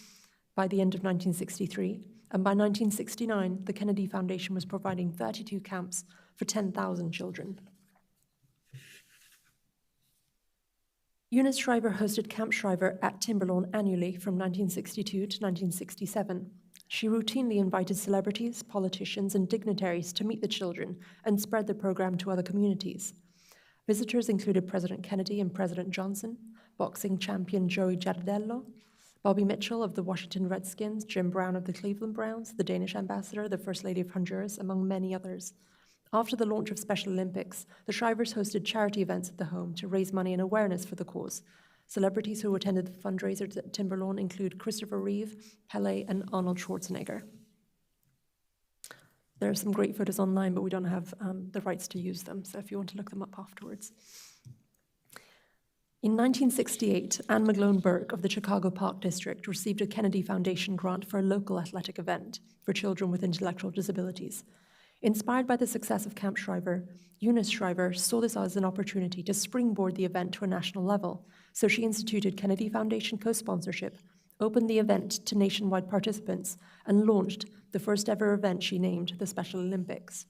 by the end of 1963, and by 1969, the Kennedy Foundation was providing 32 camps for 10,000 children. Eunice Shriver hosted Camp Shriver at Timberlawn annually from 1962 to 1967. She routinely invited celebrities, politicians, and dignitaries to meet the children and spread the program to other communities. Visitors included President Kennedy and President Johnson, boxing champion Joey Giardello, Bobby Mitchell of the Washington Redskins, Jim Brown of the Cleveland Browns, the Danish ambassador, the First Lady of Honduras, among many others. After the launch of Special Olympics, the Shrivers hosted charity events at the home to raise money and awareness for the cause. Celebrities who attended the fundraisers at Timberlawn include Christopher Reeve, Pele, and Arnold Schwarzenegger. There are some great photos online, but we don't have the rights to use them, so if you want to look them up afterwards. In 1968, Anne McGlone Burke of the Chicago Park District received a Kennedy Foundation grant for a local athletic event for children with intellectual disabilities. Inspired by the success of Camp Shriver, Eunice Shriver saw this as an opportunity to springboard the event to a national level, so she instituted Kennedy Foundation co-sponsorship, opened the event to nationwide participants, and launched the first ever event she named the Special Olympics.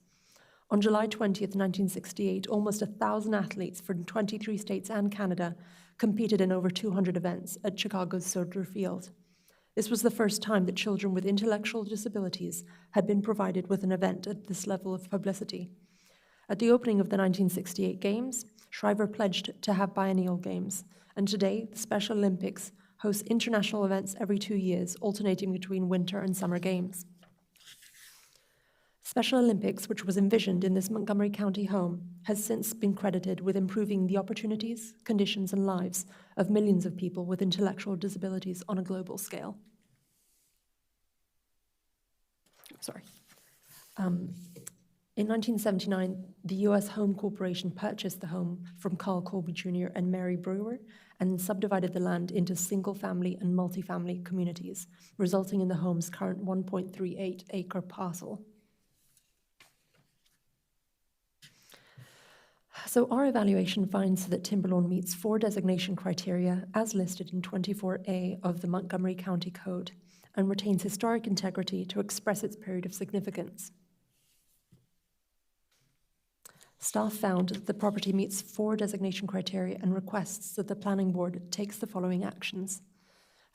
On July 20th, 1968, almost 1,000 athletes from 23 states and Canada competed in over 200 events at Chicago's Soldier Field. This was the first time that children with intellectual disabilities had been provided with an event at this level of publicity. At the opening of the 1968 Games, Shriver pledged to have biennial games, and today the Special Olympics hosts international events every 2 years, alternating between winter and summer games. Special Olympics, which was envisioned in this Montgomery County home, has since been credited with improving the opportunities, conditions, and lives of millions of people with intellectual disabilities on a global scale. Sorry. In 1979, the U.S. Home Corporation purchased the home from Carl Colby Jr. and Mary Brewer and subdivided the land into single-family and multifamily communities, resulting in the home's current 1.38-acre parcel. So our evaluation finds that Timberlawn meets 4 designation criteria as listed in 24A of the Montgomery County Code and retains historic integrity to express its period of significance. Staff found that the property meets 4 designation criteria and requests that the Planning Board takes the following actions.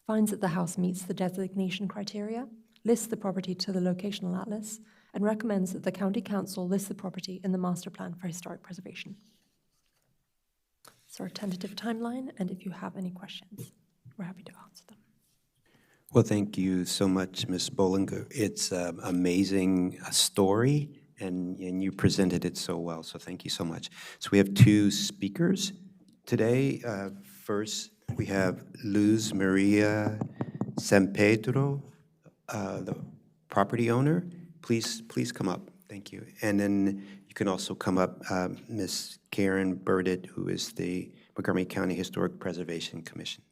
Finds that the house meets the designation criteria, lists the property to the locational atlas, and recommends that the County Council list the property in the Master Plan for Historic Preservation. It's our tentative timeline, and if you have any questions, we're happy to answer them. Well, thank you so much, Ms. Bollinger. It's an amazing story, and you presented it so well, so thank you so much. So we have 2 speakers today. First, we have Luz Maria San Pedro, the property owner. Please come up. Thank you. And then you can also come up, Ms. Karen Burdett, who is the Montgomery County Historic Preservation Commission.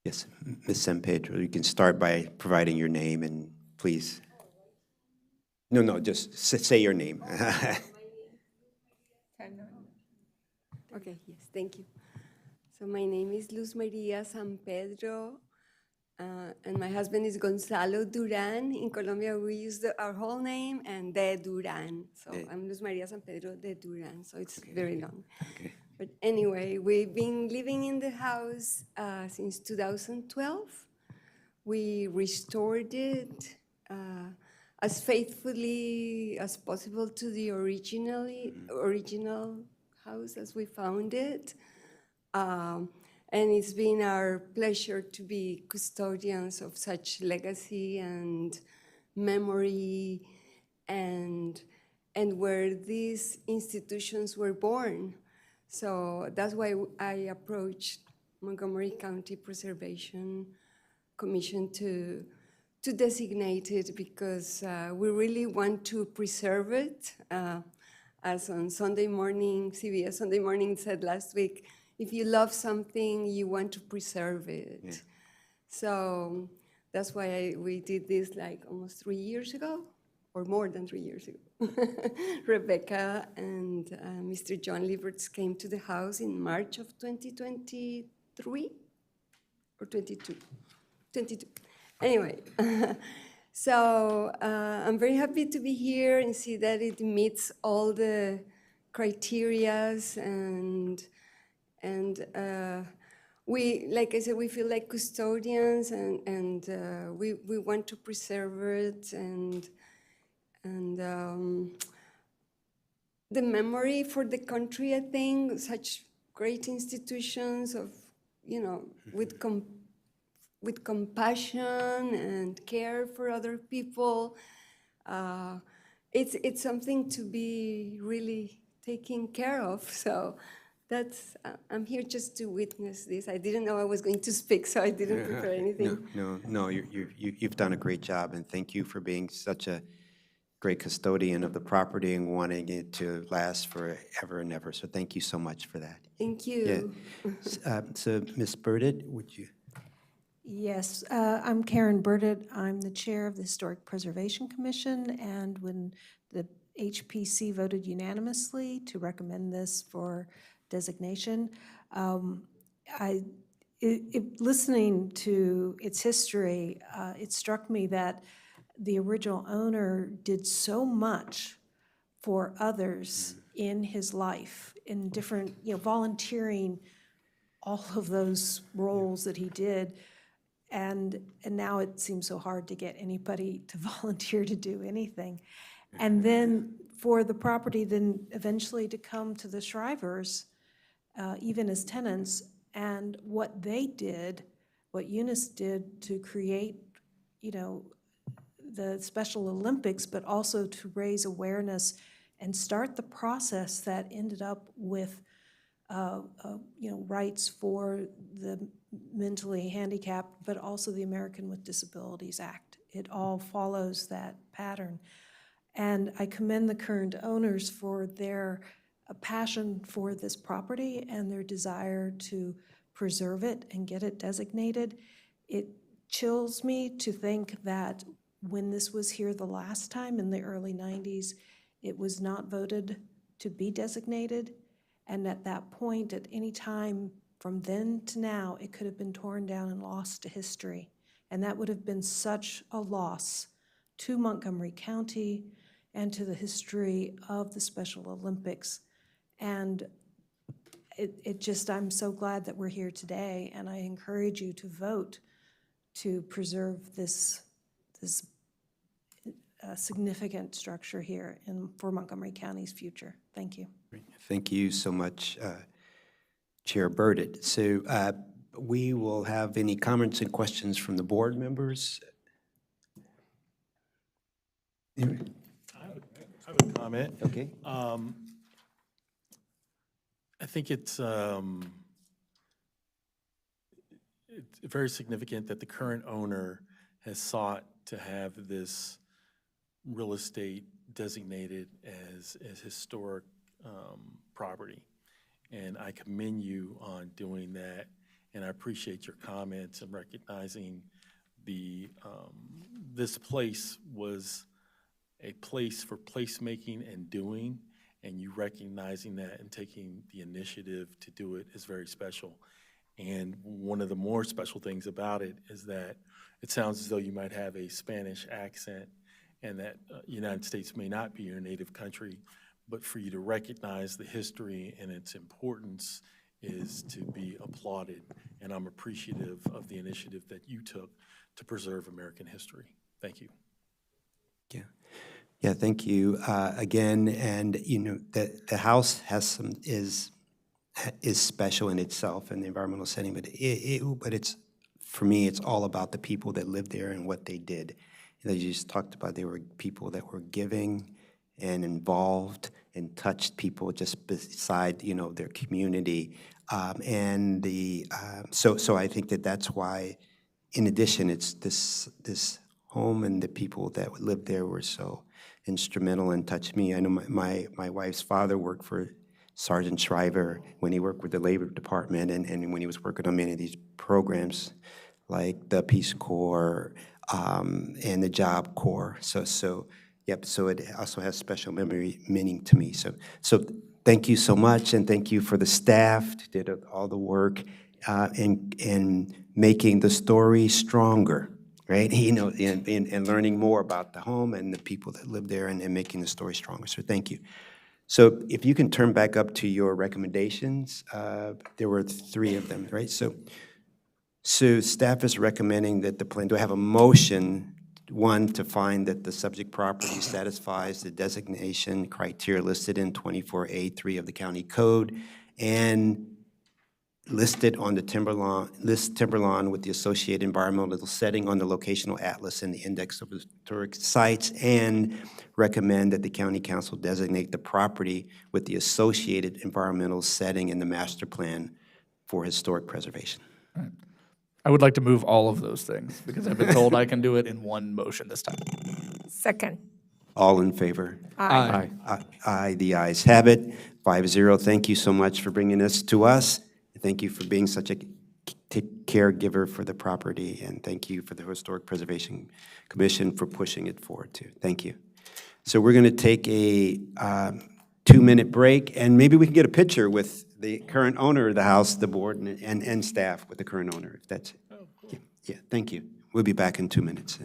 Yes, Ms. San Pedro, you can start by providing your name and please. No, just say your name. Okay, yes, thank you. So my name is Luz Maria San Pedro, and my husband is Gonzalo Duran. In Colombia, we use our whole name and de Duran. So I'm Luz Maria San Pedro de Duran, so it's very long. Okay. But anyway, we've been living in the house since 2012. We restored it as faithfully as possible to the original house as we found it. And it's been our pleasure to be custodians of such legacy and memory and where these institutions were born. So that's why I approached Montgomery County Preservation Commission to designate it, because we really want to preserve it. As on Sunday morning, CBS Sunday Morning said last week, if you love something, you want to preserve it. Yeah. So that's why we did this like almost 3 years ago, or more than 3 years ago. Rebecca and Mr. John Lieberts came to the house in March of 2023 or 22. Anyway, so I'm very happy to be here and see that it meets all the criterias, and we, like I said, we feel like custodians, and we want to preserve it, and the memory for the country. I think such great institutions of, with compassion and care for other people. It's something to be really taken care of. So I'm here just to witness this. I didn't know I was going to speak, so I didn't prepare anything. No, you've done a great job, and thank you for being such a great custodian of the property and wanting it to last forever and ever. So thank you so much for that. Thank Yeah. you. So Ms. Burdett, would you? Yes, I'm Karen Burdett. I'm the chair of the Historic Preservation Commission, and when the HPC voted unanimously to recommend this for designation, listening to its history, it struck me that the original owner did so much for others in his life, in different, volunteering, all of those roles that he did. And now it seems so hard to get anybody to volunteer to do anything. And then for the property then eventually to come to the Shrivers, even as tenants, and what they did, what Eunice did to create, the Special Olympics, but also to raise awareness and start the process that ended up with rights for the mentally handicapped, but also the American with Disabilities Act. It all follows that pattern. And I commend the current owners for their passion for this property and their desire to preserve it and get it designated. It chills me to think that when this was here the last time in the early 90s, it was not voted to be designated. And at that point, at any time from then to now, it could have been torn down and lost to history. And that would have been such a loss to Montgomery County and to the history of the Special Olympics. And I'm so glad that we're here today, and I encourage you to vote to preserve this significant structure here for Montgomery County's future. Thank you. Thank you so much, Chair Burdett. So we will have any comments and questions from the board members. I have a comment. Okay. I think it's very significant that the current owner has sought to have this real estate designated as historic property. And I commend you on doing that, and I appreciate your comments and recognizing this place was a place for placemaking and doing, and you recognizing that and taking the initiative to do it is very special. And one of the more special things about it is that it sounds as though you might have a Spanish accent and that United States may not be your native country, but for you to recognize the history and its importance is to be applauded. And I'm appreciative of the initiative that you took to preserve American history. Thank you. Yeah. Yeah, thank you again. And the house is special in itself in the environmental setting, but it's for me it's all about the people that lived there and what they did. You just talked about there were people that were giving and involved and touched people just beside their community, so I think that's why, in addition, it's this home and the people that lived there were so instrumental and touched me. I know my wife's father worked for Sergeant Shriver when he worked with the Labor Department and when he was working on many of these programs like the Peace Corps and the Job Corps. So it also has special meaning to me. So thank you so much, and thank you for the staff who did all the work in making the story stronger. Right, and learning more about the home and the people that live there and making the story stronger. So thank you. So if you can turn back up to your recommendations, there were 3 of them, right? So staff is recommending that the plan, do I have a motion, 1, to find that the subject property satisfies the designation criteria listed in 24A3 of the county code and listed on the Timberlawn with the associated environmental setting on the locational atlas and the index of historic sites, and recommend that the county council designate the property with the associated environmental setting in the master plan for historic preservation. Right. I would like to move all of those things because I've been told I can do it in one motion this time. Second. All in favor? Aye. Aye, the ayes have it. 5-0. Thank you so much for bringing this to us. Thank you for being such a caregiver for the property, and thank you for the Historic Preservation Commission for pushing it forward, too. Thank you. So we're going to take a 2-minute break, and maybe we can get a picture with the current owner of the house, the board, and staff with the current owner, if that's it. Yeah, thank you. We'll be back in 2 minutes.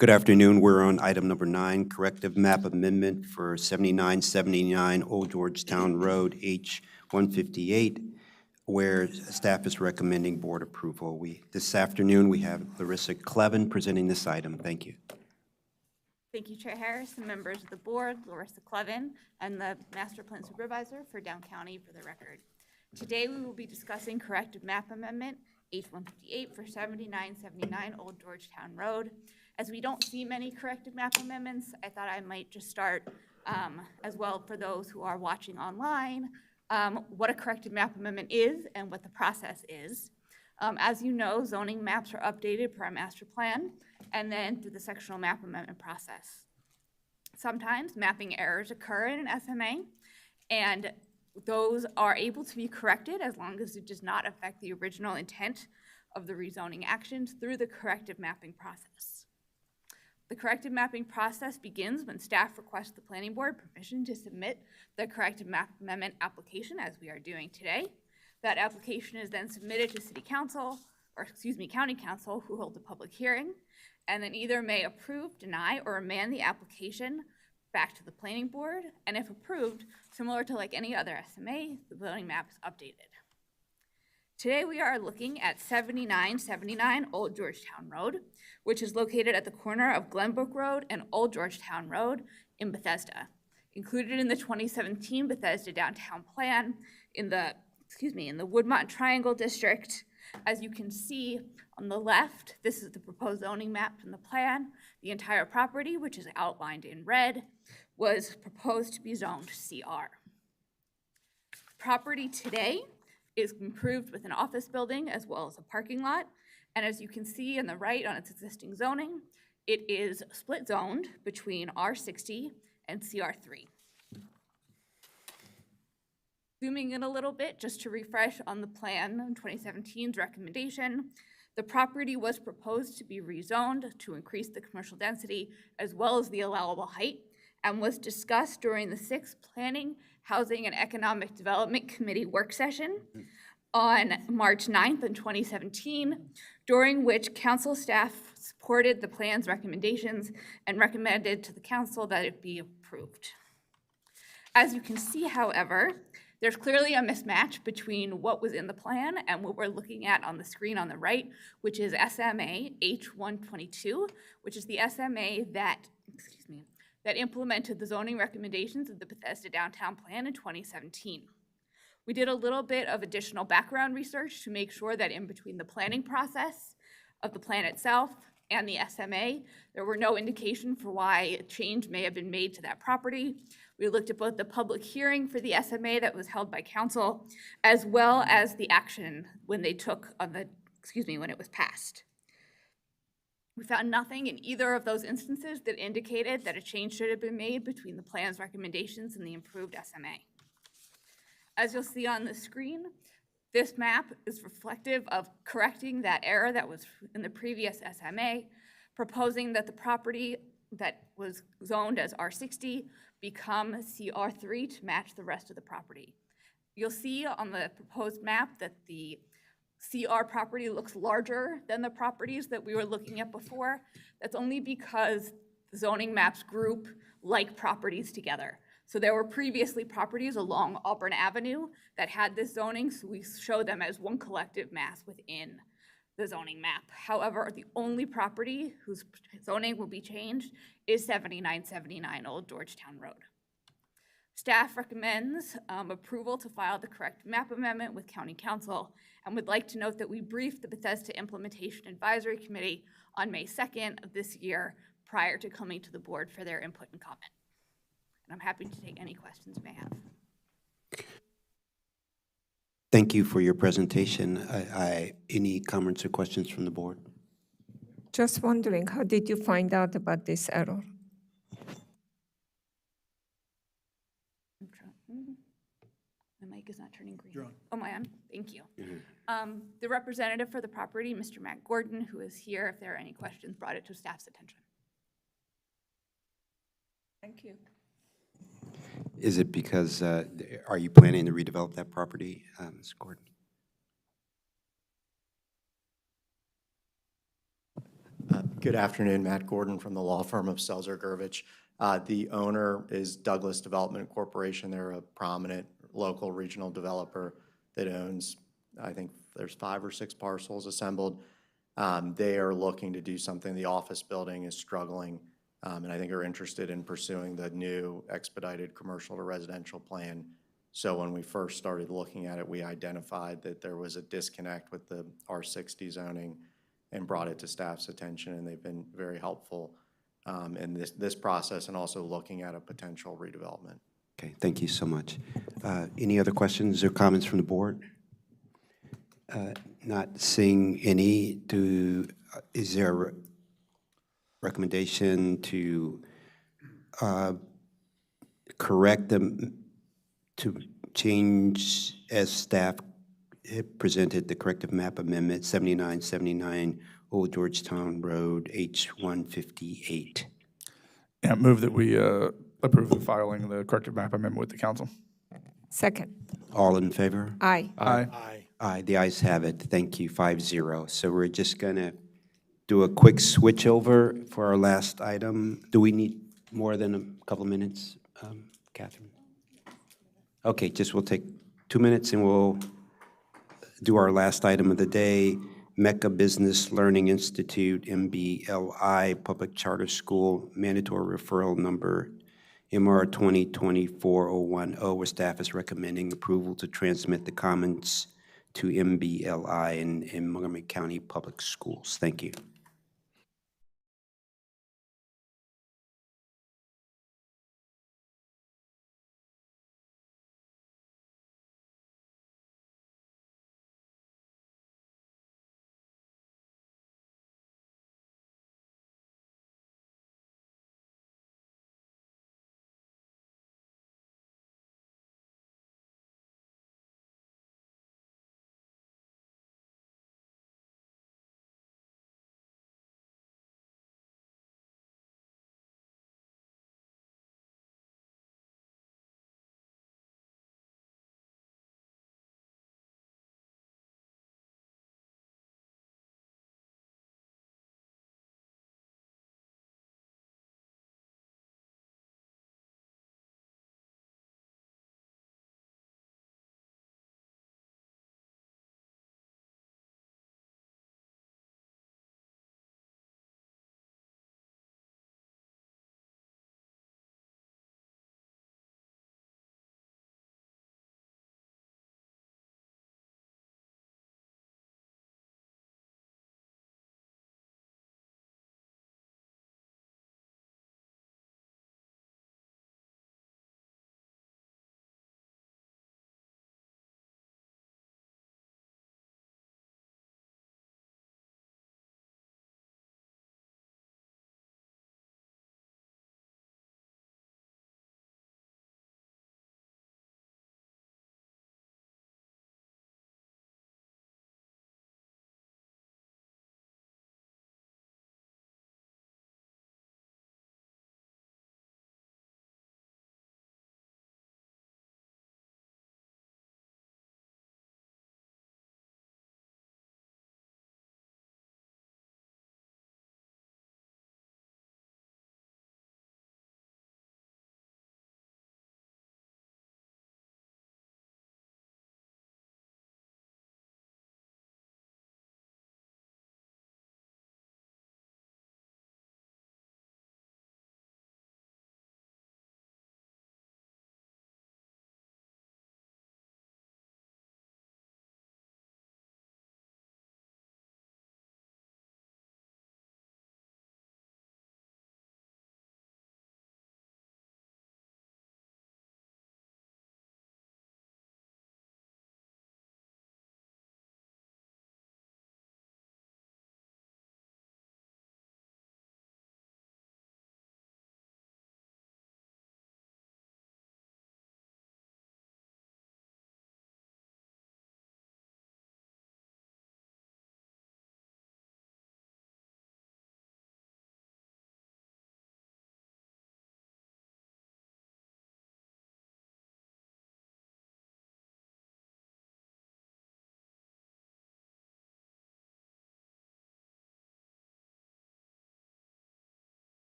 Good afternoon. We're on item number 9, corrective map amendment for 7979 Old Georgetown Road, H 158, where staff is recommending board approval. This afternoon, we have Larissa Clevin presenting this item. Thank you. Thank you, Chair Harris and members of the board, Larissa Clevin, and the Master Plan Supervisor for Down County for the record. Today, we will be discussing corrective map amendment H158 for 7979 Old Georgetown Road. As we don't see many corrective map amendments, I thought I might just start as well for those who are watching online, what a corrective map amendment is and what the process is. As you know, zoning maps are updated per our master plan and then through the sectional map amendment process. Sometimes mapping errors occur in an SMA, and those are able to be corrected as long as it does not affect the original intent of the rezoning actions through the corrective mapping process. The corrective mapping process begins when staff requests the planning board permission to submit the corrective map amendment application, as we are doing today. That application is then submitted to City Council, or excuse me, County Council, who hold the public hearing, and then either may approve, deny, or amend the application back to the planning board, and if approved, similar to like any other SMA, the zoning map is updated. Today we are looking at 7979 Old Georgetown Road, which is located at the corner of Glenbrook Road and Old Georgetown Road in Bethesda. Included in the 2017 Bethesda Downtown Plan in the Woodmont Triangle District. As you can see on the left, this is the proposed zoning map in the plan. The entire property, which is outlined in red, was proposed to be zoned CR. The property today is improved with an office building as well as a parking lot. And as you can see on the right on its existing zoning, it is split zoned between R60 and CR3. Zooming in a little bit, just to refresh on the plan, 2017's recommendation, the property was proposed to be rezoned to increase the commercial density as well as the allowable height, and was discussed during the 6th Planning, Housing, and Economic Development Committee work session on March 9th in 2017, during which council staff supported the plan's recommendations and recommended to the council that it be approved. As you can see, however, there's clearly a mismatch between what was in the plan and what we're looking at on the screen on the right, which is SMA H122, which is the SMA that implemented the zoning recommendations of the Bethesda Downtown Plan in 2017. We did a little bit of additional background research to make sure that in between the planning process of the plan itself and the SMA, there were no indication for why a change may have been made to that property. We looked at both the public hearing for the SMA that was held by council, as well as the action when they took on the, when it was passed. We found nothing in either of those instances that indicated that a change should have been made between the plan's recommendations and the improved SMA. As you'll see on the screen, this map is reflective of correcting that error that was in the previous SMA, proposing that the property that was zoned as R60 become CR3 to match the rest of the property. You'll see on the proposed map that the CR property looks larger than the properties that we were looking at before. That's only because the zoning maps group like properties together. So there were previously properties along Auburn Avenue that had this zoning, so we show them as one collective mass within the zoning map. However, the only property whose zoning will be changed is 7979 Old Georgetown Road. Staff recommends approval to file the correct map amendment with County Council, and would like to note that we briefed the Bethesda Implementation Advisory Committee on May 2nd of this year prior to coming to the board for their input and comment. And I'm happy to take any questions you may have. Thank you for your presentation. Any comments or questions from the board? Just wondering, how did you find out about this error? My mic is not turning green. You're on. Oh, am I on? Thank you. The representative for the property, Mr. Matt Gordon, who is here, if there are any questions, brought it to staff's attention. Thank you. Is it because, are you planning to redevelop that property, Ms. Gordon? Good afternoon, Matt Gordon from the law firm of Selzer Gervich. The owner is Douglas Development Corporation. They're a prominent local regional developer that owns, I think there's 5 or 6 parcels assembled. They are looking to do something. The office building is struggling, and I think are interested in pursuing the new expedited commercial to residential plan. So when we first started looking at it, we identified that there was a disconnect with the R60 zoning and brought it to staff's attention, and they've been very helpful in this process and also looking at a potential redevelopment. Okay, thank you so much. Any other questions or comments from the board? Not seeing any. Is there a recommendation to correct them, to change as staff had presented the corrective map amendment 7979 Old Georgetown Road H158? Yeah, move that we approve the filing the corrective map amendment with the council. Second. All in favor? Aye. Aye. Aye, the ayes have it. Thank you, 5-0. So we're just going to do a quick switch over for our last item. Do we need more than a couple minutes, Catherine? Okay, we'll take 2 minutes and we'll do our last item of the day, Mecca Business Learning Institute, MBLI, Public Charter School, mandatory referral number MR 2024-010, where staff is recommending approval to transmit the comments to MBLI in Montgomery County Public Schools. Thank you.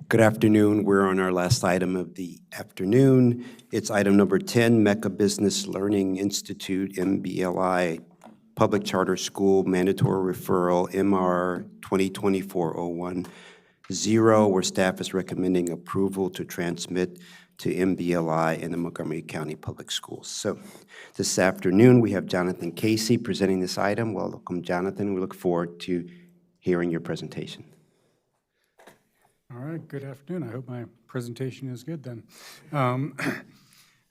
Good afternoon. We're on our last item of the afternoon. It's item number 10, Mecca Business Learning Institute, MBLI, Public Charter School Mandatory Referral, MR 2024-01-0, where staff is recommending approval to transmit to MBLI in the Montgomery County Public Schools. So this afternoon, we have Jonathan Casey presenting this item. Welcome, Jonathan. We look forward to hearing your presentation. All right, good afternoon. I hope my presentation is good then.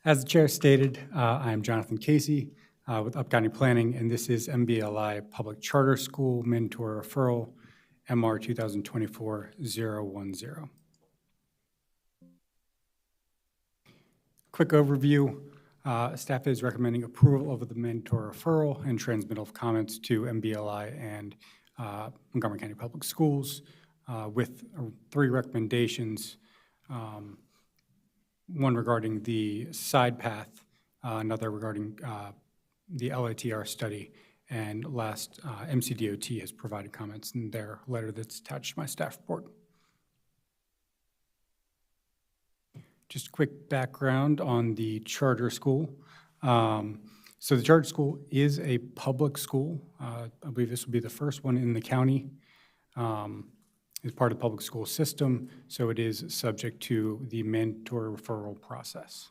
As the chair stated, I am Jonathan Casey with Up County Planning, and this is MBLI Public Charter School Mandatory Referral, MR 2024-010. Quick overview. Staff is recommending approval of the mandatory referral and transmittal of comments to MBLI and Montgomery County Public Schools with 3 recommendations, one regarding the side path, another regarding the LATR study, and last, MCDOT has provided comments in their letter that's attached to my staff report. Just a quick background on the charter school. So the charter school is a public school. I believe this will be the first one in the county. It's part of the public school system, so it is subject to the mandatory referral process.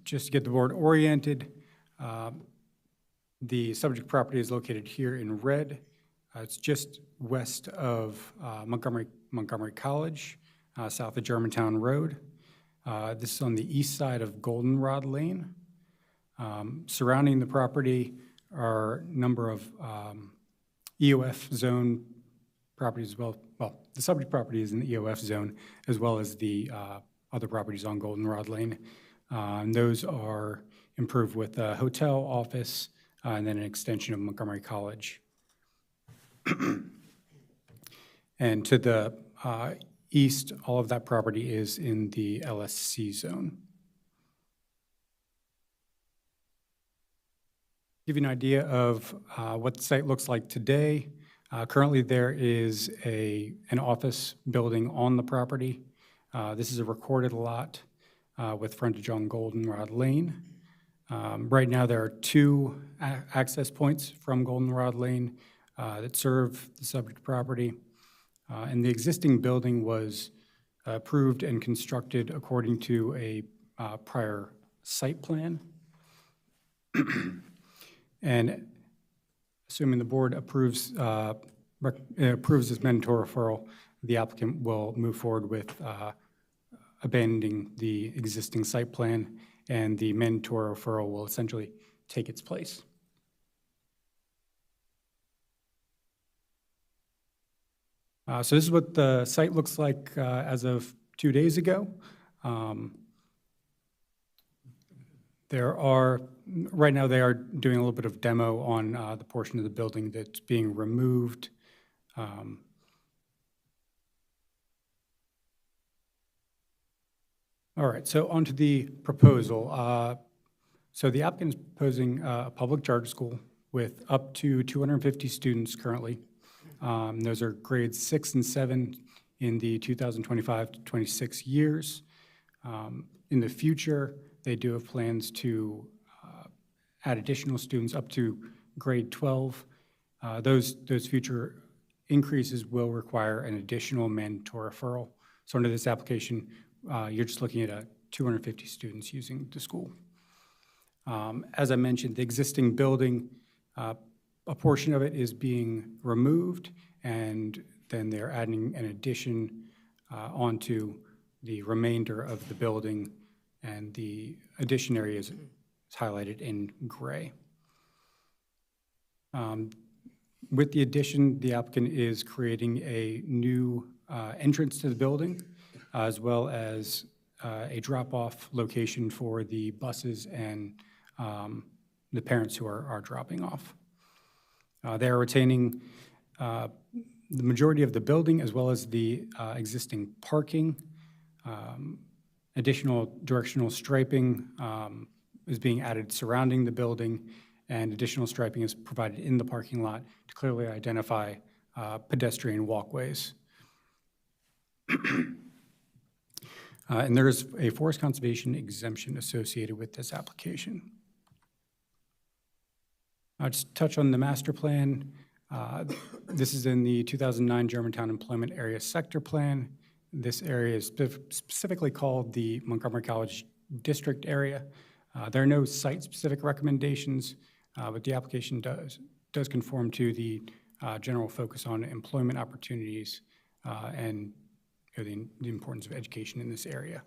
Just to get the board oriented, the subject property is located here in red. It's just west of Montgomery College, south of Germantown Road. This is on the east side of Goldenrod Lane. Surrounding the property are a number of EOF zone properties as well. Well, the subject property is in the EOF zone, as well as the other properties on Goldenrod Lane. And those are improved with a hotel, office, and then an extension of Montgomery College. And to the east, all of that property is in the LSC zone. Give you an idea of what the site looks like today. Currently, there is an office building on the property. This is a recorded lot with frontage on Goldenrod Lane. Right now, there are 2 access points from Goldenrod Lane that serve the subject property. And the existing building was approved and constructed according to a prior site plan. And assuming the board approves this mandatory referral, the applicant will move forward with abandoning the existing site plan, and the mandatory referral will essentially take its place. So this is what the site looks like as of 2 days ago. Right now they are doing a little bit of demo on the portion of the building that's being removed. All right, so onto the proposal. So the applicant is proposing a public charter school with up to 250 students currently. Those are grades 6 and 7 in the 2025 to 26 years. In the future, they do have plans to add additional students up to grade 12. Those future increases will require an additional mandatory referral. So under this application, you're just looking at 250 students using the school. As I mentioned, the existing building, a portion of it is being removed, and then they're adding an addition onto the remainder of the building, and the addition area is highlighted in gray. With the addition, the applicant is creating a new entrance to the building, as well as a drop-off location for the buses and the parents who are dropping off. They are retaining the majority of the building, as well as the existing parking. Additional directional striping is being added surrounding the building, and additional striping is provided in the parking lot to clearly identify pedestrian walkways. And there is a forest conservation exemption associated with this application. I'll just touch on the master plan. This is in the 2009 Germantown Employment Area Sector Plan. This area is specifically called the Montgomery College District Area. There are no site-specific recommendations, but the application does conform to the general focus on employment opportunities and the importance of education in this area.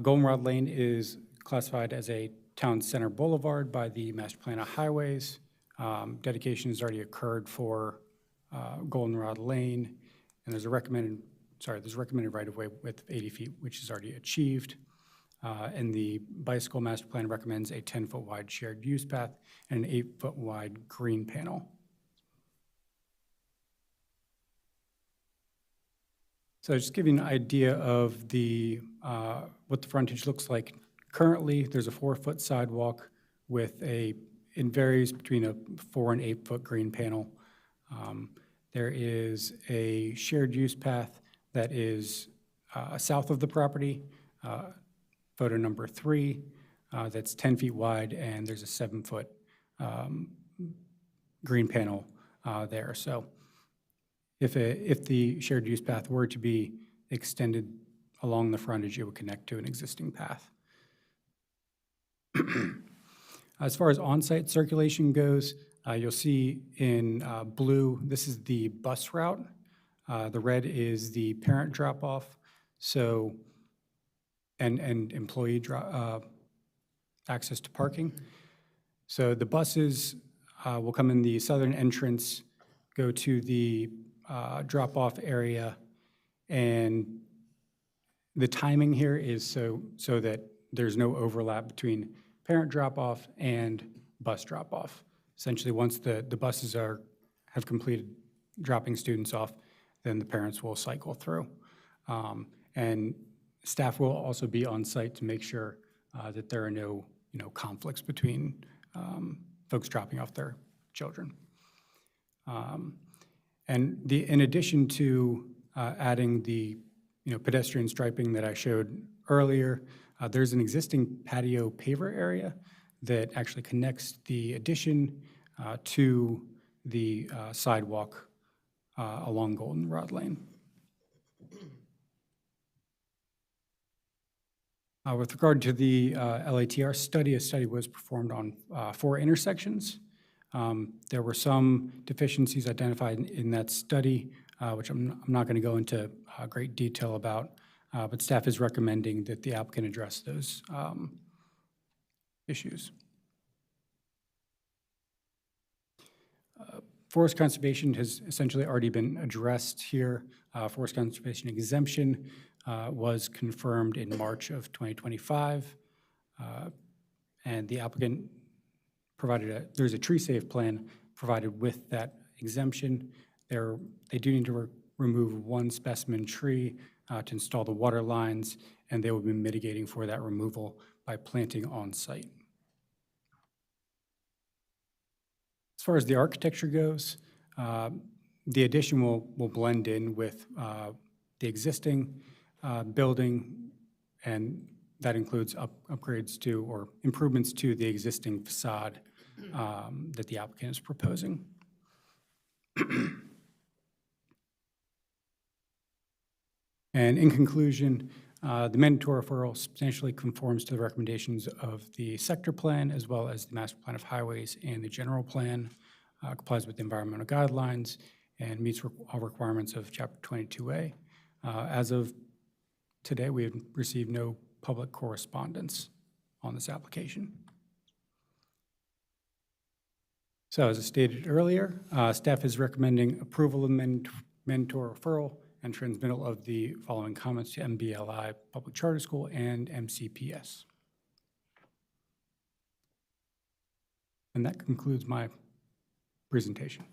Goldenrod Lane is classified as a town center boulevard by the Master Plan of Highways. Dedication has already occurred for Goldenrod Lane, and there's a recommended right-of-way width of 80 feet, which is already achieved. And the bicycle master plan recommends a 10-foot wide shared use path and an 8-foot wide green panel. So just give you an idea of the what the frontage looks like. Currently, there's a 4-foot sidewalk with it varies between a 4 and 8-foot green panel. There is a shared use path that is south of the property, photo number 3, that's 10 feet wide, and there's a 7-foot green panel there. So if the shared use path were to be extended along the frontage, it would connect to an existing path. As far as on-site circulation goes, you'll see in blue, this is the bus route. The red is the parent drop-off, so and employee access to parking. So the buses will come in the southern entrance, go to the drop-off area, and the timing here is so that there's no overlap between parent drop-off and bus drop-off. Essentially, once the buses have completed dropping students off, then the parents will cycle through. And staff will also be on site to make sure that there are no conflicts between folks dropping off their children. And in addition to adding the pedestrian striping that I showed earlier, there's an existing patio paver area that actually connects the addition to the sidewalk along Goldenrod Lane. With regard to the LATR study, a study was performed on 4 intersections. There were some deficiencies identified in that study, which I'm not going to go into great detail about, but staff is recommending that the applicant address those issues. Forest conservation has essentially already been addressed here. Forest conservation exemption was confirmed in March of 2025, and the applicant provided there's a tree safe plan provided with that exemption. They do need to remove 1 specimen tree to install the water lines, and they will be mitigating for that removal by planting on site. As far as the architecture goes, the addition will blend in with the existing building, and that includes upgrades to or improvements to the existing facade that the applicant is proposing. And in conclusion, the mandatory referral substantially conforms to the recommendations of the sector plan as well as the master plan of highways and the general plan, complies with the environmental guidelines, and meets all requirements of Chapter 22A. As of today, we have received no public correspondence on this application. So as I stated earlier, staff is recommending approval of mandatory referral and transmittal of the following comments to MBLI Public Charter School and MCPS. And that concludes my presentation.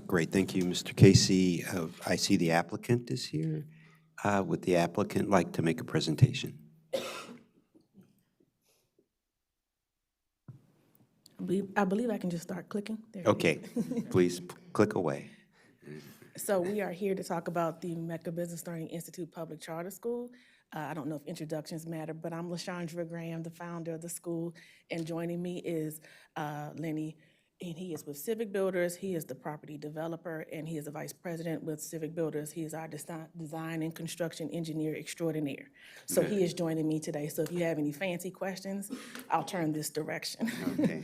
Great, thank you, Mr. Casey. I see the applicant is here. Would the applicant like to make a presentation? I believe I can just start clicking. There it Okay, is. please click away. So we are here to talk about the Mecca Business Learning Institute Public Charter School. I don't know if introductions matter, but I'm LaShondra Graham, the founder of the school, and joining me is Lenny, and he is with Civic Builders. He is the property developer, and he is the vice president with Civic Builders. He is our design and construction engineer extraordinaire. So he is joining me today. So if you have any fancy questions, I'll turn this direction. Okay.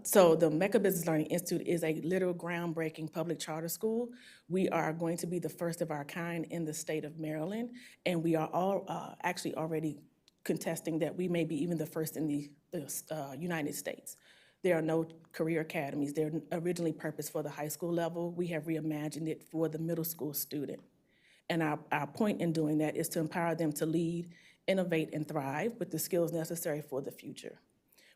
So the Mecca Business Learning Institute is a literal groundbreaking public charter school. We are going to be the first of our kind in the state of Maryland, and we are all actually already contesting that we may be even the first in the United States. There are no career academies. They're originally purposed for the high school level. We have reimagined it for the middle school student. And our point in doing that is to empower them to lead, innovate, and thrive with the skills necessary for the future.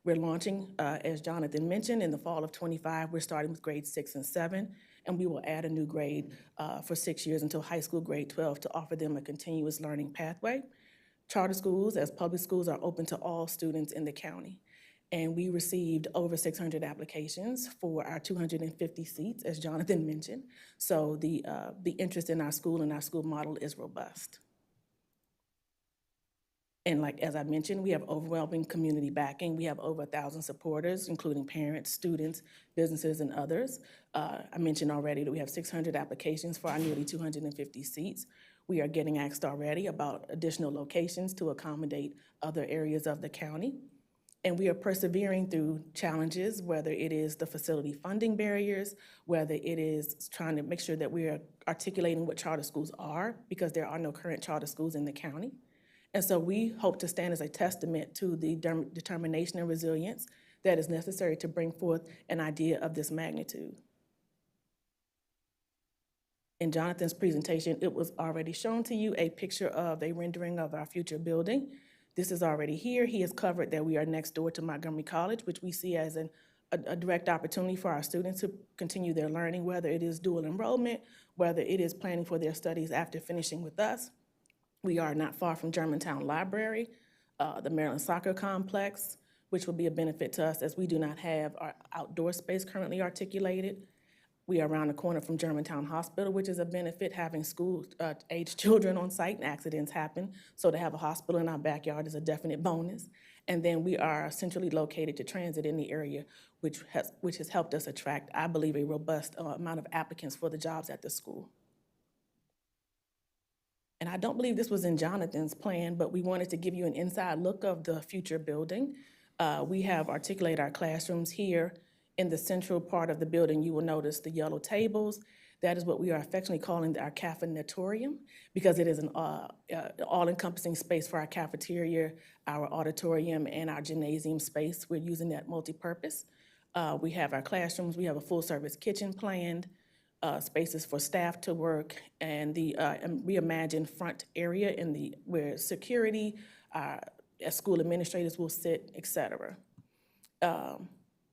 We're launching, as Jonathan mentioned, in the fall of '25. We're starting with grades 6 and 7, and we will add a new grade for 6 years until high school grade 12 to offer them a continuous learning pathway. Charter schools, as public schools, are open to all students in the county. And we received over 600 applications for our 250 seats, as Jonathan mentioned. So the interest in our school and our school model is robust. And like, as I mentioned, we have overwhelming community backing. We have over 1,000 supporters, including parents, students, businesses, and others. I mentioned already that we have 600 applications for our nearly 250 seats. We are getting asked already about additional locations to accommodate other areas of the county. And we are persevering through challenges, whether it is the facility funding barriers, whether it is trying to make sure that we are articulating what charter schools are, because there are no current charter schools in the county. And so we hope to stand as a testament to the determination and resilience that is necessary to bring forth an idea of this magnitude. In Jonathan's presentation, it was already shown to you a picture of a rendering of our future building. This is already here. He has covered that we are next door to Montgomery College, which we see as a direct opportunity for our students to continue their learning, whether it is dual enrollment, whether it is planning for their studies after finishing with us. We are not far from Germantown Library, the Maryland Soccer Complex, which will be a benefit to us as we do not have our outdoor space currently articulated. We are around the corner from Germantown Hospital, which is a benefit, having school-aged children on site and accidents happen. So to have a hospital in our backyard is a definite bonus. And then we are centrally located to transit in the area, which has helped us attract, I believe, a robust amount of applicants for the jobs at the school. And I don't believe this was in Jonathan's plan, but we wanted to give you an inside look of the future building. We have articulated our classrooms here. In the central part of the building, you will notice the yellow tables. That is what we are affectionately calling our cafetenatorium, because it is an all-encompassing space for our cafeteria, our auditorium, and our gymnasium space. We're using that multi-purpose. We have our classrooms. We have a full-service kitchen planned, spaces for staff to work, and the reimagined front area where security, school administrators will sit, et cetera.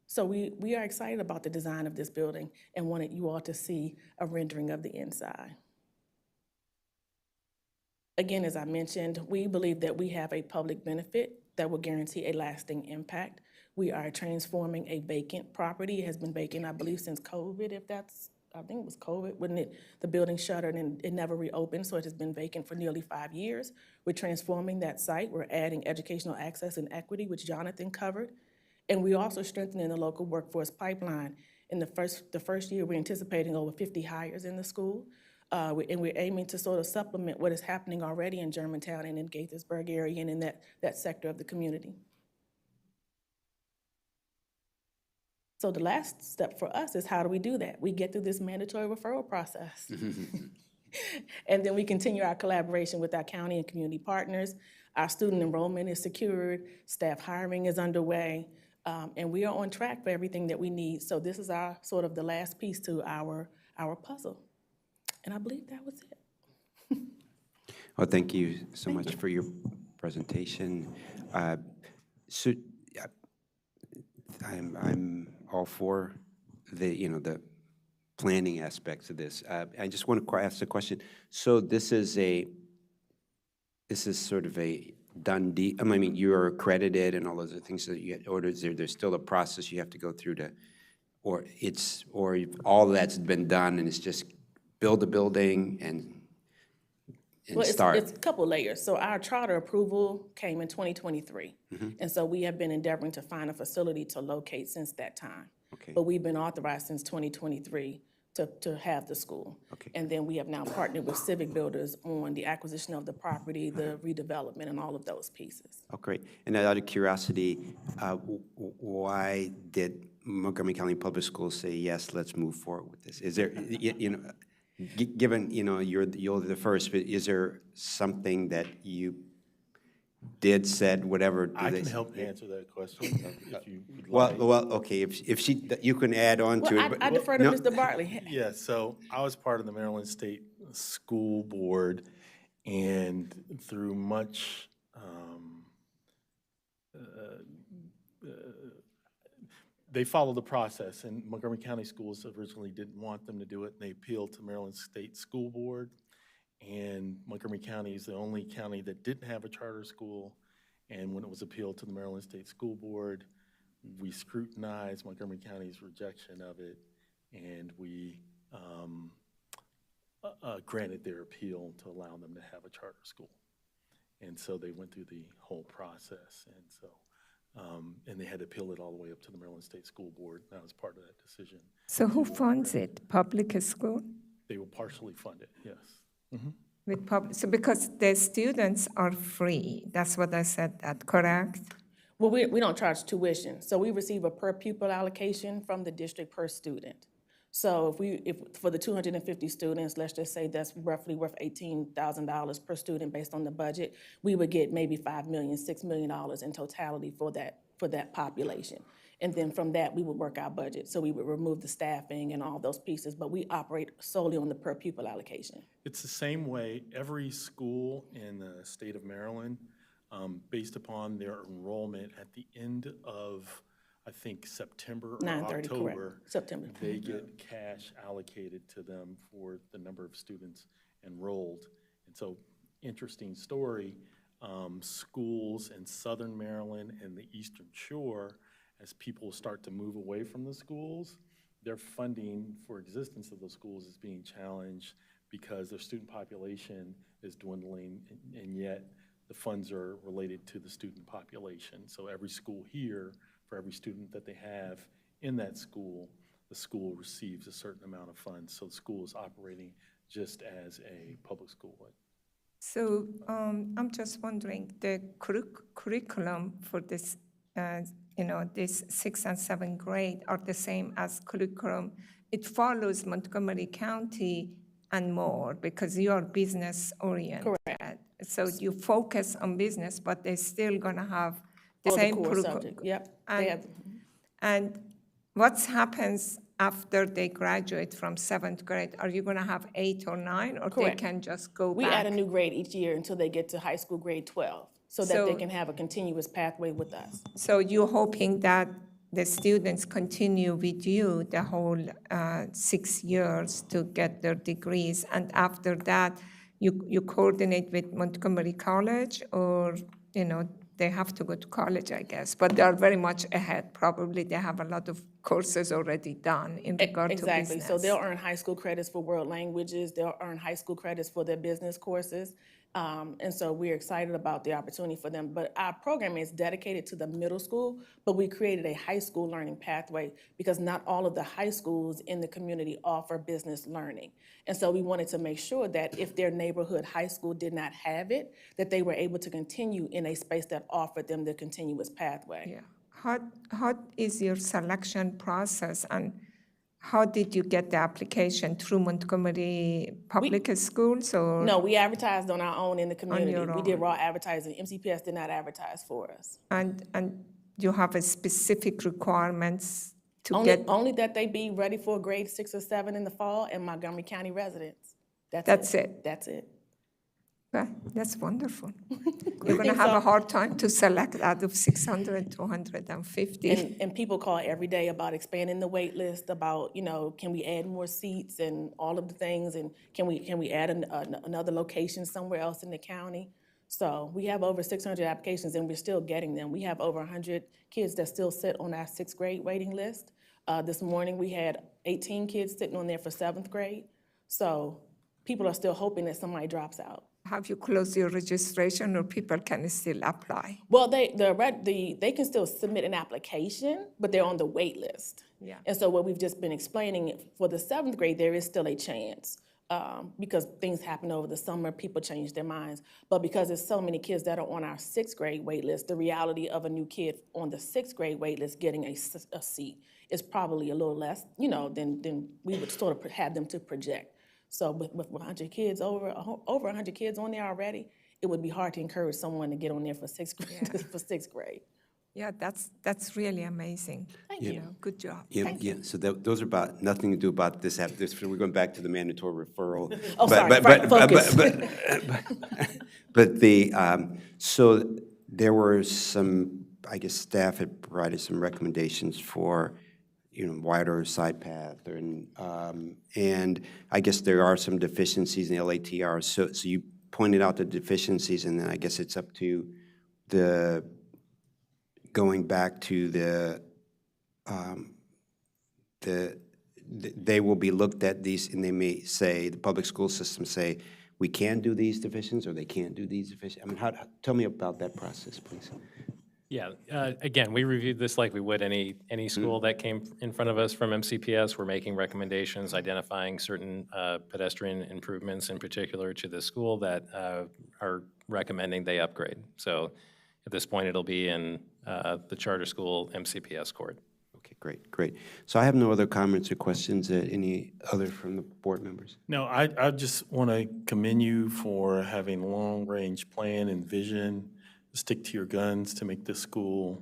So we are excited about the design of this building and wanted you all to see a rendering of the inside. Again, as I mentioned, we believe that we have a public benefit that will guarantee a lasting impact. We are transforming a vacant property. It has been vacant, I believe, since COVID, I think it was COVID, when the building shuttered and it never reopened, so it has been vacant for nearly 5 years. We're transforming that site. We're adding educational access and equity, which Jonathan covered. And we're also strengthening the local workforce pipeline. In the first year, we're anticipating over 50 hires in the school. And we're aiming to sort of supplement what is happening already in Germantown and in Gaithersburg area and in that sector of the community. So the last step for us is, how do we do that? We get through this mandatory referral process. And then we continue our collaboration with our county and community partners. Our student enrollment is secured, staff hiring is underway, and we are on track for everything that we need. So this is our sort of the last piece to our puzzle. And I believe that was it. Well, thank you so much for your presentation. So I'm all for the planning aspects of this. I just want to ask a question. So this is sort of a done deal? I mean, you're accredited and all those other things that you get, or is there's still a process you have to go through to, or all that's been done and it's just build a building and Well, start? it's a couple layers. So our charter approval came in 2023. And so we have been endeavoring to find a facility to locate since that time. Okay. But we've been authorized since 2023 to have the school. Okay. And then we have now partnered with Civic Builders on the acquisition of the property, the redevelopment, and all of those pieces. Oh, great. And out of curiosity, why did Montgomery County Public Schools say, yes, let's move forward with this? Is there, given, you're the first, but is there something that you did, said, whatever? I can help answer that question if you would Well, like. okay, if you can add on to Well, it. I defer to No. Mr. Bartley. Yeah, so I was part of the Maryland State School Board, and through much they followed the process, and Montgomery County Schools originally didn't want them to do it, and they appealed to Maryland State School Board. And Montgomery County is the only county that didn't have a charter school. And when it was appealed to the Maryland State School Board, we scrutinized Montgomery County's rejection of it, and we granted their appeal to allow them to have a charter school. And so they went through the whole process, and so and they had to appeal it all the way up to the Maryland State School Board. That was part of that decision. So who funds it? Public school? They will partially fund it, yes. With so because the students are free, that's what I said, that correct? Well, we don't charge tuition. So we receive a per pupil allocation from the district per student. So if for the 250 students, let's just say that's roughly worth $18,000 per student based on the budget, we would get maybe $5 million, $6 million in totality for that population. And then from that, we would work our budget. So we would remove the staffing and all those pieces, but we operate solely on the per pupil allocation. It's the same way every school in the state of Maryland, based upon their enrollment at the end of, I think, September or 9/30, October, correct. September. they get cash allocated to them for the number of students enrolled. And so, interesting story, schools in Southern Maryland and the Eastern Shore, as people start to move away from the schools, their funding for existence of those schools is being challenged because their student population is dwindling, and yet the funds are related to the student population. So every school here, for every student that they have in that school, the school receives a certain amount of funds. So the school is operating just as a public school would. So I'm just wondering, the curriculum for this, this 6th and 7th grade are the same as curriculum. It follows Montgomery County and more because you are business oriented. Correct. So you focus on business, but they're still gonna have the All the same core curriculum. subject, yep. And what happens after they graduate from 7th grade? Are you gonna have 8 or 9, or Correct. they can just go We back? add a new grade each year until they get to high school grade 12, so that they can have a continuous pathway with us. So you're hoping that the students continue with you the whole 6 years to get their degrees, and after that, you coordinate with Montgomery College, or, they have to go to college, I guess, but they are very much ahead. Probably they have a lot of courses already done in regard to business. Exactly, so they'll earn high school credits for world languages, they'll earn high school credits for their business courses. And so we're excited about the opportunity for them. But our program is dedicated to the middle school, but we created a high school learning pathway because not all of the high schools in the community offer business learning. And so we wanted to make sure that if their neighborhood high school did not have it, that they were able to continue in a space that offered them the continuous pathway. Yeah. How is your selection process, and how did you get the application? Through Montgomery Public Schools, or? No, we advertised on our own in the community. your We did own. raw advertising. MCPS did not advertise for us. And you have a specific requirements to get? Only that they be ready for grade 6 or 7 in the fall and Montgomery County residents. That's it? That's it. Well, that's wonderful. You're going to have a hard time to select out of 600, 250. And people call every day about expanding the wait list, about, can we add more seats and all of the things, and can we add another location somewhere else in the county? So we have over 600 applications and we're still getting them. We have over 100 kids that still sit on our 6th grade waiting list. This morning, we had 18 kids sitting on there for 7th grade. So people are still hoping that somebody drops out. Have you closed your registration or people can still apply? Well, they can still submit an application, but they're on the wait list. Yeah. And so what we've just been explaining, for the 7th grade, there is still a chance. Because things happen over the summer, people change their minds. But because there's so many kids that are on our 6th grade wait list, the reality of a new kid on the 6th grade wait list getting a seat is probably a little less, than we would sort of have them to project. So with 100 kids, over 100 kids on there already, it would be hard to encourage someone to get on there for 6th grade. Yeah. For 6th grade. Yeah, that's really amazing. Thank you. Good job. Yeah, yeah, so those are about, nothing to do about this, we're going back to the mandatory referral. Oh, sorry, right, focus. But the, so there were some, I guess staff had provided some recommendations for, wider side path, and I guess there are some deficiencies in the LATR. So you pointed out the deficiencies, and then I guess it's up to going back to they will be looked at these, and they may say, the public school system say, we can do these deficiencies, or they can't do these deficiencies. I mean, tell me about that process, please. Yeah, again, we reviewed this like we would any school that came in front of us from MCPS. We're making recommendations, identifying certain pedestrian improvements in particular to the school that are recommending they upgrade. So at this point, it'll be in the charter school MCPS court. Okay, great. So I have no other comments or questions. Any other from the board members? No, I just want to commend you for having a long-range plan and vision, stick to your guns to make this school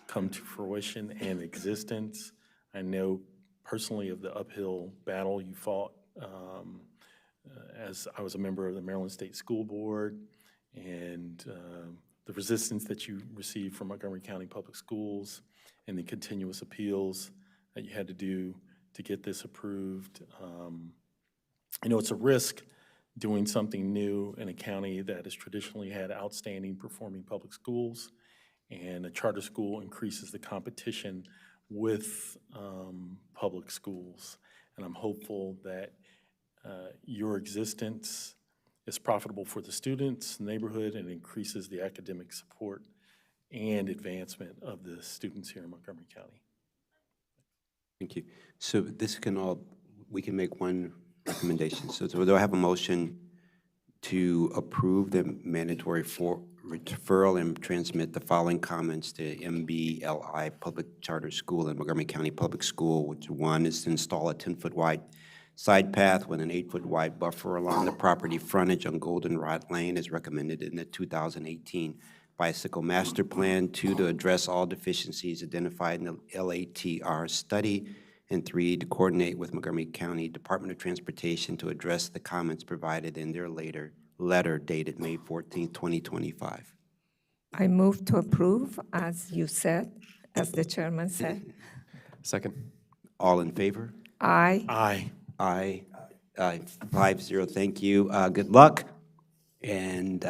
come to fruition and existence. I know personally of the uphill battle you fought as I was a member of the Maryland State School Board, and the resistance that you received from Montgomery County Public Schools and the continuous appeals that you had to do to get this approved. It's a risk doing something new in a county that has traditionally had outstanding performing public schools, and a charter school increases the competition with public schools. And I'm hopeful that your existence is profitable for the students, neighborhood, and increases the academic support and advancement of the students here in Montgomery County. Thank you. So we can make one recommendation. So do I have a motion to approve the mandatory referral and transmit the following comments to MBLI Public Charter School and Montgomery County Public School, which one is to install a 10-foot wide side path with an 8-foot wide buffer along the property frontage on Goldenrod Lane as recommended in the 2018 Bicycle Master Plan. 2, to address all deficiencies identified in the LATR study. And 3, to coordinate with Montgomery County Department of Transportation to address the comments provided in their letter dated May 14, 2025. I move to approve, as you said, as the chairman said. Second. All in favor? Aye. Aye. Aye. 5-0, thank you. Good luck, and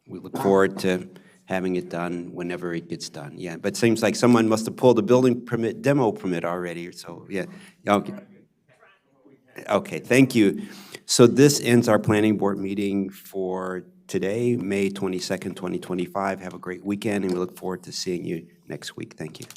we look forward to having it done whenever it gets done. Yeah, but it seems like someone must have pulled a building permit, demo permit already, so yeah. Okay, thank you. So this ends our planning board meeting for today, May 22nd, 2025. Have a great weekend, and we look forward to seeing you next week. Thank you.